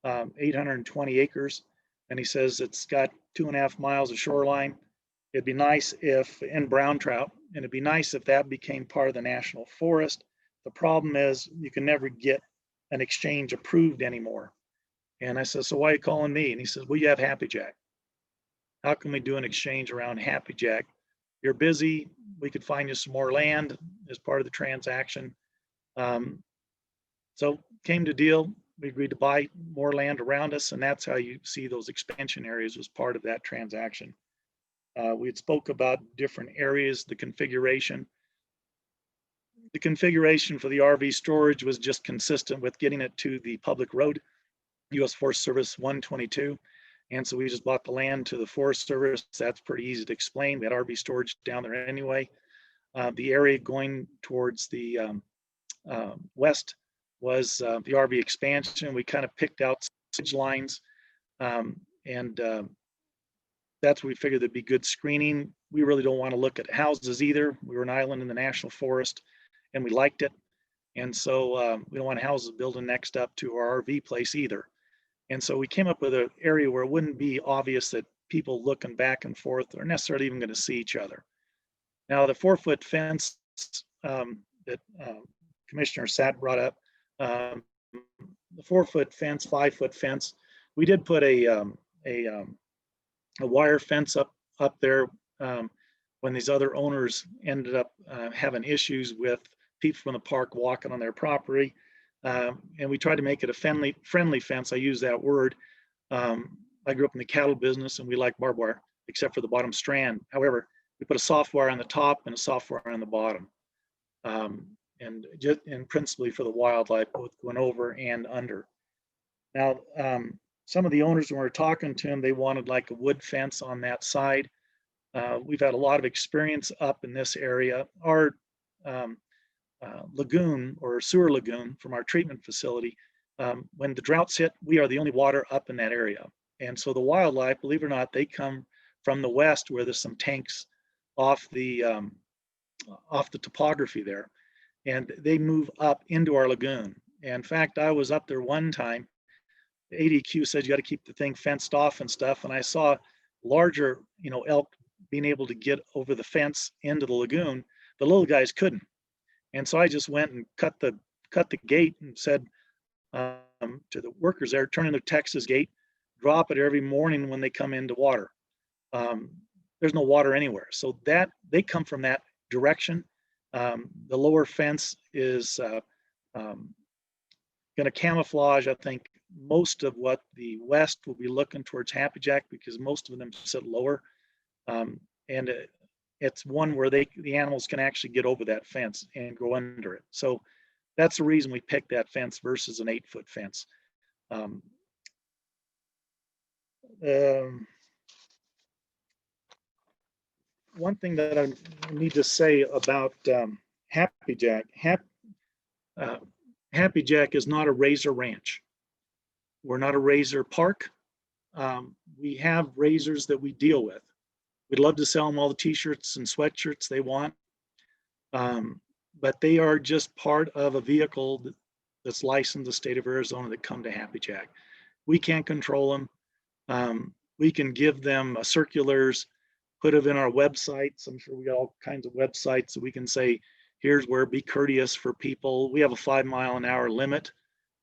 820 acres. And he says it's got 2.5 miles of shoreline. It'd be nice if, in brown trout, and it'd be nice if that became part of the national forest. The problem is you can never get an exchange approved anymore. And I said, so why are you calling me? And he says, well, you have Happy Jack. How can we do an exchange around Happy Jack? You're busy. We could find you some more land as part of the transaction. So came to deal. We agreed to buy more land around us, and that's how you see those expansion areas as part of that transaction. We had spoke about different areas, the configuration. The configuration for the RV storage was just consistent with getting it to the public road, U.S. Forest Service 122. And so we just bought the land to the Forest Service. That's pretty easy to explain. We had RV storage down there anyway. The area going towards the west was the RV expansion. We kind of picked out ridge lines, and that's what we figured there'd be good screening. We really don't want to look at houses either. We were an island in the national forest, and we liked it. And so we don't want houses building next up to our RV place either. And so we came up with an area where it wouldn't be obvious that people looking back and forth are necessarily even going to see each other. Now, the 4-foot fence that Commissioner Satt brought up, the 4-foot fence, 5-foot fence, we did put a wire fence up there when these other owners ended up having issues with people from the park walking on their property. And we tried to make it a friendly fence. I use that word. I grew up in the cattle business and we like barbed wire, except for the bottom strand. However, we put a soft wire on the top and a soft wire on the bottom. And principally for the wildlife, both going over and under. Now, some of the owners, when we were talking to them, they wanted like a wood fence on that side. We've had a lot of experience up in this area. Our lagoon or sewer lagoon from our treatment facility, when the droughts hit, we are the only water up in that area. And so the wildlife, believe it or not, they come from the west where there's some tanks off the topography there. And they move up into our lagoon. And in fact, I was up there one time. The ADQ said you got to keep the thing fenced off and stuff. And I saw larger, elk being able to get over the fence into the lagoon. The little guys couldn't. And so I just went and cut the gate and said to the workers there, turn in the Texas gate, drop it every morning when they come into water. There's no water anywhere. So that they come from that direction. The lower fence is going to camouflage, I think, most of what the west will be looking towards Happy Jack because most of them sit lower. And it's one where the animals can actually get over that fence and go under it. So that's the reason we picked that fence versus an 8-foot fence. One thing that I need to say about Happy Jack, Happy Jack is not a razor ranch. We're not a razor park. We have razors that we deal with. We'd love to sell them all the t-shirts and sweatshirts they want, but they are just part of a vehicle that's licensed in the state of Arizona that come to Happy Jack. We can't control them. We can give them circulars, put it in our websites. I'm sure we got all kinds of websites that we can say, here's where be courteous for people. We have a 5-mile-an-hour limit.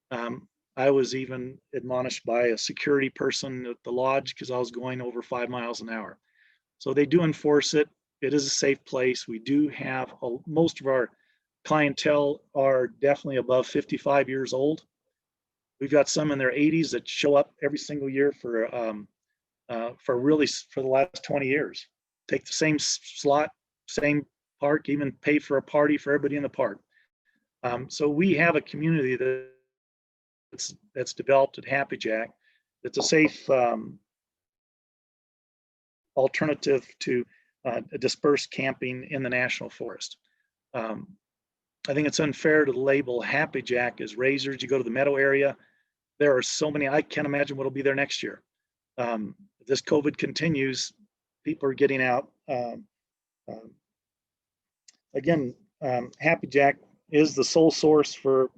I was even admonished by a security person at the lodge because I was going over 5 miles an hour. So they do enforce it. It is a safe place. We do have most of our clientele are definitely above 55 years old. We've got some in their 80s that show up every single year for the last 20 years. Take the same slot, same park, even pay for a party for everybody in the park. So we have a community that's developed at Happy Jack. It's a safe alternative to dispersed camping in the national forest. I think it's unfair to label Happy Jack as razors. You go to the meadow area, there are so many, I can't imagine what'll be there next year. If this COVID continues, people are getting out. Again, Happy Jack is the sole source for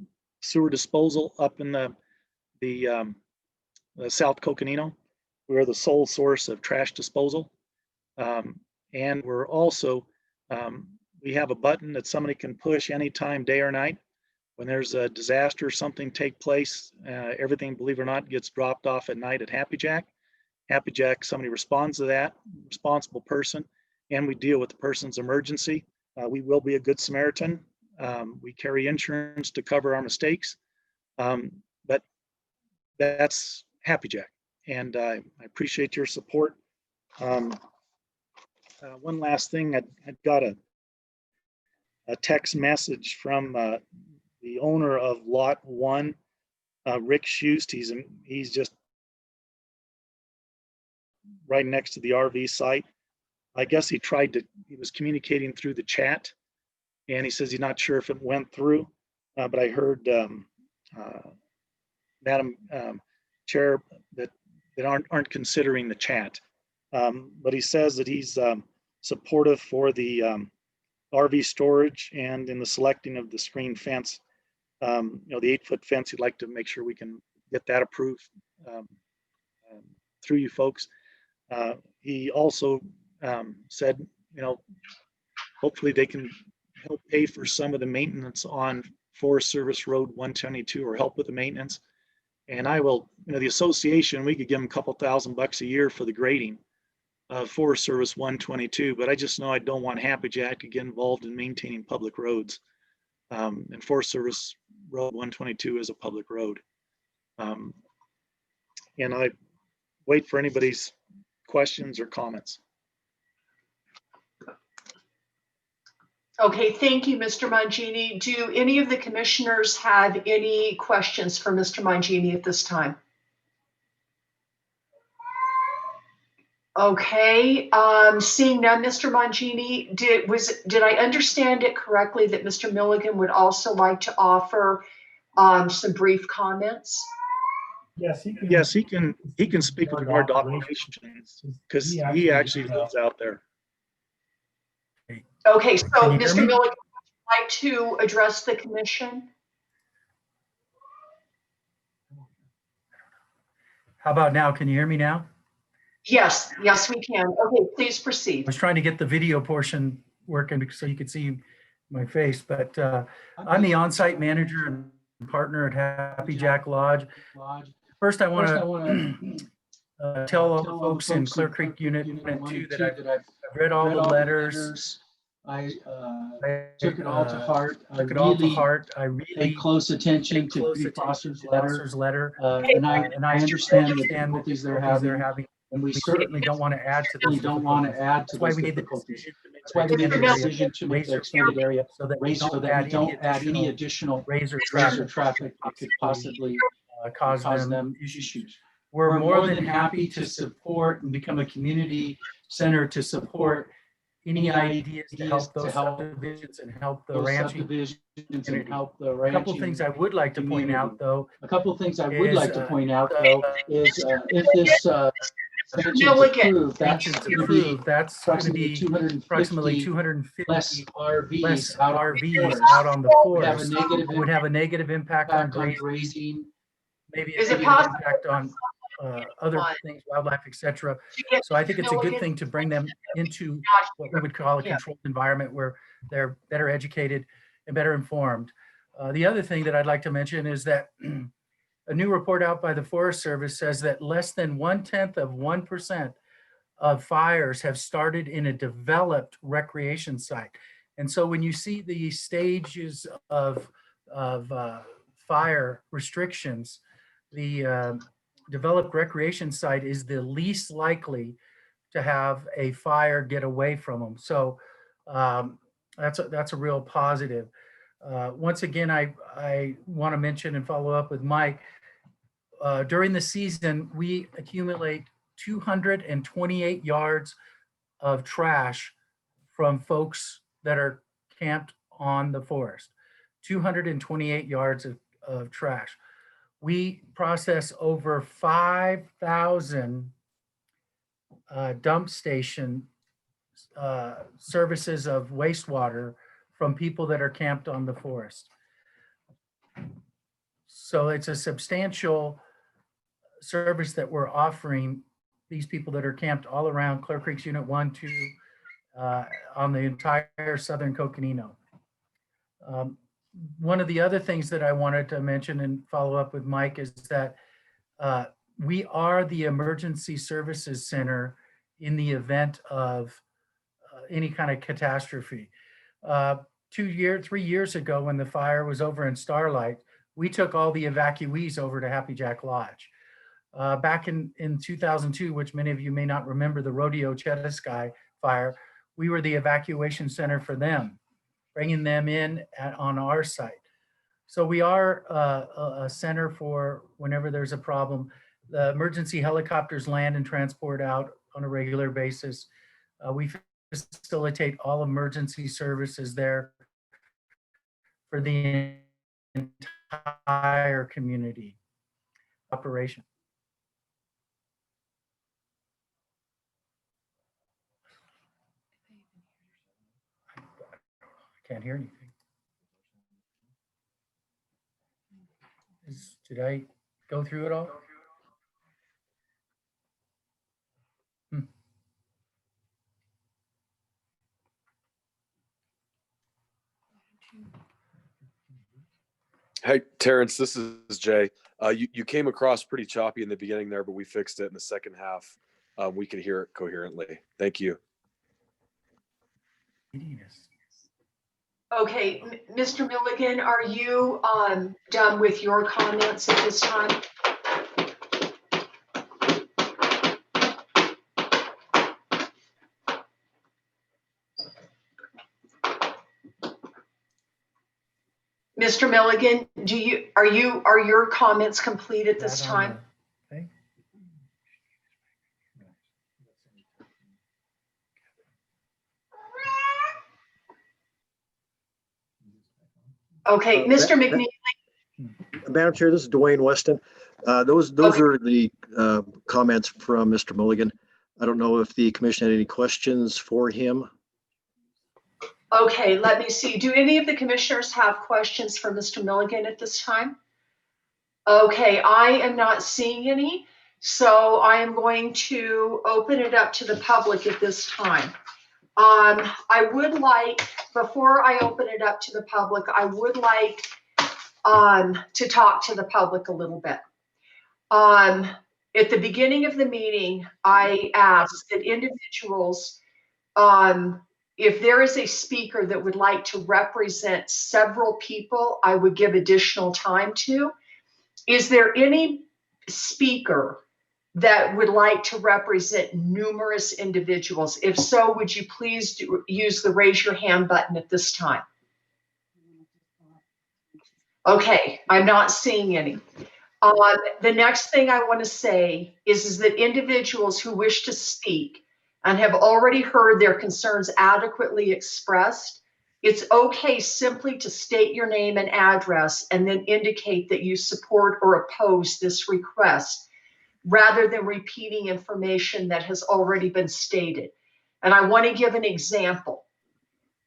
sewer disposal up in the South Coconino. We're the sole source of trash disposal. And we're also, we have a button that somebody can push anytime, day or night. When there's a disaster, something take place, everything, believe it or not, gets dropped off at night at Happy Jack. Happy Jack, somebody responds to that, responsible person, and we deal with the person's emergency. We will be a good Samaritan. We carry insurance to cover our mistakes, but that's Happy Jack, and I appreciate your support. One last thing, I got a text message from the owner of Lot 1, Rick Schust. He's just right next to the RV site. I guess he was communicating through the chat, and he says he's not sure if it went through, but I heard Madam Chair that aren't considering the chat. But he says that he's supportive for the RV storage and in the selecting of the screen fence. You know, the 8-foot fence, he'd like to make sure we can get that approved through you folks. He also said, you know, hopefully they can help pay for some of the maintenance on Forest Service Road 122, or help with the maintenance. And I will, you know, the association, we could give them a couple $1,000 a year for the grading of Forest Service 122, but I just know I don't want Happy Jack to get involved in maintaining public roads. And Forest Service Road 122 is a public road. And I wait for anybody's questions or comments. Okay, thank you, Mr. Mangini. Do any of the commissioners have any questions for Mr. Mangini at this time? Okay, seeing none, Mr. Mangini, did I understand it correctly that Mr. Milligan would also like to offer some brief comments? Yes, he can speak with regard to operations because he actually lives out there. Okay, so Mr. Milligan, would you like to address the commission? How about now? Can you hear me now? Yes, yes, we can. Okay, please proceed. I was trying to get the video portion working so you could see my face, but I'm the on-site manager and partner at Happy Jack Lodge. First, I want to tell all the folks in Clear Creek Unit 1 and 2 that I've read all the letters. I took it all to heart. I really paid close attention to Judy Foster's letter, and I understand the difficulties they're having. And we certainly don't want to add to this. That's why we made the decision to make the extended area so that we don't add any additional razor traffic that could possibly cause them issues. We're more than happy to support and become a community center to support any ideas to help those subdivisions and help the ranching community. A couple of things I would like to point out, though, is if this expansion is approved, that's going to be approximately 250 less RVs out on the forest. It would have a negative impact on grazing, maybe a negative impact on other things, wildlife, etc. So I think it's a good thing to bring them into what we would call a controlled environment where they're better educated and better informed. The other thing that I'd like to mention is that a new report out by the Forest Service says that less than 0.1% of fires have started in a developed recreation site. And so when you see the stages of fire restrictions, the developed recreation site is the least likely to have a fire get away from them. So that's a real positive. Once again, I want to mention and follow up with Mike. During the season, we accumulate 228 yards of trash from folks that are camped on the forest. 228 yards of trash. We process over 5,000 dump station services of wastewater from people that are camped on the forest. So it's a substantial service that we're offering these people that are camped all around Clear Creek's Unit 1, 2, on the entire southern Coconino. One of the other things that I wanted to mention and follow up with Mike is that we are the emergency services center in the event of any kind of catastrophe. 3 years ago, when the fire was over in Starlight, we took all the evacuees over to Happy Jack Lodge. Back in 2002, which many of you may not remember, the Rodeo Chetasky fire, we were the evacuation center for them, bringing them in on our site. So we are a center for whenever there's a problem. The emergency helicopters land and transport out on a regular basis. We facilitate all emergency services there for the entire community operation. I can't hear anything. Did I go through it all? Hey, Terrence, this is Jay. You came across pretty choppy in the beginning there, but we fixed it in the second half. We could hear it coherently. Thank you. Okay, Mr. Milligan, are you done with your comments at this time? Mr. Milligan, are your comments complete at this time? Okay, Mr. McNeely. Madam Chair, this is Dwayne Weston. Those are the comments from Mr. Mulligan. I don't know if the commission had any questions for him. Okay, let me see. Do any of the commissioners have questions for Mr. Milligan at this time? Okay, I am not seeing any, so I am going to open it up to the public at this time. I would like, before I open it up to the public, I would like to talk to the public a little bit. At the beginning of the meeting, I asked that individuals, if there is a speaker that would like to represent several people, I would give additional time to. Is there any speaker that would like to represent numerous individuals? If so, would you please use the raise your hand button at this time? Okay, I'm not seeing any. The next thing I want to say is that individuals who wish to speak and have already heard their concerns adequately expressed, it's okay simply to state your name and address and then indicate that you support or oppose this request, rather than repeating information that has already been stated. And I want to give an example.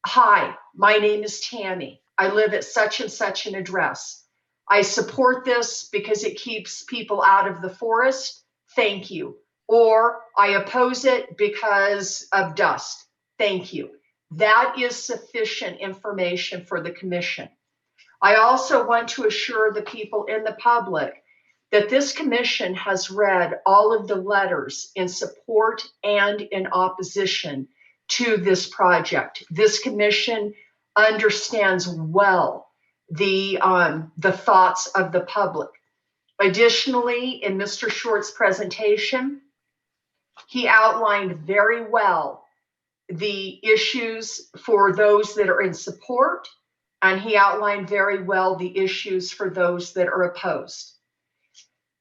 Hi, my name is Tammy. I live at such and such an address. I support this because it keeps people out of the forest. Thank you. Or I oppose it because of dust. Thank you. That is sufficient information for the commission. I also want to assure the people in the public that this commission has read all of the letters in support and in opposition to this project. This commission understands well the thoughts of the public. Additionally, in Mr. Short's presentation, he outlined very well the issues for those that are in support, and he outlined very well the issues for those that are opposed.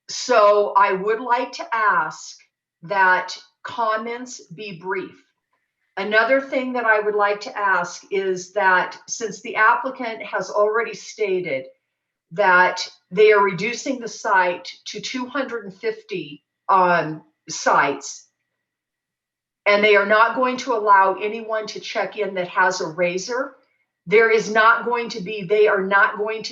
So I would like to ask that comments be brief. Another thing that I would like to ask is that since the applicant has already stated that they are reducing the site to 250 sites, and they are not going to allow anyone to check in that has a razor, they are not going to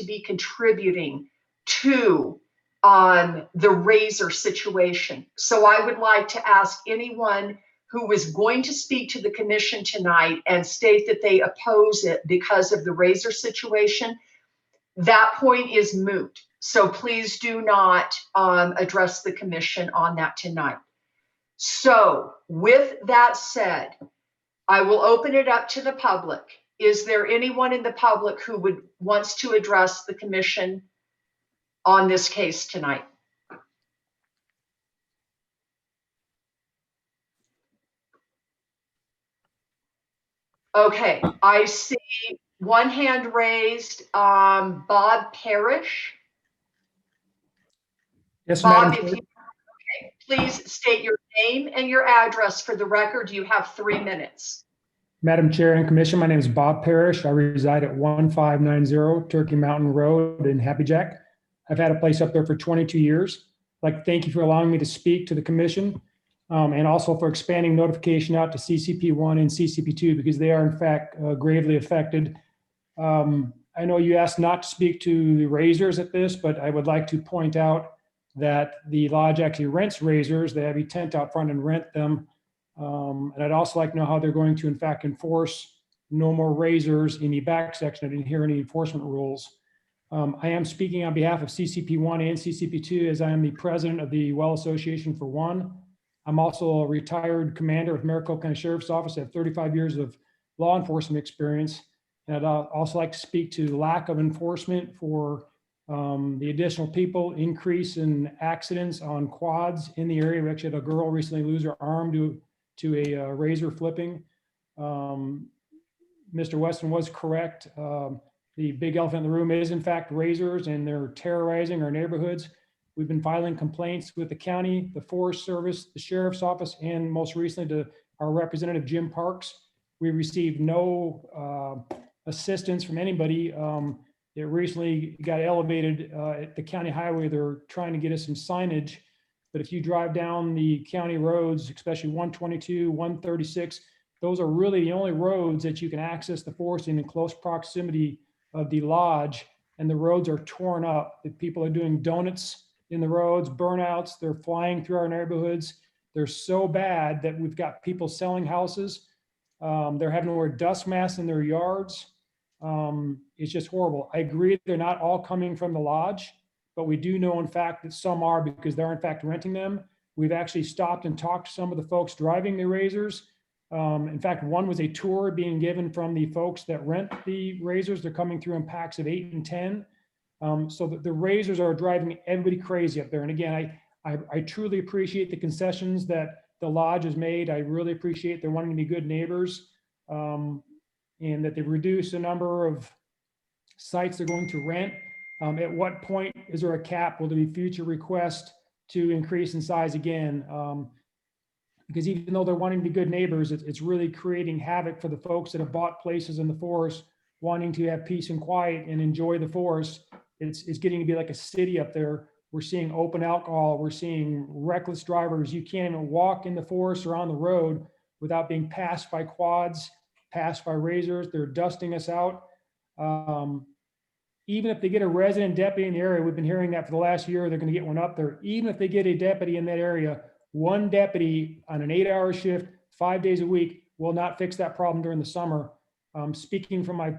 be contributing to the razor situation. So I would like to ask anyone who is going to speak to the commission tonight and state that they oppose it because of the razor situation, that point is moot. So please do not address the commission on that tonight. So with that said, I will open it up to the public. Is there anyone in the public who wants to address the commission on this case tonight? Okay, I see one hand raised, Bob Parrish. Yes, Bob, Madam if Chair. you please state your name and your address for the record. You have 3 minutes. Madam Chair and Commission, my name is Bob Parrish. I reside at 1590 Turkey Mountain Road in Happy Jack. I've had a place up there for 22 years. I'd like to thank you for allowing me to speak to the commission and also for expanding notification out to CCP1 and CCP2 because they are in fact gravely affected. I know you asked not to speak to the razors at this, but I would like to point out that the lodge actually rents razors. They have a tent out front and rent them. And I'd also like to know how they're going to, in fact, enforce no more razors in the back section. I didn't hear any enforcement rules. I am speaking on behalf of CCP1 and CCP2 as I am the president of the Well Association for One. I'm also a retired commander with Maricopa County Sheriff's Office. I have 35 years of law enforcement experience. And I'd also like to speak to the lack of enforcement for the additional people, increase in accidents on quads in the area. We actually had a girl recently lose her arm to a razor flipping. Mr. Weston was correct. The big elephant in the room is in fact razors, and they're terrorizing our neighborhoods. We've been filing complaints with the county, the Forest Service, the Sheriff's Office, and most recently to our representative, Jim Parks. We received no assistance from anybody. It recently got elevated at the county highway. They're trying to get us some signage. But if you drive down the county roads, especially 122, 136, those are really the only roads that you can access the forest in close proximity of the lodge. And the roads are torn up. The people are doing donuts in the roads, burnouts. They're flying through our neighborhoods. They're so bad that we've got people selling houses. They're having to wear dust masks in their yards. It's just horrible. I agree they're not all coming from the lodge, but we do know in fact that some are because they're in fact renting them. We've actually stopped and talked to some of the folks driving the razors. In fact, one was a tour being given from the folks that rent the razors. They're coming through in packs of 8 and 10. So the razors are driving everybody crazy up there. And again, I truly appreciate the concessions that the lodge has made. I really appreciate they're wanting to be good neighbors, and that they've reduced the number of sites they're going to rent. At what point is there a cap? Will there be future requests to increase in size again? Because even though they're wanting to be good neighbors, it's really creating havoc for the folks that have bought places in the forest, wanting to have peace and quiet and enjoy the forest. It's getting to be like a city up there. We're seeing open alcohol. We're seeing reckless drivers. You can't even walk in the forest or on the road without being passed by quads, passed by razors. They're dusting us out. Even if they get a resident deputy in the area, we've been hearing that for the last year, they're going to get one up there. Even if they get a deputy in that area, one deputy on an 8-hour shift, 5 days a week, will not fix that problem during the summer. Speaking from my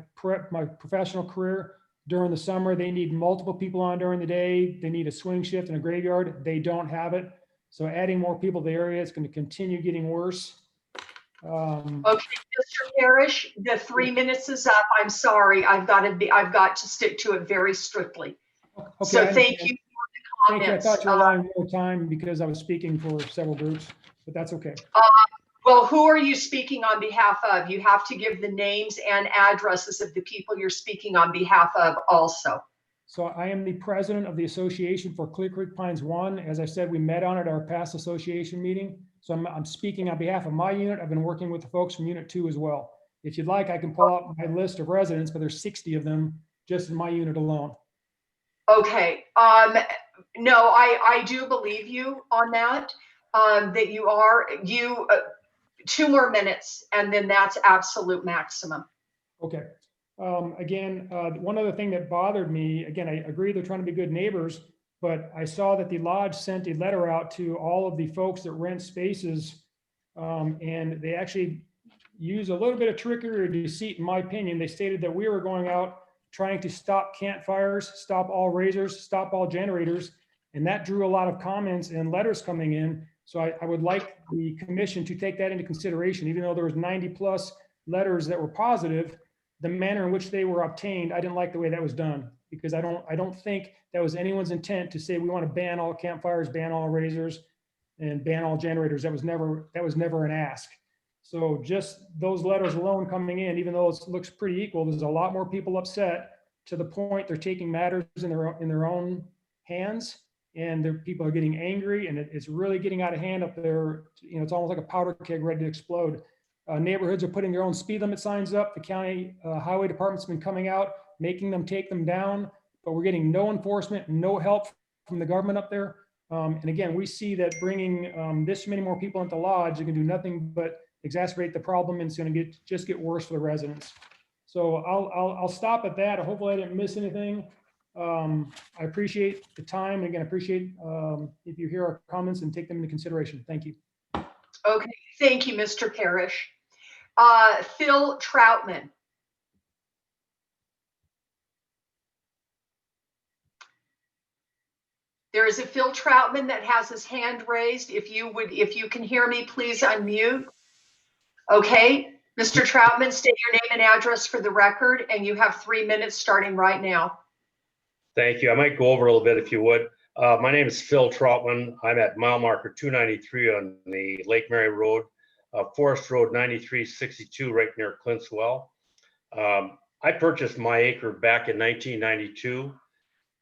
professional career, during the summer, they need multiple people on during the day. They need a swing shift and a graveyard. They don't have it. So adding more people to the area is going to continue getting worse. Okay, Mr. Parrish, the 3 minutes is up. I'm sorry. I've got to stick to it very strictly. Okay, so thank you for the comments. Thank you. I thought you were allowing more time because I was speaking for several groups, but that's okay. Well, who are you speaking on behalf of? You have to give the names and addresses of the people you're speaking on behalf of also. So I am the president of the Association for Clear Creek Pines 1. As I said, we met on at our past association meeting. So I'm speaking on behalf of my unit. I've been working with the folks from Unit 2 as well. If you'd like, I can pull out my list of residents, but there's 60 of them just in my unit alone. Okay. No, I do believe you on that. That you 2 more minutes, and then that's absolute maximum. Okay. Again, one other thing that bothered me, again, I agree they're trying to be good neighbors, but I saw that the lodge sent a letter out to all of the folks that rent spaces, and they actually use a little bit of trickery or deceit, in my opinion. They stated that we were going out trying to stop campfires, stop all razors, stop all generators, and that drew a lot of comments and letters coming in. So I would like the commission to take that into consideration, even though there was 90+ letters that were positive. The manner in which they were obtained, I didn't like the way that was done, because I don't think that was anyone's intent to say we want to ban all campfires, ban all razors, and ban all generators. That was never an ask. So just those letters alone coming in, even though it looks pretty equal, there's a lot more people upset, to the point they're taking matters in their own hands, and people are getting angry, and it's really getting out of hand up there. You know, it's almost like a powder keg ready to explode. Neighborhoods are putting their own speed limit signs up. The county highway department's been coming out, making them take them down, but we're getting no enforcement, no help from the government up there. And again, we see that bringing this many more people into lodge, it can do nothing but exacerbate the problem, and it's going to just get worse for the residents. So I'll stop at that. Hopefully I didn't miss anything. I appreciate the time. And again, I appreciate if you hear our comments and take them into consideration. Thank you. Okay, thank you, Mr. Parrish. Phil Troutman. There is a Phil Troutman that has his hand raised. If you can hear me, please unmute. Okay, Mr. Troutman, state your name and address for the record, and you have 3 minutes starting right now. Thank you. I might go over a little bit if you would. My name is Phil Troutman. I'm at mile marker 293 on the Lake Mary Road, Forest Road 9362, right near Clintswell. I purchased my acre back in 1992,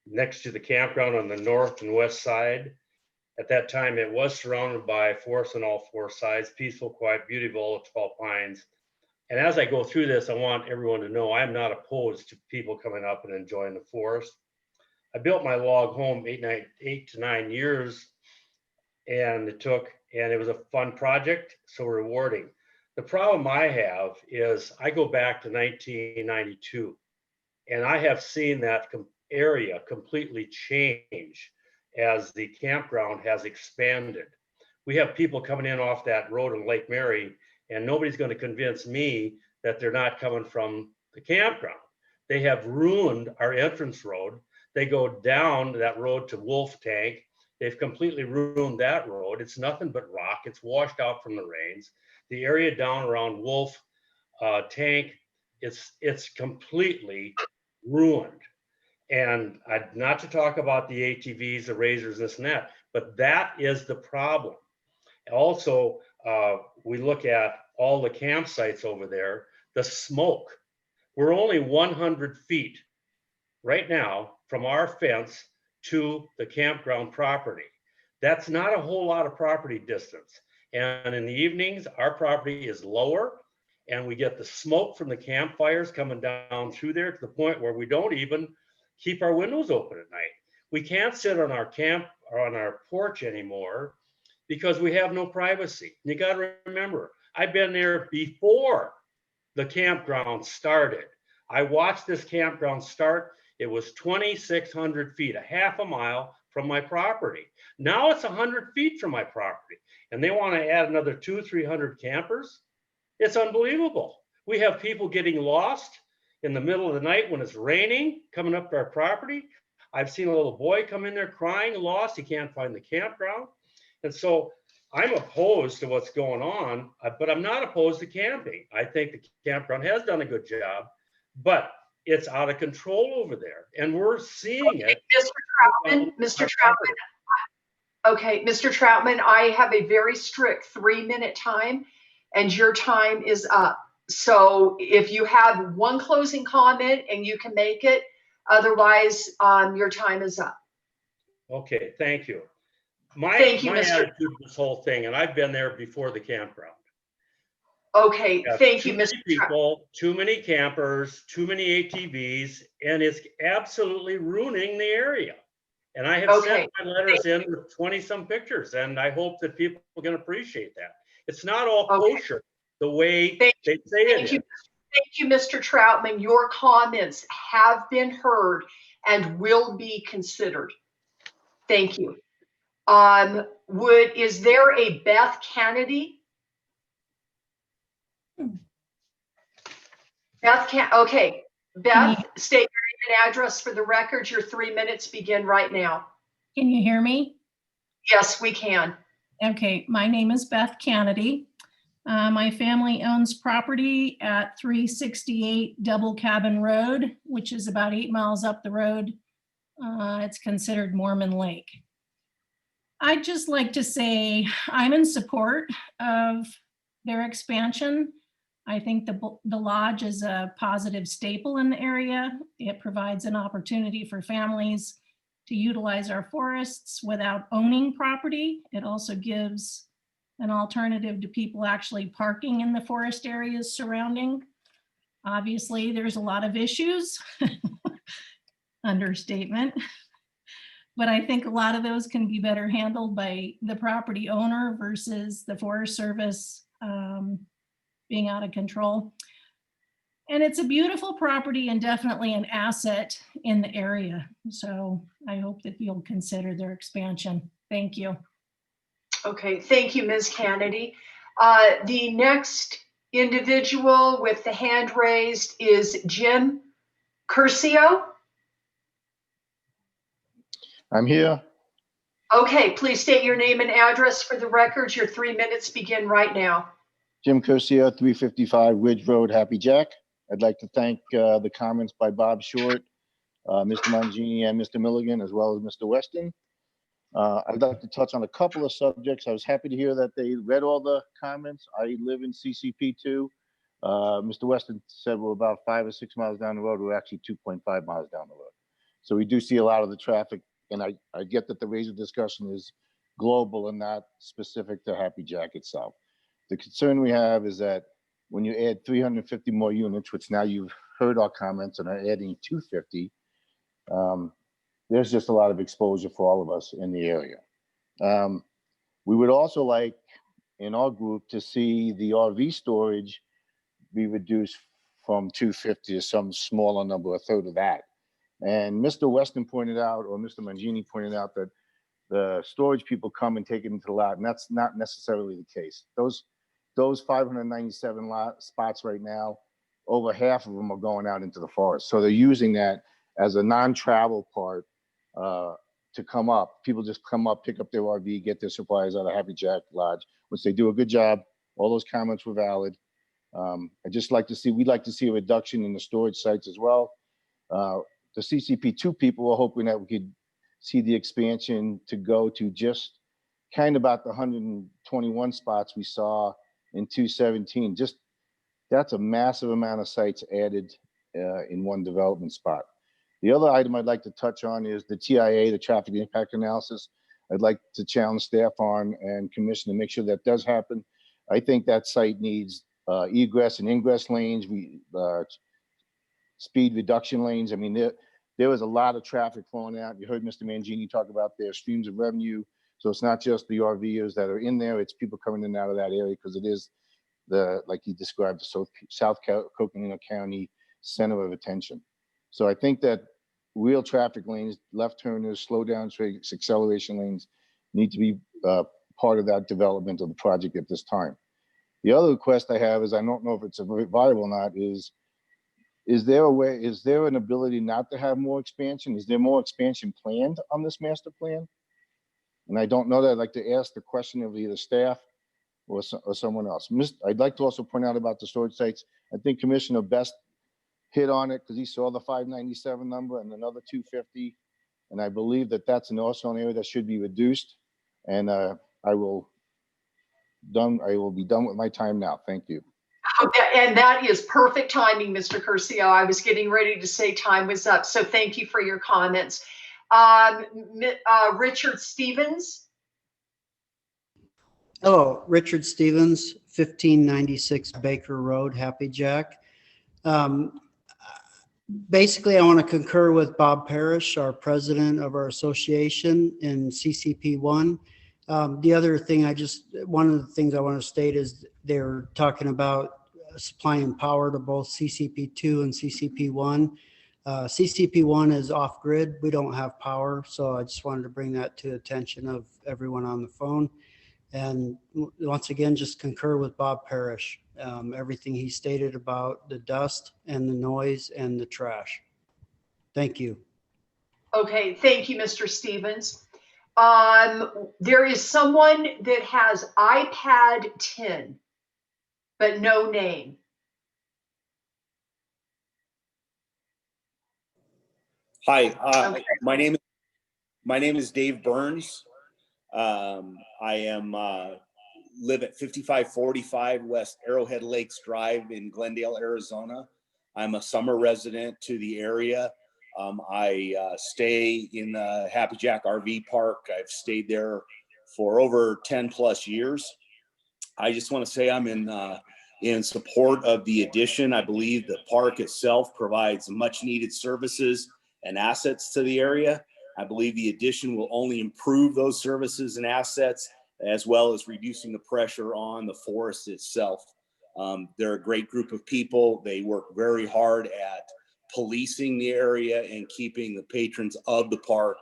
next to the campground on the north and west side. At that time, it was surrounded by forest on all 4 sides, peaceful, quiet, beauty of all the tall pines. And as I go through this, I want everyone to know I'm not opposed to people coming up and enjoying the forest. I built my log home 8 to 9 years, and it was a fun project, so rewarding. The problem I have is I go back to 1992, and I have seen that area completely change as the campground has expanded. We have people coming in off that road in Lake Mary, and nobody's going to convince me that they're not coming from the campground. They have ruined our entrance road. They go down that road to Wolf Tank. They've completely ruined that road. It's nothing but rock. It's washed out from the rains. The area down around Wolf Tank, it's completely ruined. And not to talk about the ATVs, the razors, this and that, but that is the problem. Also, we look at all the campsites over there, the smoke. We're only 100 feet right now from our fence to the campground property. That's not a whole lot of property distance. And in the evenings, our property is lower, and we get the smoke from the campfires coming down through there to the point where we don't even keep our windows open at night. We can't sit on our camp or on our porch anymore because we have no privacy. You got to remember, I've been there before the campground started. I watched this campground start. It was 2,600 feet, a half a mile from my property. Now it's 100 feet from my property, and they want to add another 200-300 campers. It's unbelievable. We have people getting lost in the middle of the night when it's raining, coming up to our property. I've seen a little boy come in there crying, lost. He can't find the campground. And so I'm opposed to what's going on, but I'm not opposed to camping. I think the campground has done a good job, but it's out of control over there, and we're seeing it. Mr. Troutman. Okay, Mr. Troutman, I have a very strict 3-minute time, and your time is up. So if you have one closing comment and you can make it, Otherwise, your time is up. Okay, thank you. Thank you, My Mr. attitude to this whole thing, and I've been there before the campground. Okay, thank you, Too Mr. many people, too many campers, too many ATVs, and it's absolutely ruining the area. And I have Okay. sent my letters in with 20 some pictures, and I hope that people can appreciate that. It's not all kosher the way they say it is. Thank you, Mr. Troutman. Your comments have been heard and will be considered. Thank you. Is there a Beth Kennedy? Okay. Beth, state your name and address for the record. Your 3 minutes begin right now. Can you hear me? Yes, we can. Okay, my name is Beth Kennedy. My family owns property at 368 Double Cabin Road, which is about 8 miles up the road. It's considered Mormon Lake. I'd just like to say I'm in support of their expansion. I think the lodge is a positive staple in the area. It provides an opportunity for families to utilize our forests without owning property. It also gives an alternative to people actually parking in the forest areas surrounding. Obviously, there's a lot of issues, understatement, but I think a lot of those can be better handled by the property owner versus the Forest Service being out of control. And it's a beautiful property and definitely an asset in the area. So I hope that you'll consider their expansion. Thank you. Okay, thank you, Ms. Kennedy. The next individual with the hand raised is Jim Curcio. I'm here. Okay, please state your name and address for the record. Your 3 minutes begin right now. Jim Curcio, 355 Ridge Road, Happy Jack. I'd like to thank the comments by Bob Short, Mr. Mangini, and Mr. Milligan, as well as Mr. Weston. I'd like to touch on a couple of subjects. I was happy to hear that they read all the comments. I live in CCP2. Mr. Weston said we're about 5 or 6 miles down the road. We're actually 2.5 miles down the road. So we do see a lot of the traffic, and I get that the razor discussion is global and not specific to Happy Jack itself. The concern we have is that when you add 350 more units, which now you've heard our comments and are adding 250, there's just a lot of exposure for all of us in the area. We would also like in our group to see the RV storage be reduced from 250 to some smaller number, a third of that. And Mr. Weston pointed out, or Mr. Mangini pointed out, that the storage people come and take it into the lot, and that's not necessarily the case. Those 597 spots right now, over half of them are going out into the forest. So they're using that as a non-travel part to come up. People just come up, pick up their RV, get their supplies out of Happy Jack Lodge, which they do a good job. All those comments were valid. I'd just like to see, we'd like to see a reduction in the storage sites as well. The CCP2 people are hoping that we could see the expansion to go to just kind of about the 121 spots we saw in 217. Just that's a massive amount of sites added in one development spot. The other item I'd like to touch on is the TIA, the traffic impact analysis. I'd like to challenge staff on and commission to make sure that does happen. I think that site needs egress and ingress lanes, speed reduction lanes. I mean, there was a lot of traffic flowing out. You heard Mr. Mangini talk about their streams of revenue. So it's not just the RVers that are in there, it's people coming in and out of that area because it is like he described, the South Coconino County center of attention. So I think that real traffic lanes, left turners, slow down trades, acceleration lanes need to be part of that development of the project at this time. The other request I have is, I don't know if it's viable or not, is there a way, is there an ability not to have more expansion? Is there more expansion planned on this master plan? And I don't know that. I'd like to ask the question of either staff or someone else. I'd like to also point out about the storage sites. I think Commissioner Best hit on it because he saw the 597 number and another 250. And I believe that that's also an area that should be reduced. And I will be done with my time now. Thank you. And that is perfect timing, Mr. Curcio. I was getting ready to say time was up. So thank you for your comments. Richard Stevens. Hello, Richard Stevens, 1596 Baker Road, Happy Jack. Basically, I want to concur with Bob Parrish, our president of our association in CCP1. The other thing one of the things I want to state is they're talking about supplying power to both CCP2 and CCP1. CCP1 is off grid. We don't have power. So I just wanted to bring that to the attention of everyone on the phone. And once again, just concur with Bob Parrish. Everything he stated about the dust and the noise and the trash. Thank you. Okay, thank you, Mr. Stevens. There is someone that has iPad 10, but no name. Hi, Okay. my name is Dave Burns. I am live at 5545 West Arrowhead Lakes Drive in Glendale, Arizona. I'm a summer resident to the area. I stay in the Happy Jack RV Park. I've stayed there for over 10 plus years. I just want to say I'm in support of the addition. I believe the park itself provides much needed services and assets to the area. I believe the addition will only improve those services and assets, as well as reducing the pressure on the forest itself. They're a great group of people. They work very hard at policing the area and keeping the patrons of the park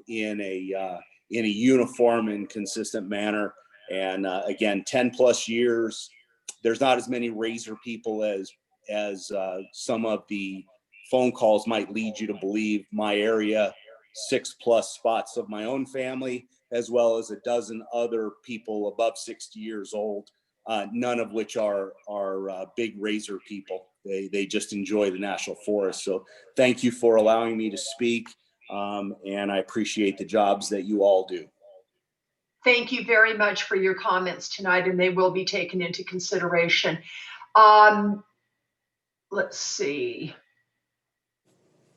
in a uniform and consistent manner. And again, 10 plus years, there's not as many razor people as some of the phone calls might lead you to believe. My area, 6+ spots of my own family, as well as a dozen other people above 60 years old, none of which are big razor people. They just enjoy the national forest. So thank you for allowing me to speak, and I appreciate the jobs that you all do. Thank you very much for your comments tonight, and they will be taken into consideration. Let's see.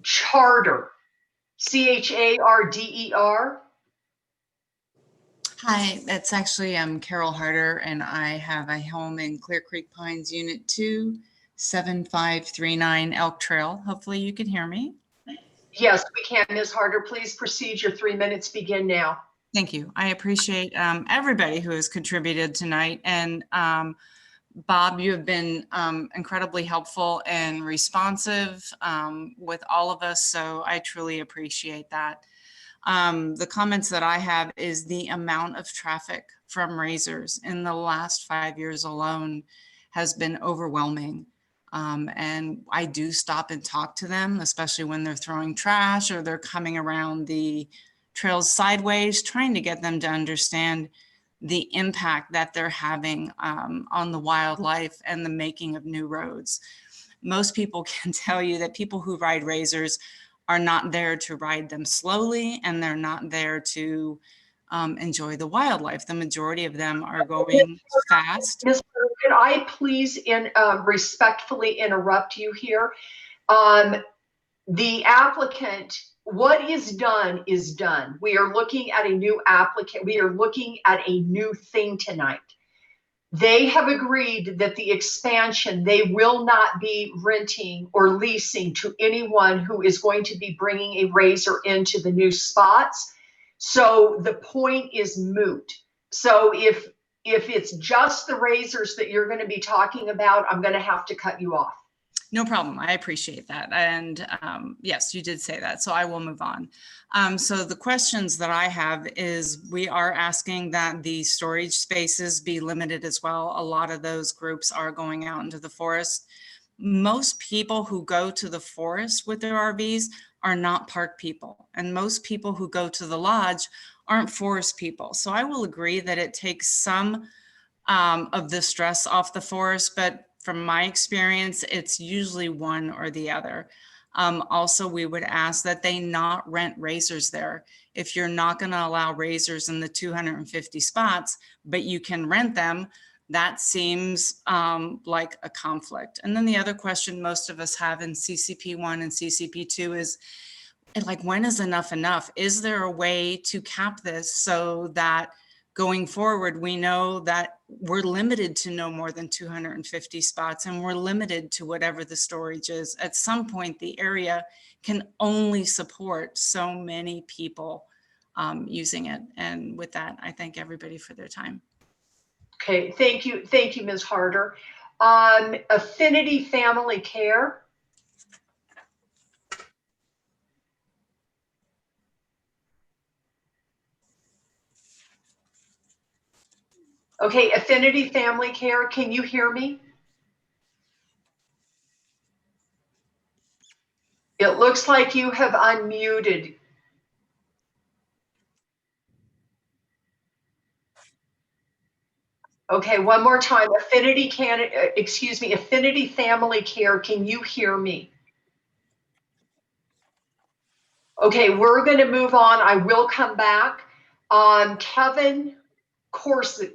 Charter, Charder. Hi, that's actually Carol Harder, and I have a home in Clear Creek Pines, Unit 2, 7539 Elk Trail. Hopefully you can hear me. Yes, we can. Ms. Harder, please proceed. Your 3 minutes begin now. Thank you. I appreciate everybody who has contributed tonight. And Bob, you have been incredibly helpful and responsive with all of us. So I truly appreciate that. The comments that I have is the amount of traffic from razors in the last 5 years alone has been overwhelming. And I do stop and talk to them, especially when they're throwing trash or they're coming around the trails sideways, trying to get them to understand the impact that they're having on the wildlife and the making of new roads. Most people can tell you that people who ride razors are not there to ride them slowly, and they're not there to enjoy the wildlife. The majority of them are going fast. Ms. Harder, could I please respectfully interrupt you here? The applicant, what is done is done. We are looking at a new applicant. We are looking at a new thing tonight. They have agreed that the expansion, they will not be renting or leasing to anyone who is going to be bringing a razor into the new spots. So the point is moot. So if it's just the razors that you're going to be talking about, I'm going to have to cut you off. No problem. I appreciate that. And yes, you did say that. So I will move on. So the questions that I have is we are asking that the storage spaces be limited as well. A lot of those groups are going out into the forest. Most people who go to the forest with their RVs are not park people. And most people who go to the lodge aren't forest people. So I will agree that it takes some of the stress off the forest, but from my experience, it's usually one or the other. Also, we would ask that they not rent razors there. If you're not going to allow razors in the 250 spots, but you can rent them, that seems like a conflict. And then the other question most of us have in CCP1 and CCP2 is, like, when is enough enough? Is there a way to cap this so that going forward, we know that we're limited to no more than 250 spots, and we're limited to whatever the storage is. At some point, the area can only support so many people using it. And with that, I thank everybody for their time. Okay, thank you, Ms. Harder. Affinity Family Care. Okay, Affinity Family Care, can you hear me? It looks like you have unmuted. Okay, one more time. Affinity Family Care, can you hear me? Okay, we're going to move on. I will come back. Kevin Corsic.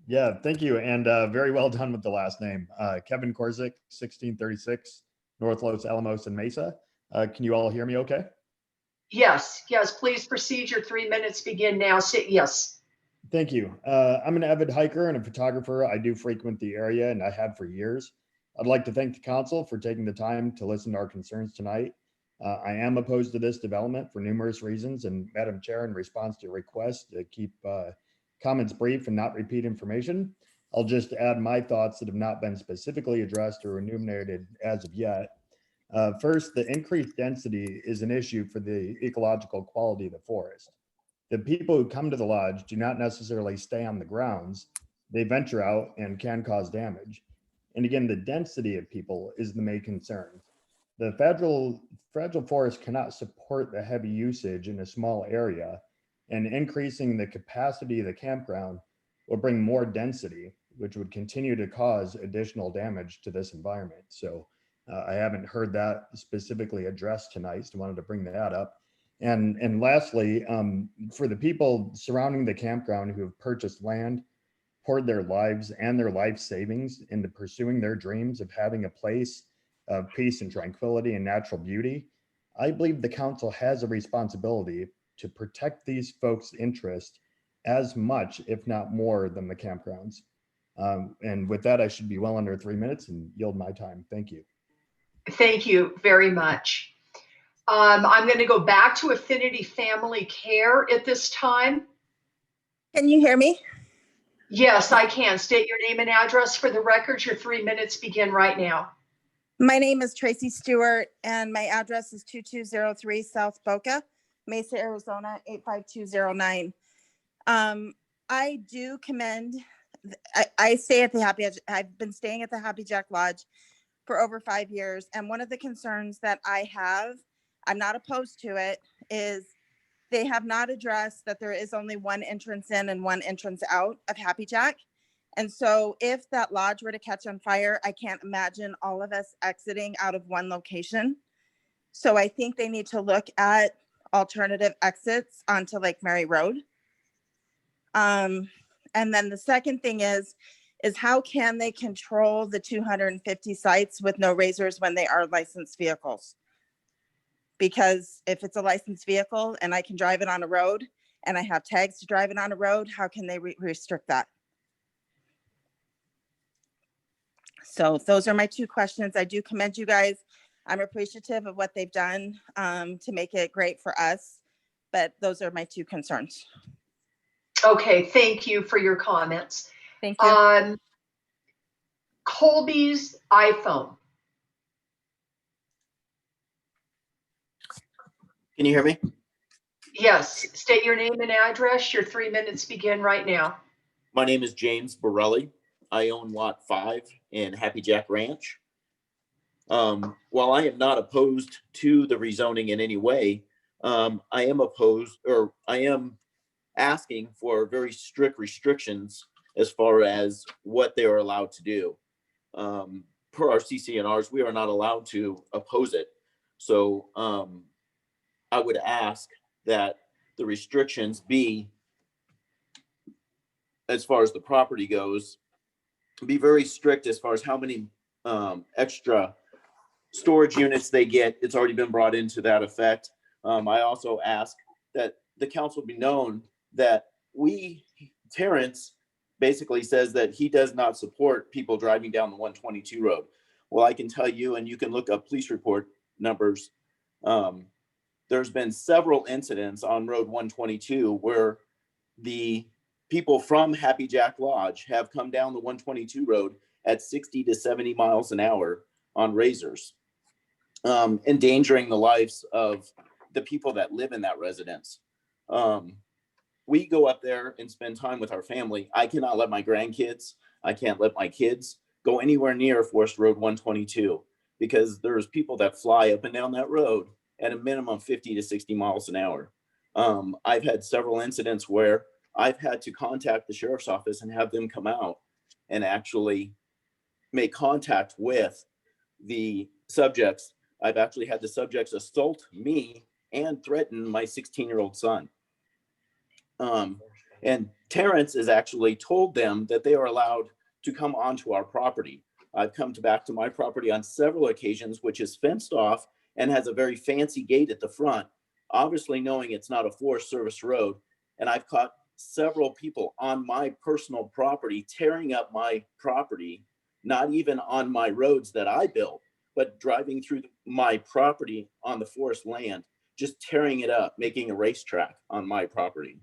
Yeah, thank you. And very well done with the last name. Kevin Korzik, 1636 North Los Alamos and Mesa. Can you all hear me okay? Yes, please proceed. Your 3 minutes begin now. Yes. Thank you. I'm an avid hiker and a photographer. I do frequent the area and I have for years. I'd like to thank the council for taking the time to listen to our concerns tonight. I am opposed to this development for numerous reasons, and Madam Chair, in response to your request to keep comments brief and not repeat information, I'll just add my thoughts that have not been specifically addressed or enumerated as of yet. First, the increased density is an issue for the ecological quality of the forest. The people who come to the lodge do not necessarily stay on the grounds. They venture out and can cause damage. And again, the density of people is the main concern. The fragile forest cannot support the heavy usage in a small area, and increasing the capacity of the campground will bring more density, which would continue to cause additional damage to this environment. So I haven't heard that specifically addressed tonight, so I wanted to bring that up. And lastly, for the people surrounding the campground who have purchased land, poured their lives and their life savings into pursuing their dreams of having a place of peace and tranquility and natural beauty, I believe the council has a responsibility to protect these folks' interest as much, if not more, than the campgrounds. And with that, I should be well under 3 minutes and yield my time. Thank you. Thank you very much. I'm going to go back to Affinity Family Care at this time. Can you hear me? Yes, I can. State your name and address for the record. Your 3 minutes begin right now. My name is Tracy Stewart, and my address is 2203 South Boca, Mesa, Arizona, 85209. I do commend, I stay at the I've been staying at the Happy Jack Lodge for over 5 years. And one of the concerns that I have, I'm not opposed to it, is they have not addressed that there is only one entrance in and one entrance out of Happy Jack. And so if that lodge were to catch on fire, I can't imagine all of us exiting out of one location. So I think they need to look at alternative exits onto Lake Mary Road. And then the second thing is how can they control the 250 sites with no razors when they are licensed vehicles? Because if it's a licensed vehicle and I can drive it on a road and I have tags to drive it on a road, how can they restrict that? So those are my two questions. I do commend you guys. I'm appreciative of what they've done to make it great for us, but those are my two concerns. Okay, thank you for your comments. Thank you. Colby's iPhone. Can you hear me? Yes, state your name and address. Your 3 minutes begin right now. My name is James Borelli. I own Lot 5 in Happy Jack Ranch. While I am not opposed to the rezoning in any way, I am asking for very strict restrictions as far as what they are allowed to do. Per our CCNRs, we are not allowed to oppose it. So I would ask that the restrictions be as far as the property goes, be very strict as far as how many extra storage units they get. It's already been brought into that effect. I also ask that the council be known that Terrence basically says that he does not support people driving down the 122 road. Well, I can tell you, and you can look up police report numbers. There's been several incidents on Road 122 where the people from Happy Jack Lodge have come down the 122 road at 60 to 70 miles an hour on razors, endangering the lives of the people that live in that residence. We go up there and spend time with our family. I cannot let my grandkids, I can't let my kids go anywhere near Forest Road 122 because there's people that fly up and down that road at a minimum 50 to 60 miles an hour. I've had several incidents where I've had to contact the sheriff's office and have them come out and actually make contact with the subjects. I've actually had the subjects assault me and threaten my 16-year-old son. And Terrence has actually told them that they are allowed to come onto our property. I've come back to my property on several occasions, which is fenced off and has a very fancy gate at the front, obviously knowing it's not a Forest Service road. And I've caught several people on my personal property tearing up my property, not even on my roads that I built, but driving through my property on the forest land, just tearing it up, making a racetrack on my property.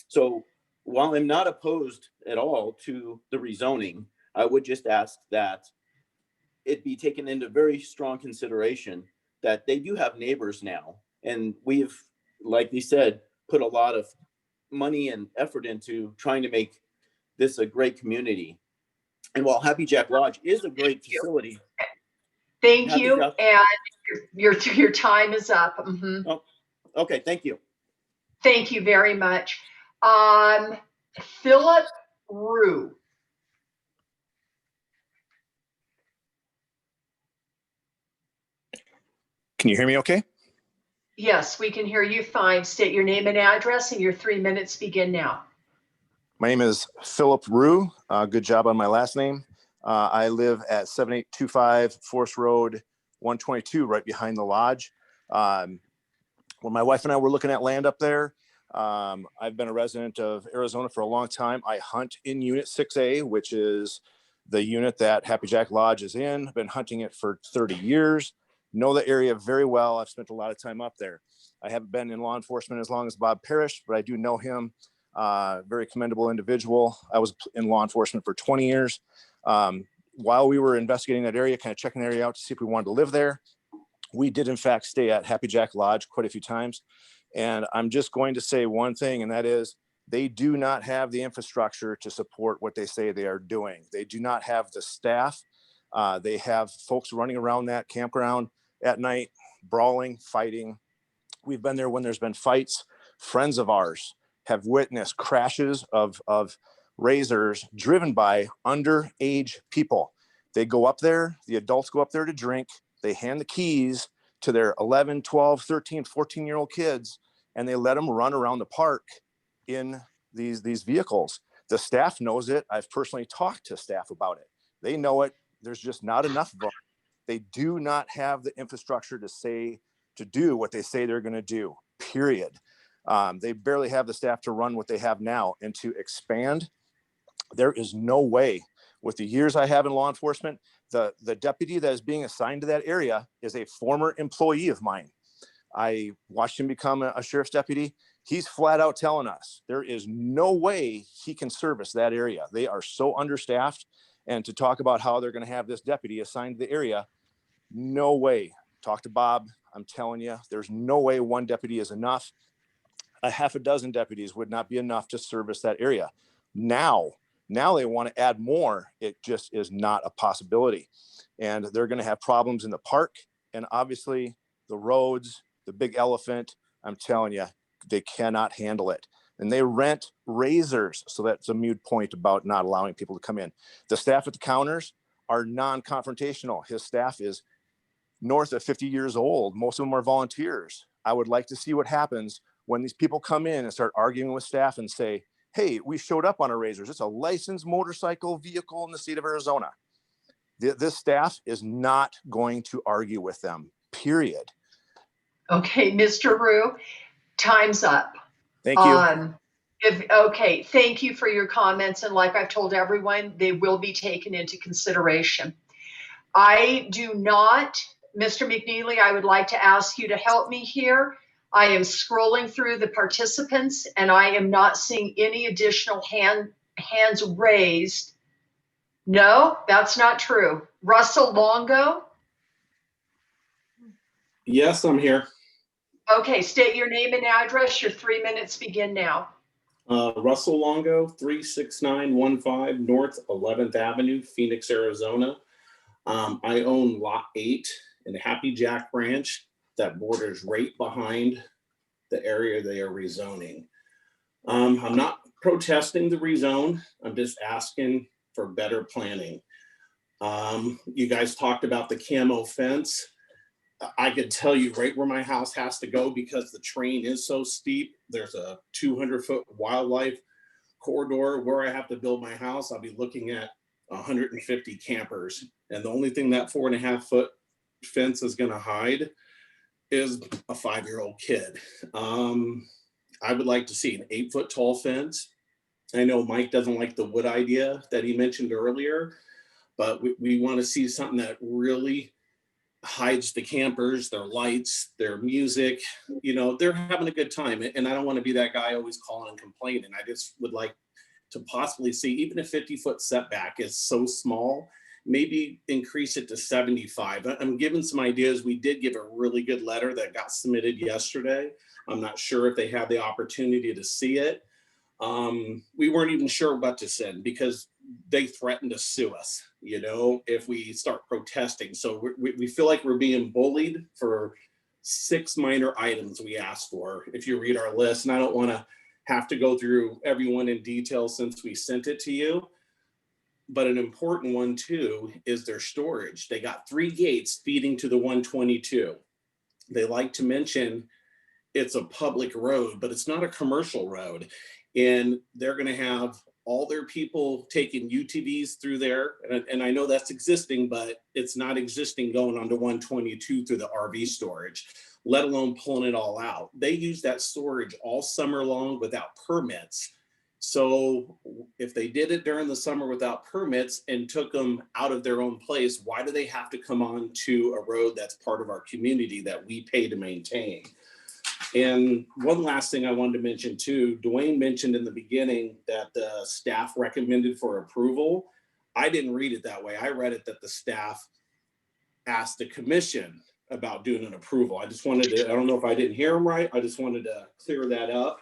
So while I'm not opposed at all to the rezoning, I would just ask that it be taken into very strong consideration that they do have neighbors now. And we've, like we said, put a lot of money and effort into trying to make this a great community. And while Happy Jack Lodge is a great facility. Thank you. And your time is up. Oh, okay, thank you. Thank you very much. Philip Rue. Can you hear me okay? Yes, we can hear you fine. State your name and address, and your 3 minutes begin now. My name is Philip Rue. Good job on my last name. I live at 7825 Forest Road 122, right behind the lodge. When my wife and I were looking at land up there, I've been a resident of Arizona for a long time. I hunt in Unit 6A, which is the unit that Happy Jack Lodge is in. I've been hunting it for 30 years. Know the area very well. I've spent a lot of time up there. I haven't been in law enforcement as long as Bob Parrish, but I do know him. Very commendable individual. I was in law enforcement for 20 years. While we were investigating that area, kind of checking the area out to see if we wanted to live there, we did in fact stay at Happy Jack Lodge quite a few times. And I'm just going to say one thing, and that is they do not have the infrastructure to support what they say they are doing. They do not have the staff. They have folks running around that campground at night, brawling, fighting. We've been there when there's been fights. Friends of ours have witnessed crashes of razors driven by underage people. They go up there, the adults go up there to drink. They hand the keys to their 11, 12, 13, 14-year-old kids, and they let them run around the park in these vehicles. The staff knows it. I've personally talked to staff about it. They know it. There's just not enough of them. They do not have the infrastructure to do what they say they're going to do, period. They barely have the staff to run what they have now, and to expand, there is no way. With the years I have in law enforcement, the deputy that is being assigned to that area is a former employee of mine. I watched him become a sheriff's deputy. He's flat out telling us there is no way he can service that area. They are so understaffed. And to talk about how they're going to have this deputy assigned to the area, no way. Talk to Bob. I'm telling you, there's no way one deputy is enough. A half a dozen deputies would not be enough to service that area. Now they want to add more. It just is not a possibility. And they're going to have problems in the park. And obviously the roads, the big elephant, I'm telling you, they cannot handle it. And they rent razors. So that's a moot point about not allowing people to come in. The staff at the counters are non-confrontational. His staff is north of 50 years old. Most of them are volunteers. I would like to see what happens when these people come in and start arguing with staff and say, hey, we showed up on a Razors. It's a licensed motorcycle vehicle in the state of Arizona. This staff is not going to argue with them, period. Okay, Mr. Rue, time's up. Thank you. Okay, thank you for your comments. And like I've told everyone, they will be taken into consideration. I do not, Mr. McNeely, I would like to ask you to help me here. I am scrolling through the participants and I am not seeing any additional hands raised. No, that's not true. Russell Longo? Yes, I'm here. Okay, state your name and address. Your 3 minutes begin now. Russell Longo, 36915 North 11th Avenue, Phoenix, Arizona. I own Lot 8 in Happy Jack Ranch that borders right behind the area they are rezoning. I'm not protesting the rezone. I'm just asking for better planning. You guys talked about the camo fence. I could tell you right where my house has to go because the terrain is so steep. There's a 200-foot wildlife corridor where I have to build my house. I'll be looking at 150 campers. And the only thing that 4.5-foot fence is going to hide is a 5-year-old kid. I would like to see an 8-foot tall fence. I know Mike doesn't like the wood idea that he mentioned earlier, but we want to see something that really hides the campers, their lights, their music. You know, they're having a good time. And I don't want to be that guy always calling and complaining. I just would like to possibly see, even a 50-foot setback is so small, maybe increase it to 75. I'm giving some ideas. We did give a really good letter that got submitted yesterday. I'm not sure if they had the opportunity to see it. We weren't even sure what to send because they threatened to sue us, you know, if we start protesting. So we feel like we're being bullied for 6 minor items we asked for, if you read our list. And I don't want to have to go through everyone in detail since we sent it to you. But an important one too is their storage. They got 3 gates feeding to the 122. They like to mention it's a public road, but it's not a commercial road. And they're going to have all their people taking UTVs through there. And I know that's existing, but it's not existing going onto 122 through the RV storage, let alone pulling it all out. They use that storage all summer long without permits. So if they did it during the summer without permits and took them out of their own place, why do they have to come on to a road that's part of our community that we pay to maintain? And one last thing I wanted to mention too, Dwayne mentioned in the beginning that the staff recommended for approval. I didn't read it that way. I read it that the staff asked the commission about doing an approval. I just wanted to, I don't know if I didn't hear him right. I just wanted to clear that up.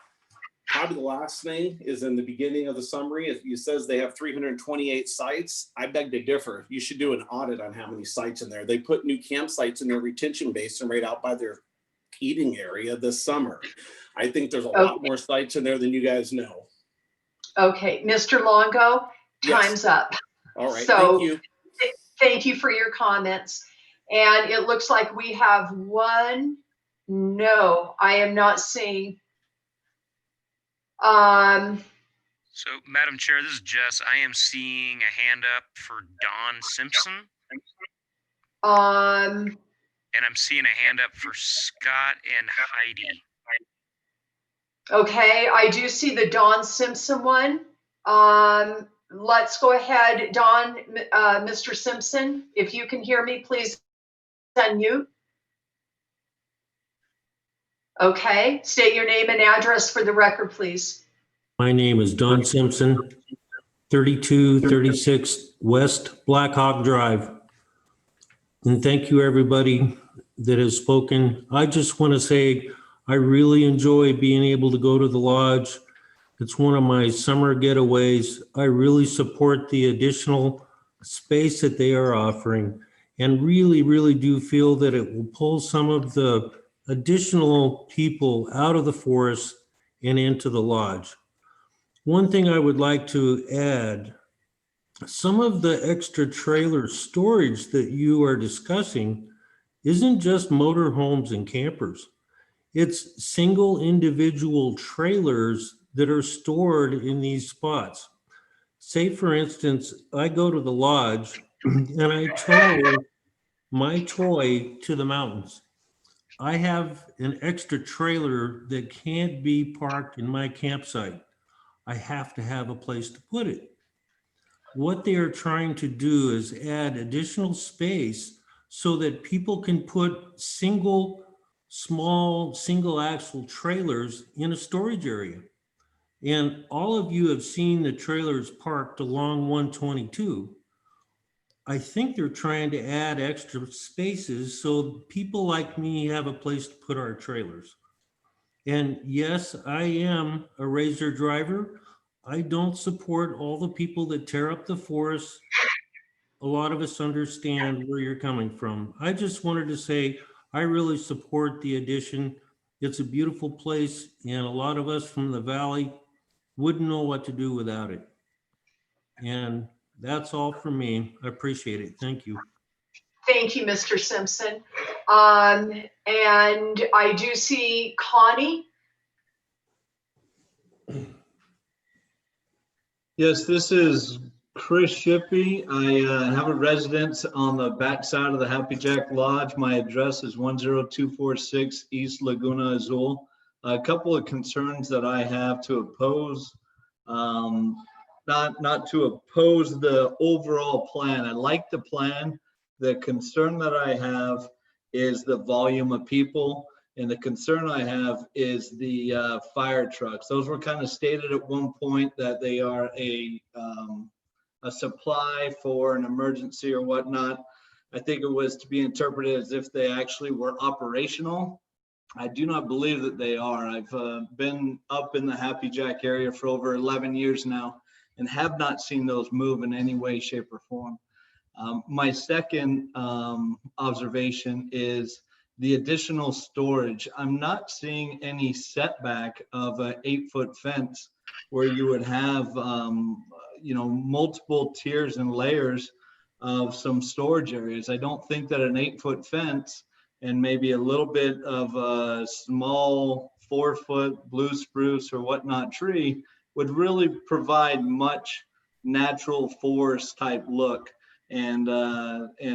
Probably the last thing is in the beginning of the summary. It says they have 328 sites. I beg to differ. You should do an audit on how many sites in there. They put new campsites in their retention basin right out by their eating area this summer. I think there's a lot more sites in there than you guys know. Okay, Mr. Longo, time's up. All right, so, thank you. Thank you for your comments. And it looks like we have one. No, I am not seeing. So, Madam Chair, this is Jess. I am seeing a hand up for Don Simpson. And I'm seeing a hand up for Scott and Heidi. Okay, I do see the Don Simpson one. Let's go ahead, Don, Mr. Simpson, if you can hear me, please unmute. Okay, state your name and address for the record, please. My name is Don Simpson, 3236 West Black Hawk Drive. And thank you, everybody that has spoken. I just want to say I really enjoy being able to go to the lodge. It's one of my summer getaways. I really support the additional space that they are offering and really, really do feel that it will pull some of the additional people out of the forest and into the lodge. One thing I would like to add, some of the extra trailer storage that you are discussing isn't just motor homes and campers. It's single individual trailers that are stored in these spots. Say, for instance, I go to the lodge and I tow my toy to the mountains. I have an extra trailer that can't be parked in my campsite. I have to have a place to put it. What they are trying to do is add additional space so that people can put small single axle trailers in a storage area. And all of you have seen the trailers parked along 122. I think they're trying to add extra spaces so people like me have a place to put our trailers. And yes, I am a razor driver. I don't support all the people that tear up the forest. A lot of us understand where you're coming from. I just wanted to say, I really support the addition. It's a beautiful place, and a lot of us from the valley wouldn't know what to do without it. And that's all for me. I appreciate it. Thank you. Thank you, Mr. Simpson. And I do see Connie. Yes, this is Chris Shippey. I have a residence on the back side of the Happy Jack Lodge. My address is 10246 East Laguna Azul. A couple of concerns that I have to oppose, not to oppose the overall plan. I like the plan. The concern that I have is the volume of people. And the concern I have is the fire trucks. Those were kind of stated at one point that they are a supply for an emergency or whatnot. I think it was to be interpreted as if they actually were operational. I do not believe that they are. I've been up in the Happy Jack area for over 11 years now and have not seen those move in any way, shape, or form. My second observation is the additional storage. I'm not seeing any setback of an 8-foot fence where you would have, multiple tiers and layers of some storage areas. I don't think that an 8-foot fence and maybe a little bit of a small 4-foot blue spruce or whatnot tree would really provide much natural forest type look and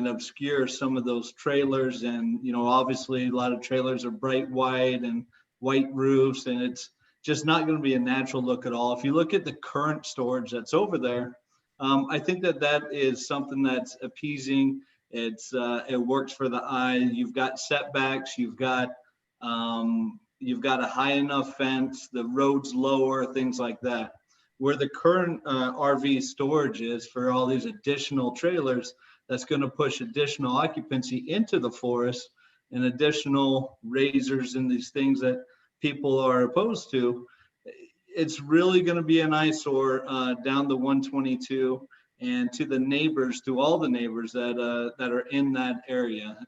obscure some of those trailers. And obviously a lot of trailers are bright white and white roofs, and it's just not going to be a natural look at all. If you look at the current storage that's over there, I think that is something that's appeasing. It works for the eye. You've got setbacks, you've got a high enough fence, the road's lower, things like that. Where the current RV storage is for all these additional trailers, that's going to push additional occupancy into the forest and additional razors and these things that people are opposed to. It's really going to be an eyesore down the 122 and to the neighbors, to all the neighbors that are in that area.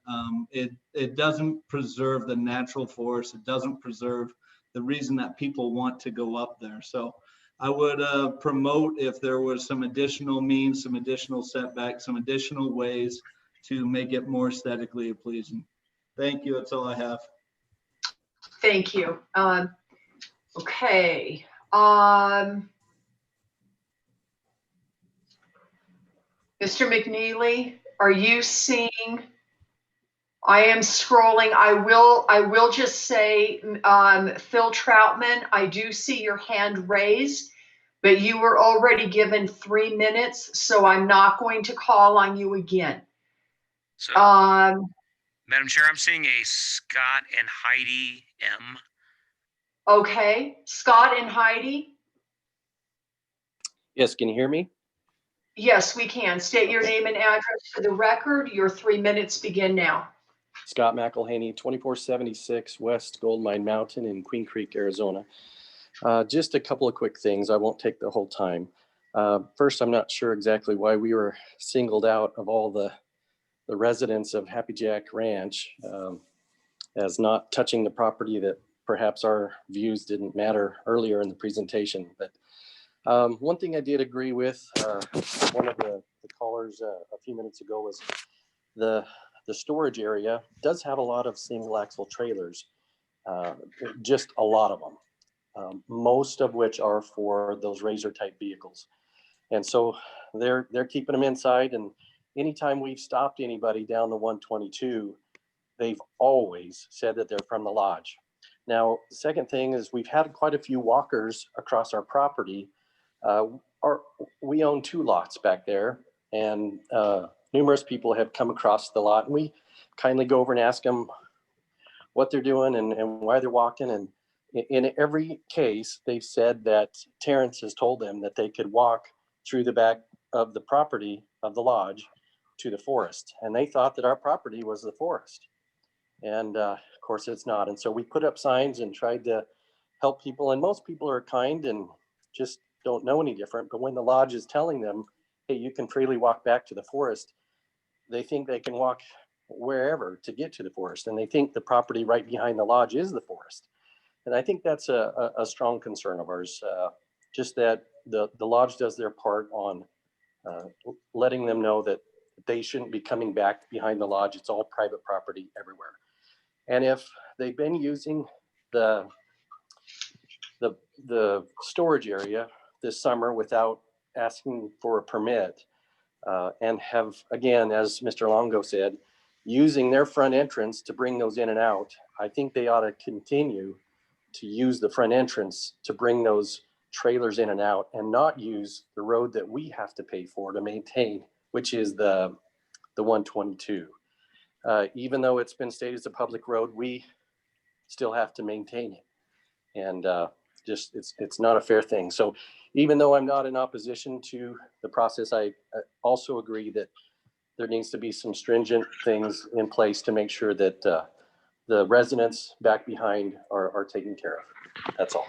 It doesn't preserve the natural forest. It doesn't preserve the reason that people want to go up there. So I would promote if there was some additional means, some additional setbacks, some additional ways to make it more aesthetically pleasing. Thank you. That's all I have. Thank you. Okay. Mr. McNeely, are you seeing? I am scrolling. I will just say, Phil Troutman, I do see your hand raised, but you were already given 3 minutes, so I'm not going to call on you again. So, Madam Chair, I'm seeing a Scott and Heidi M. Okay, Scott and Heidi. Yes, can you hear me? Yes, we can. State your name and address for the record. Your 3 minutes begin now. Scott McElhaney, 2476 West Goldmine Mountain in Queen Creek, Arizona. Just a couple of quick things. I won't take the whole time. First, I'm not sure exactly why we were singled out of all the residents of Happy Jack Ranch as not touching the property that perhaps our views didn't matter earlier in the presentation. But one thing I did agree with one of the callers a few minutes ago was the storage area does have a lot of single axle trailers, just a lot of them. most of which are for those razor type vehicles. And so they're keeping them inside. And anytime we've stopped anybody down the 122, they've always said that they're from the lodge. Now, the second thing is we've had quite a few walkers across our property. We own 2 lots back there, and numerous people have come across the lot, and we kindly go over and ask them what they're doing and why they're walking. And in every case, they've said that Terrence has told them that they could walk through the back of the property of the lodge to the forest. And they thought that our property was the forest. And of course it's not. And so we put up signs and tried to help people. And most people are kind and just don't know any different. But when the lodge is telling them, hey, you can freely walk back to the forest, they think they can walk wherever to get to the forest. And they think the property right behind the lodge is the forest. And I think that's a strong concern of ours, just that the lodge does their part on letting them know that they shouldn't be coming back behind the lodge. It's all private property everywhere. And if they've been using the storage area this summer without asking for a permit, and have, again, as Mr. Longo said, using their front entrance to bring those in and out, I think they ought to continue to use the front entrance to bring those trailers in and out, and not use the road that we have to pay for to maintain, which is the 122. Even though it's been stated as a public road, we still have to maintain it. And just it's not a fair thing. So even though I'm not in opposition to the process, I also agree that there needs to be some stringent things in place to make sure that the residents back behind are taken care of. That's all.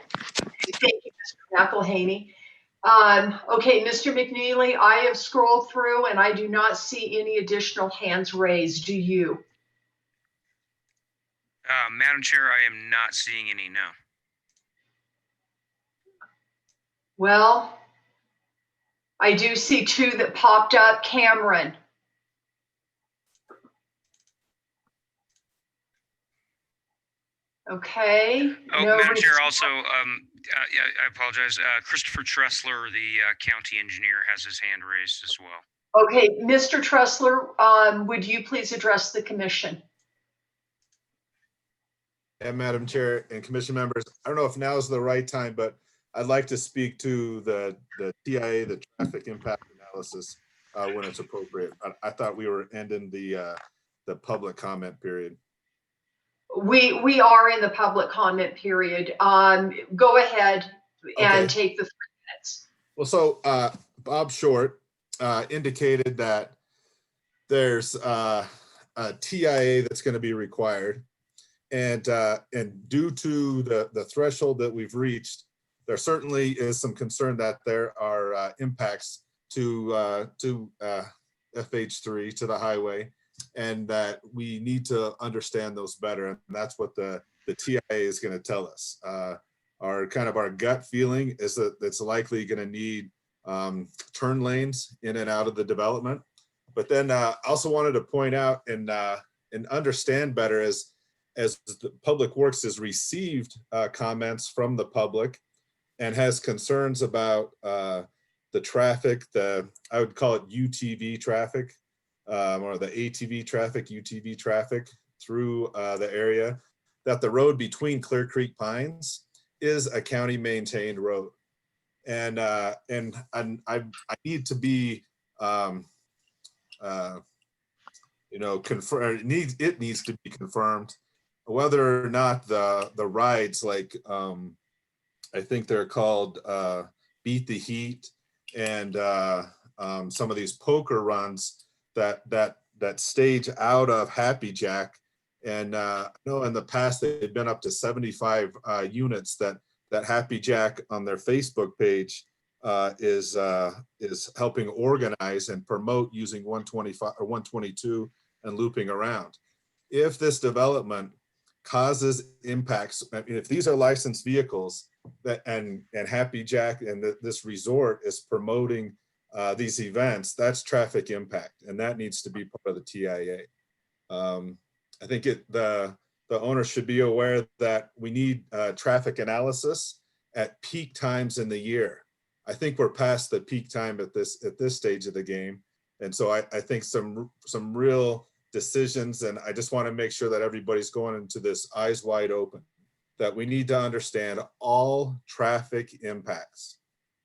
Thank you, Mr. McElhaney. Okay, Mr. McNeely, I have scrolled through and I do not see any additional hands raised. Do you? Madam Chair, I am not seeing any, no. Well, I do see 2 that popped up. Cameron. Okay. Oh, no Madam Chair, also, yeah, I apologize. Christopher Tressler, the county engineer, has his hand raised as well. Okay, Mr. Tressler, would you please address the commission? And Madam Chair and commission members, I don't know if now is the right time, but I'd like to speak to the TIA, the traffic impact analysis, when it's appropriate. I thought we were ending the public comment period. We are in the public comment period. Go ahead and take the 3 minutes. Well, so Bob Short indicated that there's a TIA that's going to be required. And due to the threshold that we've reached, there certainly is some concern that there are impacts to FH3, to the highway, and that we need to understand those better. And that's what the TIA is going to tell us. Our gut feeling is that it's likely going to need turn lanes in and out of the development. But then also wanted to point out and understand better as the Public Works has received comments from the public and has concerns about the traffic, I would call it UTV traffic, or the ATV traffic, UTV traffic through the area, that the road between Clear Creek Pines is a county maintained road. And I need to be, confirmed. It needs to be confirmed whether or not the rides, like I think they're called Beat the Heat, and some of these poker runs that stage out of Happy Jack. And I know in the past they've been up to 75 units that Happy Jack on their Facebook page is helping organize and promote using 125 or 122 and looping around. If this development causes impacts, I mean, if these are licensed vehicles and Happy Jack and this resort is promoting these events, that's traffic impact, and that needs to be part of the TIA. I think the owner should be aware that we need traffic analysis at peak times in the year. I think we're past the peak time at this stage of the game. And so I think some real decisions, and I just want to make sure that everybody's going into this eyes wide open, that we need to understand all traffic impacts,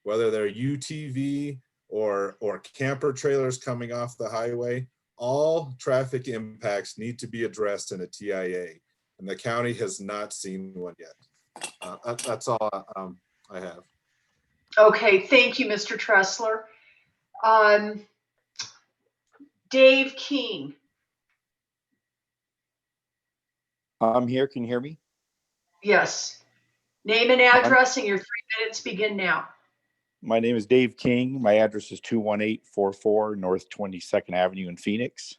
whether they're UTV or camper trailers coming off the highway. All traffic impacts need to be addressed in a TIA, and the county has not seen one yet. That's all I have. Okay, thank you, Mr. Tressler. Dave King. I'm here. Can you hear me? Yes. Name and address, and your 3 minutes begin now. My name is Dave King. My address is 21844 North 22nd Avenue in Phoenix.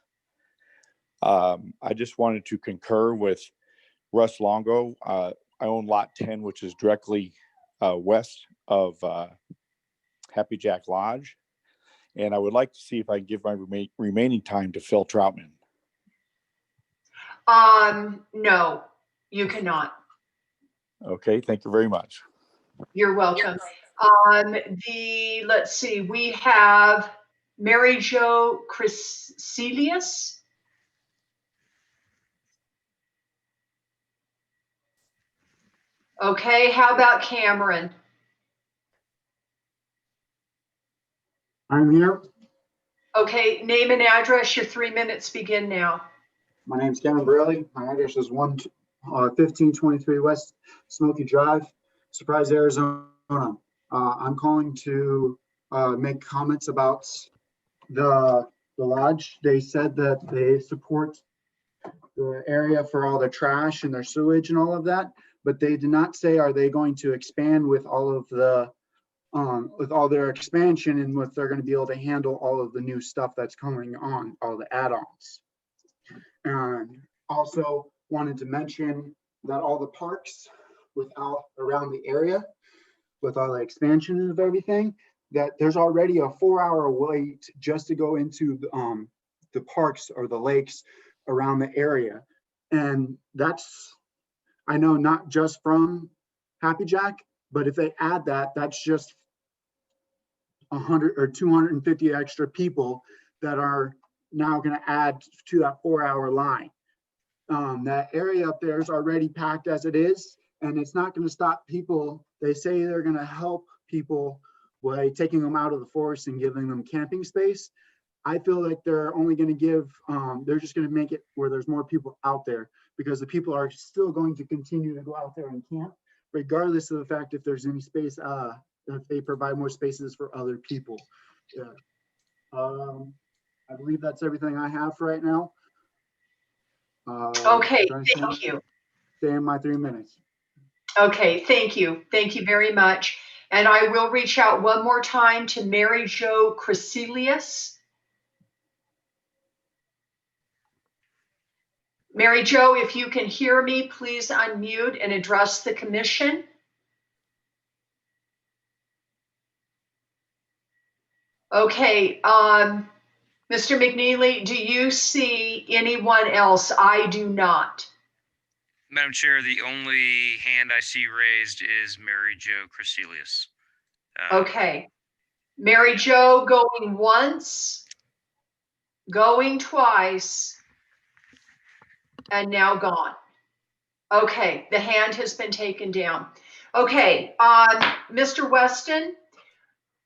I just wanted to concur with Russ Longo. I own lot 10, which is directly west of Happy Jack Lodge. And I would like to see if I can give my remaining time to Phil Troutman. No, you cannot. Okay, thank you very much. You're welcome. Let's see, we have Mary Jo Crecelius. Okay, how about Cameron? I'm here. Okay, name and address, your 3 minutes begin now. My name is Kevin Burley. My address is 1523 West Smoky Drive, Surprise, Arizona. I'm calling to make comments about the lodge. They said that they support the area for all the trash and their sewage and all of that, but they did not say, are they going to expand with all of the with all their expansion, and what they're going to be able to handle all of the new stuff that's coming on, all the add-ons. And also wanted to mention that all the parks around the area, with all the expansion of everything, that there's already a 4-hour wait just to go into the parks or the lakes around the area. And that's, I know, not just from Happy Jack, but if they add that, that's just 100 or 250 extra people that are now going to add to that 4-hour line. That area up there is already packed as it is, and it's not going to stop people. They say they're going to help people by taking them out of the forest and giving them camping space. I feel like they're only going to give, they're just going to make it where there's more people out there, because the people are still going to continue to go out there and camp, regardless of the fact if there's any space, if they provide more spaces for other people. Yeah. I believe that's everything I have for right now. Okay, thank you. Stay in my 3 minutes. Okay, thank you. Thank you very much. And I will reach out one more time to Mary Jo Crecelius. Mary Jo, if you can hear me, please unmute and address the commission. Okay, Mr. McNeely, do you see anyone else? I do not. Madam Chair, the only hand I see raised is Mary Jo Crecelius. Okay. Mary Jo going once, going twice, and now gone. Okay, the hand has been taken down. Okay, Mr. Weston,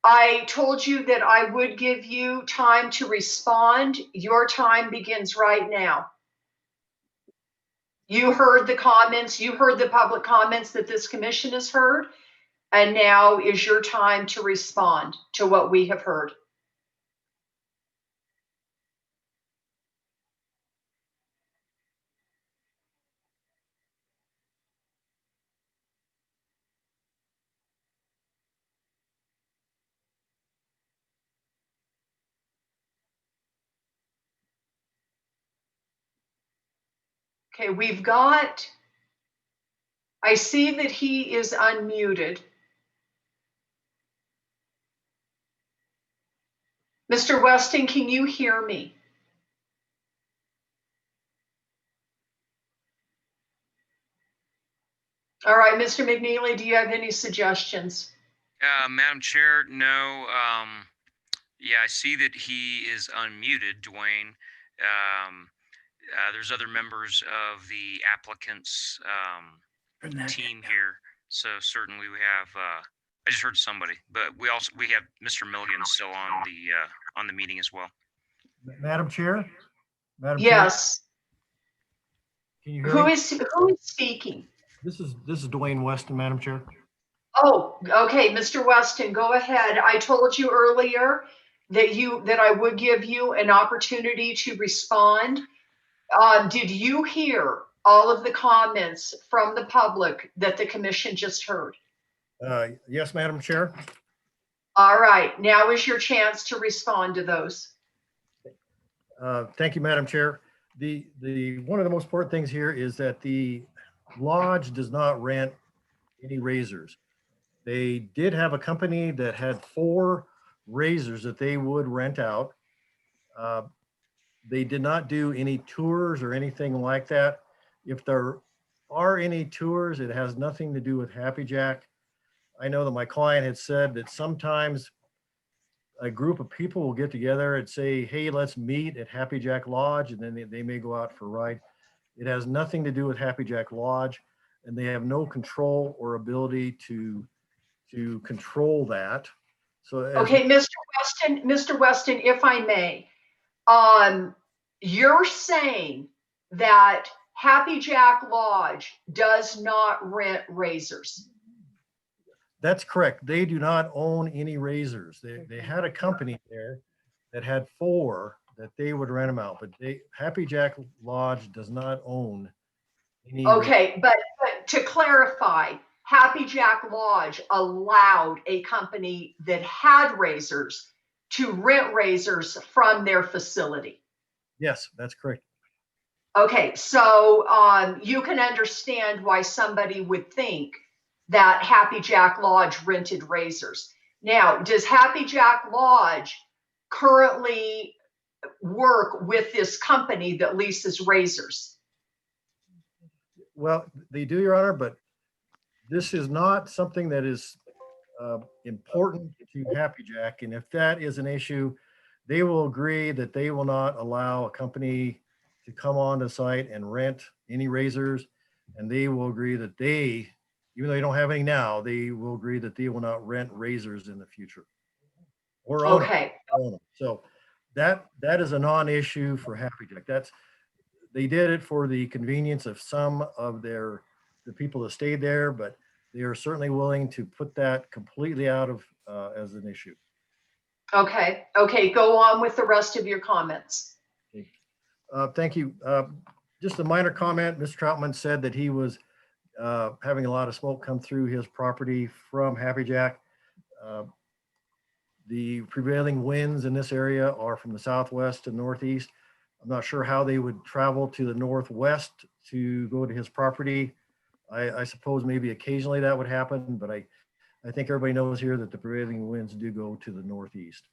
I told you that I would give you time to respond. Your time begins right now. You heard the comments, you heard the public comments that this commission has heard, and now is your time to respond to what we have heard. Okay, I see that he is unmuted. Mr. Weston, can you hear me? All right, Mr. McNeely, do you have any suggestions? Madam Chair, no. Yeah, I see that he is unmuted, Dwayne. There's other members of the applicants team here, so certainly we have. I just heard somebody, but we have Mr. Milligan still on the meeting as well. Madam Chair? Madam Chair, Yes. can you hear Who me? is speaking? This is Dwayne Weston, Madam Chair. Oh, okay, Mr. Weston, go ahead. I told you earlier that I would give you an opportunity to respond. Did you hear all of the comments from the public that the commission just heard? Yes, Madam Chair. All right, now is your chance to respond to those. Thank you, Madam Chair. The one of the most important things here is that the lodge does not rent any razors. They did have a company that had 4 razors that they would rent out. They did not do any tours or anything like that. If there are any tours, it has nothing to do with Happy Jack. I know that my client had said that sometimes a group of people will get together and say, hey, let's meet at Happy Jack Lodge, and then they may go out for a ride. It has nothing to do with Happy Jack Lodge, and they have no control or ability to control that. So Okay, Mr. Weston, if I may, you're saying that Happy Jack Lodge does not rent razors. That's correct. They do not own any razors. They had a company there that had 4 that they would rent them out, but Happy Jack Lodge does not own any. Okay, but to clarify, Happy Jack Lodge allowed a company that had razors to rent razors from their facility. Yes, that's correct. Okay, so you can understand why somebody would think that Happy Jack Lodge rented razors. Now, does Happy Jack Lodge currently work with this company that leases razors? Well, they do, Your Honor, but this is not something that is important to Happy Jack. And if that is an issue, they will agree that they will not allow a company to come on the site and rent any razors. And they will agree that they, even though they don't have any now, they will agree that they will not rent razors in the future. Or own Okay. them. So that is a non-issue for Happy Jack. They did it for the convenience of some of the people that stayed there, but they are certainly willing to put that completely out of as an issue. Okay, go on with the rest of your comments. Thank you. Just a minor comment. Mr. Troutman said that he was having a lot of smoke come through his property from Happy Jack. The prevailing winds in this area are from the southwest and northeast. I'm not sure how they would travel to the northwest to go to his property. I suppose maybe occasionally that would happen, but I think everybody knows here that the prevailing winds do go to the northeast.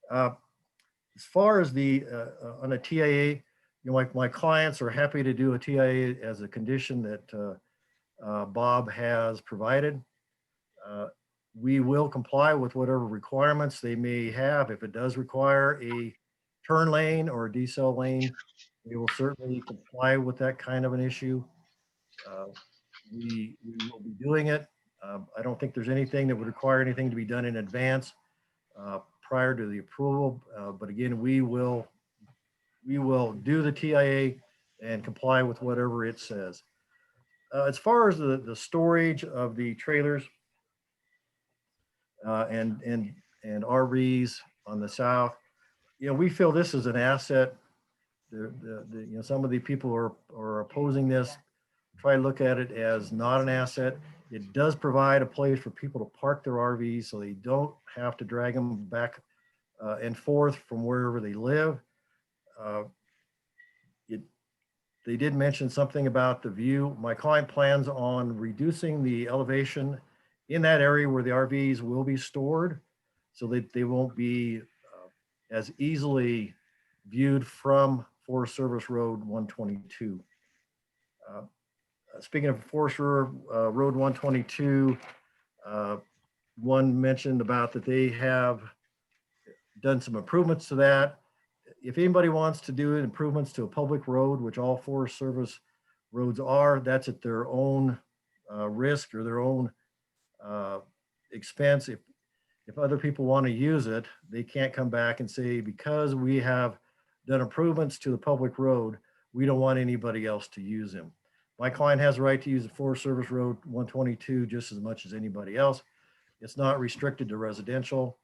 As far as on a TIA, my clients are happy to do a TIA as a condition that Bob has provided. We will comply with whatever requirements they may have. If it does require a turn lane or a decel lane, we will certainly comply with that kind of an issue. We will be doing it. I don't think there's anything that would require anything to be done in advance prior to the approval. But again, we will do the TIA and comply with whatever it says. As far as the storage of the trailers and RVs on the south, we feel this is an asset. Some of the people are opposing this, try to look at it as not an asset. It does provide a place for people to park their RVs so they don't have to drag them back and forth from wherever they live. They did mention something about the view. My client plans on reducing the elevation in that area where the RVs will be stored so that they won't be as easily viewed from Forest Service Road 122. Speaking of Forest Road 122, one mentioned about that they have done some improvements to that. If anybody wants to do improvements to a public road, which all Forest Service roads are, that's at their own risk or their own expense. If other people want to use it, they can't come back and say, because we have done improvements to the public road, we don't want anybody else to use them. My client has the right to use the Forest Service Road 122 just as much as anybody else. It's not restricted to residential.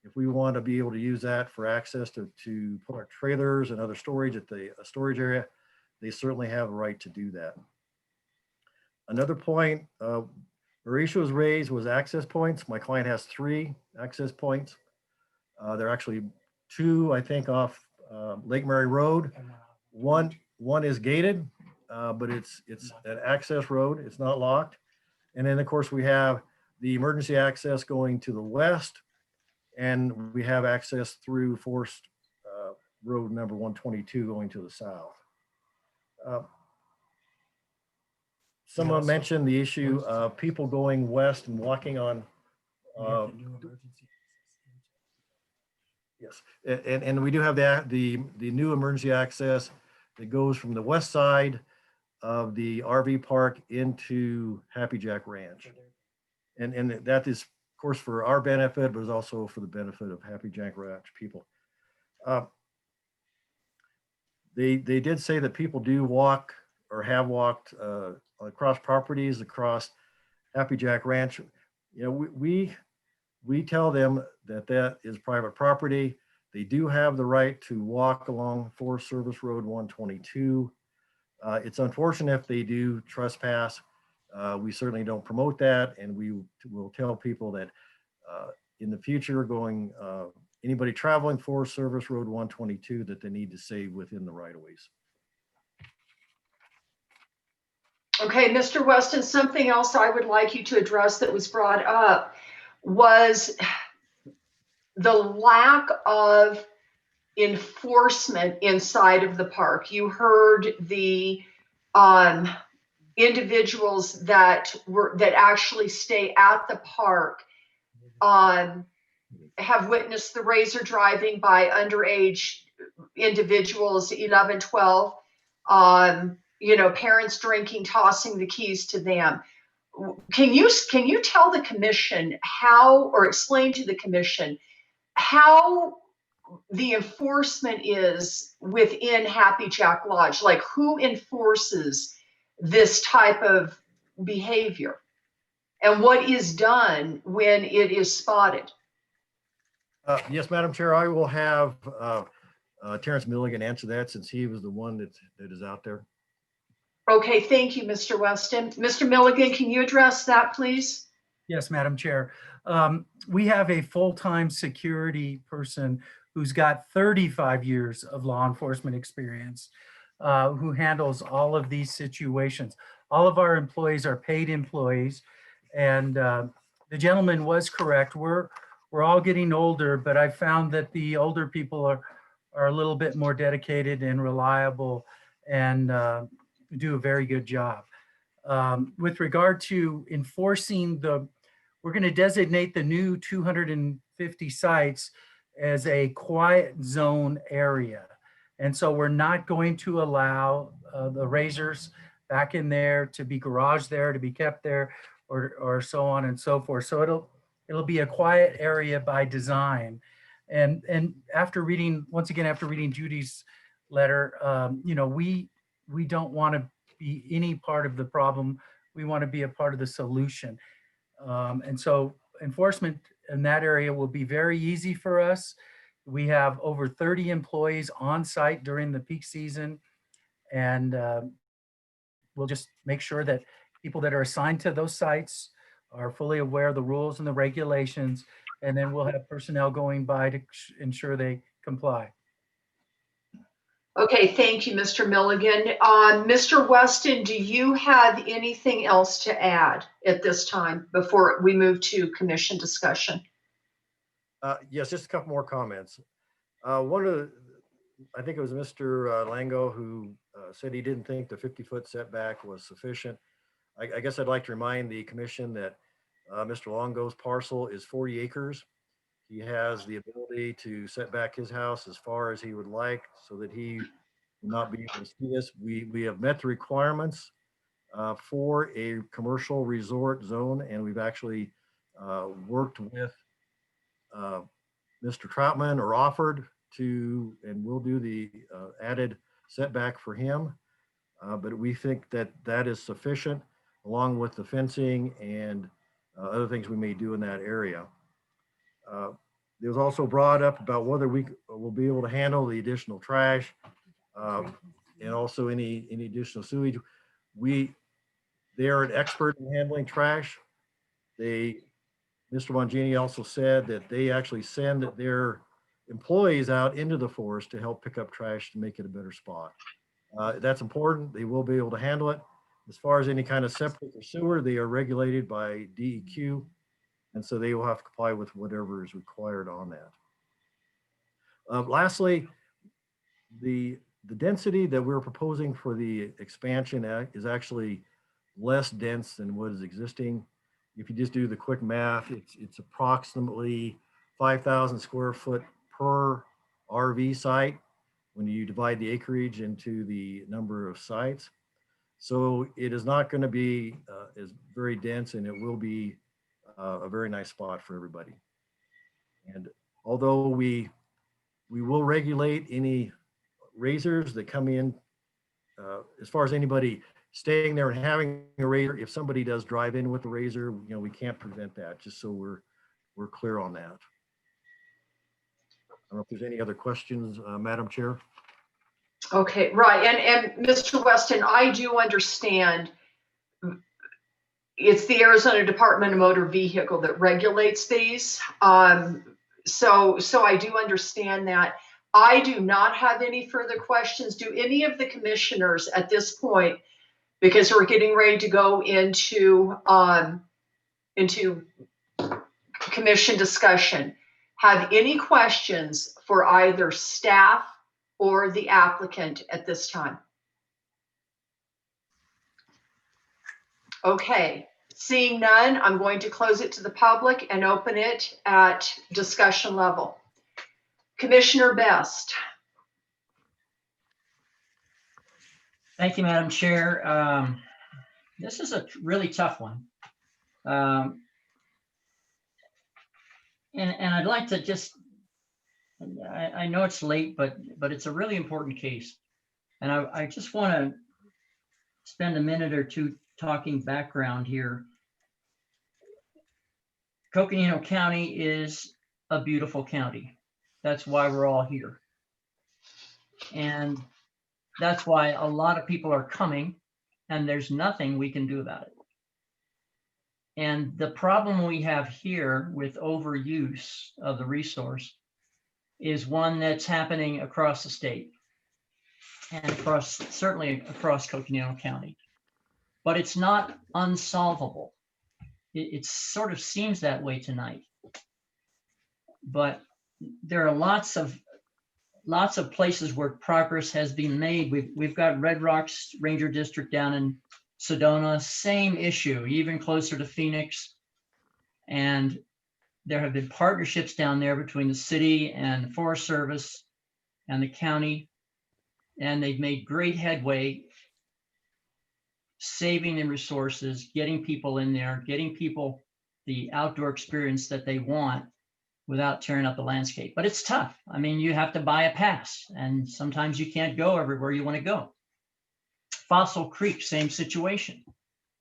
If we want to be able to use that for access to put our trailers and other storage at the storage area, they certainly have a right to do that. Another point, Mauricio was raised was access points. My client has 3 access points. There are actually 2, I think, off Lake Mary Road. One is gated, but it's an access road. It's not locked. And then, of course, we have the emergency access going to the west, and we have access through Forest Road number 122 going to the south. Someone mentioned the issue of people going west and walking on. Yes, and we do have the new emergency access that goes from the west side of the RV park into Happy Jack Ranch. And that is, of course, for our benefit, but it's also for the benefit of Happy Jack Ranch people. They did say that people do walk or have walked across properties across Happy Jack Ranch. You know, we tell them that that is private property. They do have the right to walk along Forest Service Road 122. It's unfortunate if they do trespass. We certainly don't promote that, and we will tell people that in the future, anybody traveling Forest Service Road 122, that they need to stay within the right-of-ways. Okay, Mr. Weston, something else I would like you to address that was brought up was the lack of enforcement inside of the park. You heard the individuals that actually stay at the park have witnessed the razor driving by underage individuals, 11, 12, parents drinking, tossing the keys to them. Can you tell the commission or explain to the commission how the enforcement is within Happy Jack Lodge? Like, who enforces this type of behavior, and what is done when it is spotted? Yes, Madam Chair, I will have Terrence Milligan answer that, since he was the one that is out there. Okay, thank you, Mr. Weston. Mr. Milligan, can you address that, please? Yes, Madam Chair. We have a full-time security person who's got 35 years of law enforcement experience, who handles all of these situations. All of our employees are paid employees, and the gentleman was correct. We're all getting older, but I found that the older people are a little bit more dedicated and reliable, and do a very good job. With regard to enforcing we're going to designate the new 250 sites as a quiet zone area. And so we're not going to allow the razors back in there, to be garaged there, to be kept there, or so on and so forth. So it'll be a quiet area by design. And after reading Judy's letter, we don't want to be any part of the problem. We want to be a part of the solution. And so enforcement in that area will be very easy for us. We have over 30 employees on site during the peak season, and we'll just make sure that people that are assigned to those sites are fully aware of the rules and the regulations, and then we'll have personnel going by to ensure they comply. Okay, thank you, Mr. Milligan. Mr. Weston, do you have anything else to add at this time before we move to commission discussion? Yes, just a couple more comments. I think it was Mr. Lango who said he didn't think the 50-foot setback was sufficient. I guess I'd like to remind the commission that Mr. Longo's parcel is 40 acres. He has the ability to set back his house as far as he would like so that he will not be able to see this. We have met the requirements for a commercial resort zone, and we've actually worked with Mr. Troutman, or offered to, and we'll do the added setback for him. But we think that that is sufficient, along with the fencing and other things we may do in that area. It was also brought up about whether we will be able to handle the additional trash and also any additional sewage. They are an expert in handling trash. Mr. Mangini also said that they actually send their employees out into the forest to help pick up trash to make it a better spot. That's important. They will be able to handle it. As far as any kind of septic or sewer, they are regulated by DEQ, and so they will have to comply with whatever is required on that. Lastly, the density that we're proposing for the expansion is actually less dense than what is existing. If you just do the quick math, it's approximately 5,000 square foot per RV site when you divide the acreage into the number of sites. So it is not going to be as very dense, and it will be a very nice spot for everybody. And although we will regulate any razors that come in, as far as anybody staying there and having a razor, if somebody does drive in with a razor, we can't prevent that, just so we're clear on that. I don't know if there's any other questions, Madam Chair. Okay, right. And Mr. Weston, I do understand it's the Arizona Department of Motor Vehicle that regulates these. So I do understand that. I do not have any further questions. Do any of the commissioners at this point, because we're getting ready to go into commission discussion, have any questions for either staff or the applicant at this time? Okay, seeing none, I'm going to close it to the public and open it at discussion level. Commissioner Best. Thank you, Madam Chair. This is a really tough one. And I'd like to just, I know it's late, but it's a really important case. And I just want to spend a minute or two talking background here. Coconino County is a beautiful county. That's why we're all here. And that's why a lot of people are coming, and there's nothing we can do about it. And the problem we have here with overuse of the resource is one that's happening across the state and certainly across Coconino County. But it's not unsolvable. It sort of seems that way tonight. But there are lots of places where progress has been made. We've got Red Rocks Ranger District down in Sedona, same issue, even closer to Phoenix. And there have been partnerships down there between the city and the Forest Service and the county. And they've made great headway saving the resources, getting people in there, getting people the outdoor experience that they want without tearing up the landscape. But it's tough. I mean, you have to buy a pass, and sometimes you can't go everywhere you want to go. Fossil Creek, same situation.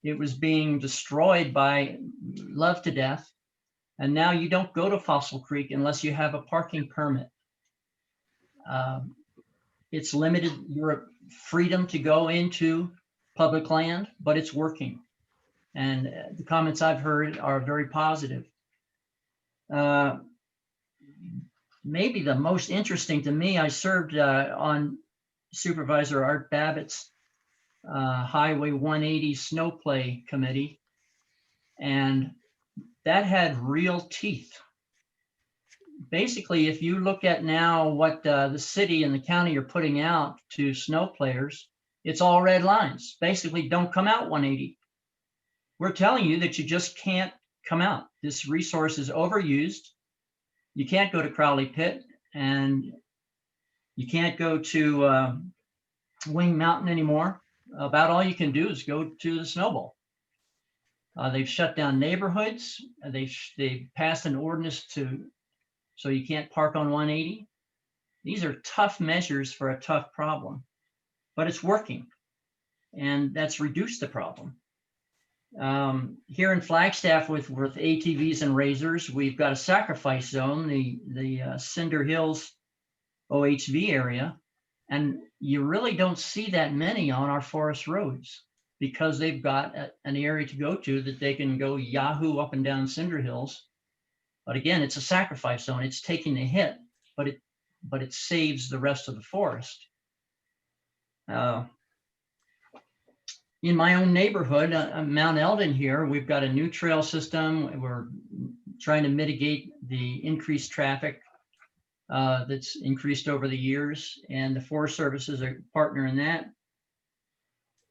It was being destroyed by Love to Death, and now you don't go to Fossil Creek unless you have a parking permit. It's limited your freedom to go into public land, but it's working. And the comments I've heard are very positive. Maybe the most interesting to me, I served on Supervisor Art Babbitt's Highway 180 Snow Play Committee, and that had real teeth. Basically, if you look at now what the city and the county are putting out to snow players, it's all red lines. Basically, don't come out 180. we're telling you that you just can't come out. This resource is overused. You can't go to Crowley Pit, and you can't go to Wing Mountain anymore. About all you can do is go to the Snowball. They've shut down neighborhoods. They've passed an ordinance so you can't park on 180. These are tough measures for a tough problem, but it's working, and that's reduced the problem. Here in Flagstaff with ATVs and razors, we've got a sacrifice zone, the Cinder Hills OHV area, and you really don't see that many on our forest roads because they've got an area to go to that they can go yahoo up and down Cinder Hills. But again, it's a sacrifice zone. It's taking the hit, but it saves the rest of the forest. In my own neighborhood, Mount Eldon here, we've got a new trail system. We're trying to mitigate the increased traffic that's increased over the years, and the Forest Service is a partner in that.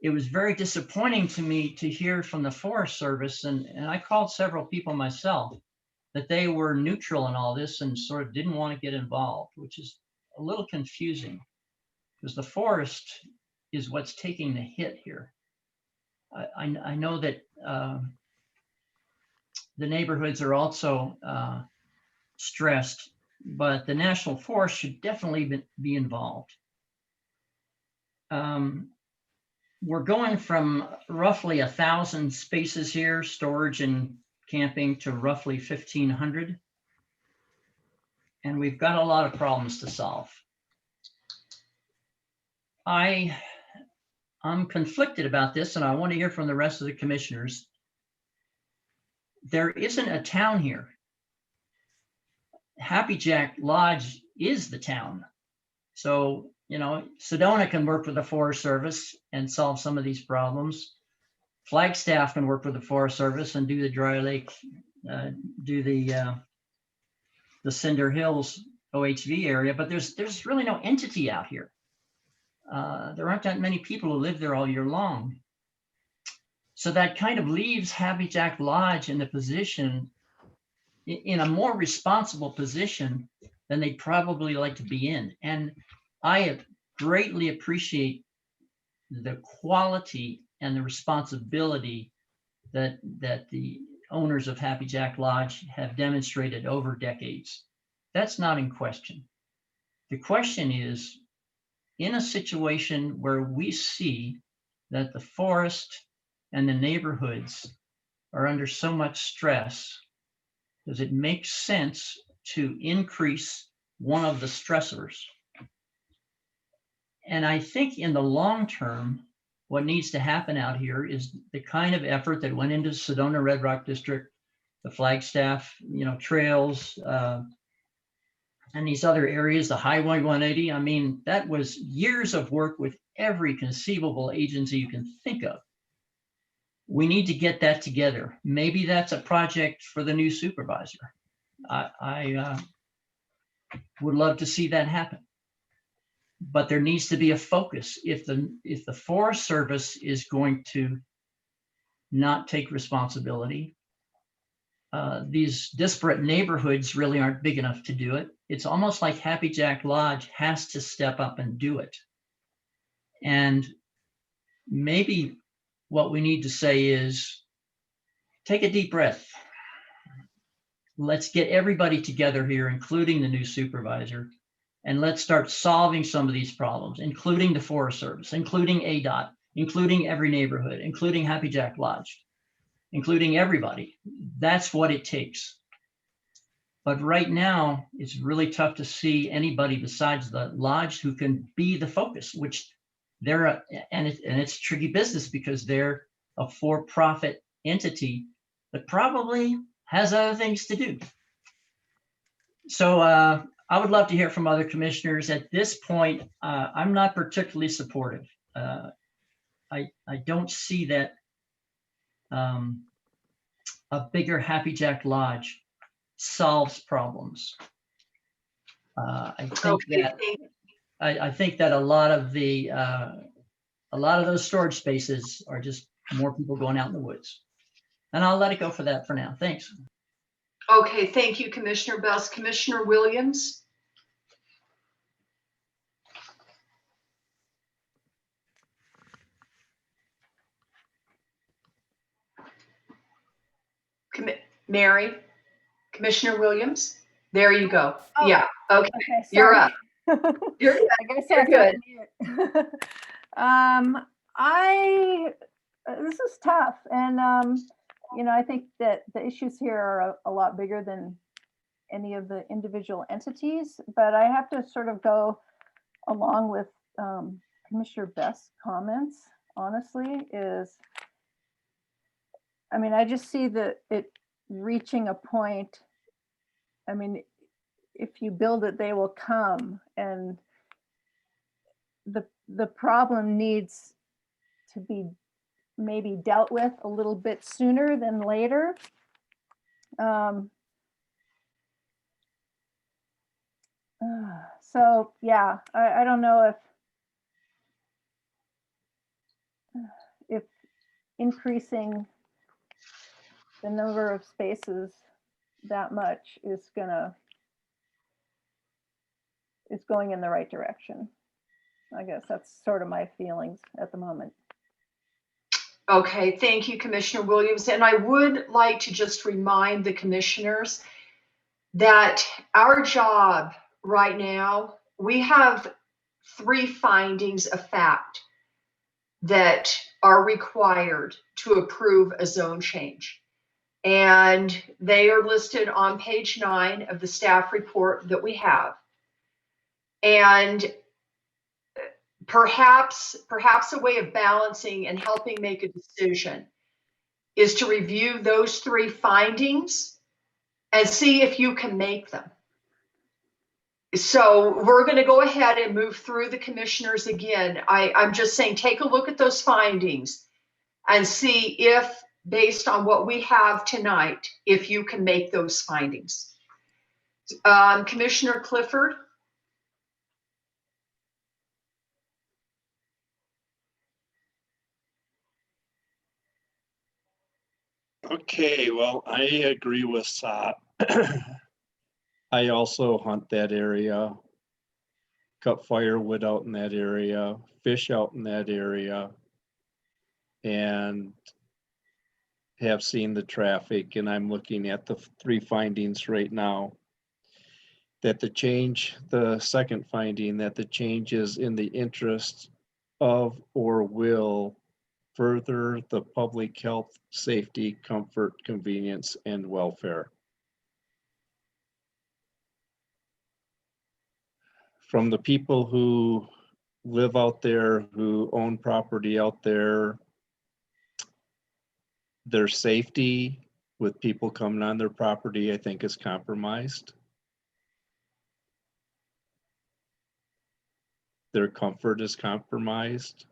It was very disappointing to me to hear from the Forest Service, and I called several people myself, that they were neutral in all this and sort of didn't want to get involved, which is a little confusing because the forest is what's taking the hit here. I know that the neighborhoods are also stressed, but the National Forest should definitely be involved. We're going from roughly 1,000 spaces here, storage and camping, to roughly 1,500. And we've got a lot of problems to solve. I'm conflicted about this, and I want to hear from the rest of the commissioners. There isn't a town here. Happy Jack Lodge is the town. So, Sedona can work with the Forest Service and solve some of these problems. Flagstaff can work with the Forest Service and do the Dry Lake, do the Cinder Hills OHV area, but there's really no entity out here. There aren't that many people who live there all year long. So that kind of leaves Happy Jack Lodge in the position, in a more responsible position than they'd probably like to be in. And I greatly appreciate the quality and the responsibility that the owners of Happy Jack Lodge have demonstrated over decades. That's not in question. The question is, in a situation where we see that the forest and the neighborhoods are under so much stress, does it make sense to increase one of the stressors? And I think in the long term, what needs to happen out here is the kind of effort that went into Sedona Red Rock District, the Flagstaff, trails, and these other areas, the Highway 180. I mean, that was years of work with every conceivable agency you can think of. We need to get that together. Maybe that's a project for the new supervisor. I would love to see that happen. But there needs to be a focus. If the Forest Service is going to not take responsibility, these disparate neighborhoods really aren't big enough to do it. It's almost like Happy Jack Lodge has to step up and do it. And maybe what we need to say is, take a deep breath. Let's get everybody together here, including the new supervisor, and let's start solving some of these problems, including the Forest Service, including ADOT, including every neighborhood, including Happy Jack Lodge, including everybody. That's what it takes. But right now, it's really tough to see anybody besides the lodge who can be the focus, which they're, and it's tricky business because they're a for-profit entity that probably has other things to do. So I would love to hear from other commissioners. At this point, I'm not particularly supportive. I don't see that a bigger Happy Jack Lodge solves problems. I think that a lot of those storage spaces are just more people going out in the woods. And I'll let it go for that for now. Thanks. Okay, thank you, Commissioner Best. Commissioner Williams? Mary? Commissioner Williams? There you go. Oh, yeah, okay, okay, you're up. sorry. You're good. I guess I You're have to good. unmute. This is tough, and you know, I think that the issues here are a lot bigger than any of the individual entities, but I have to sort of go along with Commissioner Best's comments. Honestly, I mean, I just see it reaching a point. I mean, if you build it, they will come, and the problem needs to be maybe dealt with a little bit sooner than later. So yeah, I don't know if increasing the number of spaces that much is going in the right direction. I guess that's sort of my feelings at the moment. Okay, thank you, Commissioner Williams. And I would like to just remind the commissioners that our job right now, we have 3 findings of fact that are required to approve a zone change. And they are listed on page 9 of the staff report that we have. And perhaps a way of balancing and helping make a decision is to review those 3 findings and see if you can make them. So we're going to go ahead and move through the commissioners again. I'm just saying, take a look at those findings and see if, based on what we have tonight, if you can make those findings. Commissioner Clifford? Okay, well, I agree with Sat. I also hunt that area, cut firewood out in that area, fish out in that area, and have seen the traffic. And I'm looking at the 3 findings right now. That the second finding, that the change is in the interest of or will further the public health, safety, comfort, convenience, and welfare. From the people who live out there, who own property out there, their safety with people coming on their property, I think, is compromised. Their comfort is compromised.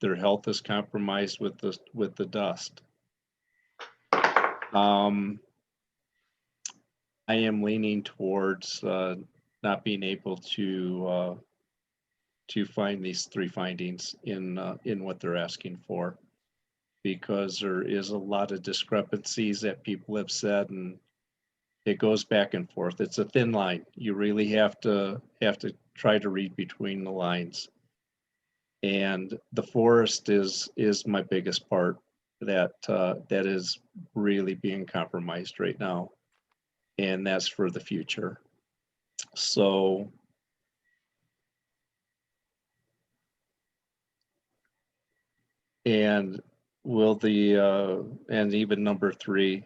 Their health is compromised with the dust. I am leaning towards not being able to find these 3 findings in what they're asking for, because there is a lot of discrepancies that people have said, and it goes back and forth. It's a thin line. You really have to try to read between the lines. And the forest is my biggest part that is really being compromised right now, and that's for the future. So and and even number 3,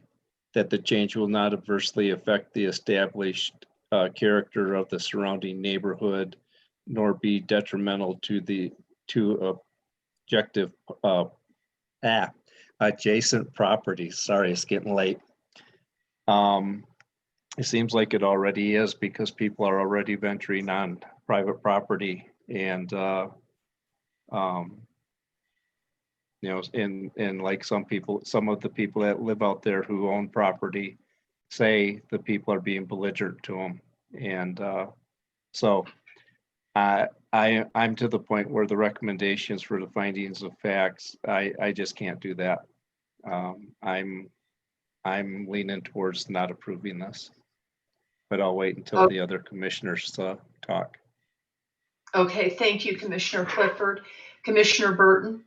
that the change will not adversely affect the established character of the surrounding neighborhood, nor be detrimental to adjacent properties. Sorry, it's getting late. It seems like it already is, because people are already venturing on private property, and you know, and like some of the people that live out there who own property say the people are being belligerent to them. And so I'm to the point where the recommendations for the findings of facts, I just can't do that. I'm leaning towards not approving this, but I'll wait until the other commissioners talk. Okay, thank you, Commissioner Clifford. Commissioner Burton?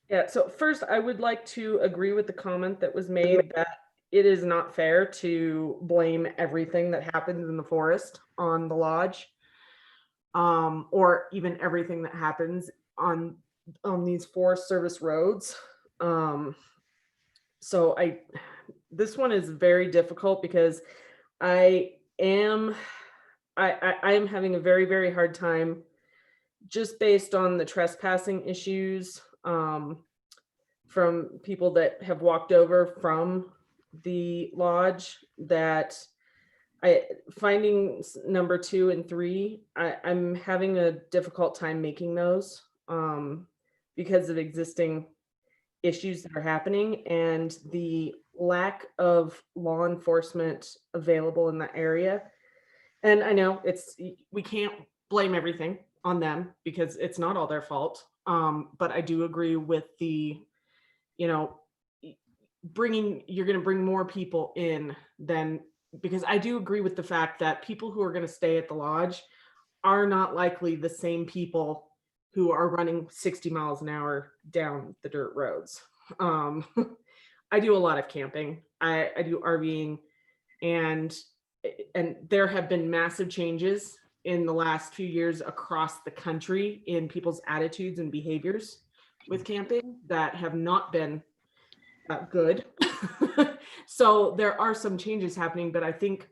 Yeah, so first I would like to agree with the comment that was made that it is not fair to blame everything that happens in the forest on the lodge, or even everything that happens on these Forest Service roads. So this one is very difficult because I am having a very, very hard time just based on the trespassing issues from people that have walked over from the lodge, that findings number 2 and 3, I'm having a difficult time making those because of existing issues that are happening and the lack of law enforcement available in that area. And I know we can't blame everything on them because it's not all their fault. But I do agree with the, you're going to bring more people in than, because I do agree with the fact that people who are going to stay at the lodge are not likely the same people who are running 60 miles an hour down the dirt roads. I do a lot of camping. I do RVing, and there have been massive changes in the last few years across the country in people's attitudes and behaviors with camping that have not been good. So there are some changes happening, but I think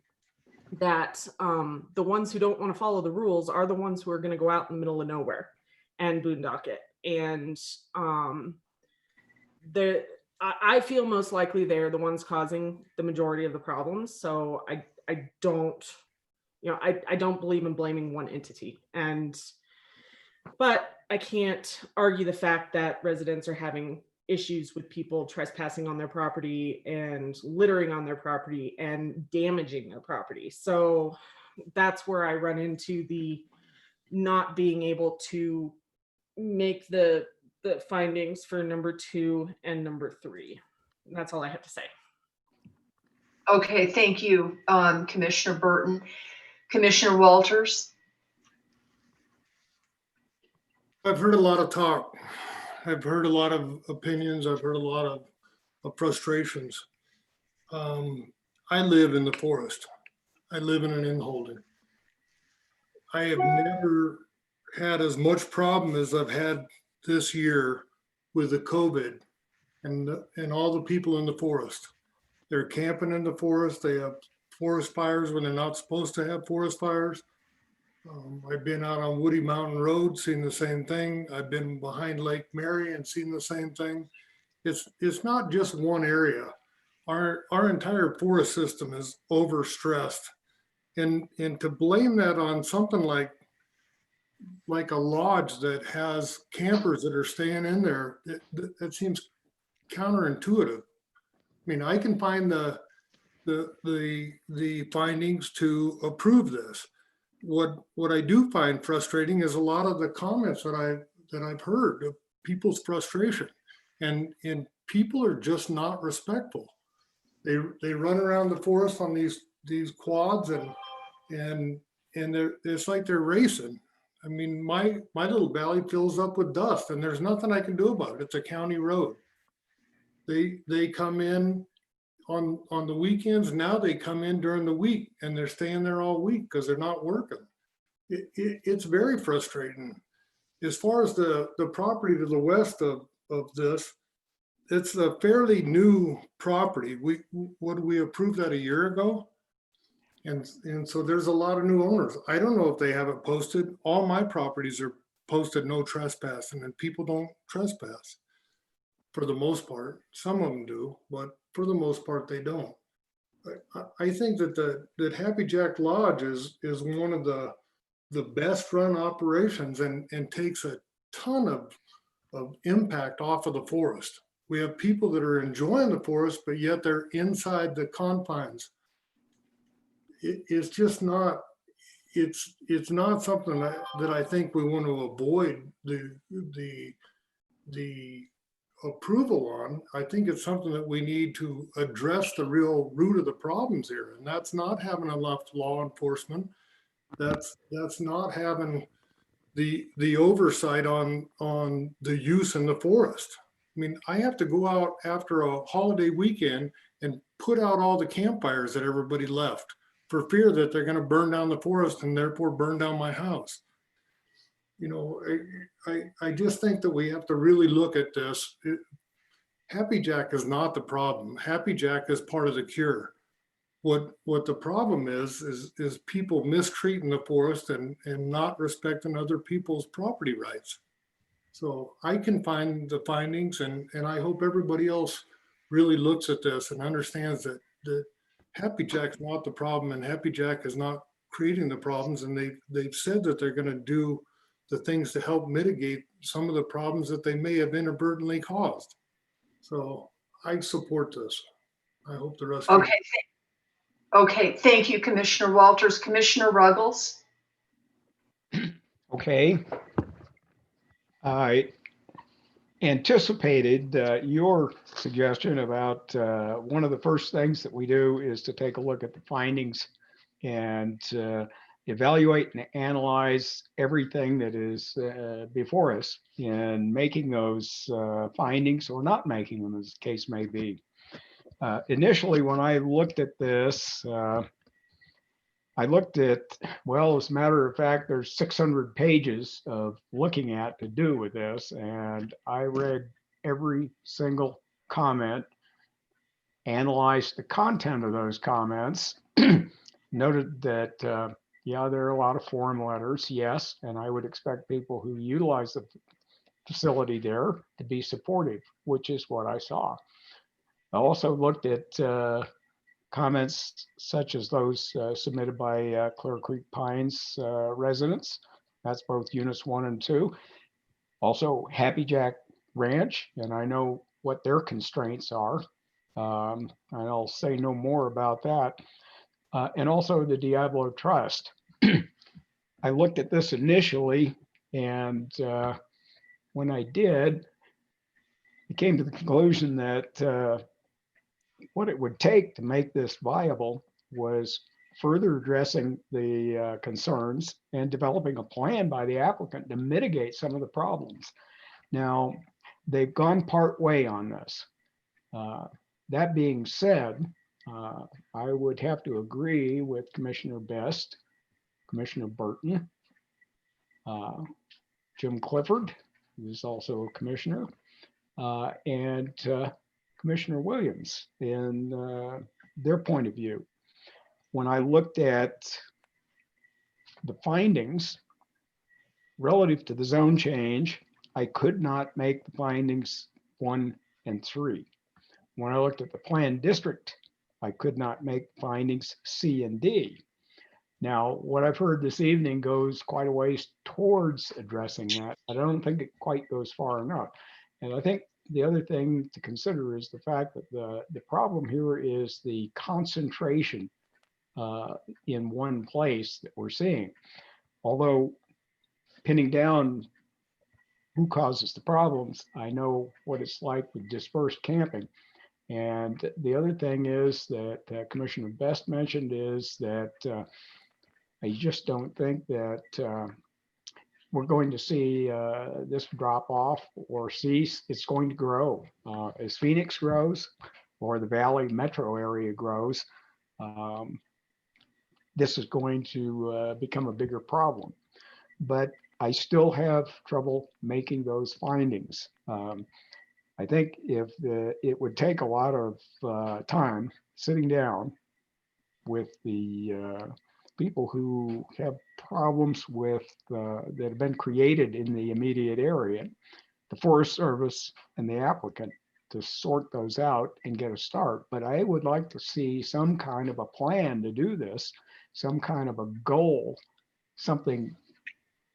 that the ones who don't want to follow the rules are the ones who are going to go out in the middle of nowhere and boondock it. And I feel most likely they're the ones causing the majority of the problems. So I don't believe in blaming one entity. But I can't argue the fact that residents are having issues with people trespassing on their property and littering on their property and damaging their property. So that's where I run into the not being able to make the findings for number 2 and number 3. That's all I have to say. Okay, thank you, Commissioner Burton. Commissioner Walters? I've heard a lot of talk. I've heard a lot of opinions. I've heard a lot of frustrations. I live in the forest. I live in an in-holding. I have never had as much problem as I've had this year with the COVID and all the people in the forest. They're camping in the forest. They have forest fires when they're not supposed to have forest fires. I've been out on Woody Mountain Road, seen the same thing. I've been behind Lake Mary and seen the same thing. It's not just one area. Our entire forest system is overstressed. And to blame that on something like a lodge that has campers that are staying in there, that seems counterintuitive. I mean, I can find the findings to approve this. What I do find frustrating is a lot of the comments that I've heard of people's frustration, and people are just not respectful. They run around the forest on these quads and it's like they're racing. I mean, my little valley fills up with dust, and there's nothing I can do about it. It's a county road. They come in on the weekends. Now they come in during the week, and they're staying there all week because they're not working. It's very frustrating. As far as the property to the west of this, it's a fairly new property. We approved that a year ago? And so there's a lot of new owners. I don't know if they have it posted. All my properties are posted no trespassing, and people don't trespass for the most part. Some of them do, but for the most part, they don't. I think that Happy Jack Lodge is one of the best run operations and takes a ton of impact off of the forest. We have people that are enjoying the forest, but yet they're inside the confines. it's just not, it's not something that I think we want to avoid the approval on. I think it's something that we need to address the real root of the problems here. And that's not having enough law enforcement. That's not having the oversight on the use in the forest. I mean, I have to go out after a holiday weekend and put out all the campfires that everybody left for fear that they're going to burn down the forest and therefore burn down my house. You know, I just think that we have to really look at this. Happy Jack is not the problem. Happy Jack is part of the cure. What the problem is people mistreating the forest and not respecting other people's property rights. So I can find the findings, and I hope everybody else really looks at this and understands that Happy Jack's not the problem, and Happy Jack is not creating the problems. And they've said that they're going to do the things to help mitigate some of the problems that they may have inadvertently caused. So I support this. I hope the rest. Okay. Okay. Thank you, Commissioner Walters. Commissioner Ruggles. Okay. I anticipated your suggestion about one of the first things that we do is to take a look at the findings and evaluate and analyze everything that is before us in making those findings or not making them, as the case may be. Initially, when I looked at this, I looked at, well, as a matter of fact, there's 600 pages of looking at to do with this, and I read every single comment, analyzed the content of those comments, noted that, yeah, there are a lot of foreign letters, yes, and I would expect people who utilize the facility there to be supportive, which is what I saw. I also looked at comments such as those submitted by Clear Creek Pines residents. That's both units 1 and 2. Also Happy Jack Ranch, and I know what their constraints are. And I'll say no more about that. And also the Diablo Trust. I looked at this initially, and when I did, I came to the conclusion that what it would take to make this viable was further addressing the concerns and developing a plan by the applicant to mitigate some of the problems. Now, they've gone part way on this. That being said, I would have to agree with Commissioner Best, Commissioner Burton, Jim Clifford, who's also a commissioner, and Commissioner Williams in their point of view. When I looked at the findings relative to the zone change, I could not make the findings 1 and 3. When I looked at the planned district, I could not make findings C and D. Now, what I've heard this evening goes quite a ways towards addressing that. I don't think it quite goes far enough. And I think the other thing to consider is the fact that the problem here is the concentration in one place that we're seeing. Although pinning down who causes the problems, I know what it's like with dispersed camping. And the other thing is that Commissioner Best mentioned is that I just don't think that we're going to see this drop off or cease. It's going to grow. As Phoenix grows or the Valley metro area grows, this is going to become a bigger problem. But I still have trouble making those findings. I think if it would take a lot of time sitting down with the people who have problems with that have been created in the immediate area, the Forest Service and the applicant, to sort those out and get a start. But I would like to see some kind of a plan to do this, some kind of a goal, something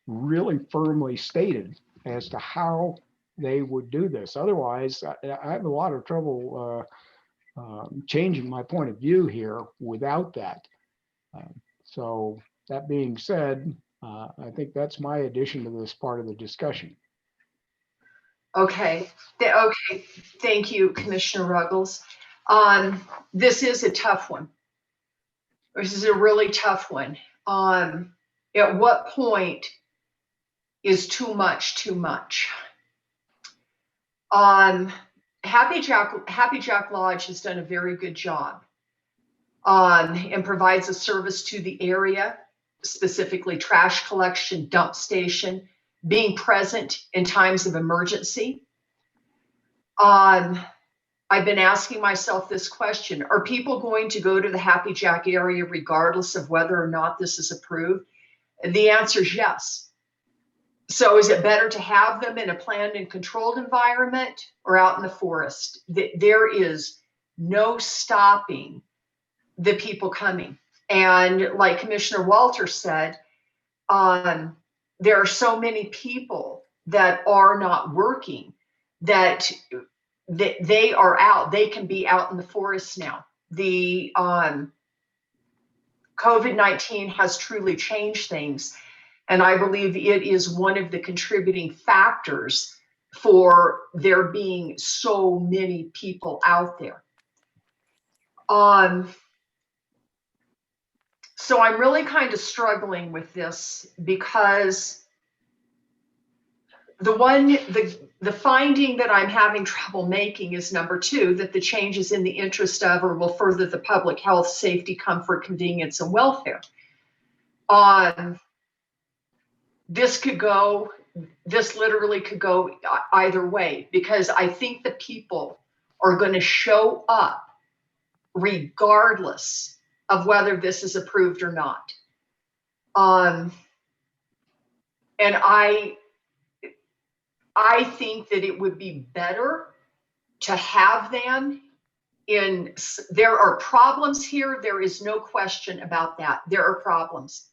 really firmly stated as to how they would do this. Otherwise, I have a lot of trouble changing my point of view here without that. So that being said, I think that's my addition to this part of the discussion. Okay. Okay. Thank you, Commissioner Ruggles. This is a tough one. This is a really tough one. At what point is too much too much? Happy Jack Lodge has done a very good job and provides a service to the area, specifically trash collection, dump station, being present in times of emergency. I've been asking myself this question: are people going to go to the Happy Jack area regardless of whether or not this is approved? The answer is yes. So is it better to have them in a planned and controlled environment or out in the forest? There is no stopping the people coming. And like Commissioner Walter said, there are so many people that are not working that they are out. They can be out in the forest now. The COVID-19 has truly changed things. And I believe it is one of the contributing factors for there being so many people out there. So I'm really kind of struggling with this because the finding that I'm having trouble making is number 2, that the change is in the interest of or will further the public health, safety, comfort, convenience, and welfare. This literally could go either way, because I think the people are going to show up regardless of whether this is approved or not. And I think that it would be better to have them in. There are problems here. There is no question about that. There are problems.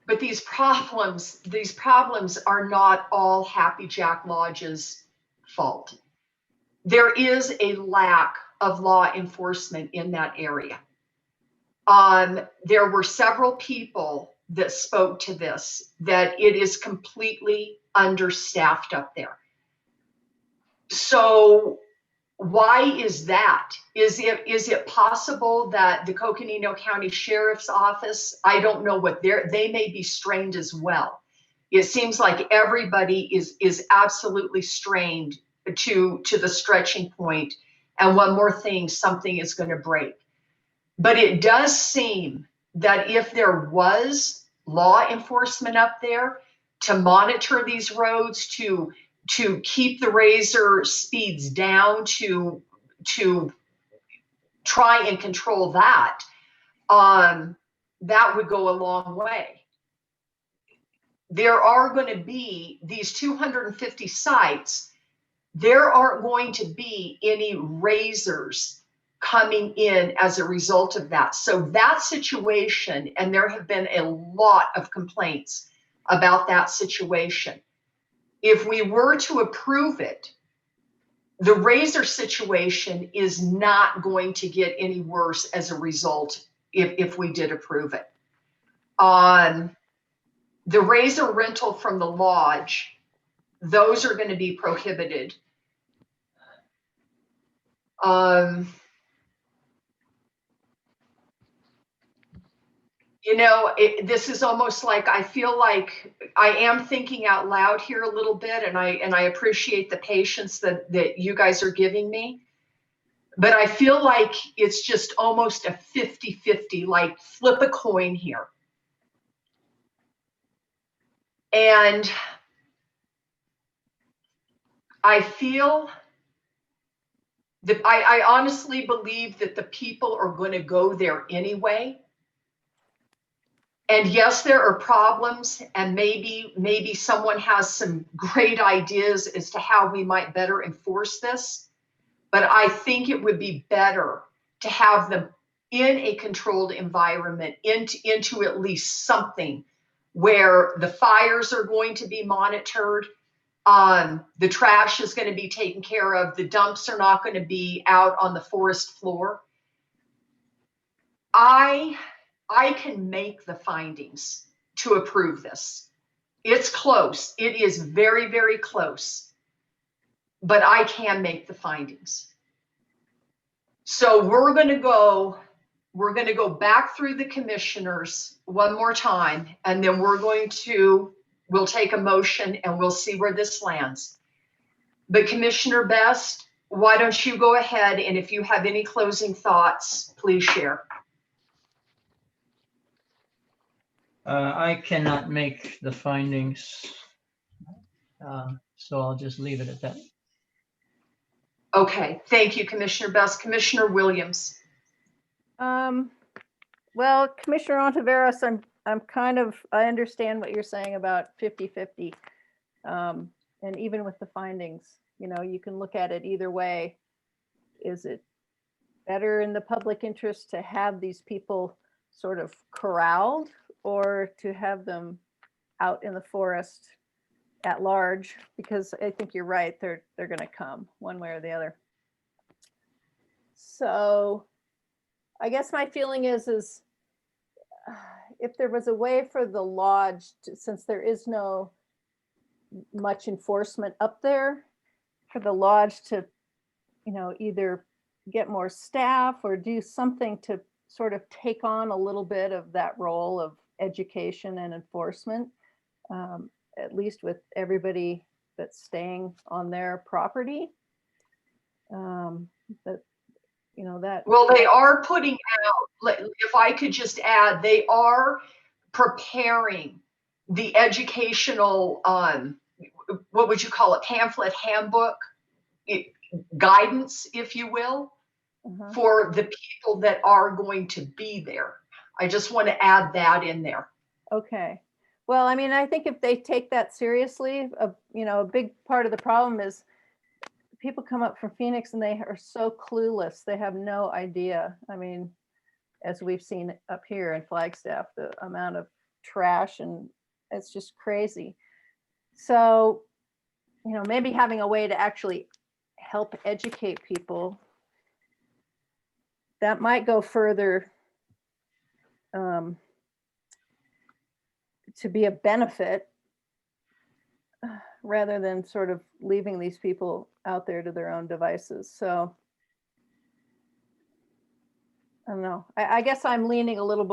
But these problems are not all Happy Jack Lodge's fault. There is a lack of law enforcement in that area. There were several people that spoke to this, that it is completely understaffed up there. So why is that? Is it possible that the Coconino County Sheriff's Office, I don't know what they may be strained as well. It seems like everybody is absolutely strained to the stretching point. And one more thing, something is going to break. But it does seem that if there was law enforcement up there to monitor these roads, to keep the razor speeds down, to try and control that, that would go a long way. There are going to be these 250 sites. There aren't going to be any razors coming in as a result of that. So that situation, and there have been a lot of complaints about that situation. If we were to approve it, the razor situation is not going to get any worse as a result if we did approve it. The razor rental from the lodge, those are going to be prohibited. You know, this is almost like, I feel like I am thinking out loud here a little bit, and I appreciate the patience that you guys are giving me. But I feel like it's just almost a 50-50, like flip a coin here. And I feel that I honestly believe that the people are going to go there anyway. And yes, there are problems, and maybe someone has some great ideas as to how we might better enforce this. But I think it would be better to have them in a controlled environment, into at least something where the fires are going to be monitored, The trash is going to be taken care of. The dumps are not going to be out on the forest floor. I can make the findings to approve this. It's close. It is very, very close. But I can make the findings. So we're going to go back through the commissioners one more time, and then we'll take a motion and we'll see where this lands. But Commissioner Best, why don't you go ahead, and if you have any closing thoughts, please share. I cannot make the findings, so I'll just leave it at that. Okay, thank you, Commissioner Best. Commissioner Williams. Well, Commissioner Ontiveros, I understand what you're saying about 50-50. And even with the findings, you can look at it either way. Is it better in the public interest to have these people sort of corralled, or to have them out in the forest at large? Because I think you're right, they're going to come one way or the other. So I guess my feeling is if there was a way for the lodge since there is no much enforcement up there, for the lodge to, either get more staff or do something to sort of take on a little bit of that role of education and enforcement, at least with everybody that's staying on their property. Well, they are putting out, if I could just add, they are preparing the educational, what would you call it, pamphlet, handbook, guidance, if you will, for the people that are going to be there. I just want to add that in there. Okay. Well, I mean, I think if they take that seriously, a big part of the problem is people come up from Phoenix and they are so clueless. They have no idea. I mean, as we've seen up here in Flagstaff, the amount of trash, and it's just crazy. So, maybe having a way to actually help educate people, that might go further to be a benefit rather than sort of leaving these people out there to their own devices. So I don't know. I guess I'm leaning a little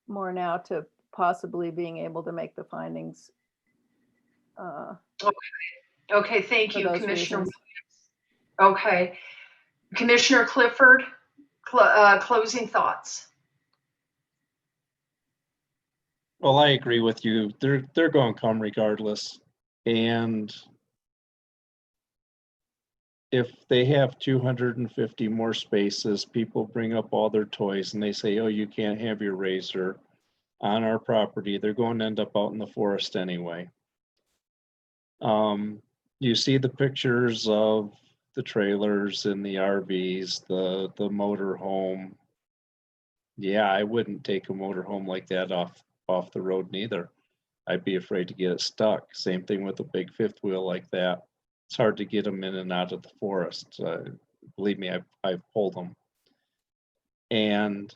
more now to possibly being able to make the findings. Okay, thank you, Commissioner reasons. Williams. Okay, Commissioner Clifford, closing thoughts. Well, I agree with you. They're going to come regardless. And if they have 250 more spaces, people bring up all their toys and they say, oh, you can't have your razor on our property. They're going to end up out in the forest anyway. You see the pictures of the trailers and the RVs, the motor home. Yeah, I wouldn't take a motor home like that off the road neither. I'd be afraid to get it stuck. Same thing with a big fifth wheel like that. It's hard to get them in and out of the forest. Believe me, I've pulled them. And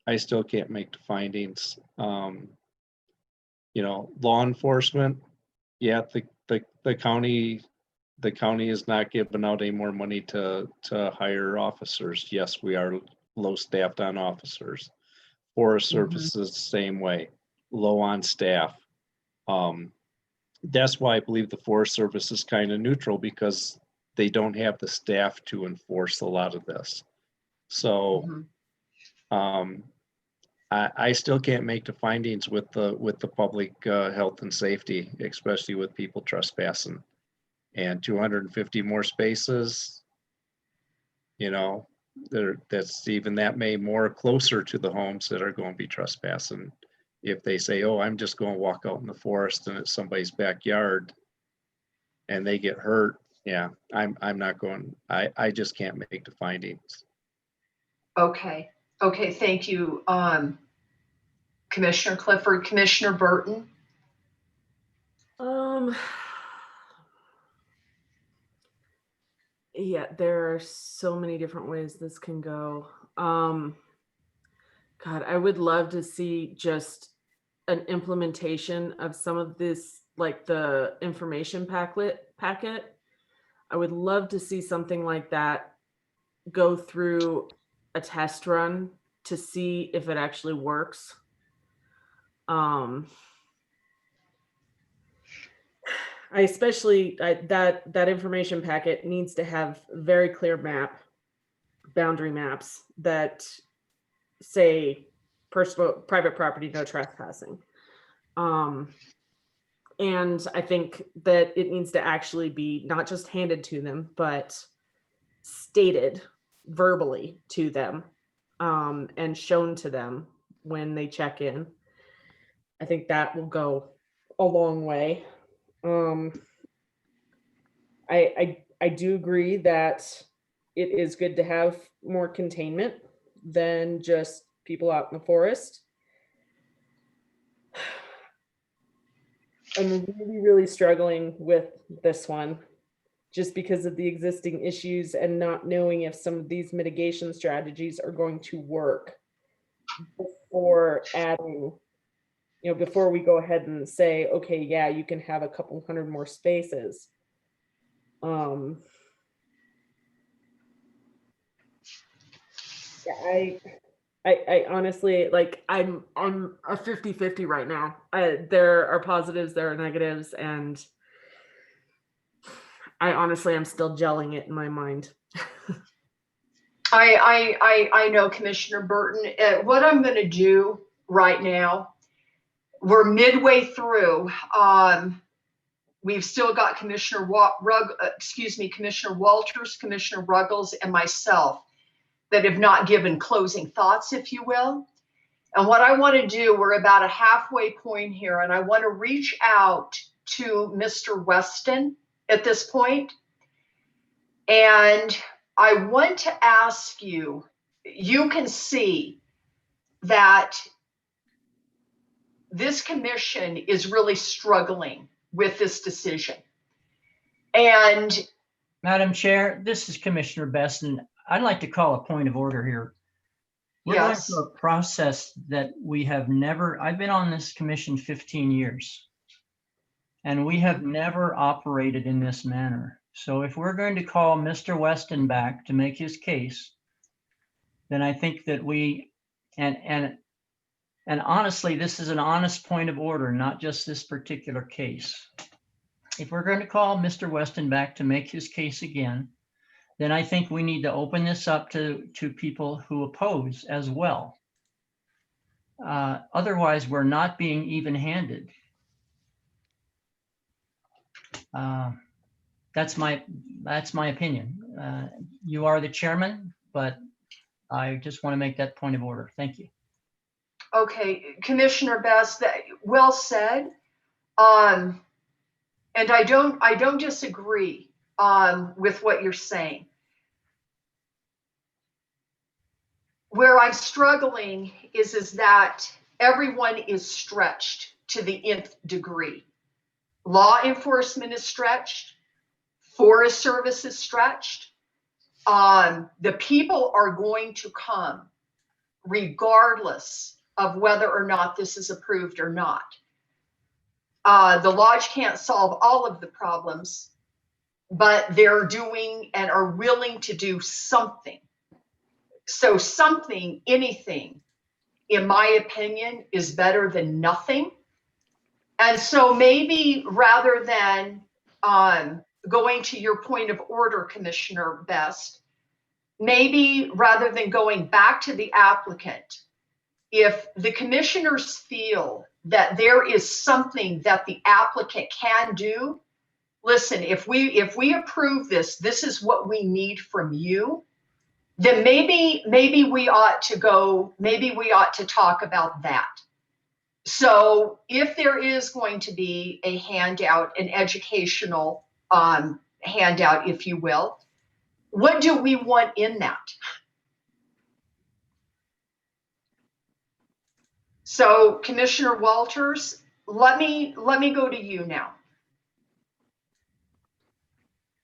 I still can't make the findings. Law enforcement, yeah, the county is not giving out any more money to hire officers. Yes, we are low staffed on officers. Forest Services, same way, low on staff. That's why I believe the Forest Service is kind of neutral, because they don't have the staff to enforce a lot of this. So I still can't make the findings with the public health and safety, especially with people trespassing. And 250 more spaces, that's even that may more closer to the homes that are going to be trespassing. If they say, oh, I'm just going to walk out in the forest and it's somebody's backyard and they get hurt, yeah, I'm not going, I just can't make the findings. Okay, thank you, Commissioner Clifford. Commissioner Burton. Yeah, there are so many different ways this can go. God, I would love to see just an implementation of some of this, like the information packet. I would love to see something like that go through a test run to see if it actually works. I especially that information packet needs to have very clear boundary maps that say private property, no trespassing. And I think that it needs to actually be not just handed to them, but stated verbally to them, and shown to them when they check in. I think that will go a long way. I do agree that it is good to have more containment than just people out in the forest. I'm really, really struggling with this one just because of the existing issues and not knowing if some of these mitigation strategies are going to work before adding, before we go ahead and say, okay, yeah, you can have a couple hundred more spaces. Yeah, I honestly, like, I'm a 50-50 right now. There are positives, there are negatives, and I honestly am still gelling it in my mind. I know, Commissioner Burton. What I'm going to do right now, we're midway through. We've still got Commissioner Commissioner Walters, Commissioner Ruggles, and myself that have not given closing thoughts, if you will. And what I want to do, we're about a halfway point here, and I want to reach out to Mr. Weston at this point. And I want to ask you, you can see that this commission is really struggling with this decision. And Madam Chair, this is Commissioner Best, and I'd like to call a point of order here. We're going yes, through a process that we have never, I've been on this commission 15 years, and we have never operated in this manner. So if we're going to call Mr. Weston back to make his case, then I think that and honestly, this is an honest point of order, not just this particular case. If we're going to call Mr. Weston back to make his case again, then I think we need to open this up to people who oppose as well. Otherwise, we're not being even-handed. That's my opinion. You are the chairman, but I just want to make that point of order. Thank you. okay, Commissioner Best, well said. And I don't disagree with what you're saying. Where I'm struggling is that everyone is stretched to the nth degree. Law enforcement is stretched. Forest Service is stretched. The people are going to come regardless of whether or not this is approved or not. The lodge can't solve all of the problems, but they're doing and are willing to do something. So something, anything, in my opinion, is better than nothing. And so maybe rather than going to your point of order, Commissioner Best, maybe rather than going back to the applicant, if the commissioners feel that there is something that the applicant can do, listen, if we approve this, this is what we need from you, then maybe we ought to talk about that. So if there is going to be a handout, an educational handout, if you will, what do we want in that? So Commissioner Walters, let me go to you now.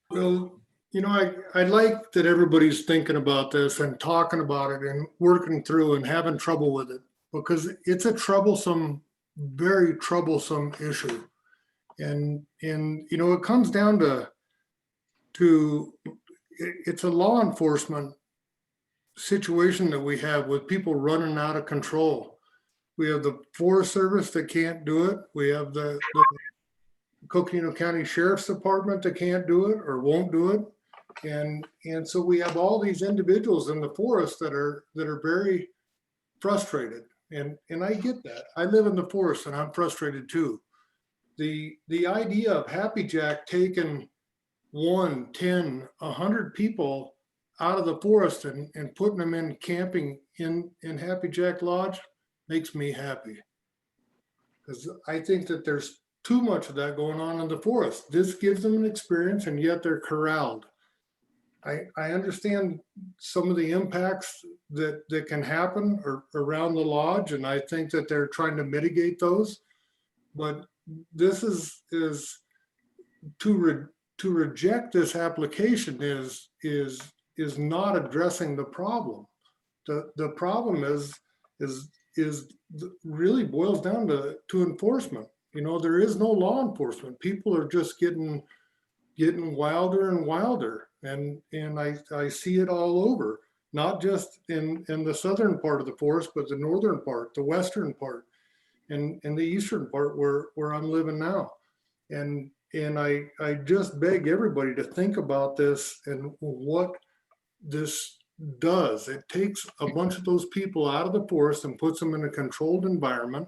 Well, I like that everybody's thinking about this and talking about it and working through and having trouble with it, because it's a troublesome, very troublesome issue. And it comes down to it's a law enforcement situation that we have with people running out of control. We have the Forest Service that can't do it. We have the Coconino County Sheriff's Department that can't do it or won't do it. And so we have all these individuals in the forest that are very frustrated. And I get that. I live in the forest and I'm frustrated too. The idea of Happy Jack taking 1, 10, 100 people out of the forest and putting them in camping in Happy Jack Lodge makes me happy. Because I think that there's too much of that going on in the forest. This gives them an experience, and yet they're corralled. I understand some of the impacts that can happen around the lodge, and I think that they're trying to mitigate those. But this is to reject this application is not addressing the problem. The problem is really boils down to enforcement. There is no law enforcement. People are just getting wilder and wilder, and I see it all over, not just in the southern part of the forest, but the northern part, the western part, and the eastern part where I'm living now. And I just beg everybody to think about this and what this does. It takes a bunch of those people out of the forest and puts them in a controlled environment.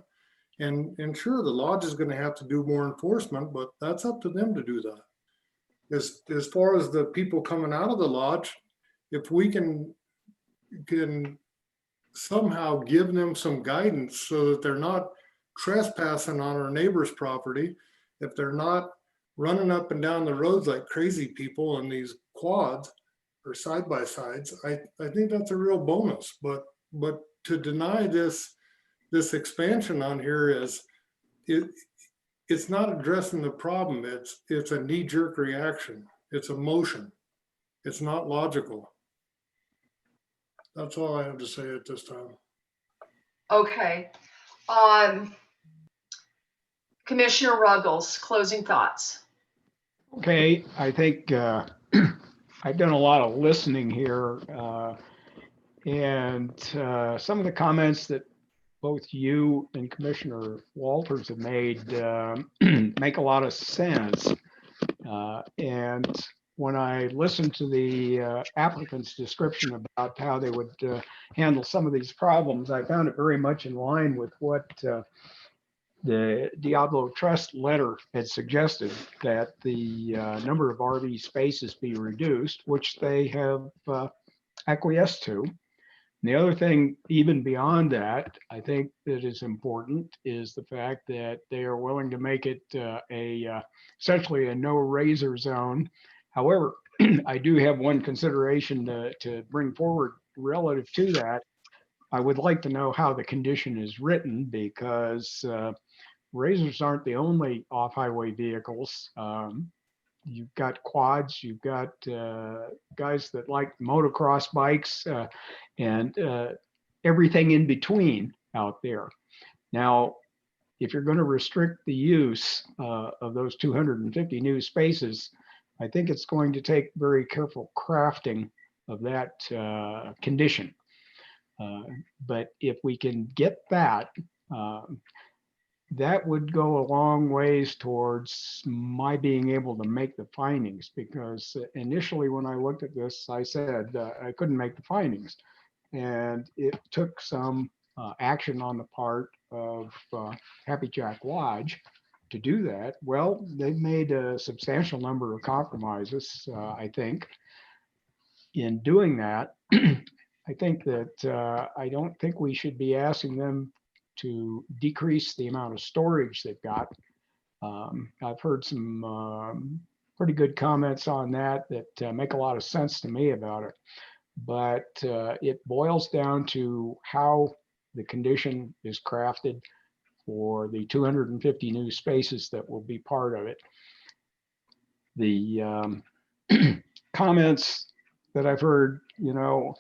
And sure, the lodge is going to have to do more enforcement, but that's up to them to do that. As far as the people coming out of the lodge, if we can somehow give them some guidance so that they're not trespassing on our neighbor's property, if they're not running up and down the roads like crazy people in these quads or side by sides, I think that's a real bonus. But to deny this expansion on here it's not addressing the problem. It's a knee-jerk reaction. It's emotion. It's not logical. That's all I have to say at this time. Okay. Commissioner Ruggles, closing thoughts. Okay, I think I've done a lot of listening here, and some of the comments that both you and Commissioner Walters have made make a lot of sense. And when I listened to the applicant's description about how they would handle some of these problems, I found it very much in line with what the Diablo Trust letter had suggested, that the number of RV spaces be reduced, which they have acquiesced to. And the other thing, even beyond that, I think that is important is the fact that they are willing to make it essentially a no razor zone. However, I do have one consideration to bring forward relative to that. I would like to know how the condition is written, because razors aren't the only off-highway vehicles. You've got quads, you've got guys that like motocross bikes, and everything in between out there. Now, if you're going to restrict the use of those 250 new spaces, I think it's going to take very careful crafting of that condition. But if we can get that, that would go a long ways towards my being able to make the findings, because initially when I looked at this, I said I couldn't make the findings. And it took some action on the part of Happy Jack Lodge to do that. Well, they've made a substantial number of compromises, I think. In doing that, I think that I don't think we should be asking them to decrease the amount of storage they've got. I've heard some pretty good comments on that make a lot of sense to me about it. But it boils down to how the condition is crafted for the 250 new spaces that will be part of it. The comments that I've heard, you know,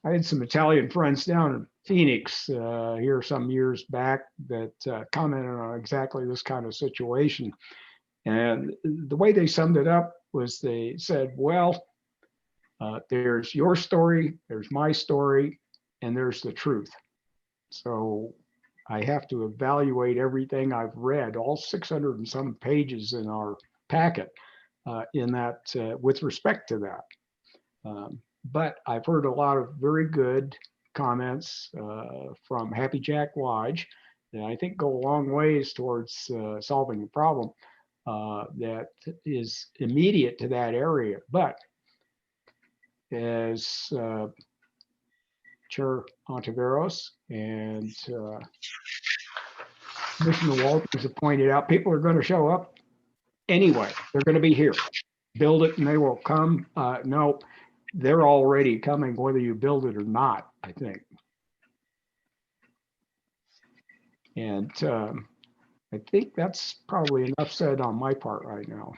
I had some Italian friends down in Phoenix here some years back that commented on exactly this kind of situation. And the way they summed it up was they said, well, there's your story, there's my story, and there's the truth. So I have to evaluate everything I've read, all 600 and some pages in our packet in that with respect to that. But I've heard a lot of very good comments from Happy Jack Lodge that I think go a long ways towards solving the problem that is immediate to that area. But as Chair Ontiveros and Commissioner Walters have pointed out, people are going to show up anyway. They're going to be here. Build it and they will come. No, they're already coming whether you build it or not, I think. And I think that's probably enough said on my part right now.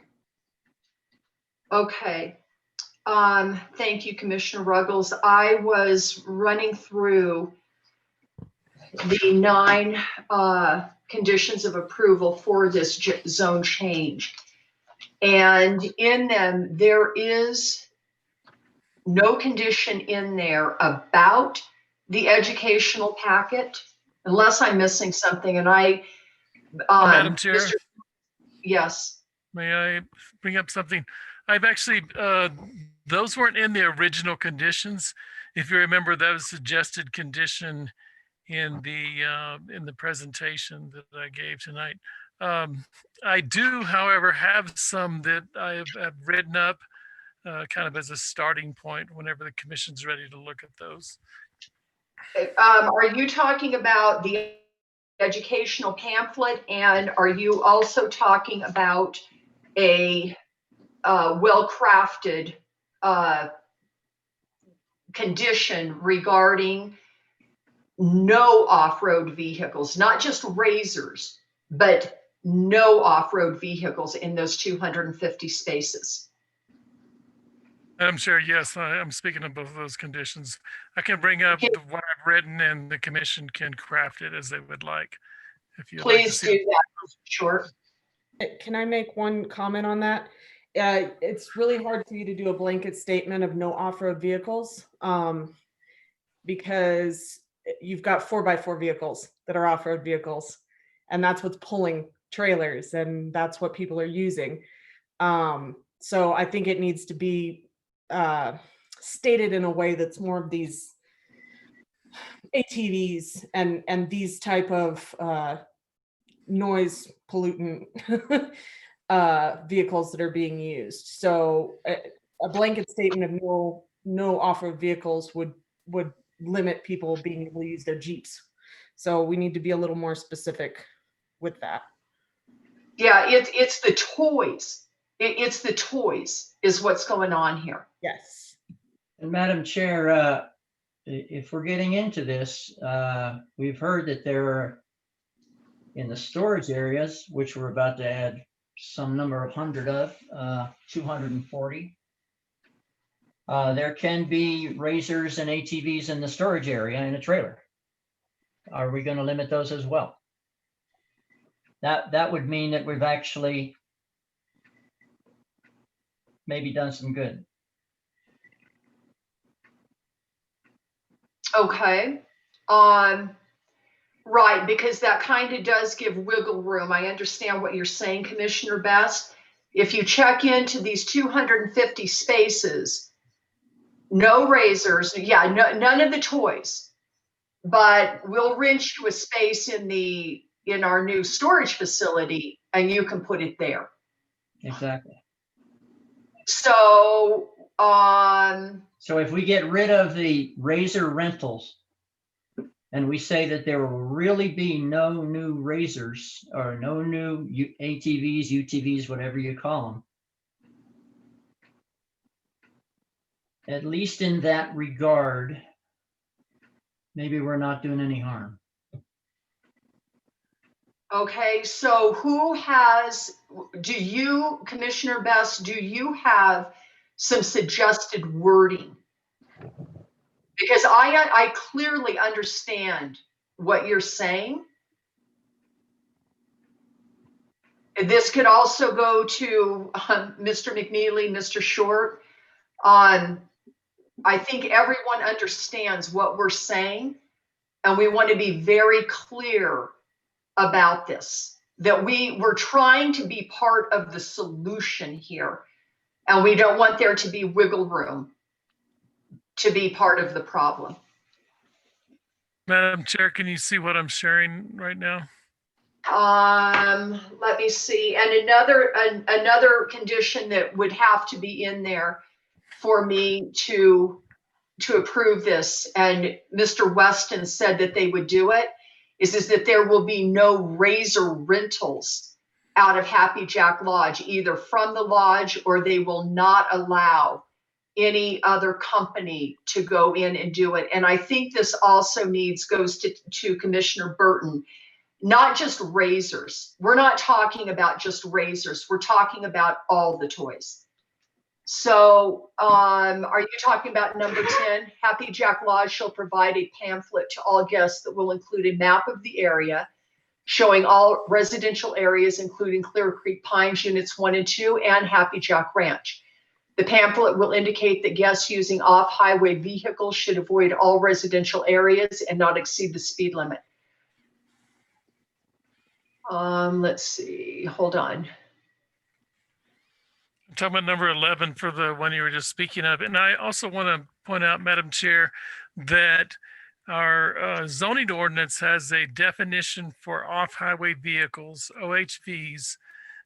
Okay. Thank you, Commissioner Ruggles. I was running through the 9 conditions of approval for this zone change. And in them, there is no condition in there about the educational packet, unless I'm missing something. And Madam Chair, yes. may I bring up something? I've actually, those weren't in the original conditions. If you remember, that was suggested condition in the presentation that I gave tonight. I do, however, have some that I have written up kind of as a starting point whenever the commission's ready to look at those. Are you talking about the educational pamphlet, and are you also talking about a well-crafted condition regarding no off-road vehicles, not just razors, but no off-road vehicles in those 250 spaces? I'm sure, yes, I'm speaking of both of those conditions. I can bring up what I've written and the commission can craft it as they would like. If you'd like to Please see do that, sure. Can I make one comment on that? It's really hard for you to do a blanket statement of no off-road vehicles because you've got 4x4 vehicles that are off-road vehicles, and that's what's pulling trailers, and that's what people are using. So I think it needs to be stated in a way that's more of these ATVs and these type of noise pollutant vehicles that are being used. So a blanket statement of no off-road vehicles would limit people being able to use their Jeeps. So we need to be a little more specific with that. Yeah, it's the toys. It's the toys is what's going on here. Yes. And Madam Chair, if we're getting into this, we've heard that there are in the storage areas, which we're about to add some number of 240. There can be razors and ATVs in the storage area in a trailer. Are we going to limit those as well? That would mean that we've actually maybe done some good. Okay. Right, because that kind of does give wiggle room. I understand what you're saying, Commissioner Best. If you check into these 250 spaces, no razors, yeah, none of the toys, but we'll rent you a space in our new storage facility, and you can put it there. Exactly. So, so if we get rid of the razor rentals, and we say that there will really be no new razors or no new ATVs, UTVs, whatever you call them, at least in that regard, maybe we're not doing any harm. okay, so Commissioner Best, do you have some suggested wording. Because I clearly understand what you're saying. This could also go to Mr. McNeely, Mr. Short. I think everyone understands what we're saying, and we want to be very clear about this, that we're trying to be part of the solution here, and we don't want there to be wiggle room to be part of the problem. Madam Chair, can you see what I'm sharing right now? Let me see. And another condition that would have to be in there for me to approve this, and Mr. Weston said that they would do it, is that there will be no razor rentals out of Happy Jack Lodge, either from the lodge, or they will not allow any other company to go in and do it. And I think this also goes to Commissioner Burton. Not just razors. We're not talking about just razors. We're talking about all the toys. So are you talking about number 10? Happy Jack Lodge shall provide a pamphlet to all guests that will include a map of the area showing all residential areas, including Clear Creek Pines Units 1 and 2 and Happy Jack Ranch. The pamphlet will indicate that guests using off-highway vehicles should avoid all residential areas and not exceed the speed limit. Let's see, hold on. I'm talking about number 11 for the one you were just speaking of. And I also want to point out, Madam Chair, that our zoning ordinance has a definition for off-highway vehicles, OHVs,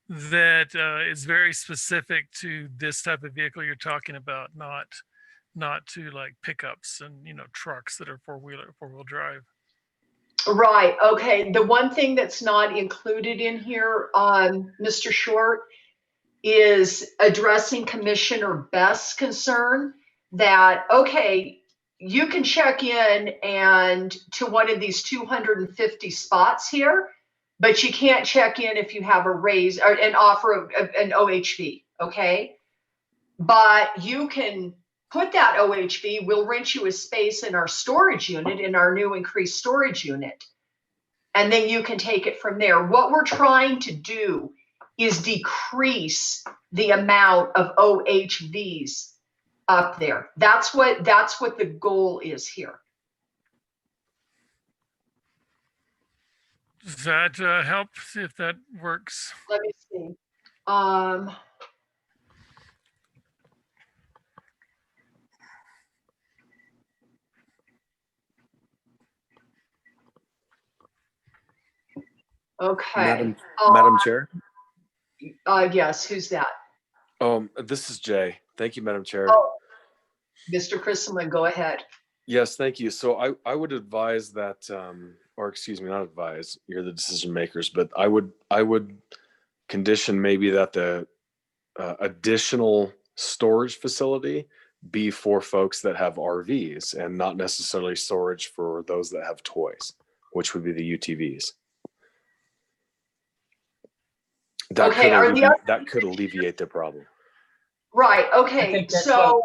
that is very specific to this type of vehicle you're talking about, not to like pickups and, you know, trucks that are four-wheel drive. Right. Okay. The one thing that's not included in here, Mr. Short, is addressing Commissioner Best's concern that, okay, you can check in and to one of these 250 spots here, but you can't check in if you have a raise or an offer of an OHV. Okay. But you can put that OHV, we'll rent you a space in our storage unit, in our new increased storage unit. And then you can take it from there. What we're trying to do is decrease the amount of OHVs up there. That's what the goal is here. Does that help, see if that works? Let me see. Okay. Madam Chair. Yes, who's that? This is Jay. Thank you, Madam Chair. Oh, Mr. Christman, go ahead. Yes, thank you. So I would advise that, or excuse me, not advise, you're the decision makers, but I would condition maybe that the additional storage facility be for folks that have RVs and not necessarily storage for those that have toys, which would be the UTVs. That could alleviate the problem. Right. Okay.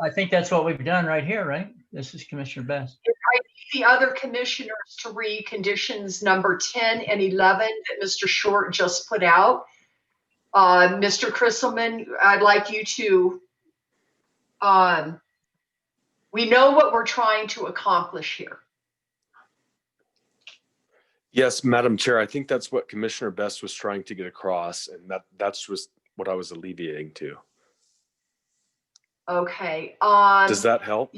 I think that's what we've done right here, right? This is Commissioner Best. I need the other commissioners to read conditions number 10 and 11 that Mr. Short just put out. Mr. Chrisselman, I'd like you to, we know what we're trying to accomplish here. Yes, Madam Chair, I think that's what Commissioner Best was trying to get across, and that's just what I was alleviating to. Okay. Does that help?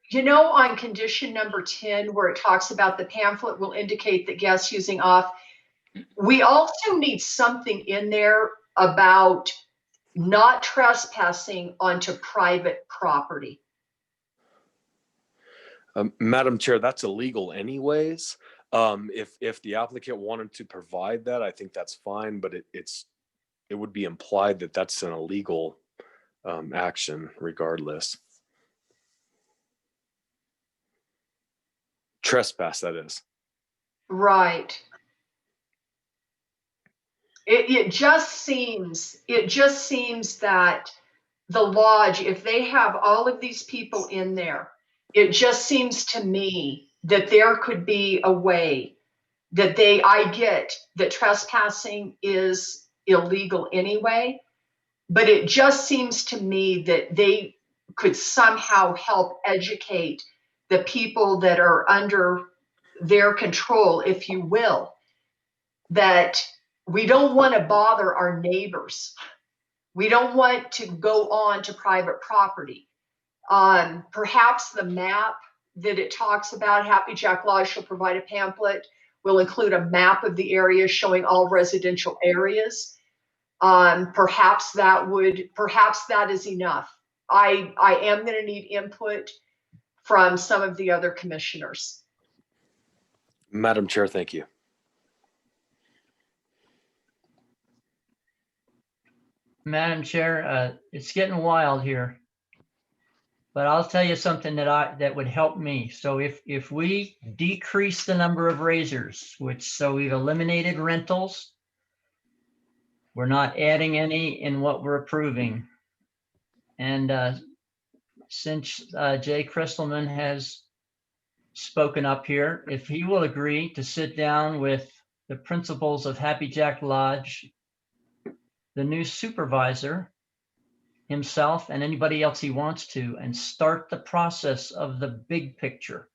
You know, on condition number 10, where it talks about the pamphlet will indicate that guests using off, we also need something in there about not trespassing onto private property. Madam Chair, that's illegal anyways. If the applicant wanted to provide that, I think that's fine, but it would be implied that that's an illegal action regardless. Trespass, that is. Right. It just seems that the lodge, if they have all of these people in there, it just seems to me that there could be a way that I get that trespassing is illegal anyway, but it just seems to me that they could somehow help educate the people that are under their control, if you will, that we don't want to bother our neighbors. We don't want to go on to private property. Perhaps the map that it talks about, Happy Jack Lodge shall provide a pamphlet, will include a map of the area showing all residential areas. Perhaps that is enough. I am going to need input from some of the other commissioners. Madam Chair, thank you. Madam Chair, it's getting wild here, but I'll tell you something that would help me. So if we decrease the number of razors, so we've eliminated rentals, we're not adding any in what we're approving. And since Jay Crystalman has spoken up here, if he will agree to sit down with the principals of Happy Jack Lodge, the new supervisor himself, and anybody else he wants to, and start the process of the big picture.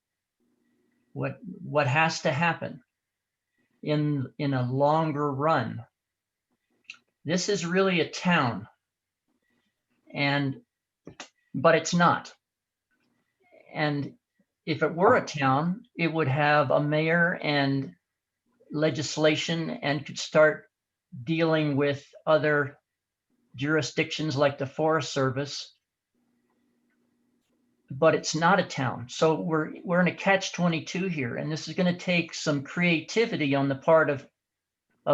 What has to happen in a longer run. This is really a town, but it's not. And if it were a town, it would have a mayor and legislation and could start dealing with other jurisdictions like the Forest Service. But it's not a town. So we're in a catch-22 here, and this is going to take some creativity on the part of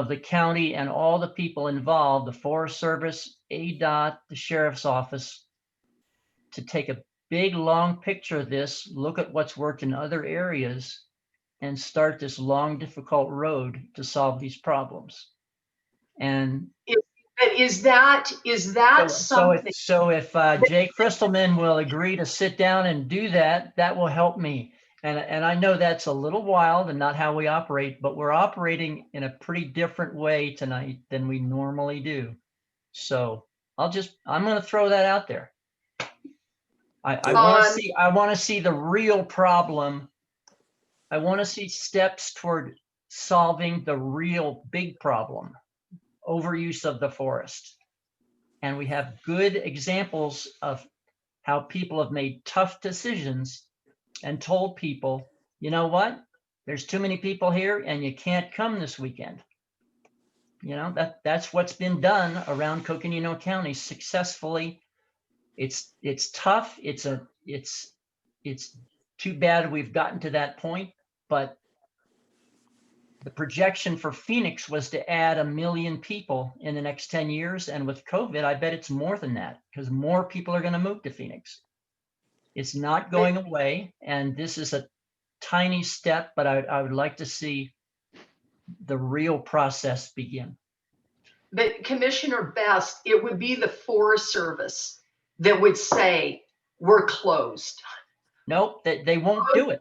the county and all the people involved, the Forest Service, ADOT, the Sheriff's Office, to take a big, long picture of this, look at what's worked in other areas, and start this long, difficult road to solve these problems. And is that something? So if Jay Crystalman will agree to sit down and do that, that will help me. And I know that's a little wild and not how we operate, but we're operating in a pretty different way tonight than we normally do. So I'm going to throw that out there. I want to see the real problem. I want to see steps toward solving the real big problem, overuse of the forest. And we have good examples of how people have made tough decisions and told people, you know what, there's too many people here and you can't come this weekend. You know, that's what's been done around Coconino County successfully. It's tough. It's too bad we've gotten to that point, but the projection for Phoenix was to add 1 million people in the next 10 years. And with COVID, I bet it's more than that because more people are going to move to Phoenix. It's not going away. And this is a tiny step, but I would like to see the real process begin. But Commissioner Best, it would be the Forest Service that would say, we're closed. Nope, they won't do it.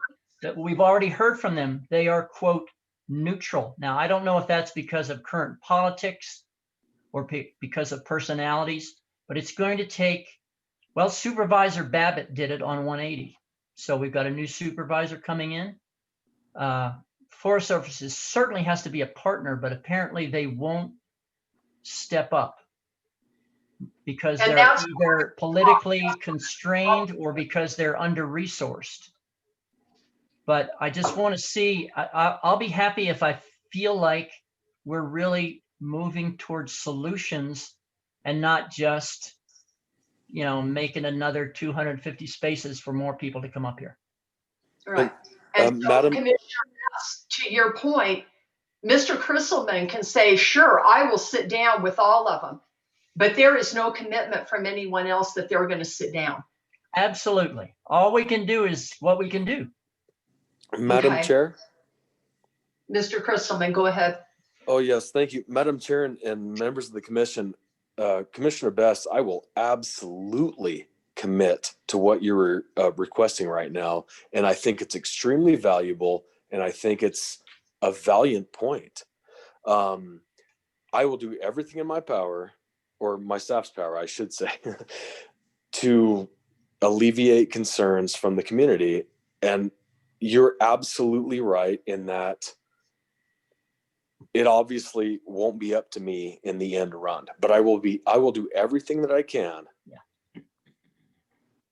We've already heard from them. They are, quote, neutral. Now, I don't know if that's because of current politics or because of personalities, but it's going to take, well, Supervisor Babbitt did it on 180. So we've got a new supervisor coming in. Forest Services certainly has to be a partner, but apparently they won't step up because they're either politically constrained or because they're under-resourced. But I just want to see, I'll be happy if I feel like we're really moving towards solutions and not just, making another 250 spaces for more people to come up here. Right. And so, Madam Commissioner, to your point, Mr. Crystalman can say, sure, I will sit down with all of them, but there is no commitment from anyone else that they're going to sit down. Absolutely. All we can do is what we can do. Madam Chair. Mr. Crystalman, go ahead. Oh, yes, thank you. Madam Chair and members of the commission, Commissioner Best, I will absolutely commit to what you're requesting right now. And I think it's extremely valuable. And I think it's a valiant point. I will do everything in my power, or my staff's power, I should say, to alleviate concerns from the community. And you're absolutely right in that it obviously won't be up to me in the end run, but I will do everything that I can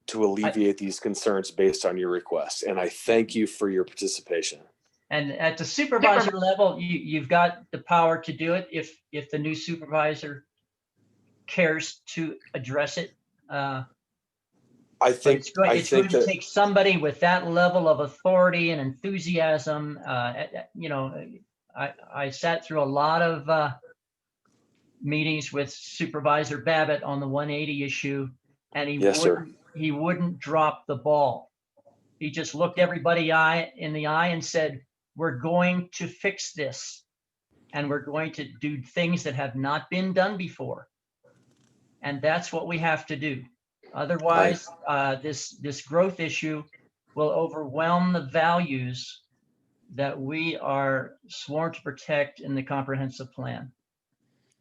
to alleviate these concerns based on your request. And I thank you for your participation. And at the supervisor level, you've got the power to do it if the new supervisor cares to address it. It's going to take somebody with that level of authority and enthusiasm. I sat through a lot of meetings with Supervisor Babbitt on the 180 issue, and he wouldn't drop the ball. He just looked everybody in the eye and said, "We're going to fix this, and we're going to do things that have not been done before." And that's what we have to do. Otherwise, this growth issue will overwhelm the values that we are sworn to protect in the comprehensive plan,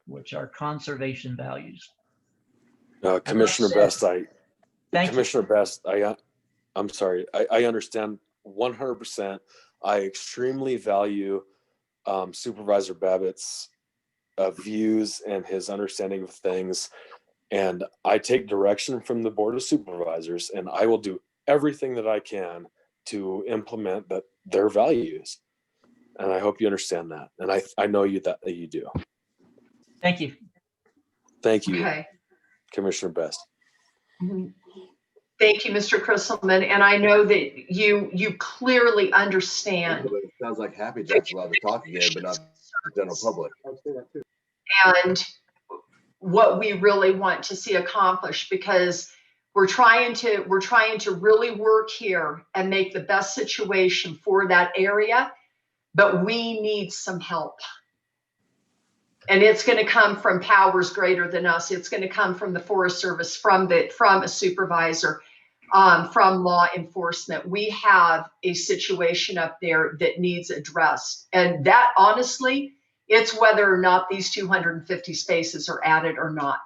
which are conservation values. Commissioner Best, I'm sorry. I understand 100%. I extremely value Supervisor Babbitt's views and his understanding of things. And I take direction from the Board of Supervisors, and I will do everything that I can to implement their values. And I hope you understand that. And I know that you do. Thank you. Thank you, Okay. Commissioner Best. Thank you, Mr. Krisselman. And I know that you clearly understand. It sounds like Happy Jack's allowed to talk again, but not the general public. And what we really want to see accomplished, because we're trying to really work here and make the best situation for that area, but we need some help. And it's going to come from powers greater than us. It's going to come from the Forest Service, from a supervisor, from law enforcement. We have a situation up there that needs addressed. And that, honestly, it's whether or not these 250 spaces are added or not.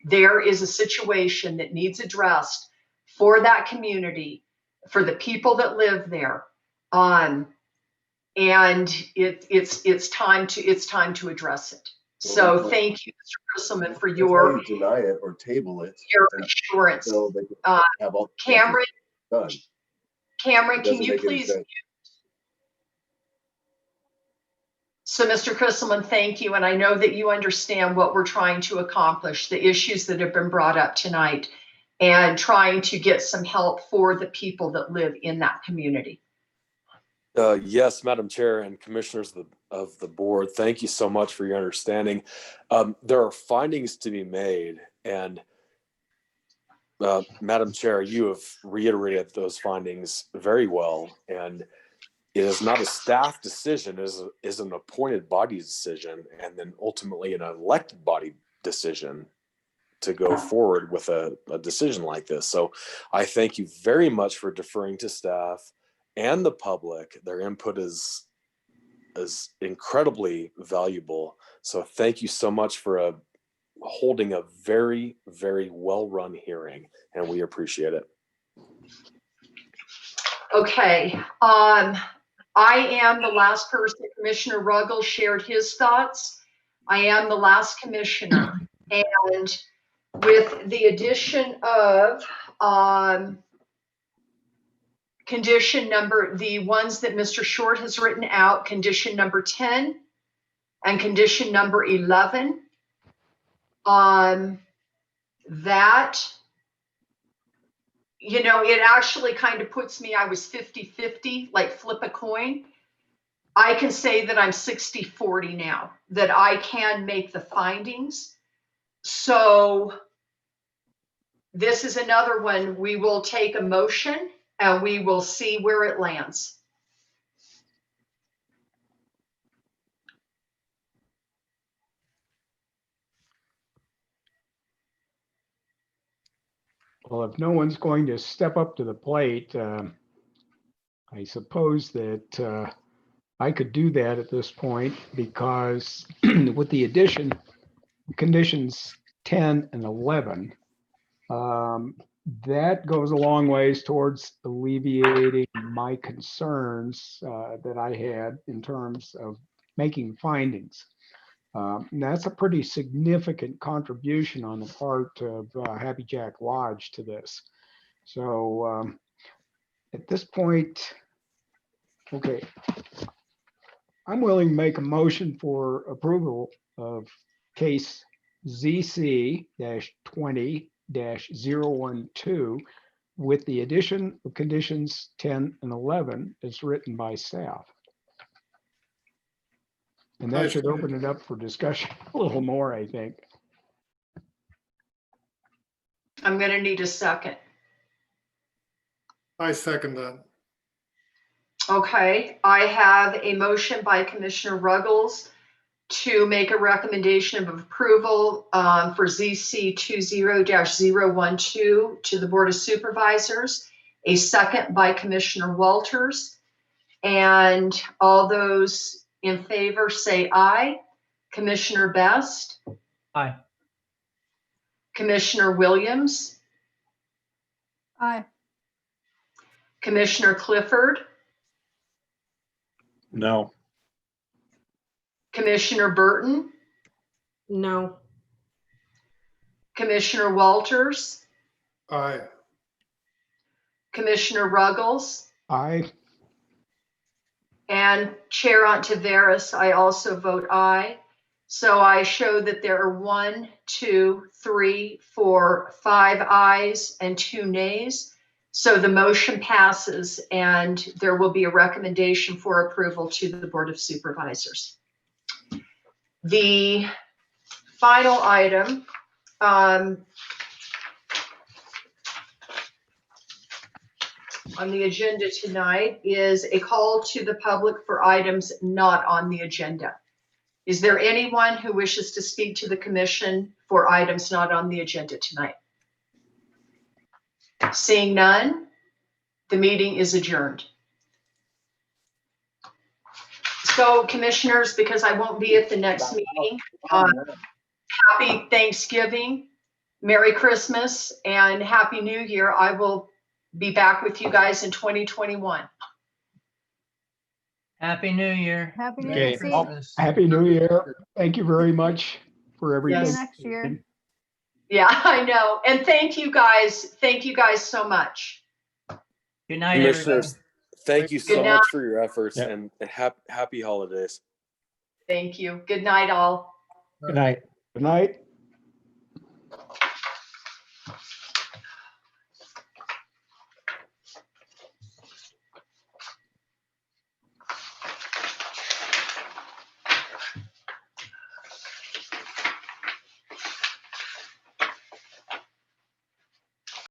There is a situation that needs addressed for that community, for the people that live there. And it's time to address it. So thank you, Mr. Krisselman, for your deny it or table it. Your assurance. So they can have all Cameron, done. Cameron, can you please? So, Mr. Krisselman, thank you. And I know that you understand what we're trying to accomplish, the issues that have been brought up tonight, and trying to get some help for the people that live in that community. Yes, Madam Chair and Commissioners of the board, thank you so much for your understanding. There are findings to be made, and Madam Chair, you have reiterated those findings very well. And it is not a staff decision, it is an appointed body decision, and then ultimately an elected body decision to go forward with a decision like this. So I thank you very much for deferring to staff and the public. Their input is incredibly valuable. So thank you so much for holding a very, very well-run hearing, and we appreciate it. Okay. I am the last person. Commissioner Ruggles shared his thoughts. I am the last commissioner. And with the addition of the ones that Mr. Short has written out, condition number 10 and condition number 11, that, it actually kind of puts me, I was 50-50, like flip a coin. I can say that I'm 60-40 now, that I can make the findings. So this is another one. We will take a motion and we will see where it lands. Well, if no one's going to step up to the plate, I suppose that I could do that at this point because with the addition, conditions 10 and 11, that goes a long ways towards alleviating my concerns that I had in terms of making findings. And that's a pretty significant contribution on the part of Happy Jack Lodge to this. So at this point, okay, I'm willing to make a motion for approval of case ZC-20-012 with the addition of conditions 10 and 11 as written by staff. And that should open it up for discussion a little more, I think. I'm going to need a second. I second that. Okay, I have a motion by Commissioner Ruggles to make a recommendation of approval for ZC 20-012 to the Board of Supervisors, a second by Commissioner Walters. And all those in favor say aye. Commissioner Best? Aye. Commissioner Williams? Aye. Commissioner Clifford? No. Commissioner Burton? No. Commissioner Walters? Aye. Commissioner Ruggles? Aye. And Chair Ontiveros, I also vote aye. So I show that there are 1, 2, 3, 4, 5 ayes and 2 nays. So the motion passes and there will be a recommendation for approval to the Board of Supervisors. The final item on the agenda tonight is a call to the public for items not on the agenda. Is there anyone who wishes to speak to the commission for items not on the agenda tonight? Seeing none, the meeting is adjourned. So commissioners, because I won't be at the next meeting, happy Thanksgiving, Merry Christmas, and Happy New Year. I will be back with you guys in 2021. Happy New Year. Happy New Okay. Year. Happy New Year. Thank you very much for everything. See you next year. Yeah, I know. And thank you guys. Thank you guys so much. Good night, everybody. Commissioners, thank you so Good night. much for your efforts Yeah. and happy holidays. Thank you. Good night, all. Good night. Good night.